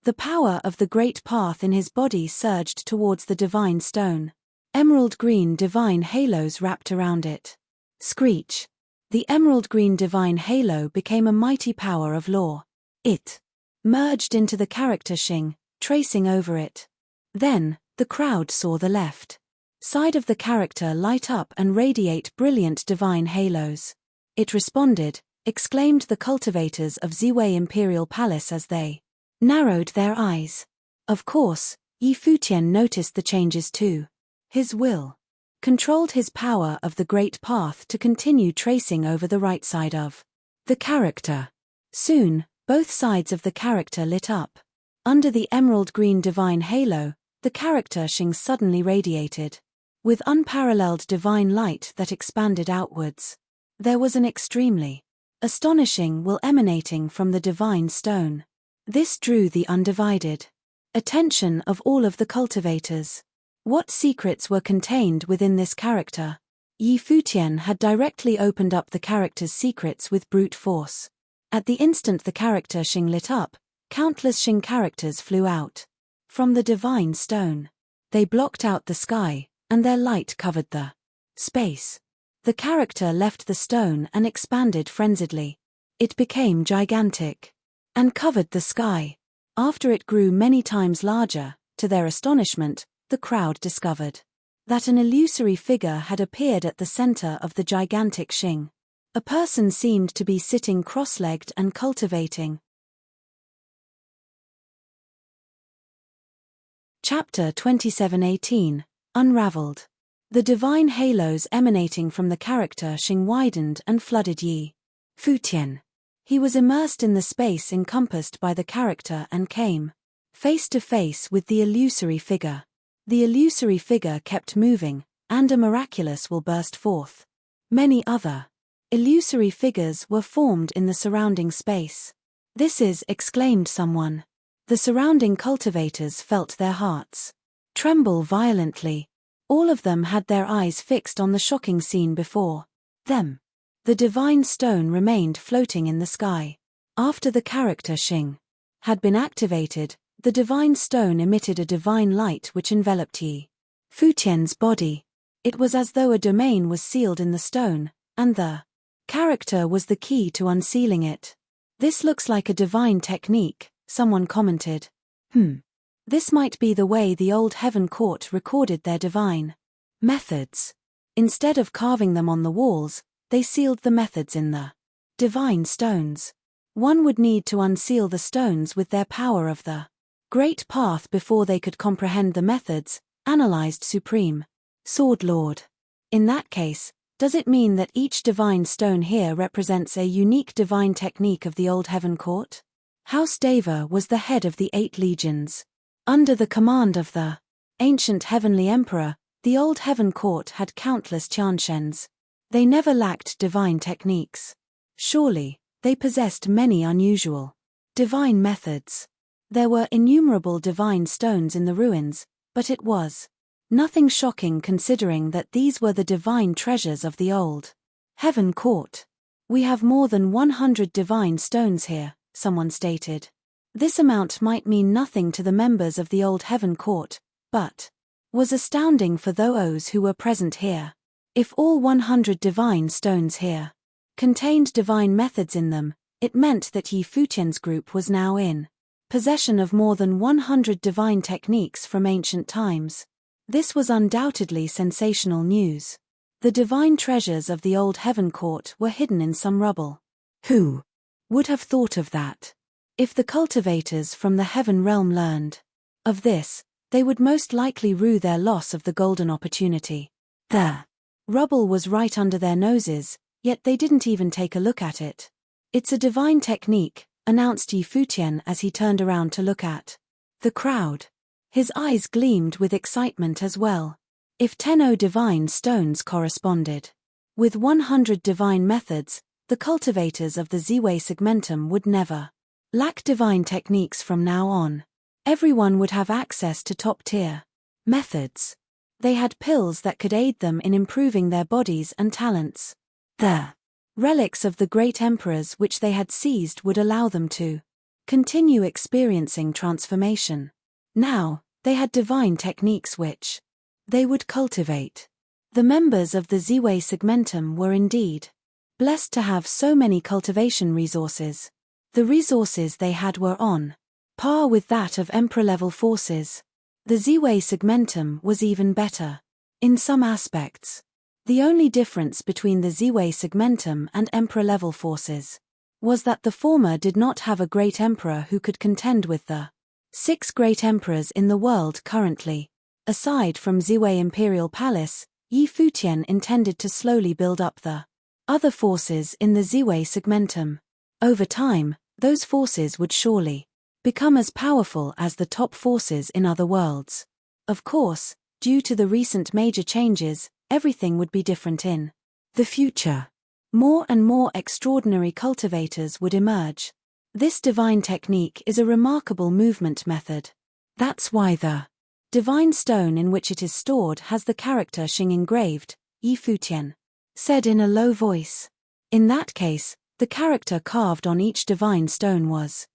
The power of the great path in his body surged towards the divine stone. Emerald green divine halos wrapped around it. Screech. The emerald green divine halo became a mighty power of law. It merged into the character Xing, tracing over it. Then, the crowd saw the left side of the character light up and radiate brilliant divine halos. It responded, exclaimed the cultivators of Ziwei Imperial Palace as they narrowed their eyes. Of course, Futian noticed the changes too. His will controlled his power of the great path to continue tracing over the right side of the character. Soon, both sides of the character lit up. Under the emerald green divine halo, the character Xing suddenly radiated with unparalleled divine light that expanded outwards. There was an extremely astonishing will emanating from the divine stone. This drew the undivided attention of all of the cultivators. What secrets were contained within this character? Futian had directly opened up the character's secrets with brute force. At the instant the character Xing lit up, countless Xing characters flew out from the divine stone. They blocked out the sky, and their light covered the space. The character left the stone and expanded frenziedly. It became gigantic and covered the sky. After it grew many times larger, to their astonishment, the crowd discovered that an illusory figure had appeared at the center of the gigantic Xing. A person seemed to be sitting cross-legged and cultivating. Chapter 27:18 Unraveled. The divine halos emanating from the character Xing widened and flooded Futian. He was immersed in the space encompassed by the character and came face to face with the illusory figure. The illusory figure kept moving, and a miraculous will burst forth. Many other illusory figures were formed in the surrounding space. "This is," exclaimed someone. The surrounding cultivators felt their hearts tremble violently. All of them had their eyes fixed on the shocking scene before them. The divine stone remained floating in the sky. After the character Xing had been activated, the divine stone emitted a divine light which enveloped Futian's body. It was as though a domain was sealed in the stone, and the character was the key to unsealing it. "This looks like a divine technique," someone commented. This might be the way the old heaven court recorded their divine methods. Instead of carving them on the walls, they sealed the methods in the divine stones. One would need to unseal the stones with their power of the great path before they could comprehend the methods, analyzed Supreme Sword Lord. In that case, does it mean that each divine stone here represents a unique divine technique of the old heaven court? House Deva was the head of the 8 legions. Under the command of the ancient heavenly emperor, The old heaven court had countless Tianshens. They never lacked divine techniques. Surely, they possessed many unusual divine methods. There were innumerable divine stones in the ruins, but it was nothing shocking considering that these were the divine treasures of the old heaven court. We have more than 100 divine stones here, someone stated. This amount might mean nothing to the members of the old heaven court, but was astounding for those who were present here. If all 100 divine stones here contained divine methods in them, it meant that Yi Futian's group was now in possession of more than 100 divine techniques from ancient times. This was undoubtedly sensational news. The divine treasures of the old heaven court were hidden in some rubble. Who would have thought of that? If the cultivators from the heaven realm learned of this, they would most likely rue their loss of the golden opportunity. The rubble was right under their noses, yet they didn't even take a look at it. It's a divine technique, announced Yi Futian as he turned around to look at the crowd. His eyes gleamed with excitement as well. If 10 divine stones corresponded with 100 divine methods, the cultivators of the Ziwei segmentum would never lack divine techniques from now on. Everyone would have access to top-tier methods. They had pills that could aid them in improving their bodies and talents. The relics of the great emperors which they had seized would allow them to continue experiencing transformation. Now, they had divine techniques which they would cultivate. The members of the Ziwei segmentum were indeed blessed to have so many cultivation resources. The resources they had were on par with that of emperor-level forces. The Ziwei segmentum was even better in some aspects. The only difference between the Ziwei segmentum and emperor-level forces was that the former did not have a great emperor who could contend with the 6 great emperors in the world currently. Aside from Ziwei Imperial Palace, Yi Futian intended to slowly build up the other forces in the Ziwei segmentum. Over time, those forces would surely become as powerful as the top forces in other worlds. Of course, due to the recent major changes, everything would be different in the future. More and more extraordinary cultivators would emerge. This divine technique is a remarkable movement method. That's why the divine stone in which it is stored has the character Xing engraved, Yi Futian said in a low voice. In that case, the character carved on each divine stone was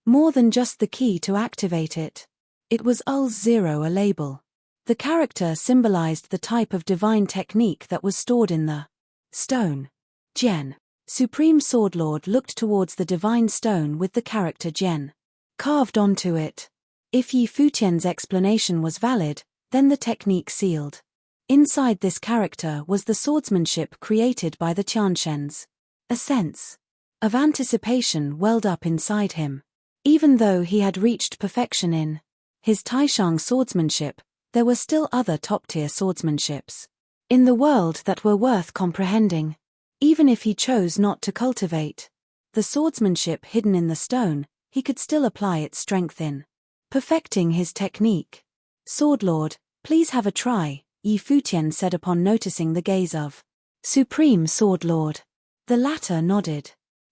more than just the key to activate it. It was Ul-0, a label. The character symbolized the type of divine technique that was stored in the stone. Jian. Supreme Swordlord looked towards the divine stone with the character Jian carved onto it. If Yi Futian's explanation was valid, then the technique sealed. Inside this character was the swordsmanship created by the Tianshens. A sense of anticipation welled up inside him. Even though he had reached perfection in his Taishang swordsmanship, there were still other top-tier swordsmanships in the world that were worth comprehending. Even if he chose not to cultivate the swordsmanship hidden in the stone, he could still apply its strength in perfecting his technique. Swordlord, please have a try, Yi Futian said upon noticing the gaze of Supreme Swordlord. The latter nodded.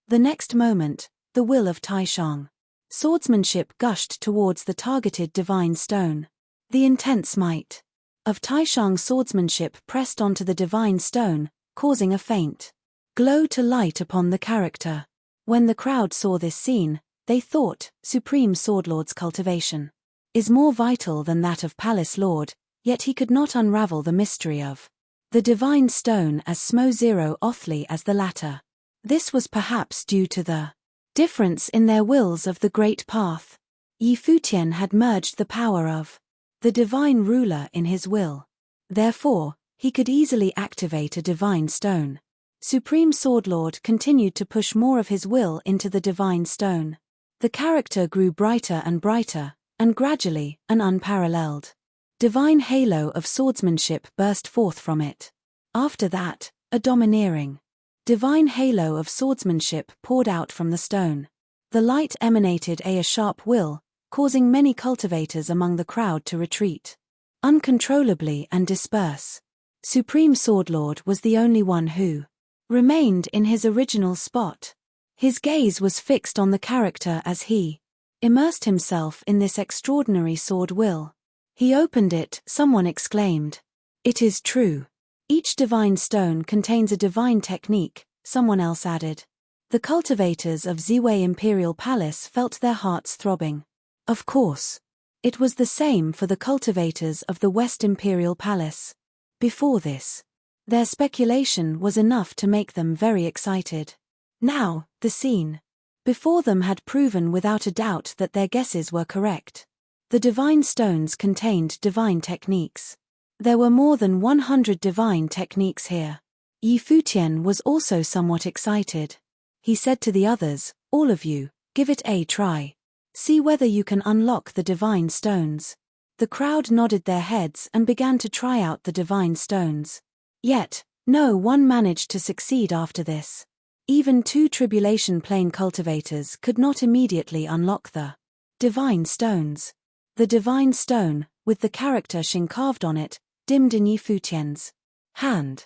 The next moment, the will of Taishang swordsmanship gushed towards the targeted divine stone. The intense might of Taishang swordsmanship pressed onto the divine stone, causing a faint glow to light upon the character. When the crowd saw this scene, they thought, Supreme Swordlord's cultivation is more vital than that of Palace Lord, yet he could not unravel the mystery of the divine stone as Smo-0 as the latter. This was perhaps due to the difference in their wills of the great path. Yi Futian had merged the power of the divine ruler in his will. Therefore, he could easily activate a divine stone. Supreme Swordlord continued to push more of his will into the divine stone. The character grew brighter, and gradually, an unparalleled divine halo of swordsmanship burst forth from it. After that, a domineering divine halo of swordsmanship poured out from the stone. The light emanated a sharp will, causing many cultivators among the crowd to retreat. uncontrollably and disperse. Supreme Swordlord was the only one who remained in his original spot. His gaze was fixed on the character as he immersed himself in this extraordinary sword will. He opened it, someone exclaimed. It is true. Each divine stone contains a divine technique, someone else added. The cultivators of Ziwei Imperial Palace felt their hearts throbbing. Of course. It was the same for the cultivators of the West Imperial Palace. Before this, their speculation was enough to make them very excited. Now, the scene before them had proven without a doubt that their guesses were correct. The divine stones contained divine techniques. There were more than 100 divine techniques here. Futian was also somewhat excited. He said to the others, all of you, give it a try. See whether you can unlock the divine stones. The crowd nodded their heads and began to try out the divine stones. Yet, no one managed to succeed after this. Even 2 tribulation plane cultivators could not immediately unlock the divine stones. The divine stone, with the character Xing carved on it, dimmed in Futian's hand.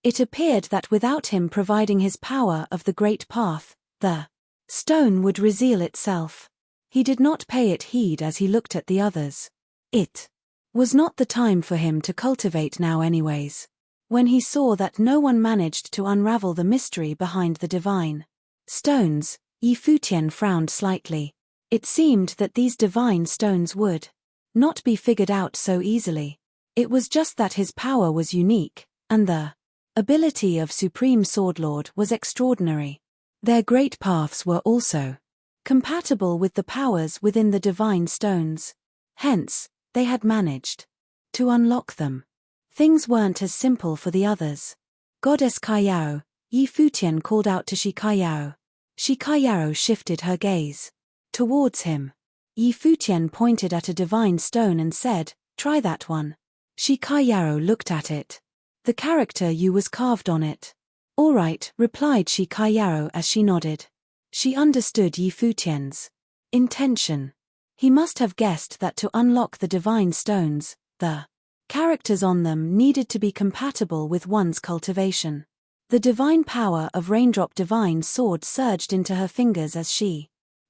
It appeared that without him providing his power of the great path, the stone would reveal itself. He did not pay it heed as he looked at the others. It was not the time for him to cultivate now anyways. When he saw that no one managed to unravel the mystery behind the divine stones, Futian frowned slightly. It seemed that these divine stones would not be figured out so easily. It was just that his power was unique, and the ability of Supreme Swordlord was extraordinary. Their great paths were also compatible with the powers within the divine stones. Hence, they had managed to unlock them. Things weren't as simple for the others. Goddess Kaiyao, Futian called out to Kaiyao. Kaiyao shifted her gaze towards him. Futian pointed at a divine stone and said, try that one. Kaiyao looked at it. The character you was carved on it. All right, replied Kaiyao as she nodded. She understood Futian's intention. He must have guessed that to unlock the divine stones, the characters on them needed to be compatible with one's cultivation. The divine power of Raindrop Divine Sword surged into her fingers as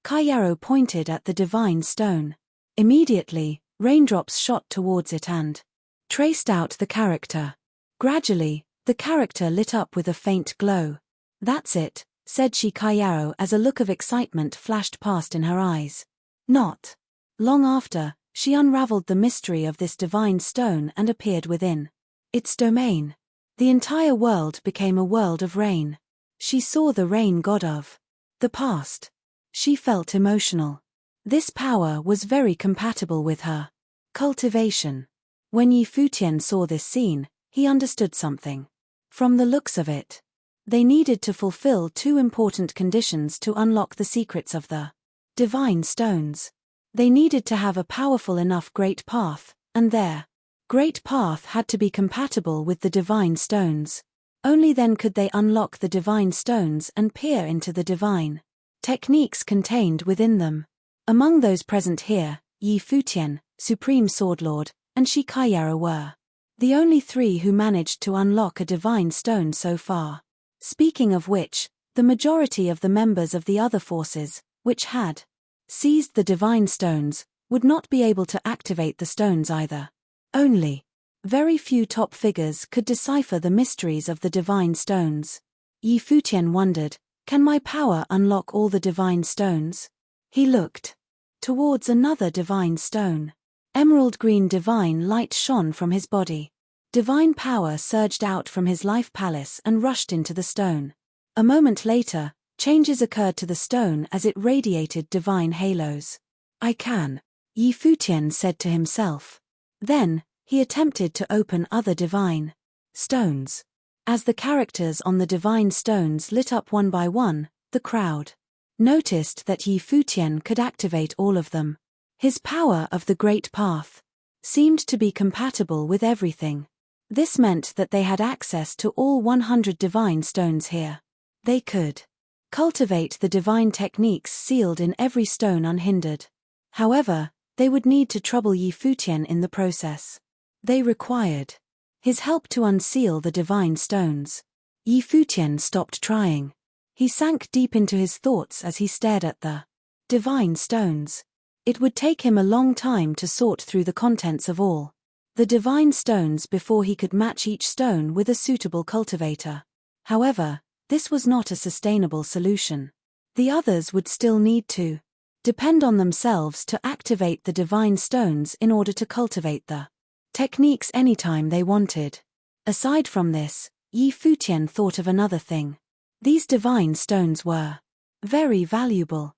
Kaiyao pointed at the divine stone. Immediately, raindrops shot towards it and traced out the character. Gradually, the character lit up with a faint glow. That's it, said Kaiyao as a look of excitement flashed past in her eyes. Not long after, she unraveled the mystery of this divine stone and appeared within its domain. The entire world became a world of rain. She saw the rain god of the past. She felt emotional. This power was very compatible with her cultivation. When Futian saw this scene, he understood something. From the looks of it, they needed to fulfill 2 important conditions to unlock the secrets of the divine stones. They needed to have a powerful enough great path, and their great path had to be compatible with the divine stones. Only then could they unlock the divine stones and peer into the divine techniques contained within them. Among those present here, Futian, Supreme Swordlord, and Kaiyao were the only 3 who managed to unlock a divine stone so far. Speaking of which, the majority of the members of the other forces, which had seized the divine stones, would not be able to activate the stones either. Only very few top figures could decipher the mysteries of the divine stones. Futian wondered, can my power unlock all the divine stones? He looked towards another divine stone. Emerald green divine light shone from his body. Divine power surged out from his life palace and rushed into the stone. A moment later, changes occurred to the stone as it radiated divine halos. I can, Futian said to himself. Then, he attempted to open other divine stones. As the characters on the divine stones lit up one by one, the crowd noticed that Futian could activate all of them. His power of the Great Path seemed to be compatible with everything. This meant that they had access to all 100 divine stones here. They could cultivate the divine techniques sealed in every stone unhindered. However, They would need to trouble Yi Futian in the process. They required his help to unseal the divine stones. Yi Futian stopped trying. He sank deep into his thoughts as he stared at the divine stones. It would take him a long time to sort through the contents of all the divine stones before he could match each stone with a suitable cultivator. However, this was not a sustainable solution. The others would still need to depend on themselves to activate the divine stones in order to cultivate the techniques anytime they wanted. Aside from this, Yi Futian thought of another thing. These divine stones were very valuable.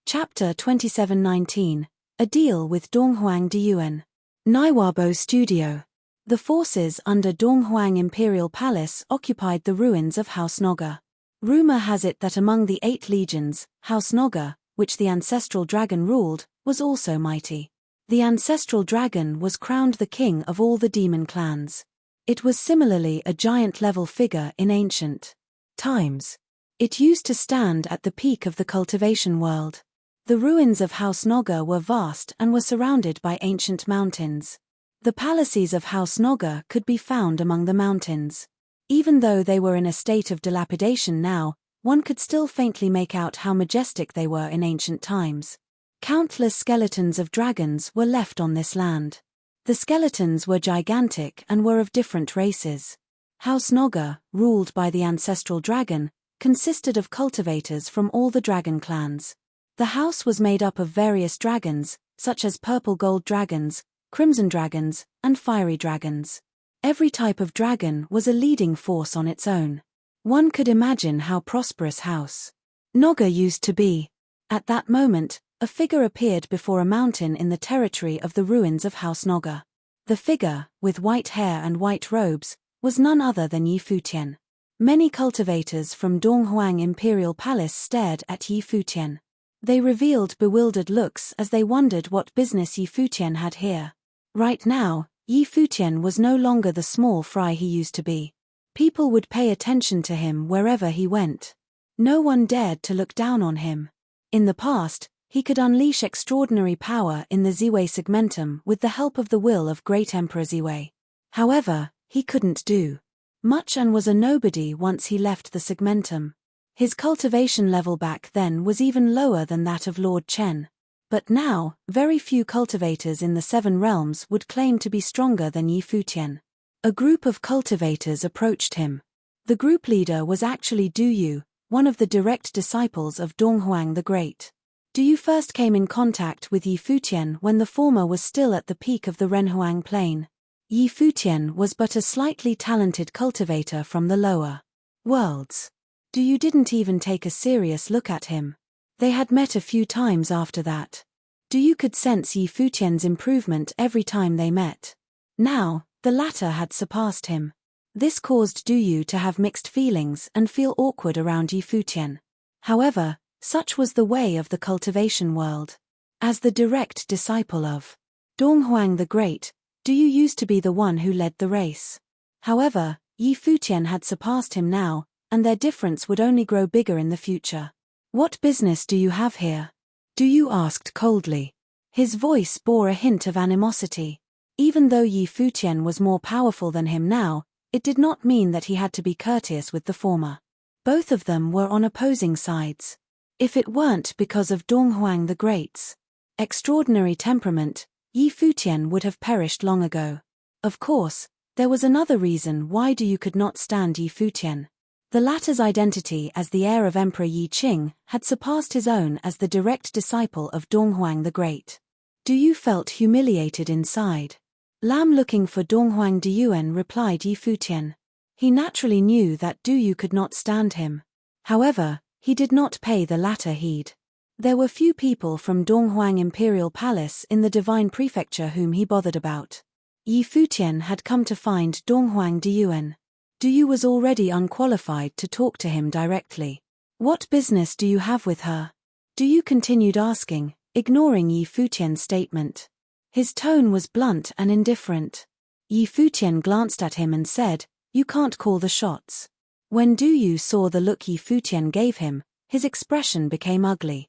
Chapter 27:19. A Deal with Donghuang Diyuan. Naiwabo Studio. The forces under Donghuang Imperial Palace occupied the ruins of House Noga. Rumor has it that among the 8 legions, House Noga, which the ancestral dragon ruled, was also mighty. The ancestral dragon was crowned the king of all the demon clans. It was similarly a giant-level figure in ancient times. It used to stand at the peak of the cultivation world. The ruins of House Noga were vast and were surrounded by ancient mountains. The palaces of House Noga could be found among the mountains. Even though they were in a state of dilapidation now, one could still faintly make out how majestic they were in ancient times. Countless skeletons of dragons were left on this land. The skeletons were gigantic and were of different races. House Noga, ruled by the ancestral dragon, consisted of cultivators from all the dragon clans. The house was made up of various dragons, such as purple gold dragons, crimson dragons, and fiery dragons. Every type of dragon was a leading force on its own. One could imagine how prosperous House Noga used to be. At that moment, a figure appeared before a mountain in the territory of the ruins of House Noga. The figure, with white hair and white robes, was none other than Yi Futian. Many cultivators from Donghuang Imperial Palace stared at Yi Futian. They revealed bewildered looks as they wondered what business Yi Futian had here. Right now, Yi Futian was no longer the small fry he used to be. People would pay attention to him wherever he went. No one dared to look down on him. In the past, he could unleash extraordinary power in the Ziwei segmentum with the help of the will of Great Emperor Ziwei. However, he couldn't do much and was a nobody once he left the segmentum. His cultivation level back then was even lower than that of Lord Chen. But now, very few cultivators in the 7 realms would claim to be stronger than Yi Futian. A group of cultivators approached him. The group leader was actually Du Yu, one of the direct disciples of Donghuang the Great. Du Yu first came in contact with Yi Futian when the former was still at the peak of the Renhuang Plain. Yi Futian was but a slightly talented cultivator from the lower worlds. Du Yu didn't even take a serious look at him. They had met a few times after that. Du Yu could sense Yi Futian's improvement every time they met. Now, the latter had surpassed him. This caused Du Yu to have mixed feelings and feel awkward around Yi Futian. However, such was the way of the cultivation world. As the direct disciple of Donghuang the Great, Du Yu used to be the one who led the race. However, Yi Futian had surpassed him now, and their difference would only grow bigger in the future. "What business do you have here?" Du Yu asked coldly. His voice bore a hint of animosity. Even though Yi Futian was more powerful than him now, it did not mean that he had to be courteous with the former. Both of them were on opposing sides. If it weren't because of Donghuang the Great's extraordinary temperament, Yi Futian would have perished long ago. Of course, there was another reason why Du Yu could not stand Yi Futian. The latter's identity as the heir of Emperor Yi Qing had surpassed his own as the direct disciple of Donghuang the Great. Du Yu felt humiliated inside. "Lam looking for Donghuang Diyuan," replied Yi Futian. He naturally knew that Du Yu could not stand him. However, he did not pay the latter heed. There were few people from Donghuang Imperial Palace in the Divine Prefecture whom he bothered about. Yi Futian had come to find Donghuang Diyuan. Du Yu was already unqualified to talk to him directly. "What business do you have with her?" Du Yu continued asking, ignoring Yi Futian's statement. His tone was blunt and indifferent. Yi Futian glanced at him and said, "You can't call the shots." When Du Yu saw the look Yi Futian gave him, His expression became ugly.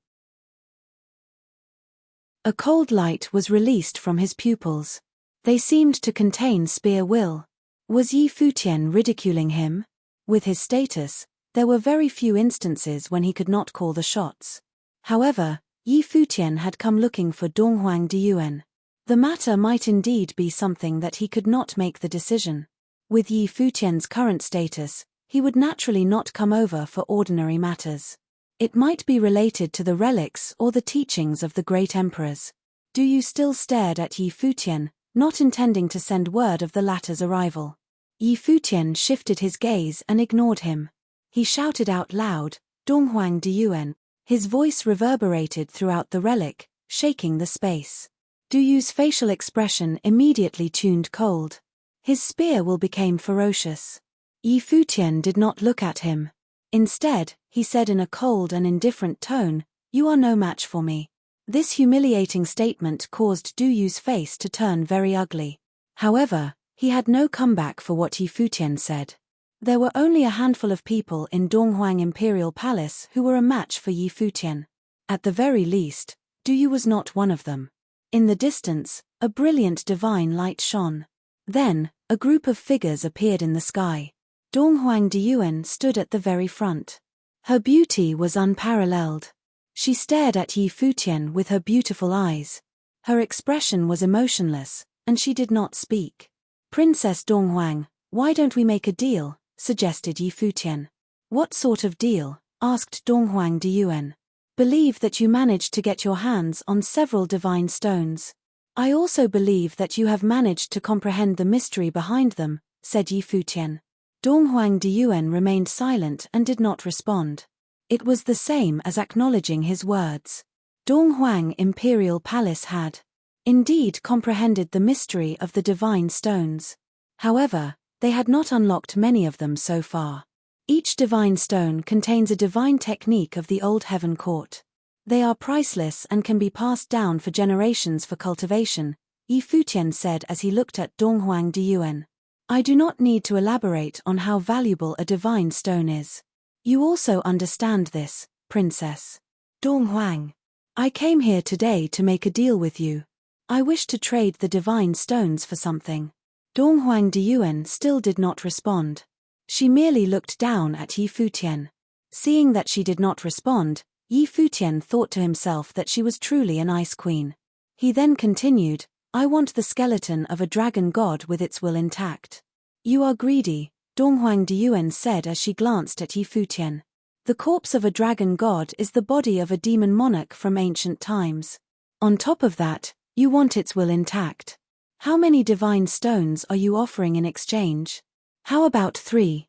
A cold light was released from his pupils. They seemed to contain spear will. Was Yi Futian ridiculing him? With his status, there were very few instances when he could not call the shots. However, Yi Futian had come looking for Donghuang Diyuan. The matter might indeed be something that he could not make the decision. With Yi Futian's current status, he would naturally not come over for ordinary matters. It might be related to the relics or the teachings of the great emperors. Du Yu still stared at Yi Futian, not intending to send word of the latter's arrival. Yi Futian shifted his gaze and ignored him. He shouted out loud, "Donghuang Diyuan." His voice reverberated throughout the relic, shaking the space. Du Yu's facial expression immediately tuned cold. His spear will became ferocious. Yi Futian did not look at him. Instead, he said in a cold and indifferent tone, "You are no match for me." This humiliating statement caused Du Yu's face to turn very ugly. However, he had no comeback for what Yi Futian said. There were only a handful of people in Donghuang Imperial Palace who were a match for Yi Futian. At the very least, Du Yu was not one of them. In the distance, a brilliant divine light shone. Then, a group of figures appeared in the sky. Donghuang Diyuan stood at the very front. Her beauty was unparalleled. She stared at Yi Futian with her beautiful eyes. Her expression was emotionless, and she did not speak. "Princess Donghuang, why don't we make a deal?" suggested Yi Futian. "What sort of deal?" asked Donghuang Diyuan. "Believe that you managed to get your hands on several divine stones. I also believe that you have managed to comprehend the mystery behind them," said Yi Futian. Donghuang Diyuan remained silent and did not respond. It was the same as acknowledging his words. Donghuang Imperial Palace had indeed comprehended the mystery of the divine stones. However, they had not unlocked many of them so far. Each divine stone contains a divine technique of the old heaven court. They are priceless and can be passed down for generations for cultivation, Yi Futian said as he looked at Donghuang Diyuan. "I do not need to elaborate on how valuable a divine stone is. You also understand this, Princess Donghuang. I came here today to make a deal with you. I wish to trade the divine stones for something." Donghuang Diyuan still did not respond. She merely looked down at Yi Futian. Seeing that she did not respond, Yi Futian thought to himself that she was truly an ice queen. He then continued, "I want the skeleton of a dragon god with its will intact." "You are greedy," Donghuang Diyuan said as she glanced at Yi Futian. "The corpse of a dragon god is the body of a demon monarch from ancient times. On top of that, you want its will intact. How many divine stones are you offering in exchange?" "How about 3?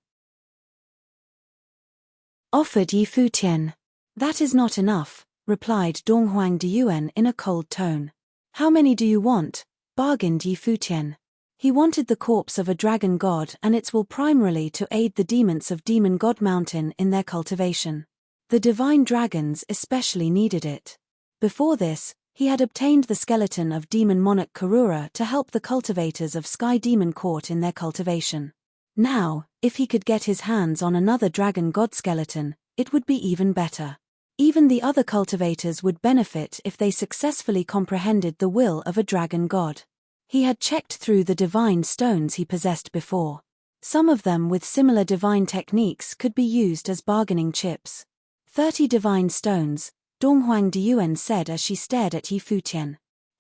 offered Yi Futian. "That is not enough," replied Donghuang Diyuan in a cold tone. "How many do you want?" bargained Yi Futian. He wanted the corpse of a dragon god and its will primarily to aid the demons of Demon God Mountain in their cultivation. The divine dragons especially needed it. Before this, he had obtained the skeleton of Demon Monarch Karura to help the cultivators of Sky Demon Court in their cultivation. Now, if he could get his hands on another dragon god skeleton, it would be even better. Even the other cultivators would benefit if they successfully comprehended the will of a dragon god. He had checked through the divine stones he possessed before. Some of them with similar divine techniques could be used as bargaining chips. 30 divine stones, Donghuang Diyuan said as she stared at Yi Futian.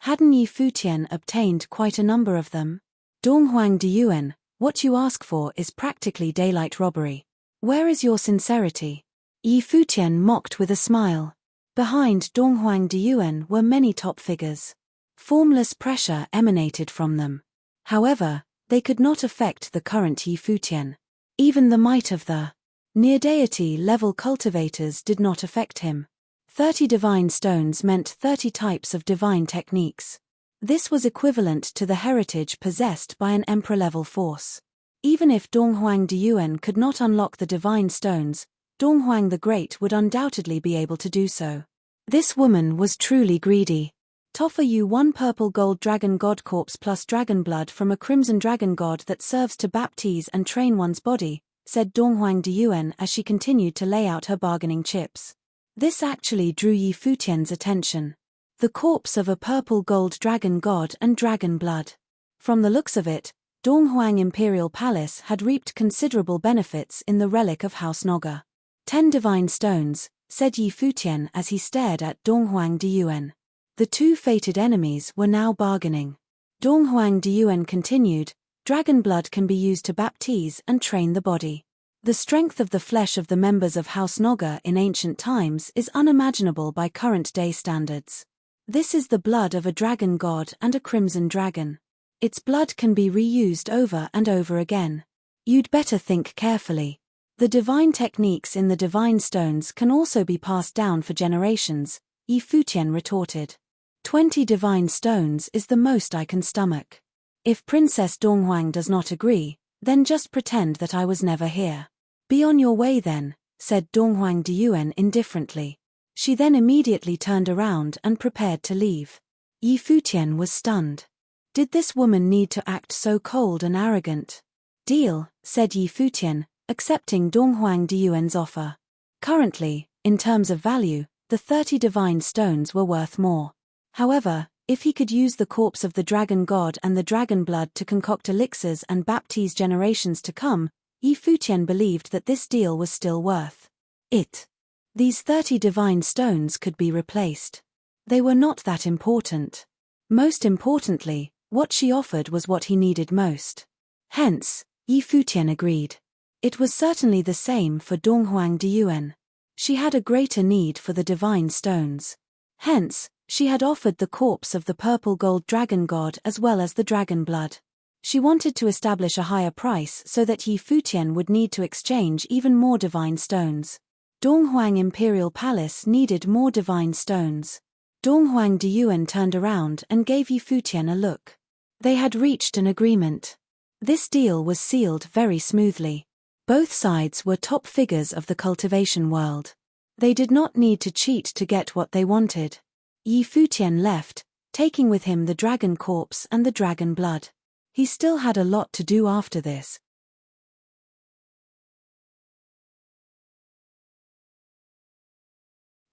Hadn't Yi Futian obtained quite a number of them? "Donghuang Diyuan, what you ask for is practically daylight robbery. Where is your sincerity?" Yi Futian mocked with a smile. Behind Donghuang Diyuan were many top figures. Formless pressure emanated from them. However, they could not affect the current Yi Futian. Even the might of the near-deity level cultivators did not affect him. 30 divine stones meant 30 types of divine techniques. This was equivalent to the heritage possessed by an emperor-level force. Even if Donghuang Diyuan could not unlock the divine stones, Donghuang the Great would undoubtedly be able to do so. This woman was truly greedy. "Offer you 1 purple gold dragon god corpse plus dragon blood from a crimson dragon god that serves to baptize and train one's body," said Donghuang Diyuan as she continued to lay out her bargaining chips. This actually drew Yi Futian's attention. The corpse of a purple-gold dragon god and dragon blood. From the looks of it, Donghuang Imperial Palace had reaped considerable benefits in the relic of House Noga. 10 divine stones, said Yi Futian as he stared at Donghuang Diyuan. The two fated enemies were now bargaining. Donghuang Diyuan continued, dragon blood can be used to baptize and train the body. The strength of the flesh of the members of House Noga in ancient times is unimaginable by current-day standards. This is the blood of a dragon god and a crimson dragon. Its blood can be reused over and over again. You'd better think carefully. The divine techniques in the divine stones can also be passed down for generations, Yi Futian retorted. 20 divine stones is the most I can stomach. If Princess Donghuang does not agree, then just pretend that I was never here. Be on your way then, said Donghuang Diyuan indifferently. She then immediately turned around and prepared to leave. Yi Futian was stunned. Did this woman need to act so cold and arrogant? Deal, said Yi Futian, accepting Donghuang Diyuan's offer. Currently, in terms of value, the 30 divine stones were worth more. However, if he could use the corpse of the dragon god and the dragon blood to concoct elixirs and baptize generations to come, Yi Futian believed that this deal was still worth it. These 30 divine stones could be replaced. They were not that important. Most importantly, what she offered was what he needed most. Hence, Yi Futian agreed. It was certainly the same for Donghuang Diyuan. She had a greater need for the divine stones. Hence, she had offered the corpse of the purple-gold dragon god as well as the dragon blood. She wanted to establish a higher price so that Yi Futian would need to exchange even more divine stones. Donghuang Imperial Palace needed more divine stones. Donghuang Diyuan turned around and gave Yi Futian a look. They had reached an agreement. This deal was sealed very smoothly. Both sides were top figures of the cultivation world. They did not need to cheat to get what they wanted. Yi Futian left, taking with him the dragon corpse and the dragon blood. He still had a lot to do after this.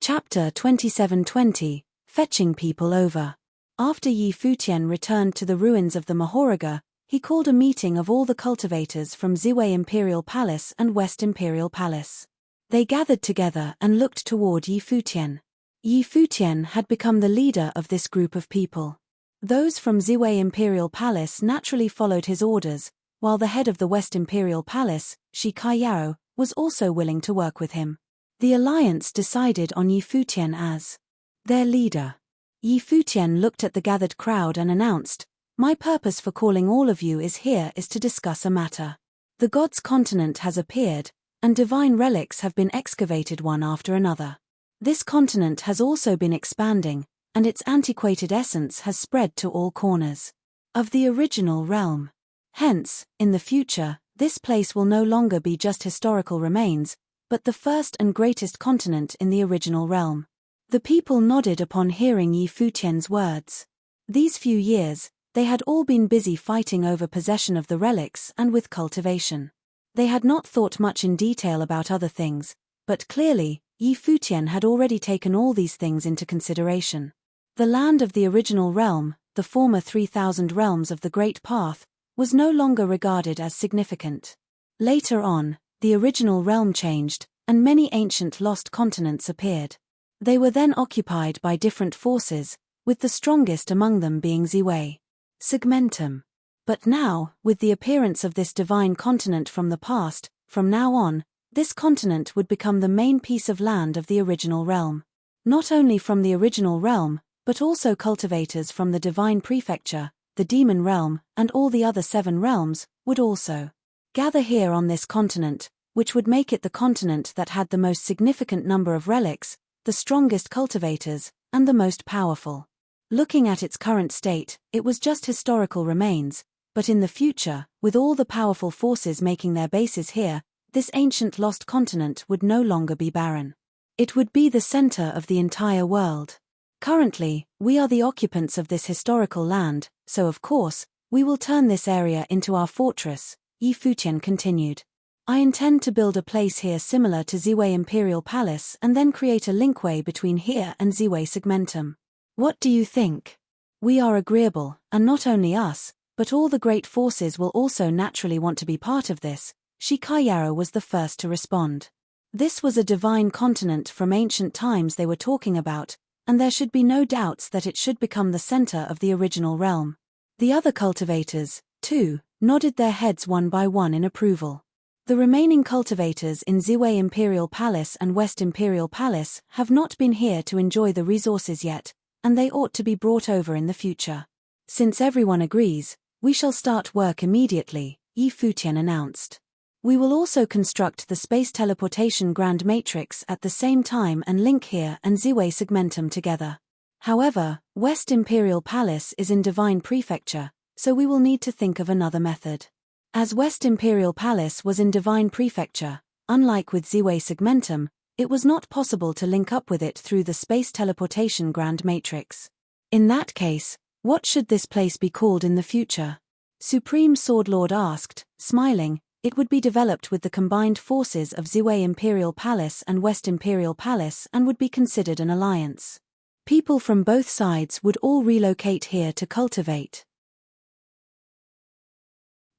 Chapter 2720, Fetching People Over. After Yi Futian returned to the ruins of the Mahoraga, he called a meeting of all the cultivators from Ziwei Imperial Palace and West Imperial Palace. They gathered together and looked toward Yi Futian. Yi Futian had become the leader of this group of people. Those from Ziwei Imperial Palace naturally followed his orders, while the head of the West Imperial Palace, Shi Kaiyao, was also willing to work with him. The alliance decided on Yi Futian as their leader. Yi Futian looked at the gathered crowd and announced, "My purpose for calling all of you here is to discuss a matter. The God's continent has appeared, and divine relics have been excavated one after another. This continent has also been expanding, and its antiquated essence has spread to all corners of the original realm. Hence, in the future, this place will no longer be just historical remains, but the first and greatest continent in the original realm." The people nodded upon hearing Yi Futian's words. These few years, they had all been busy fighting over possession of the relics and with cultivation. They had not thought much in detail about other things, but clearly, Yi Futian had already taken all these things into consideration. The land of the original realm, the former 3,000 realms of the Great Path, was no longer regarded as significant. Later on, the original realm changed, and many ancient lost continents appeared. They were then occupied by different forces, with the strongest among them being Ziwei Segmentum. But now, with the appearance of this divine continent from the past, from now on, this continent would become the main piece of land of the original realm. Not only from the original realm, but also cultivators from the divine prefecture, the demon realm, and all the other 7 realms, would also gather here on this continent, which would make it the continent that had the most significant number of relics, the strongest cultivators, and the most powerful. Looking at its current state, it was just historical remains, but in the future, with all the powerful forces making their bases here, this ancient lost continent would no longer be barren. It would be the center of the entire world. Currently, we are the occupants of this historical land, so of course, we will turn this area into our fortress, Yi Futian continued. I intend to build a place here similar to Ziwei Imperial Palace and then create a linkway between here and Ziwei Segmentum. What do you think? We are agreeable, and not only us, but all the great forces will also naturally want to be part of this. Shikayaro was the first to respond. This was a divine continent from ancient times they were talking about, and there should be no doubts that it should become the center of the original realm. The other cultivators, too, nodded their heads one by one in approval. The remaining cultivators in Ziwei Imperial Palace and West Imperial Palace have not been here to enjoy the resources yet, and they ought to be brought over in the future. Since everyone agrees, we shall start work immediately, Futian announced. We will also construct the space teleportation Grand Matrix at the same time and link here and Ziwei Segmentum together. However, West Imperial Palace is in Divine Prefecture, so we will need to think of another method. As West Imperial Palace was in Divine Prefecture, unlike with Ziwei Segmentum, it was not possible to link up with it through the space teleportation Grand Matrix. In that case, what should this place be called in the future? Supreme Swordlord asked, smiling. It would be developed with the combined forces of Ziwei Imperial Palace and West Imperial Palace and would be considered an alliance. People from both sides would all relocate here to cultivate.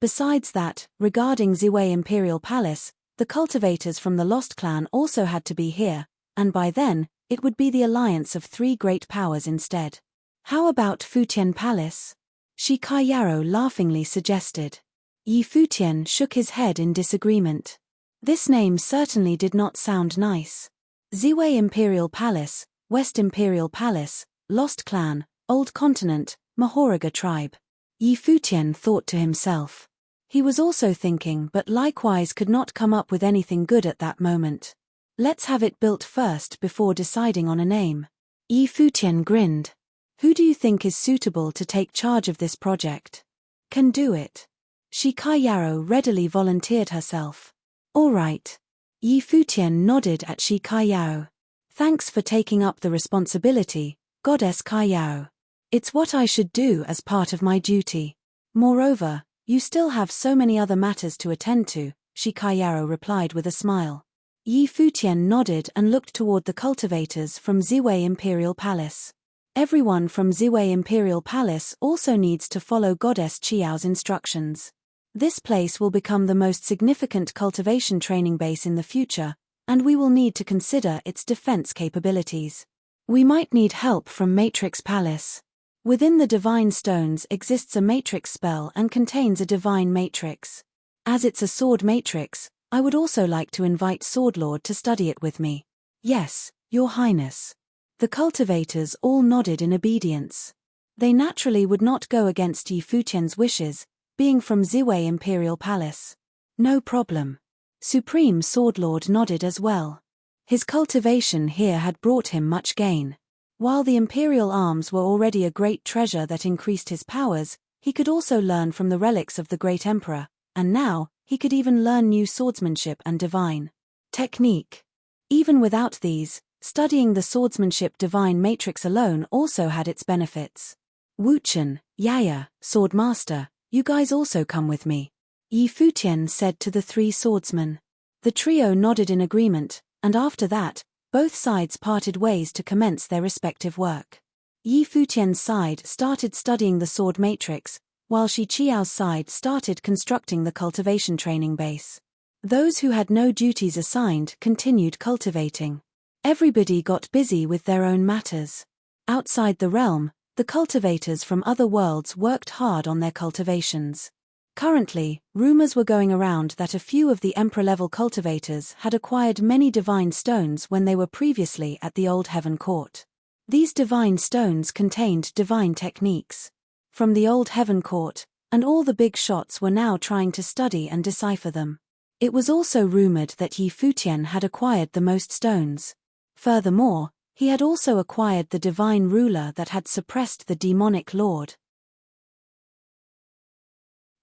Besides that, regarding Ziwei Imperial Palace, the cultivators from the Lost Clan also had to be here, and by then, it would be the alliance of three great powers instead. How about Futian Palace? Shikayaro laughingly suggested. Futian shook his head in disagreement. This name certainly did not sound nice. Ziwei Imperial Palace, West Imperial Palace, Lost Clan, Old Continent, Mahoraga Tribe. Futian thought to himself. He was also thinking but likewise could not come up with anything good at that moment. Let's have it built first before deciding on a name. Futian grinned. Who do you think is suitable to take charge of this project? Can do it. Shikayaro readily volunteered herself. All right. Futian nodded at Shikayaro. Thanks for taking up the responsibility, Goddess Kayao. It's what I should do as part of my duty. Moreover, you still have so many other matters to attend to, Shikayaro replied with a smile. Futian nodded and looked toward the cultivators from Ziwei Imperial Palace. Everyone from Ziwei Imperial Palace also needs to follow Goddess Qiao's instructions. This place will become the most significant cultivation training base in the future, and we will need to consider its defense capabilities. We might need help from Matrix Palace. Within the Divine Stones exists a matrix spell and contains a divine matrix. As it's a sword matrix, I would also like to invite Swordlord to study it with me. Yes, Your Highness. The cultivators all nodded in obedience. They naturally would not go against Futian's wishes, being from Ziwei Imperial Palace. No problem. Supreme Swordlord nodded as well. His cultivation here had brought him much gain. While the Imperial arms were already a great treasure that increased his powers, he could also learn from the relics of the great emperor, and now, he could even learn new swordsmanship and divine technique. Even without these, studying the swordsmanship divine matrix alone also had its benefits. Wuchen, Yaya, Swordmaster, you guys also come with me. Futian said to the three swordsmen. The trio nodded in agreement, and after that, both sides parted ways to commence their respective work. Futian's side started studying the sword matrix, while Shi Qiao's side started constructing the cultivation training base. Those who had no duties assigned continued cultivating. Everybody got busy with their own matters. Outside the realm, the cultivators from other worlds worked hard on their cultivations. Currently, rumors were going around that a few of the Emperor-level cultivators had acquired many divine stones when they were previously at the Old Heaven Court. These divine stones contained divine techniques from the Old Heaven Court, and all the big shots were now trying to study and decipher them. It was also rumored that Futian had acquired the most stones. Furthermore, he had also acquired the divine ruler that had suppressed the demonic lord.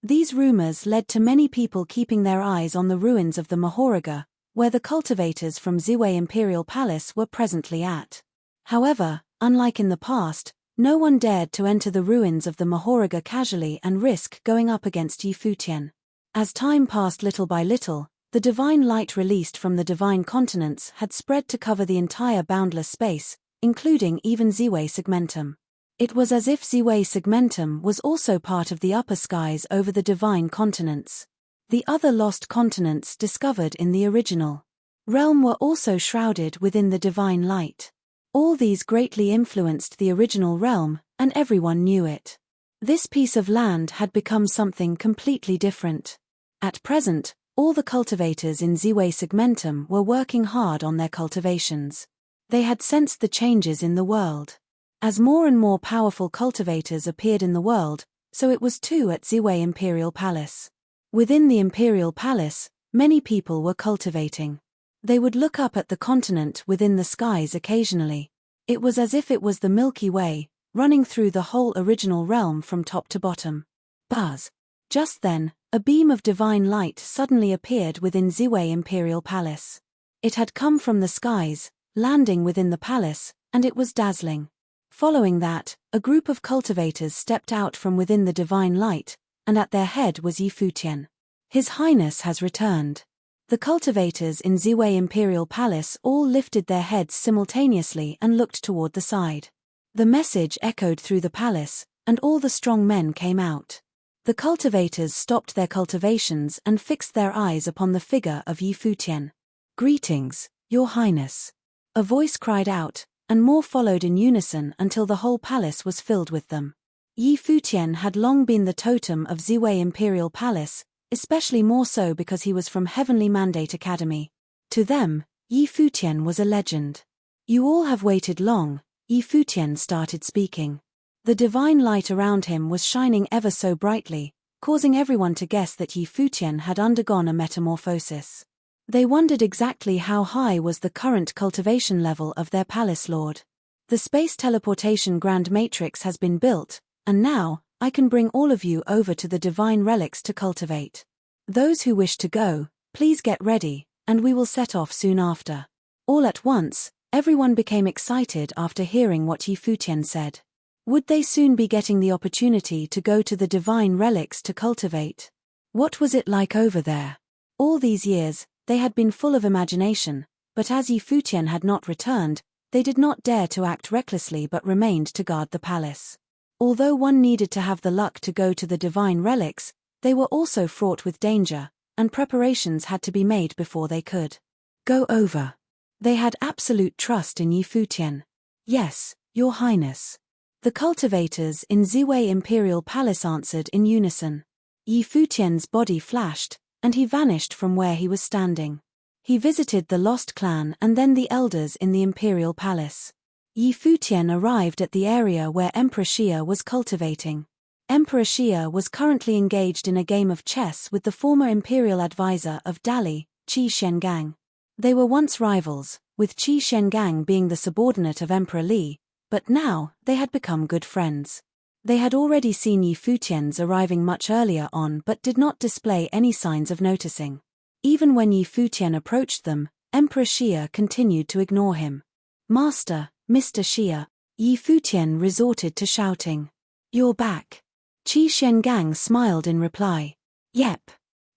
These rumors led to many people keeping their eyes on the ruins of the Mahoraga, where the cultivators from Ziwei Imperial Palace were presently at. However, unlike in the past, no one dared to enter the ruins of the Mahoraga casually and risk going up against Futian. As time passed little by little, The divine light released from the divine continents had spread to cover the entire boundless space, including even Ziwe Segmentum. It was as if Ziwe Segmentum was also part of the upper skies over the divine continents. The other lost continents discovered in the original realm were also shrouded within the divine light. All these greatly influenced the original realm, and everyone knew it. This piece of land had become something completely different. At present, all the cultivators in Ziwe Segmentum were working hard on their cultivations. They had sensed the changes in the world. As more and more powerful cultivators appeared in the world, so it was too at Ziwe Imperial Palace. Within the Imperial Palace, many people were cultivating. They would look up at the continent within the skies occasionally. It was as if it was the Milky Way, running through the whole original realm from top to bottom. Buzz. Just then, a beam of divine light suddenly appeared within Ziwe Imperial Palace. It had come from the skies, landing within the palace, and it was dazzling. Following that, a group of cultivators stepped out from within the divine light, and at their head was Futian. His Highness has returned. The cultivators in Ziwe Imperial Palace all lifted their heads simultaneously and looked toward the side. The message echoed through the palace, and all the strong men came out. The cultivators stopped their cultivations and fixed their eyes upon the figure of Futian. "Greetings, Your Highness." A voice cried out, and more followed in unison until the whole palace was filled with them. Futian had long been the totem of Ziwe Imperial Palace, especially more so because he was from Heavenly Mandate Academy. To them, Futian was a legend. "You all have waited long," Futian started speaking. The divine light around him was shining ever so brightly, causing everyone to guess that Futian had undergone a metamorphosis. They wondered exactly how high was the current cultivation level of their palace lord. "The space teleportation grand matrix has been built, and now, I can bring all of you over to the divine relics to cultivate. Those who wish to go, please get ready, and we will set off soon after." All at once, everyone became excited after hearing what Futian said. Would they soon be getting the opportunity to go to the divine relics to cultivate? What was it like over there? All these years, they had been full of imagination, but as Futian had not returned, they did not dare to act recklessly but remained to guard the palace. Although one needed to have the luck to go to the divine relics, they were also fraught with danger, and preparations had to be made before they could go over. They had absolute trust in Futian. "Yes, Your Highness." The cultivators in Ziwe Imperial Palace answered in unison. Futian's body flashed, and he vanished from where he was standing. He visited the lost clan and then the elders in the Imperial Palace. Futian arrived at the area where Emperor Xia was cultivating. Emperor Xia was currently engaged in a game of chess with the former imperial advisor of Dali, Qi Shengang. They were once rivals, with Qi Shengang being the subordinate of Emperor Li, but now, they had become good friends. They had already seen Futian's arriving much earlier on but did not display any signs of noticing. Even when Futian approached them, Emperor Xia continued to ignore him. "Master, Mr. Xia," Futian resorted to shouting. "You're back." Qi Shengang smiled in reply. "Yep."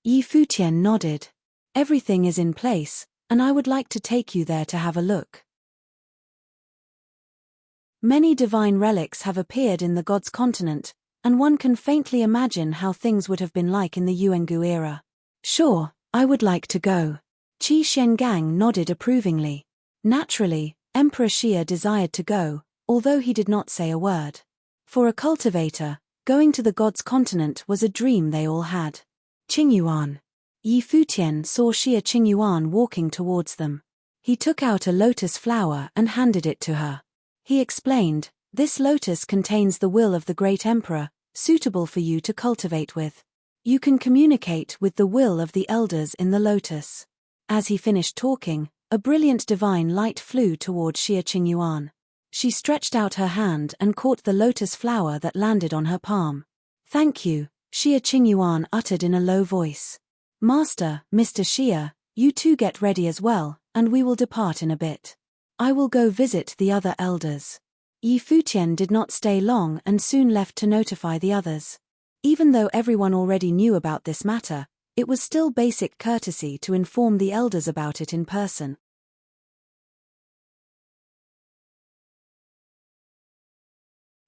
Futian nodded. "Everything is in place, and I would like to take you there to have a look." Many divine relics have appeared in the God's continent, and one can faintly imagine how things would have been like in the Yuangu era. "Sure, I would like to go." Qi Shengang nodded approvingly. Naturally, Emperor Xia desired to go, although he did not say a word. For a cultivator, going to the God's continent was a dream they all had. "Qingyuan." Futian saw Xia Qingyuan walking towards them. He took out a lotus flower and handed it to her. He explained, "This lotus contains the will of the great emperor, suitable for you to cultivate with. You can communicate with the will of the elders in the lotus." As he finished talking, a brilliant divine light flew toward Xia Qingyuan. She stretched out her hand and caught the lotus flower that landed on her palm. "Thank you," Xia Qingyuan uttered in a low voice. "Master, Mr. Xia, you two get ready as well, and we will depart in a bit. I will go visit the other elders." Futian did not stay long and soon left to notify the others. Even though everyone already knew about this matter, It was still basic courtesy to inform the elders about it in person.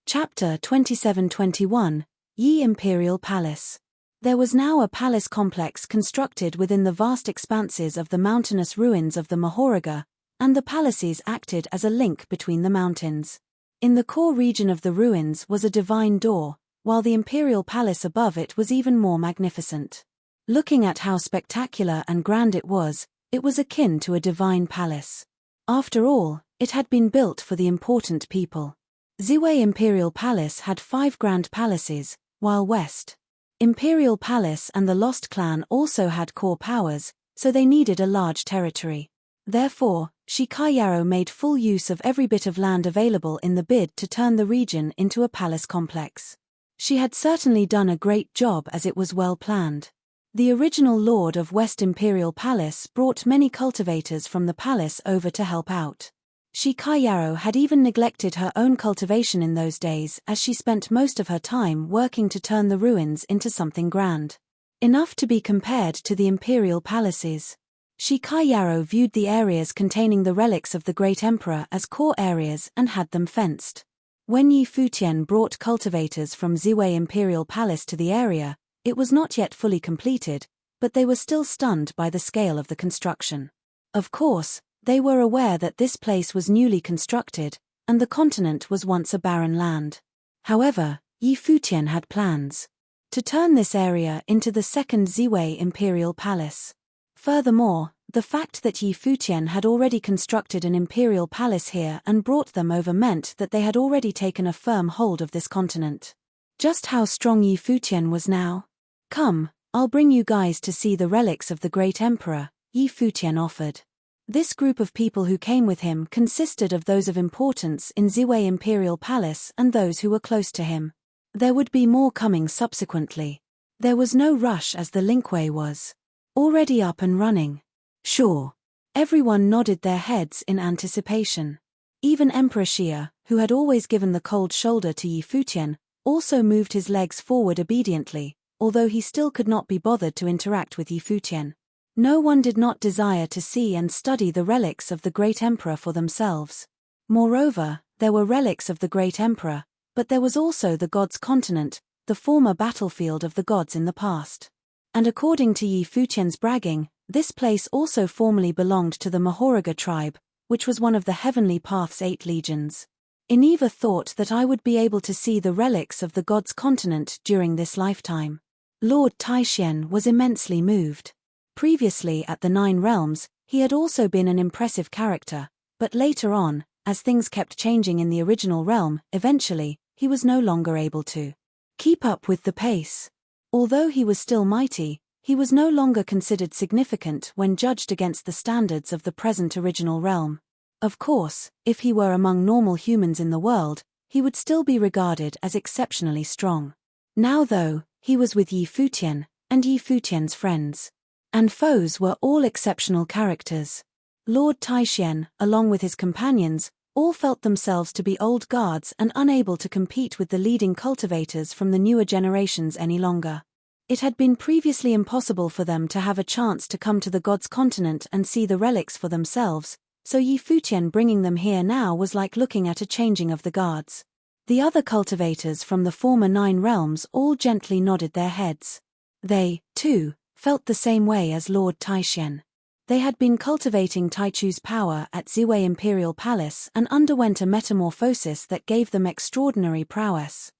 Chapter 27-21, Yi Imperial Palace. There was now a palace complex constructed within the vast expanses of the mountainous ruins of the Mahoraga, and the palaces acted as a link between the mountains. In the core region of the ruins was a divine door, while the imperial palace above it was even more magnificent. Looking at how spectacular and grand it was akin to a divine palace. After all, it had been built for the important people. Ziwei Imperial Palace had 5 grand palaces, while West Imperial Palace and the Lost Clan also had core powers, so they needed a large territory. Therefore, Shikai Yarrow made full use of every bit of land available in the bid to turn the region into a palace complex. She had certainly done a great job, as it was well planned. The original Lord of West Imperial Palace brought many cultivators from the palace over to help out. Shikai Yarrow had even neglected her own cultivation in those days, as she spent most of her time working to turn the ruins into something grand. Enough to be compared to the imperial palaces. Shikai Yarrow viewed the areas containing the relics of the great emperor as core areas and had them fenced. When Yi Futian brought cultivators from Ziwei Imperial Palace to the area, it was not yet fully completed, but they were still stunned by the scale of the construction. Of course, they were aware that this place was newly constructed, and the continent was once a barren land. However, Yi Futian had plans to turn this area into the second Ziwei Imperial Palace. Furthermore, the fact that Yi Futian had already constructed an imperial palace here and brought them over meant that they had already taken a firm hold of this continent. Just how strong Yi Futian was now? "Come, I'll bring you guys to see the relics of the great emperor," Yi Futian offered. This group of people who came with him consisted of those of importance in Ziwei Imperial Palace and those who were close to him. There would be more coming subsequently. There was no rush, as the linkway was already up and running. Sure. Everyone nodded their heads in anticipation. Even Emperor Xia, who had always given the cold shoulder to Yi Futian, also moved his legs forward obediently, although he still could not be bothered to interact with Yi Futian. No one did not desire to see and study the relics of the great emperor for themselves. Moreover, there were relics of the great emperor, but there was also the gods' continent, the former battlefield of the gods in the past. And according to Yi Futian's bragging, this place also formerly belonged to the Mahoraga tribe, which was one of the Heavenly Path's 8 legions. I never thought that I would be able to see the relics of the gods' continent during this lifetime. Lord Taishian was immensely moved. Previously at the 9 realms, he had also been an impressive character, but later on, as things kept changing in the original realm, eventually, he was no longer able to keep up with the pace. Although he was still mighty, he was no longer considered significant when judged against the standards of the present original realm. Of course, if he were among normal humans in the world, he would still be regarded as exceptionally strong. Now though, he was with Yi Futian, and Yi Futian's friends and foes were all exceptional characters. Lord Taishian, along with his companions, all felt themselves to be old guards and unable to compete with the leading cultivators from the newer generations any longer. It had been previously impossible for them to have a chance to come to the gods' continent and see the relics for themselves, so Yi Futian bringing them here now was like looking at a changing of the guards. The other cultivators from the former 9 realms all gently nodded their heads. They, too, felt the same way as Lord Taishian. They had been cultivating Taichu's power at Ziwei Imperial Palace and underwent a metamorphosis that gave them extraordinary prowess.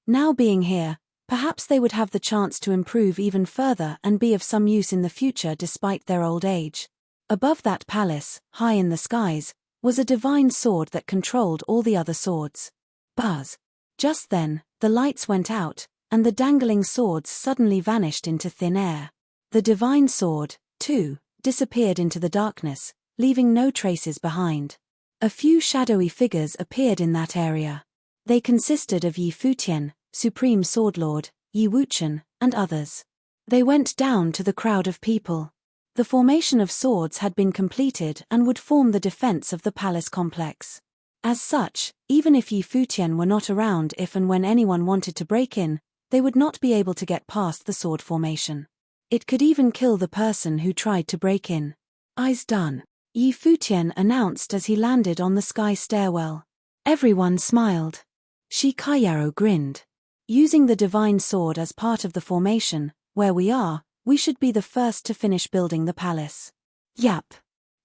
Now being here, perhaps they would have the chance to improve even further and be of some use in the future despite their old age. Above that palace, high in the skies, was a divine sword that controlled all the other swords. Buzz! Just then, the lights went out, and the dangling swords suddenly vanished into thin air. The divine sword, too, disappeared into the darkness, leaving no traces behind. A few shadowy figures appeared in that area. They consisted of Yi Futian, Supreme Swordlord, Yi Wuchen, and others. They went down to the crowd of people. The formation of swords had been completed and would form the defense of the palace complex. As such, even if Yi Futian were not around if and when anyone wanted to break in, they would not be able to get past the sword formation. It could even kill the person who tried to break in. "Eyes done," Yi Futian announced as he landed on the sky stairwell. Everyone smiled. Shi Kaiyaro grinned. "Using the divine sword as part of the formation, where we should be the first to finish building the palace." "Yap."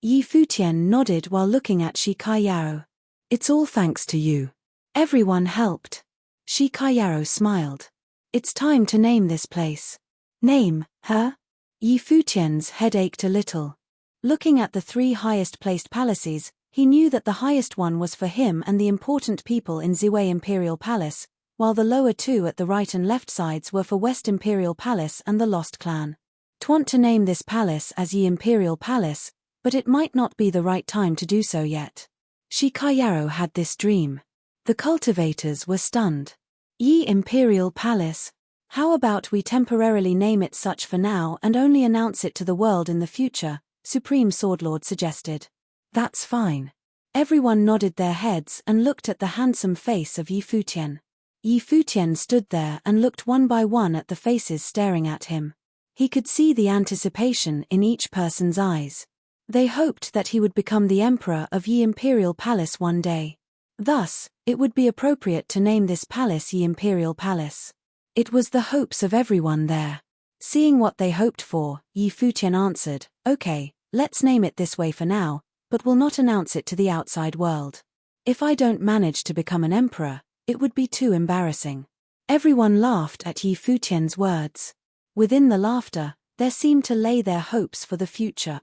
Yi Futian nodded while looking at Shi Kaiyaro. "It's all thanks to you." Everyone helped. Shi Kaiyaro smiled. "It's time to name this place." "Name, huh?" Yi Futian's head ached a little. Looking at the 3 highest-placed palaces, he knew that the highest one was for him and the important people in Ziwei Imperial Palace, while the lower 2 at the right and left sides were for West Imperial Palace and the Lost Clan. "Want to name this palace as Yi Imperial Palace, but it might not be the right time to do so yet." Shi Kaiyaro had this dream. The cultivators were stunned. "Yi Imperial Palace? How about we temporarily name it such for now and only announce it to the world in the future?" Supreme Swordlord suggested. "That's fine." Everyone nodded their heads and looked at the handsome face of Yi Futian. Yi Futian stood there and looked one by one at the faces staring at him. He could see the anticipation in each person's eyes. They hoped that he would become the emperor of Yi Imperial Palace one day. Thus, it would be appropriate to name this palace Yi Imperial Palace. It was the hopes of everyone there. Seeing what they hoped for, Yi Futian answered, "Okay, let's name it this way for now, but we'll not announce it to the outside world. If I don't manage to become an emperor, it would be too embarrassing." Everyone laughed at Yi Futian's words. Within the laughter, there seemed to lay their hopes for the future.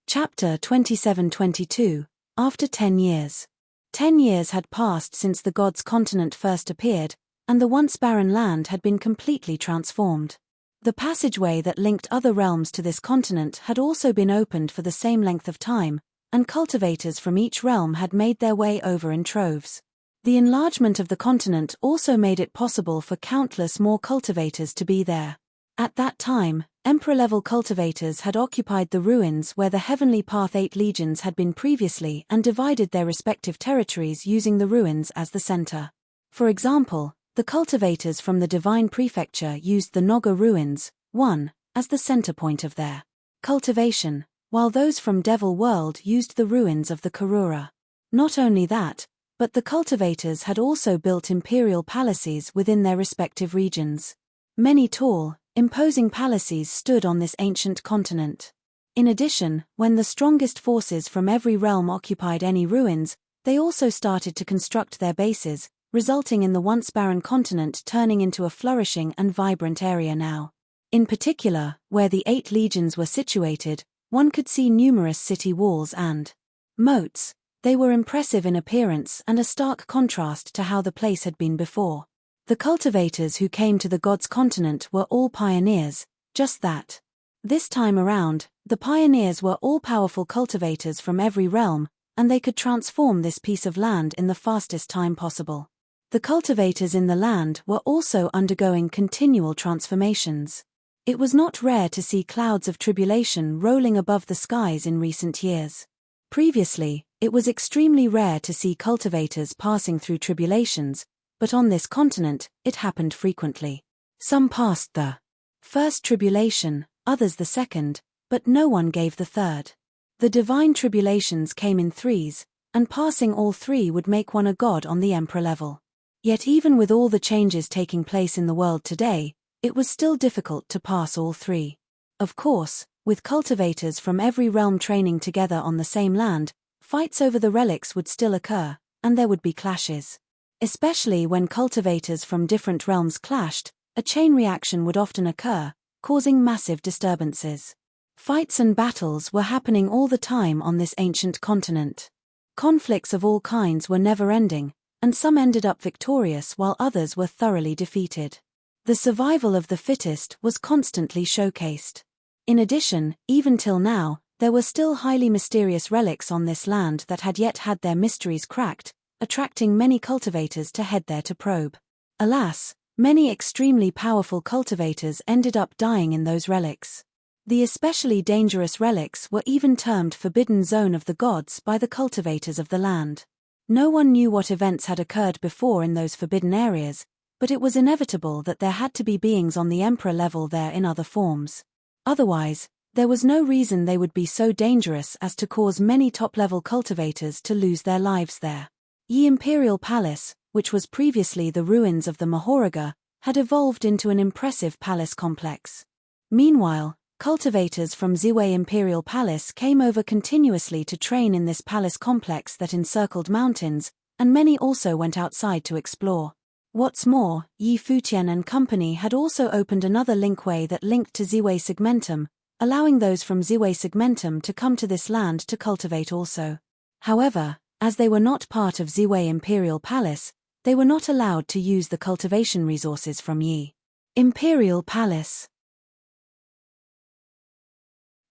Chapter 27-22. After 10 years. 10 years had passed since the gods' continent first appeared, and the once barren land had been completely transformed. The passageway that linked other realms to this continent had also been opened for the same length of time, and cultivators from each realm had made their way over in troves. The enlargement of the continent also made it possible for countless more cultivators to be there. At that time, Emperor-level cultivators had occupied the ruins where the Heavenly Path 8 legions had been previously and divided their respective territories using the ruins as the center. For example, the cultivators from the Divine Prefecture used the Noga ruins, 1, as the center point of their cultivation, while those from Devil World used the ruins of the Karura. Not only that, but the cultivators had also built imperial palaces within their respective regions. Many tall, imposing palaces stood on this ancient continent. In addition, when the strongest forces from every realm occupied any ruins, they also started to construct their bases, resulting in the once barren continent turning into a flourishing and vibrant area now. In particular, where the 8 legions were situated, one could see numerous city walls and moats. They were impressive in appearance and a stark contrast to how the place had been before. The cultivators who came to the gods' continent were all pioneers, just that. This time around, the pioneers were all-powerful cultivators from every realm, and they could transform this piece of land in the fastest time possible. The cultivators in the land were also undergoing continual transformations. It was not rare to see clouds of tribulation rolling above the skies in recent years. Previously, it was extremely rare to see cultivators passing through tribulations, but on this continent, it happened frequently. Some passed the first tribulation, others the second, but no one gave the third. The divine tribulations came in threes, and passing all 3 would make one a god on the emperor level. Yet even with all the changes taking place in the world today, it was still difficult to pass all 3. Of course, with cultivators from every realm training together on the same land, fights over the relics would still occur, and there would be clashes. Especially when cultivators from different realms clashed, a chain reaction would often occur, causing massive disturbances. Fights and battles were happening all the time on this ancient continent. Conflicts of all kinds were never-ending, and some ended up victorious while others were thoroughly defeated. The survival of the fittest was constantly showcased. In addition, even till now, there were still highly mysterious relics on this land that had yet had their mysteries cracked, attracting many cultivators to head there to probe. Alas, many extremely powerful cultivators ended up dying in those relics. The especially dangerous relics were even termed Forbidden Zone of the Gods by the cultivators of the land. No one knew what events had occurred before in those forbidden areas, but it was inevitable that there had to be beings on the Emperor level there in other forms. Otherwise, there was no reason they would be so dangerous as to cause many top-level cultivators to lose their lives there. Yi Imperial Palace, which was previously the ruins of the Mahoraga, had evolved into an impressive palace complex. Meanwhile, cultivators from Ziwei Imperial Palace came over continuously to train in this palace complex that encircled mountains, and many also went outside to explore. What's more, Yi Futian and company had also opened another linkway that linked to Ziwei Segmentum, allowing those from Ziwei Segmentum to come to this land to cultivate also. However, as they were not part of Ziwei Imperial Palace, they were not allowed to use the cultivation resources from Yi Imperial Palace.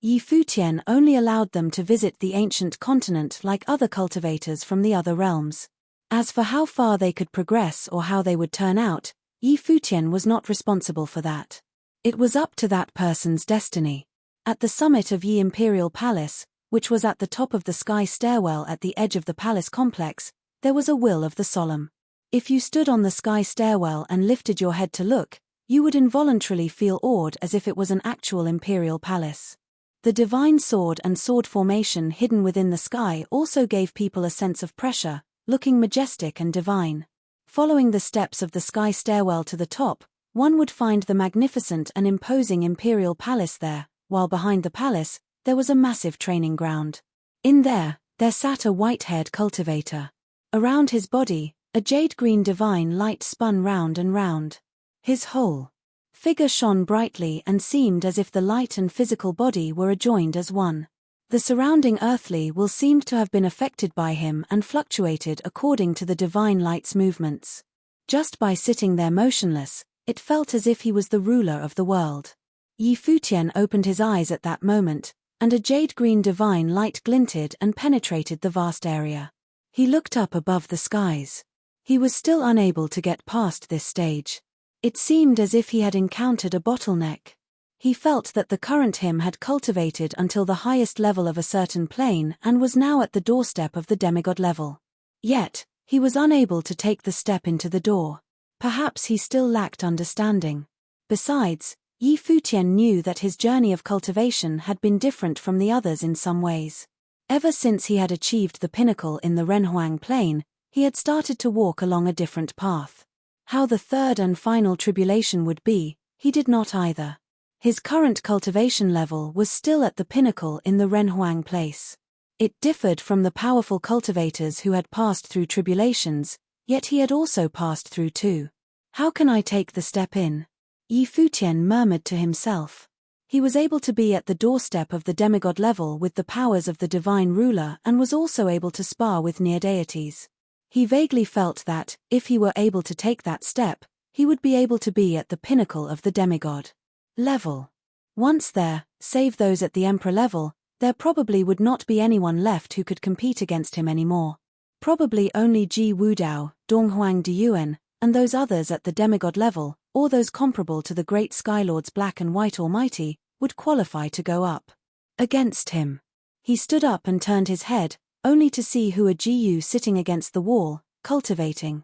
Yi Futian only allowed them to visit the ancient continent like other cultivators from the other realms. As for how far they could progress or how they would turn out, Yi Futian was not responsible for that. It was up to that person's destiny. At the summit of Yi Imperial Palace, which was at the top of the sky stairwell at the edge of the palace complex, there was a will of the solemn. If you stood on the sky stairwell and lifted your head to look, you would involuntarily feel awed as if it was an actual imperial palace. The divine sword and sword formation hidden within the sky also gave people a sense of pressure, looking majestic and divine. Following the steps of the sky stairwell to the top, one would find the magnificent and imposing imperial palace there, while behind the palace, there was a massive training ground. In there sat a white-haired cultivator. Around his body, a jade-green divine light spun round and round. His whole figure shone brightly and seemed as if the light and physical body were adjoined as one. The surrounding earthly will seemed to have been affected by him and fluctuated according to the divine light's movements. Just by sitting there motionless, it felt as if he was the ruler of the world. Yi Futian opened his eyes at that moment, and a jade-green divine light glinted and penetrated the vast area. He looked up above the skies. He was still unable to get past this stage. It seemed as if he had encountered a bottleneck. He felt that the current him had cultivated until the highest level of a certain plane and was now at the doorstep of the demigod level. Yet, he was unable to take the step into the door. Perhaps he still lacked understanding. Besides, Yi Futian knew that his journey of cultivation had been different from the others in some ways. Ever since he had achieved the pinnacle in the Renhuang Plain, he had started to walk along a different path. How the third and final tribulation would be, he did not either. His current cultivation level was still at the pinnacle in the Renhuang Place. It differed from the powerful cultivators who had passed through tribulations, yet he had also passed through too. How can I take the step in? Yi Futian murmured to himself. He was able to be at the doorstep of the demigod level with the powers of the divine ruler and was also able to spar with near deities. He vaguely felt that, if he were able to take that step, he would be able to be at the pinnacle of the demigod level. Once there, save those at the emperor level, there probably would not be anyone left who could compete against him anymore. Probably only Ji Wudao, Donghuang Diyuan, and those others at the demigod level, or those comparable to the great Skylords Black and White Almighty, would qualify to go up against him. He stood up and turned his head, only to see Hua Jiyu sitting against the wall, cultivating.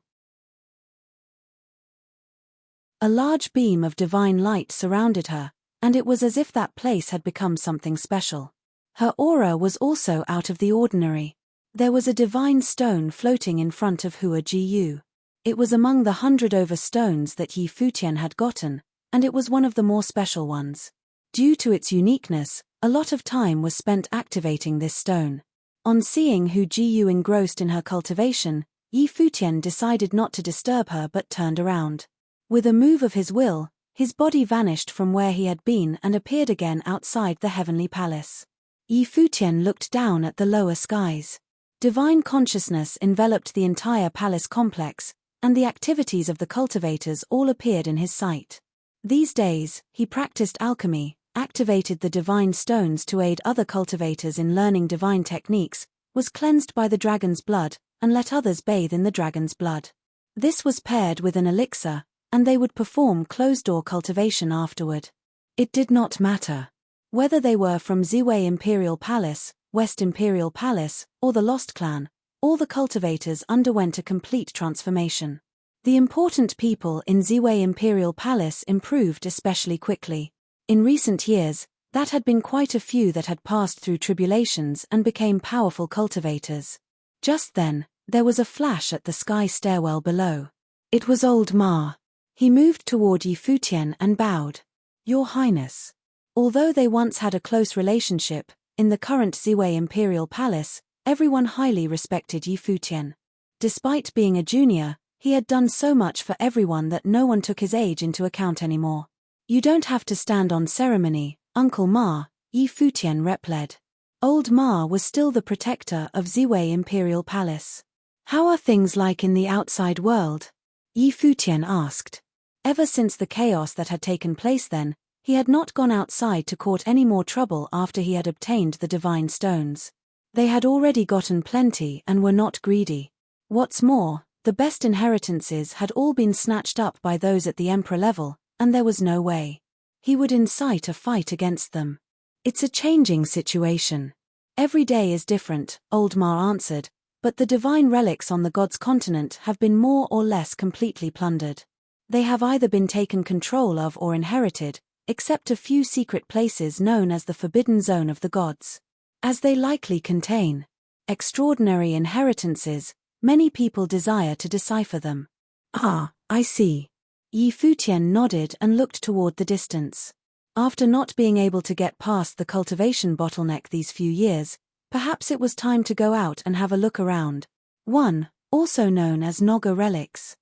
A large beam of divine light surrounded her, and it was as if that place had become something special. Her aura was also out of the ordinary. There was a divine stone floating in front of Hua Jiyu. It was among the 100 over stones that Yi Futian had gotten, and it was one of the more special ones. Due to its uniqueness, a lot of time was spent activating this stone. On seeing Hua Jiyu engrossed in her cultivation, Yi Futian decided not to disturb her but turned around. With a move of his will, his body vanished from where he had been and appeared again outside the heavenly palace. Yi Futian looked down at the lower skies. Divine consciousness enveloped the entire palace complex, and the activities of the cultivators all appeared in his sight. These days, he practiced alchemy, activated the divine stones to aid other cultivators in learning divine techniques, was cleansed by the dragon's blood, and let others bathe in the dragon's blood. This was paired with an elixir, and they would perform closed-door cultivation afterward. It did not matter whether they were from Ziwei Imperial Palace, West Imperial Palace, or the Lost Clan, all the cultivators underwent a complete transformation. The important people in Ziwei Imperial Palace improved especially quickly. In recent years, that had been quite a few that had passed through tribulations and became powerful cultivators. Just then, there was a flash at the sky stairwell below. It was old Ma. He moved toward Yi Futian and bowed. Your Highness. Although they once had a close relationship, in the current Ziwei Imperial Palace, everyone highly respected Yi Futian. Despite being a junior, he had done so much for everyone that no one took his age into account anymore. You don't have to stand on ceremony, Uncle Ma, Yi Futian replied. Old Ma was still the protector of Ziwei Imperial Palace. How are things like in the outside world? Yi Futian asked. Ever since the chaos that had taken place then, he had not gone outside to court any more trouble after he had obtained the divine stones. They had already gotten plenty and were not greedy. What's more, the best inheritances had all been snatched up by those at the emperor level, and there was no way he would incite a fight against them. It's a changing situation. Every day is different, Old Ma answered, but the divine relics on the gods' continent have been more or less completely plundered. They have either been taken control of or inherited, except a few secret places known as the Forbidden Zone of the Gods. As they likely contain extraordinary inheritances, many people desire to decipher them. Ah, I see. Yi Futian nodded and looked toward the distance. After not being able to get past the cultivation bottleneck these few years, perhaps it was time to go out and have a look around. 1. Also known as Naga relics.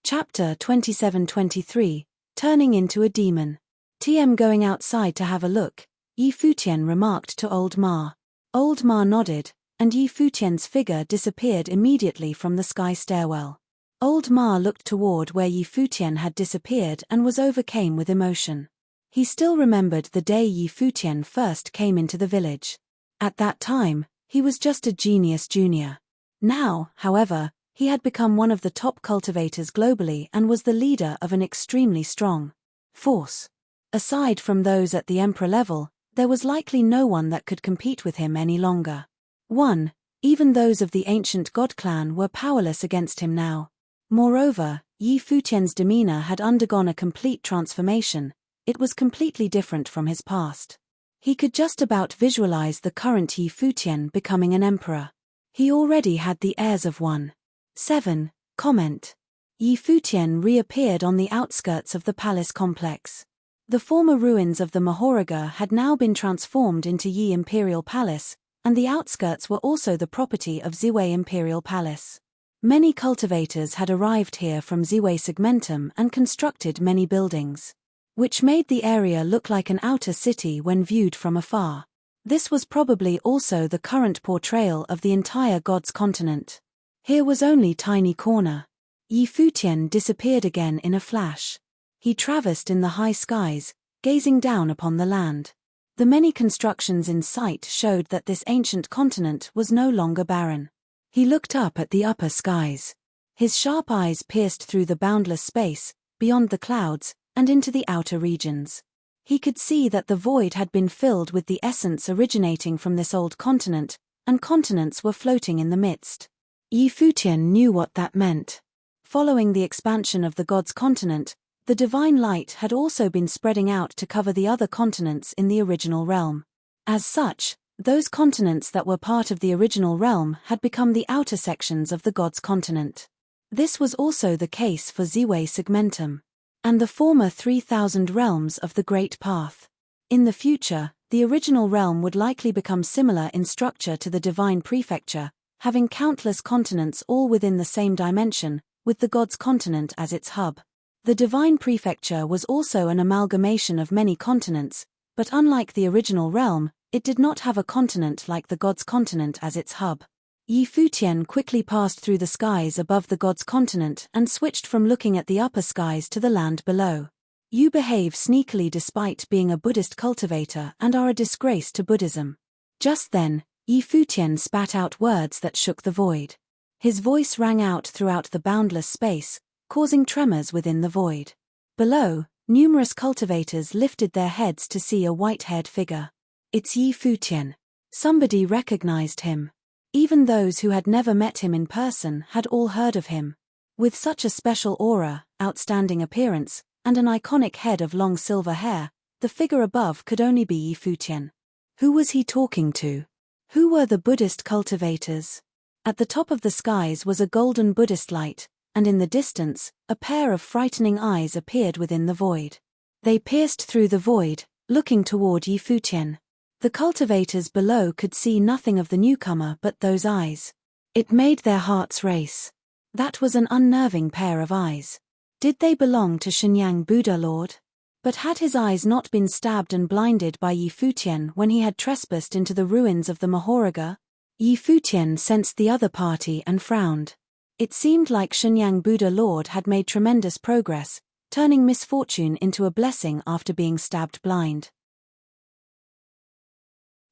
Chapter 27-23, Turning into a Demon. TM going outside to have a look, Yi Futian remarked to Old Ma. Old Ma nodded, and Yi Futian's figure disappeared immediately from the sky stairwell. Old Ma looked toward where Yi Futian had disappeared and was overcome with emotion. He still remembered the day Yi Futian first came into the village. At that time, he was just a genius junior. Now, however, he had become one of the top cultivators globally and was the leader of an extremely strong force. Aside from those at the emperor level, there was likely no one that could compete with him any longer. 1. Even those of the ancient god clan were powerless against him now. Moreover, Yi Futian's demeanor had undergone a complete transformation. It was completely different from his past. He could just about visualize the current Yi Futian becoming an emperor. He already had the airs of one. 7. Comment. Yi Futian reappeared on the outskirts of the palace complex. The former ruins of the Mahoraga had now been transformed into Yi Imperial Palace, and the outskirts were also the property of Ziwei Imperial Palace. Many cultivators had arrived here from Ziwei Segmentum and constructed many buildings, which made the area look like an outer city when viewed from afar. This was probably also the current portrayal of the entire God's continent. Here was only tiny corner. Yi Futian disappeared again in a flash. He traversed in the high skies, gazing down upon the land. The many constructions in sight showed that this ancient continent was no longer barren. He looked up at the upper skies. His sharp eyes pierced through the boundless space, beyond the clouds, and into the outer regions. He could see that the void had been filled with the essence originating from this old continent, and continents were floating in the midst. Yi Futian knew what that meant. Following the expansion of the God's continent, the divine light had also been spreading out to cover the other continents in the original realm. As such, those continents that were part of the original realm had become the outer sections of the God's continent. This was also the case for Ziwei Segmentum, and the former 3,000 realms of the Great Path. In the future, the original realm would likely become similar in structure to the divine prefecture, having countless continents all within the same dimension, with the God's continent as its hub. The divine prefecture was also an amalgamation of many continents, but unlike the original realm, it did not have a continent like the God's continent as its hub. Yi Futian quickly passed through the skies above the God's continent and switched from looking at the upper skies to the land below. You behave sneakily despite being a Buddhist cultivator and are a disgrace to Buddhism. Just then, Yi Futian spat out words that shook the void. His voice rang out throughout the boundless space, causing tremors within the void. Below, numerous cultivators lifted their heads to see a white-haired figure. It's Yi Futian. Somebody recognized him. Even those who had never met him in person had all heard of him. With such a special aura, outstanding appearance, and an iconic head of long silver hair, the figure above could only be Yi Futian. Who was he talking to? Who were the Buddhist cultivators? At the top of the skies was a golden Buddhist light, and in the distance, a pair of frightening eyes appeared within the void. They pierced through the void, looking toward Yi Futian. The cultivators below could see nothing of the newcomer but those eyes. It made their hearts race. That was an unnerving pair of eyes. Did they belong to Shenyang Buddha Lord? But had his eyes not been stabbed and blinded by Yi Futian when he had trespassed into the ruins of the Mahoraga? Yi Futian sensed the other party and frowned. It seemed like Shenyang Buddha Lord had made tremendous progress, turning misfortune into a blessing after being stabbed blind.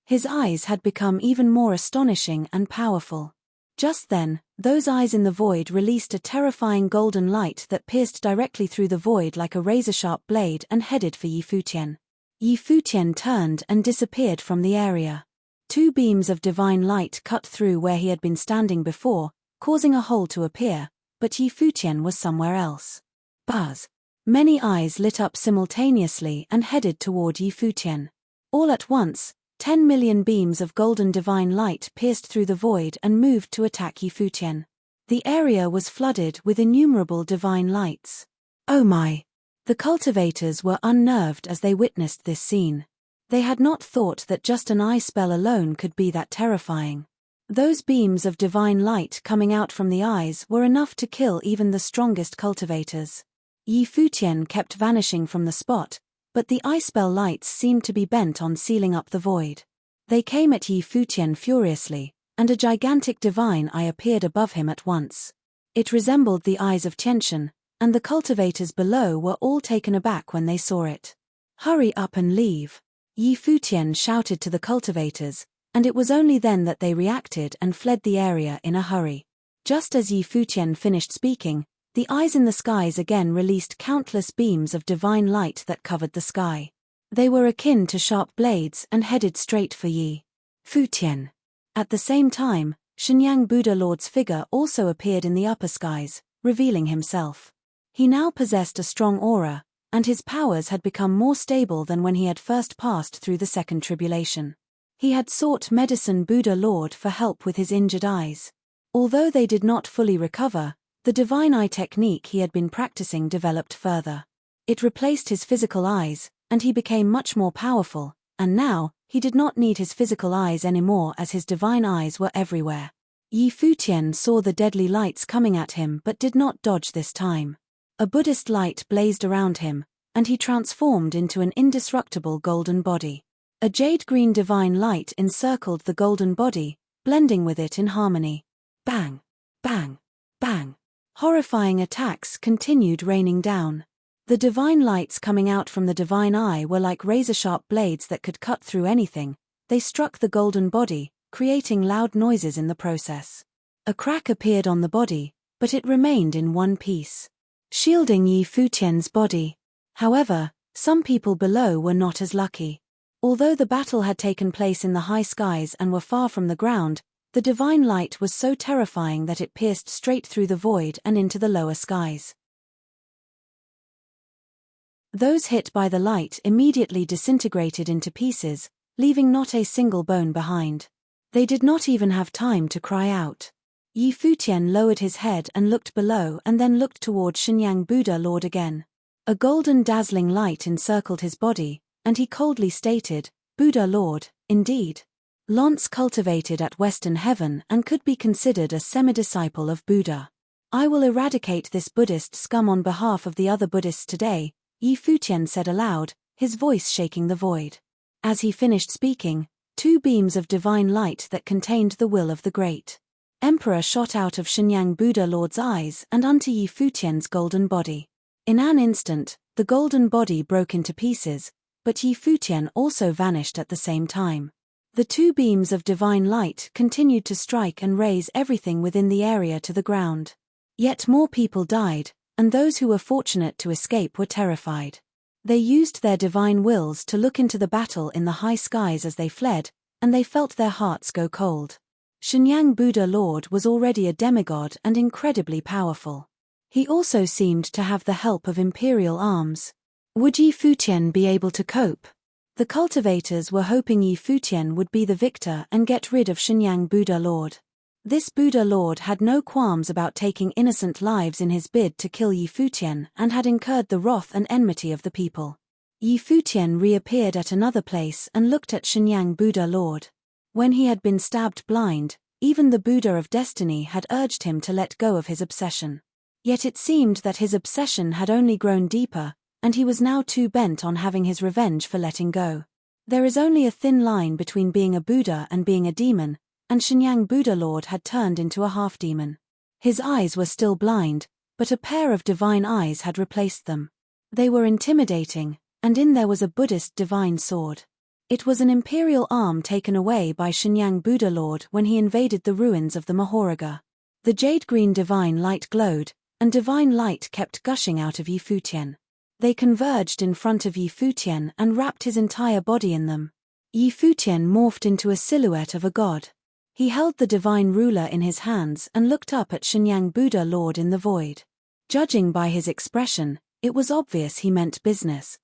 His eyes had become even more astonishing and powerful. Just then, those eyes in the void released a terrifying golden light that pierced directly through the void like a razor-sharp blade and headed for Yi Futian. Yi Futian turned and disappeared from the area. Two beams of divine light cut through where he had been standing before, causing a hole to appear, but Yi Futian was somewhere else. Buzz! Many eyes lit up simultaneously and headed toward Yi Futian. All at once, 10 million beams of golden divine light pierced through the void and moved to attack Yi Futian. The area was flooded with innumerable divine lights. Oh my! The cultivators were unnerved as they witnessed this scene. They had not thought that just an eye spell alone could be that terrifying. Those beams of divine light coming out from the eyes were enough to kill even the strongest cultivators. Yi Futian kept vanishing from the spot, but the eye spell lights seemed to be bent on sealing up the void. They came at Yi Futian furiously, and a gigantic divine eye appeared above him at once. It resembled the eyes of Tiantian, and the cultivators below were all taken aback when they saw it. Hurry up and leave! Yi Futian shouted to the cultivators, and it was only then that they reacted and fled the area in a hurry. Just as Yi Futian finished speaking, the eyes in the skies again released countless beams of divine light that covered the sky. They were akin to sharp blades and headed straight for Yi Futian. At the same time, Shenyang Buddha Lord's figure also appeared in the upper skies, revealing himself. He now possessed a strong aura, and his powers had become more stable than when he had first passed through the second tribulation. He had sought Medicine Buddha Lord for help with his injured eyes. Although they did not fully recover, the divine eye technique he had been practicing developed further. It replaced his physical eyes, and he became much more powerful, and now, he did not need his physical eyes anymore as his divine eyes were everywhere. Yi Futian saw the deadly lights coming at him but did not dodge this time. A Buddhist light blazed around him, and he transformed into an indestructible golden body. A jade-green divine light encircled the golden body, blending with it in harmony. Bang! Bang! Bang! Horrifying attacks continued raining down. The divine lights coming out from the divine eye were like razor-sharp blades that could cut through anything. They struck the golden body, creating loud noises in the process. A crack appeared on the body, but it remained in one piece, shielding Yi Futian's body. However, some people below were not as lucky. Although the battle had taken place in the high skies and were far from the ground, the divine light was so terrifying that it pierced straight through the void and into the lower skies. Those hit by the light immediately disintegrated into pieces, leaving not a single bone behind. They did not even have time to cry out. Yi Futian lowered his head and looked below and then looked toward Shenyang Buddha Lord again. A golden dazzling light encircled his body, and he coldly stated, "Buddha Lord, indeed. Lance cultivated at Western Heaven and could be considered a semi-disciple of Buddha. I will eradicate this Buddhist scum on behalf of the other Buddhists today," Yi Futian said aloud, his voice shaking the void. As he finished speaking, two beams of divine light that contained the will of the great Emperor shot out of Shenyang Buddha Lord's eyes and onto Yi Futian's golden body. In an instant, the golden body broke into pieces, but Yi Futian also vanished at the same time. The two beams of divine light continued to strike and raze everything within the area to the ground. Yet more people died, and those who were fortunate to escape were terrified. They used their divine wills to look into the battle in the high skies as they fled, and they felt their hearts go cold. Shenyang Buddha Lord was already a demigod and incredibly powerful. He also seemed to have the help of imperial arms. Would Yi Futian be able to cope? The cultivators were hoping Yi Futian would be the victor and get rid of Shenyang Buddha Lord. This Buddha Lord had no qualms about taking innocent lives in his bid to kill Yi Futian and had incurred the wrath and enmity of the people. Yi Futian reappeared at another place and looked at Shenyang Buddha Lord. When he had been stabbed blind, even the Buddha of Destiny had urged him to let go of his obsession. Yet it seemed that his obsession had only grown deeper, and he was now too bent on having his revenge for letting go. There is only a thin line between being a Buddha and being a demon, and Shenyang Buddha Lord had turned into a half-demon. His eyes were still blind, but a pair of divine eyes had replaced them. They were intimidating, and in there was a Buddhist divine sword. It was an imperial arm taken away by Shenyang Buddha Lord when he invaded the ruins of the Mahoraga. The jade-green divine light glowed, and divine light kept gushing out of Yi Futian. They converged in front of Yi Futian and wrapped his entire body in them. Yi Futian morphed into a silhouette of a god. He held the divine ruler in his hands and looked up at Shenyang Buddha Lord in the void. Judging by his expression, it was obvious he meant business.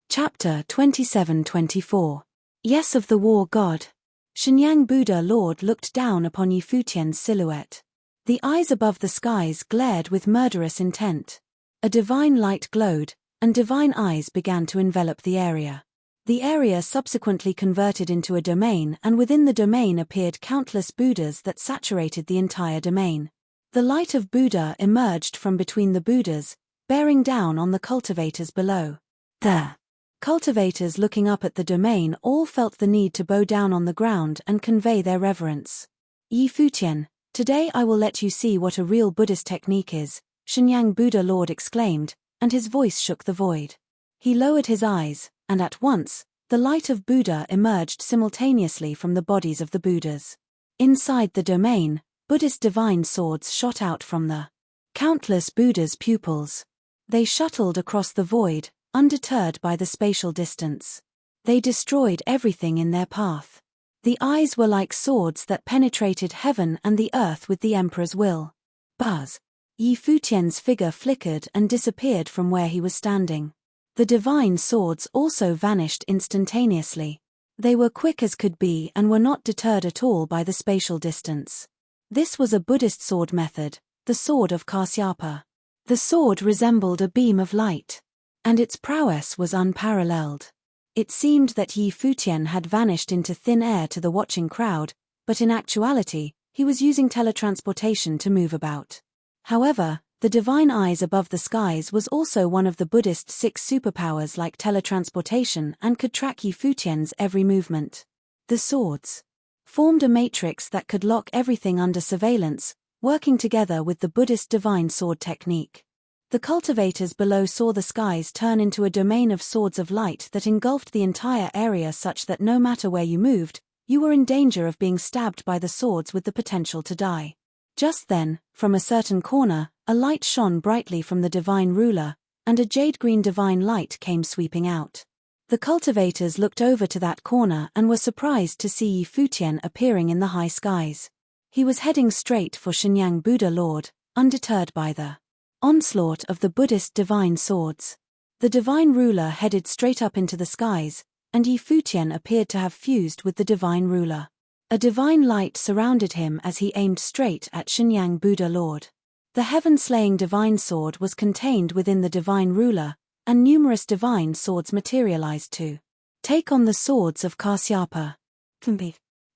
Chapter 27-24. Yes of the War God. Shenyang Buddha Lord looked down upon Yi Futian's silhouette. The eyes above the skies glared with murderous intent. A divine light glowed, and divine eyes began to envelop the area. The area subsequently converted into a domain, and within the domain appeared countless Buddhas that saturated the entire domain. The light of Buddha emerged from between the Buddhas, bearing down on the cultivators below. The cultivators looking up at the domain all felt the need to bow down on the ground and convey their reverence. Yi Futian, today I will let you see what a real Buddhist technique is, Shenyang Buddha Lord exclaimed, and his voice shook the void. He lowered his eyes, and at once, the light of Buddha emerged simultaneously from the bodies of the Buddhas. Inside the domain, Buddhist divine swords shot out from the countless Buddhas' pupils. They shuttled across the void, undeterred by the spatial distance. They destroyed everything in their path. The eyes were like swords that penetrated heaven and the earth with the emperor's will. Buzz! Yi Futian's figure flickered and disappeared from where he was standing. The divine swords also vanished instantaneously. They were quick as could be and were not deterred at all by the spatial distance. This was a Buddhist sword method, the sword of Kasyapa. The sword resembled a beam of light, and its prowess was unparalleled. It seemed that Yi Futian had vanished into thin air to the watching crowd, but in actuality, he was using teletransportation to move about. However, the divine eyes above the skies was also one of the Buddhist 6 superpowers like teletransportation and could track Yi Futian's every movement. The swords formed a matrix that could lock everything under surveillance, working together with the Buddhist divine sword technique. The cultivators below saw the skies turn into a domain of swords of light that engulfed the entire area such that no matter where you moved, you were in danger of being stabbed by the swords with the potential to die. Just then, from a certain corner, a light shone brightly from the divine ruler, and a jade-green divine light came sweeping out. The cultivators looked over to that corner and were surprised to see Yi Futian appearing in the high skies. He was heading straight for Shenyang Buddha Lord, undeterred by the onslaught of the Buddhist divine swords. The divine ruler headed straight up into the skies, and Yi Futian appeared to have fused with the divine ruler. A divine light surrounded him as he aimed straight at Shenyang Buddha Lord. The heaven-slaying divine sword was contained within the divine ruler, and numerous divine swords materialized to take on the swords of Kasyapa.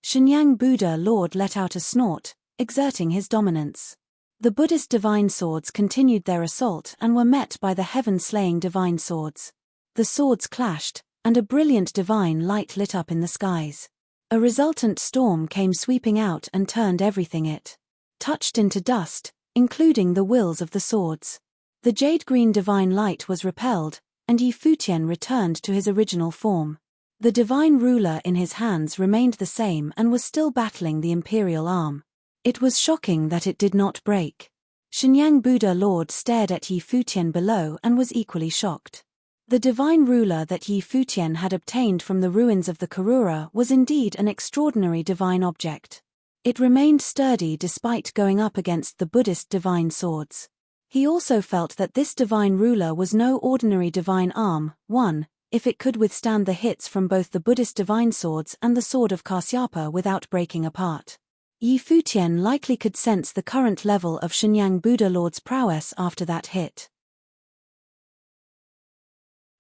Shenyang Buddha Lord let out a snort, exerting his dominance. The Buddhist divine swords continued their assault and were met by the heaven-slaying divine swords. The swords clashed, and a brilliant divine light lit up in the skies. A resultant storm came sweeping out and turned everything it touched into dust, including the wills of the swords. The jade-green divine light was repelled, and Yi Futian returned to his original form. The divine ruler in his hands remained the same and was still battling the imperial arm. It was shocking that it did not break. Shenyang Buddha Lord stared at Yi Futian below and was equally shocked. The divine ruler that Yi Futian had obtained from the ruins of the Karura was indeed an extraordinary divine object. It remained sturdy despite going up against the Buddhist divine swords. He also felt that this divine ruler was no ordinary divine arm, if it could withstand the hits from both the Buddhist divine swords and the sword of Kasyapa without breaking apart. Yi Futian likely could sense the current level of Shenyang Buddha Lord's prowess after that hit.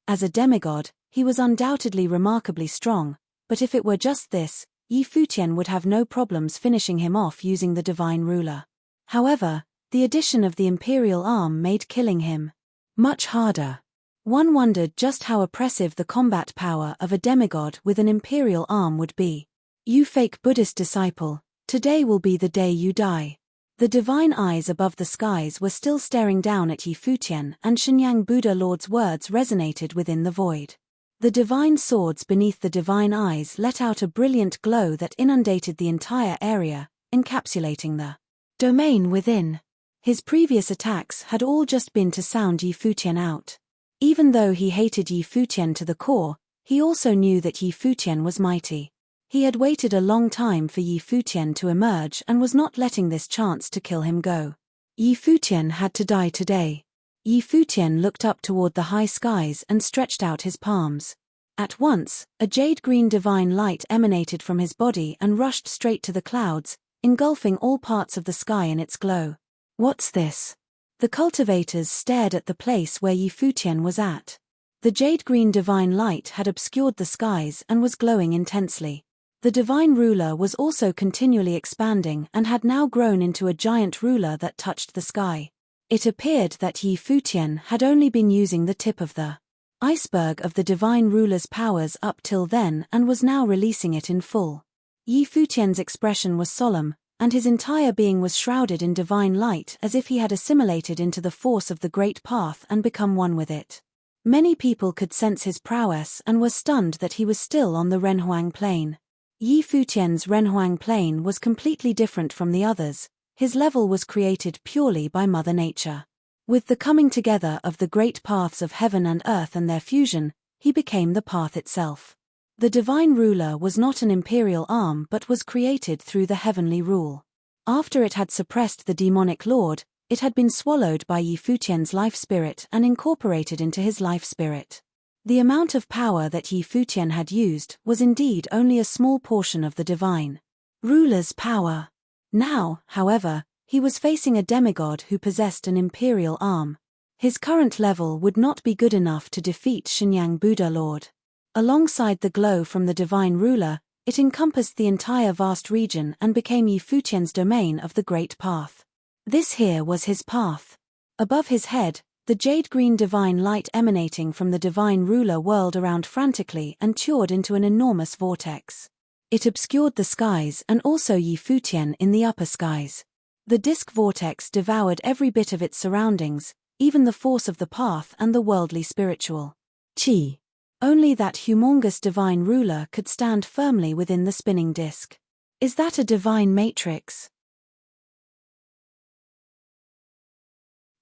As a demigod, he was undoubtedly remarkably strong, but if it were just this, Yi Futian would have no problems finishing him off using the divine ruler. However, the addition of the imperial arm made killing him much harder. One wondered just how oppressive the combat power of a demigod with an imperial arm would be. You fake Buddhist disciple, today will be the day you die. The divine eyes above the skies were still staring down at Yi Futian, and Shenyang Buddha Lord's words resonated within the void. The divine swords beneath the divine eyes let out a brilliant glow that inundated the entire area, encapsulating the domain within. His previous attacks had all just been to sound Yi Futian out. Even though he hated Yi Futian to the core, he also knew that Yi Futian was mighty. He had waited a long time for Yi Futian to emerge and was not letting this chance to kill him go. Yi Futian had to die today. Yi Futian looked up toward the high skies and stretched out his palms. At once, a jade-green divine light emanated from his body and rushed straight to the clouds, engulfing all parts of the sky in its glow. What's this? The cultivators stared at the place where Yi Futian was at. The jade-green divine light had obscured the skies and was glowing intensely. The divine ruler was also continually expanding and had now grown into a giant ruler that touched the sky. It appeared that Yi Futian had only been using the tip of the iceberg of the divine ruler's powers up till then and was now releasing it in full. Yi Futian's expression was solemn, and his entire being was shrouded in divine light as if he had assimilated into the force of the Great Path and become one with it. Many people could sense his prowess and were stunned that he was still on the Renhuang Plain. Yi Futian's Renhuang Plain was completely different from the others. His level was created purely by Mother Nature. With the coming together of the great paths of heaven and earth and their fusion, he became the path itself. The divine ruler was not an imperial arm but was created through the heavenly rule. After it had suppressed the demonic lord, it had been swallowed by Yi Futian's life spirit and incorporated into his life spirit. The amount of power that Yi Futian had used was indeed only a small portion of the divine ruler's power. Now, however, he was facing a demigod who possessed an imperial arm. His current level would not be good enough to defeat Shenyang Buddha Lord. Alongside the glow from the divine ruler, it encompassed the entire vast region and became Yi Futian's domain of the Great Path. This here was his path. Above his head, the jade-green divine light emanating from the divine ruler whirled around frantically and toured into an enormous vortex. It obscured the skies and also Yi Futian in the upper skies. The disk vortex devoured every bit of its surroundings, even the force of the path and the worldly spiritual chi. Only that humongous divine ruler could stand firmly within the spinning disk. Is that a divine matrix?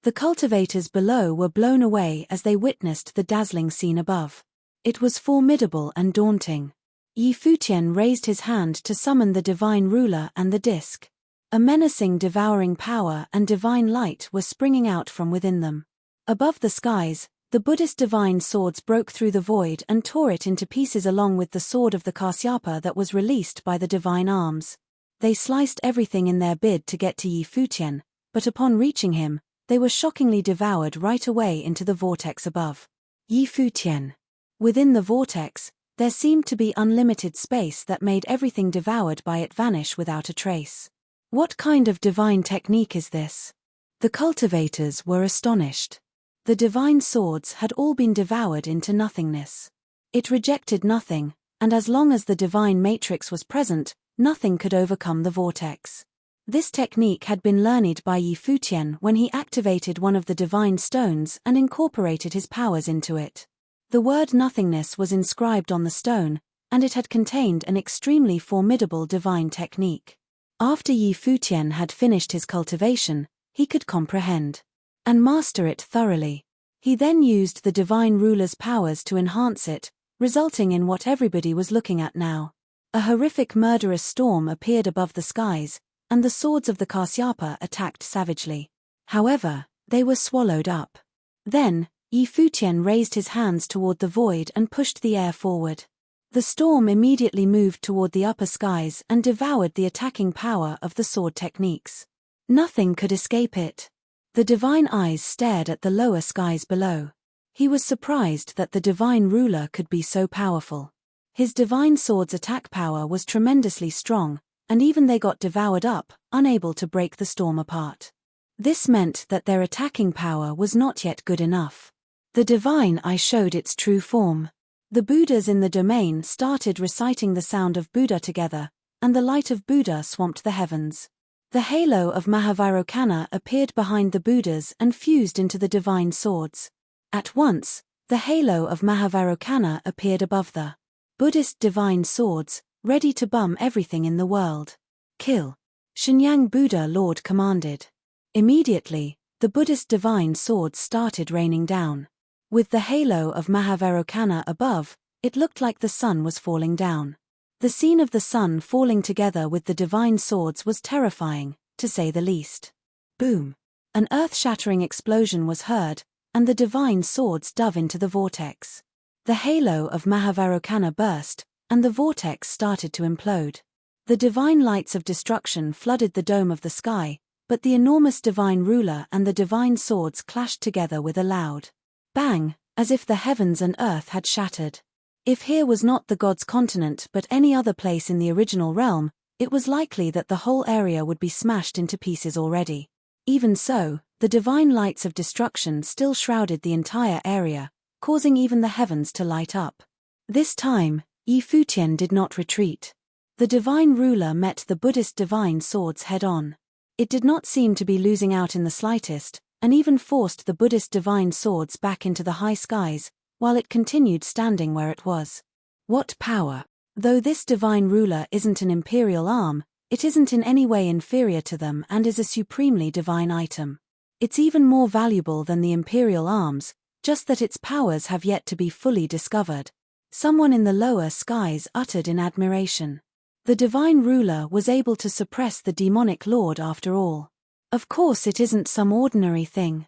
The cultivators below were blown away as they witnessed the dazzling scene above. It was formidable and daunting. Yi Futian raised his hand to summon the divine ruler and the disk. A menacing devouring power and divine light were springing out from within them. Above the skies, the Buddhist divine swords broke through the void and tore it into pieces along with the sword of the Kasyapa that was released by the divine arms. They sliced everything in their bid to get to Yi Futian, but upon reaching him, they were shockingly devoured right away into the vortex above. Yi Futian. Within the vortex, there seemed to be unlimited space that made everything devoured by it vanish without a trace. What kind of divine technique is this? The cultivators were astonished. The divine swords had all been devoured into nothingness. It rejected nothing, and as long as the divine matrix was present, nothing could overcome the vortex. This technique had been learned by Yi Futian when he activated one of the divine stones and incorporated his powers into it. The word nothingness was inscribed on the stone, and it had contained an extremely formidable divine technique. After Yi Futian had finished his cultivation, he could comprehend and master it thoroughly. He then used the divine ruler's powers to enhance it, resulting in what everybody was looking at now. A horrific murderous storm appeared above the skies, and the swords of the Kasyapa attacked savagely. However, they were swallowed up. Then, Futian raised his hands toward the void and pushed the air forward. The storm immediately moved toward the upper skies and devoured the attacking power of the sword techniques. Nothing could escape it. The divine eyes stared at the lower skies below. He was surprised that the divine ruler could be so powerful. His divine sword's attack power was tremendously strong, and even they got devoured up, unable to break the storm apart. This meant that their attacking power was not yet good enough. The divine eye showed its true form. The Buddhas in the domain started reciting the sound of Buddha together, and the light of Buddha swamped the heavens. The halo of Mahavairokkana appeared behind the Buddhas and fused into the divine swords. At once, the halo of Mahavairokkana appeared above the Buddhist divine swords, ready to bum everything in the world. Kill. Shenyang Buddha Lord commanded. Immediately, the Buddhist divine swords started raining down. With the halo of Mahavairokkana above, it looked like the sun was falling down. The scene of the sun falling together with the divine swords was terrifying, to say the least. Boom! An earth-shattering explosion was heard, and the divine swords dove into the vortex. The halo of Mahavairokkana burst, and the vortex started to implode. The divine lights of destruction flooded the dome of the sky, but the enormous divine ruler and the divine swords clashed together with a loud bang, as if the heavens and earth had shattered. If here was not the god's continent but any other place in the original realm, it was likely that the whole area would be smashed into pieces already. Even so, the divine lights of destruction still shrouded the entire area, causing even the heavens to light up. This time, Futian did not retreat. The divine ruler met the Buddhist divine swords head-on. It did not seem to be losing out in the slightest, and even forced the Buddhist divine swords back into the high skies, while it continued standing where it was. What power! Though this divine ruler isn't an imperial arm, it isn't in any way inferior to them and is a supremely divine item. It's even more valuable than the imperial arms, just that its powers have yet to be fully discovered. Someone in the lower skies uttered in admiration. The divine ruler was able to suppress the demonic lord after all. Of course it isn't some ordinary thing.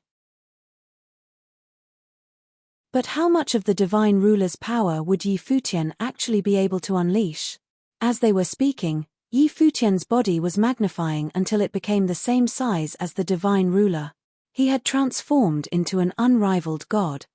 But how much of the divine ruler's power would Futian actually be able to unleash? As they were speaking, Futian's body was magnifying until it became the same size as the divine ruler. He had transformed into an unrivaled god.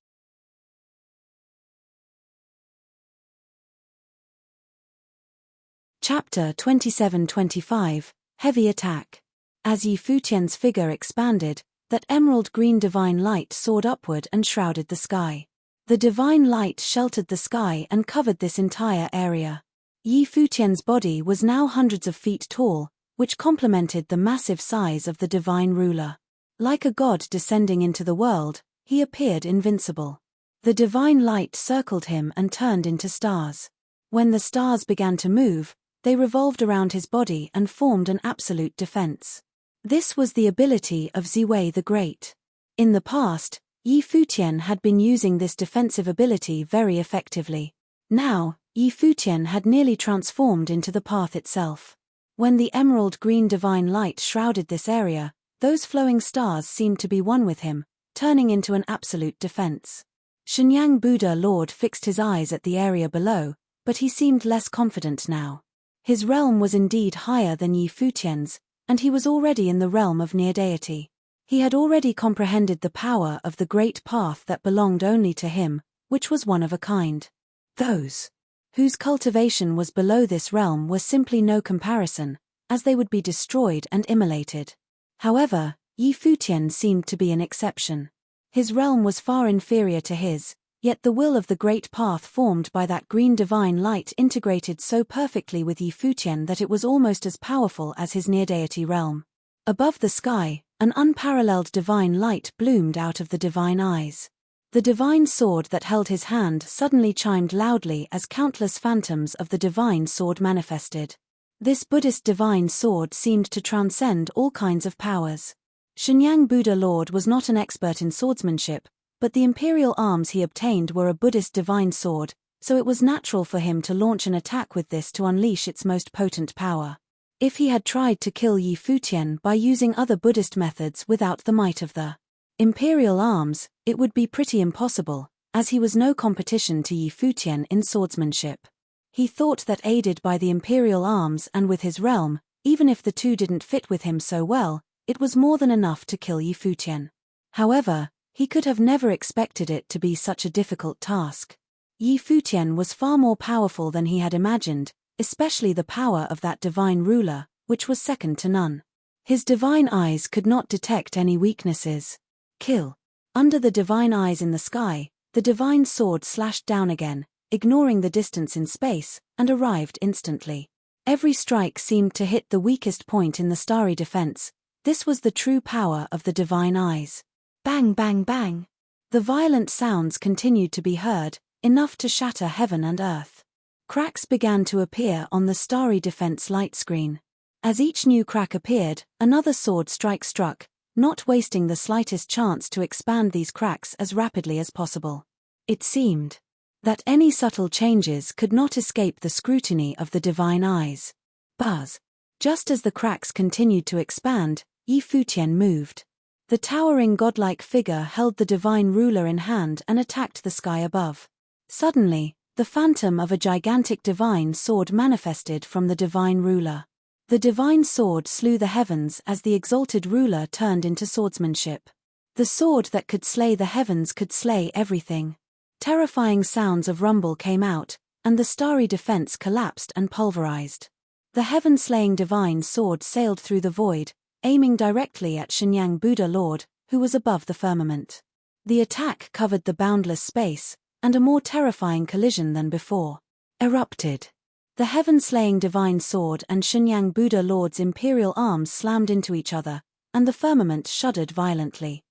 Chapter 27-25, Heavy Attack. As Futian's figure expanded, that emerald green divine light soared upward and shrouded the sky. The divine light sheltered the sky and covered this entire area. Futian's body was now hundreds of feet tall, which complemented the massive size of the divine ruler. Like a god descending into the world, he appeared invincible. The divine light circled him and turned into stars. When the stars began to move, they revolved around his body and formed an absolute defense. This was the ability of Ziwei the Great. In the past, Futian had been using this defensive ability very effectively. Now, Futian had nearly transformed into the path itself. When the emerald green divine light shrouded this area, those flowing stars seemed to be one with him, turning into an absolute defense. Shenyang Buddha Lord fixed his eyes at the area below, but he seemed less confident now. His realm was indeed higher than Futian's, and he was already in the realm of near deity. He had already comprehended the power of the great path that belonged only to him, which was one of a kind. Those whose cultivation was below this realm were simply no comparison, as they would be destroyed and immolated. However, Futian seemed to be an exception. His realm was far inferior to his, yet the will of the great path formed by that green divine light integrated so perfectly with Futian that it was almost as powerful as his near-deity realm. Above the sky, an unparalleled divine light bloomed out of the divine eyes. The divine sword that held his hand suddenly chimed loudly as countless phantoms of the divine sword manifested. This Buddhist divine sword seemed to transcend all kinds of powers. Shenyang Buddha Lord was not an expert in swordsmanship, but the imperial arms he obtained were a Buddhist divine sword, so it was natural for him to launch an attack with this to unleash its most potent power. If he had tried to kill Yi Futian by using other Buddhist methods without the might of the imperial arms, it would be pretty impossible, as he was no competition to Yi Futian in swordsmanship. He thought that aided by the imperial arms and with his realm, even if the two didn't fit with him so well, it was more than enough to kill Yi Futian. However, he could have never expected it to be such a difficult task. Yi Futian was far more powerful than he had imagined, especially the power of that divine ruler, which was second to none. His divine eyes could not detect any weaknesses. Kill. Under the divine eyes in the sky, the divine sword slashed down again, ignoring the distance in space, and arrived instantly. Every strike seemed to hit the weakest point in the starry defense. This was the true power of the divine eyes. Bang, bang, bang. The violent sounds continued to be heard, enough to shatter heaven and earth. Cracks began to appear on the starry defense light screen. As each new crack appeared, another sword strike struck, not wasting the slightest chance to expand these cracks as rapidly as possible. It seemed that any subtle changes could not escape the scrutiny of the divine eyes. Buzz. Just as the cracks continued to expand, Yi Futian moved. The towering godlike figure held the divine ruler in hand and attacked the sky above. Suddenly, the phantom of a gigantic divine sword manifested from the divine ruler. The divine sword slew the heavens as the exalted ruler turned into swordsmanship. The sword that could slay the heavens could slay everything. Terrifying sounds of rumble came out, and the starry defense collapsed and pulverized. The heaven-slaying divine sword sailed through the void, aiming directly at Shenyang Buddha Lord, who was above the firmament. The attack covered the boundless space, and a more terrifying collision than before erupted. The heaven-slaying divine sword and Shenyang Buddha Lord's imperial arms slammed into each other, and the firmament shuddered violently.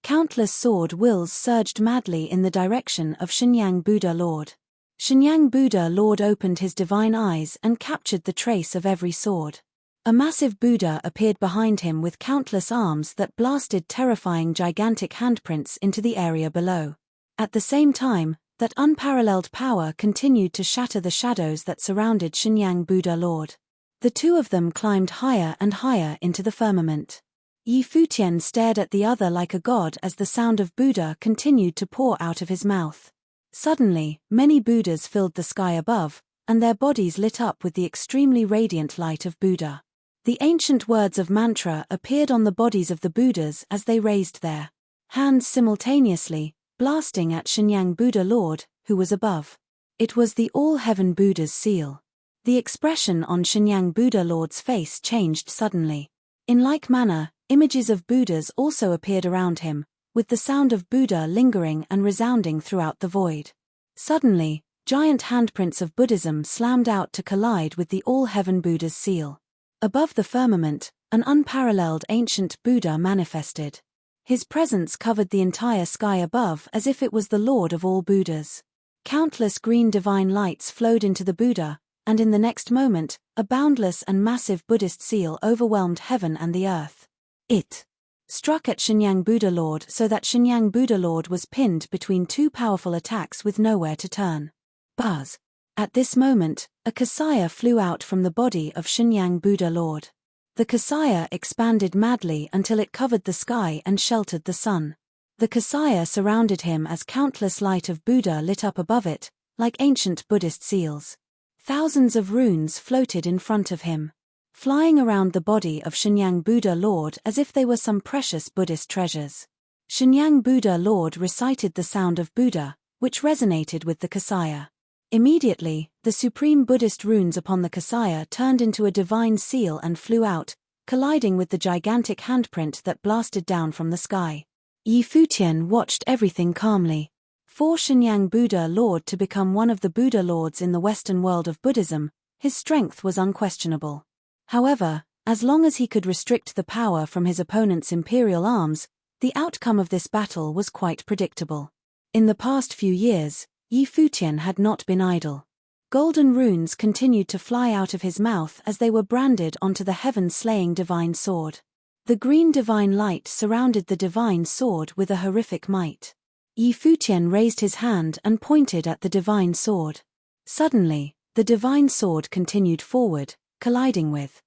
Countless sword wills surged madly in the direction of Shenyang Buddha Lord. Shenyang Buddha Lord opened his divine eyes and captured the trace of every sword. A massive Buddha appeared behind him with countless arms that blasted terrifying gigantic handprints into the area below. At the same time, that unparalleled power continued to shatter the shadows that surrounded Shenyang Buddha Lord. The two of them climbed higher and higher into the firmament. Yi Futian stared at the other like a god as the sound of Buddha continued to pour out of his mouth. Suddenly, many Buddhas filled the sky above, and their bodies lit up with the extremely radiant light of Buddha. The ancient words of mantra appeared on the bodies of the Buddhas as they raised their hands simultaneously, blasting at Shenyang Buddha Lord, who was above. It was the All-Heaven Buddha's seal. The expression on Shenyang Buddha Lord's face changed suddenly. In like manner, images of Buddhas also appeared around him, with the sound of Buddha lingering and resounding throughout the void. Suddenly, giant handprints of Buddhism slammed out to collide with the All-Heaven Buddha's seal. Above the firmament, an unparalleled ancient Buddha manifested. His presence covered the entire sky above as if it was the Lord of all Buddhas. Countless green divine lights flowed into the Buddha, and in the next moment, a boundless and massive Buddhist seal overwhelmed heaven and the earth. It struck at Shenyang Buddha Lord so that Shenyang Buddha Lord was pinned between two powerful attacks with nowhere to turn. Buzz. At this moment, a kasaya flew out from the body of Shenyang Buddha Lord. The kasaya expanded madly until it covered the sky and sheltered the sun. The kasaya surrounded him as countless light of Buddha lit up above it, like ancient Buddhist seals. Thousands of runes floated in front of him, flying around the body of Shenyang Buddha Lord as if they were some precious Buddhist treasures. Shenyang Buddha Lord recited the sound of Buddha, which resonated with the kasaya. Immediately, the supreme Buddhist runes upon the kasaya turned into a divine seal and flew out, colliding with the gigantic handprint that blasted down from the sky. Yi Futian watched everything calmly. For Shenyang Buddha Lord to become one of the Buddha Lords in the Western world of Buddhism, his strength was unquestionable. However, as long as he could restrict the power from his opponent's imperial arms, the outcome of this battle was quite predictable. In the past few years, Yi Futian had not been idle. Golden runes continued to fly out of his mouth as they were branded onto the heaven-slaying divine sword. The green divine light surrounded the divine sword with a horrific might. Futian raised his hand and pointed at the divine sword. Suddenly, the divine sword continued forward, colliding with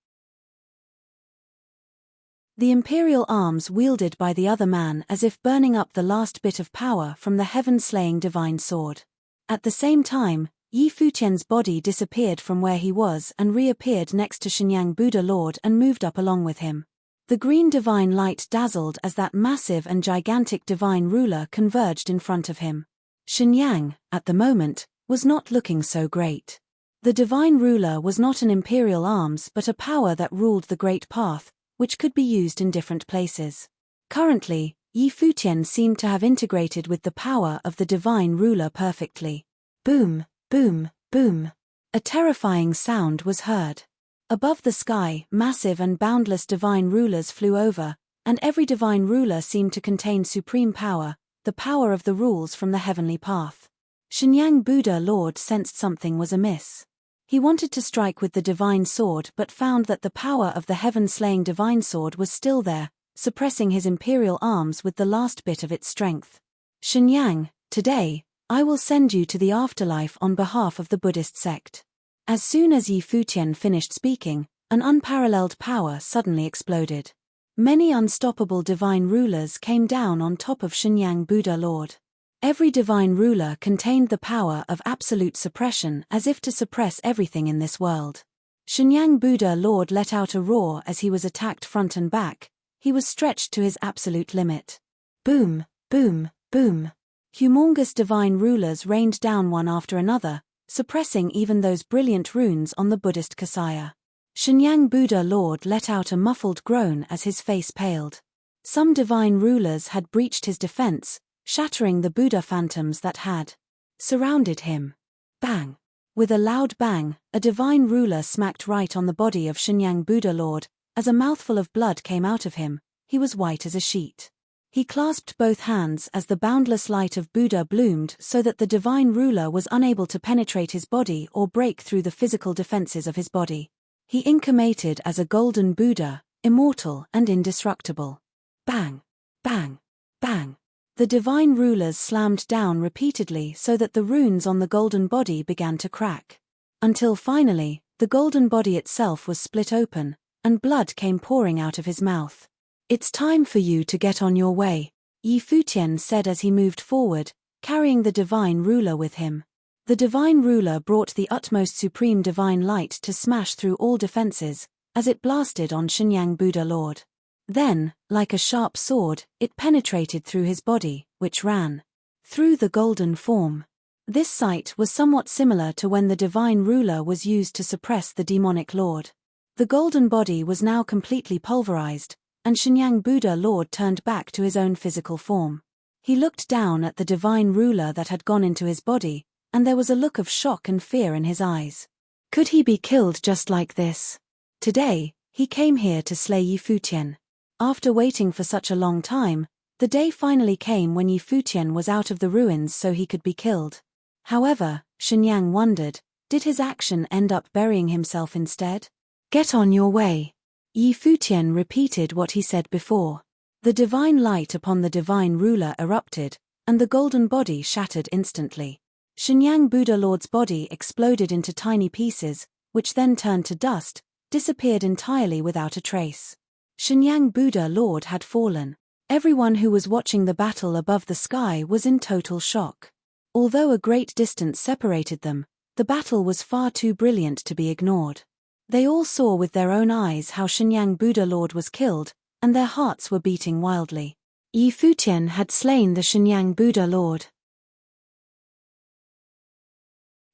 the imperial arms wielded by the other man, as if burning up the last bit of power from the heaven-slaying divine sword. At the same time, Futian's body disappeared from where he was and reappeared next to Shenyang Buddha Lord and moved up along with him. The green divine light dazzled as that massive and gigantic divine ruler converged in front of him. Shenyang, at the moment, was not looking so great. The divine ruler was not an imperial arms but a power that ruled the great path, which could be used in different places. Currently, Futian seemed to have integrated with the power of the divine ruler perfectly. Boom, boom, boom. A terrifying sound was heard. Above the sky, massive and boundless divine rulers flew over, and every divine ruler seemed to contain supreme power, the power of the rules from the heavenly path. Shenyang Buddha Lord sensed something was amiss. He wanted to strike with the divine sword but found that the power of the heaven-slaying divine sword was still there, suppressing his imperial arms with the last bit of its strength. Shenyang, today, I will send you to the afterlife on behalf of the Buddhist sect. As soon as Futian finished speaking, an unparalleled power suddenly exploded. Many unstoppable divine rulers came down on top of Shenyang Buddha Lord. Every divine ruler contained the power of absolute suppression, as if to suppress everything in this world. Shenyang Buddha Lord let out a roar as he was attacked front and back. He was stretched to his absolute limit. Boom, boom, boom. Humongous divine rulers rained down one after another, suppressing even those brilliant runes on the Buddhist Kasaya. Shenyang Buddha Lord let out a muffled groan as his face paled. Some divine rulers had breached his defense, shattering the Buddha phantoms that had surrounded him. Bang! With a loud bang, a divine ruler smacked right on the body of Shenyang Buddha Lord. As a mouthful of blood came out of him, he was white as a sheet. He clasped both hands as the boundless light of Buddha bloomed so that the divine ruler was unable to penetrate his body or break through the physical defenses of his body. He incarnated as a golden Buddha, immortal and indestructible. Bang! Bang! Bang! The divine rulers slammed down repeatedly so that the runes on the golden body began to crack. Until finally, the golden body itself was split open, and blood came pouring out of his mouth. It's time for you to get on your way, Futian said as he moved forward, carrying the divine ruler with him. The divine ruler brought the utmost supreme divine light to smash through all defenses, as it blasted on Shenyang Buddha Lord. Then, like a sharp sword, it penetrated through his body, which ran through the golden form. This sight was somewhat similar to when the divine ruler was used to suppress the demonic lord. The golden body was now completely pulverized, and Shenyang Buddha Lord turned back to his own physical form. He looked down at the divine ruler that had gone into his body, and there was a look of shock and fear in his eyes. Could he be killed just like this? Today, he came here to slay Futian. After waiting for such a long time, the day finally came when Futian was out of the ruins so he could be killed. However, Shenyang wondered, did his action end up burying himself instead? Get on your way. Futian repeated what he said before. The divine light upon the divine ruler erupted, and the golden body shattered instantly. Shenyang Buddha Lord's body exploded into tiny pieces, which then turned to dust, disappeared entirely without a trace. Shenyang Buddha Lord had fallen. Everyone who was watching the battle above the sky was in total shock. Although a great distance separated them, the battle was far too brilliant to be ignored. They all saw with their own eyes how Shenyang Buddha Lord was killed, and their hearts were beating wildly. Futian had slain the Shenyang Buddha Lord.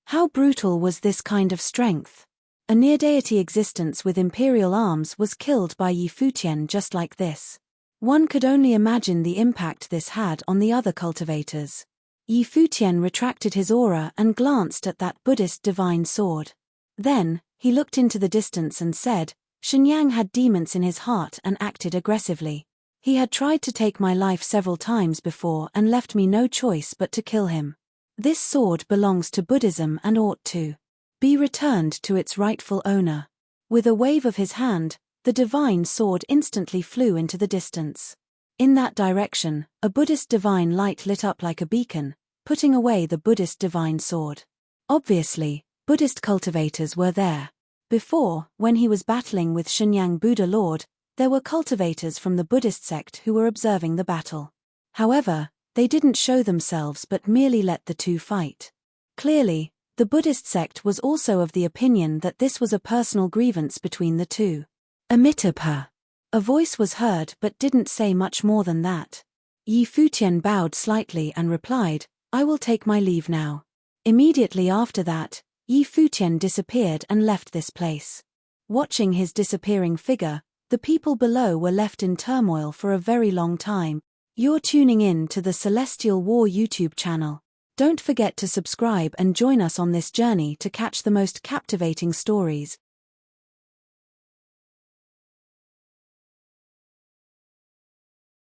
How brutal was this kind of strength? A near-deity existence with imperial arms was killed by Futian just like this. One could only imagine the impact this had on the other cultivators. Futian retracted his aura and glanced at that Buddhist divine sword. Then, he looked into the distance and said, Shenyang had demons in his heart and acted aggressively. He had tried to take my life several times before and left me no choice but to kill him. This sword belongs to Buddhism and ought to be returned to its rightful owner. With a wave of his hand, the divine sword instantly flew into the distance. In that direction, a Buddhist divine light lit up like a beacon, putting away the Buddhist divine sword. Obviously, Buddhist cultivators were there. Before, when he was battling with Shenyang Buddha Lord, there were cultivators from the Buddhist sect who were observing the battle. However, they didn't show themselves but merely let the two fight. Clearly, the Buddhist sect was also of the opinion that this was a personal grievance between the two. Amitabha. A voice was heard but didn't say much more than that. Yi Futian bowed slightly and replied, "I will take my leave now." Immediately after that, Yi Futian disappeared and left this place. Watching his disappearing figure, the people below were left in turmoil for a very long time. You're tuning in to the Celestial War YouTube channel. Don't forget to subscribe and join us on this journey to catch the most captivating stories.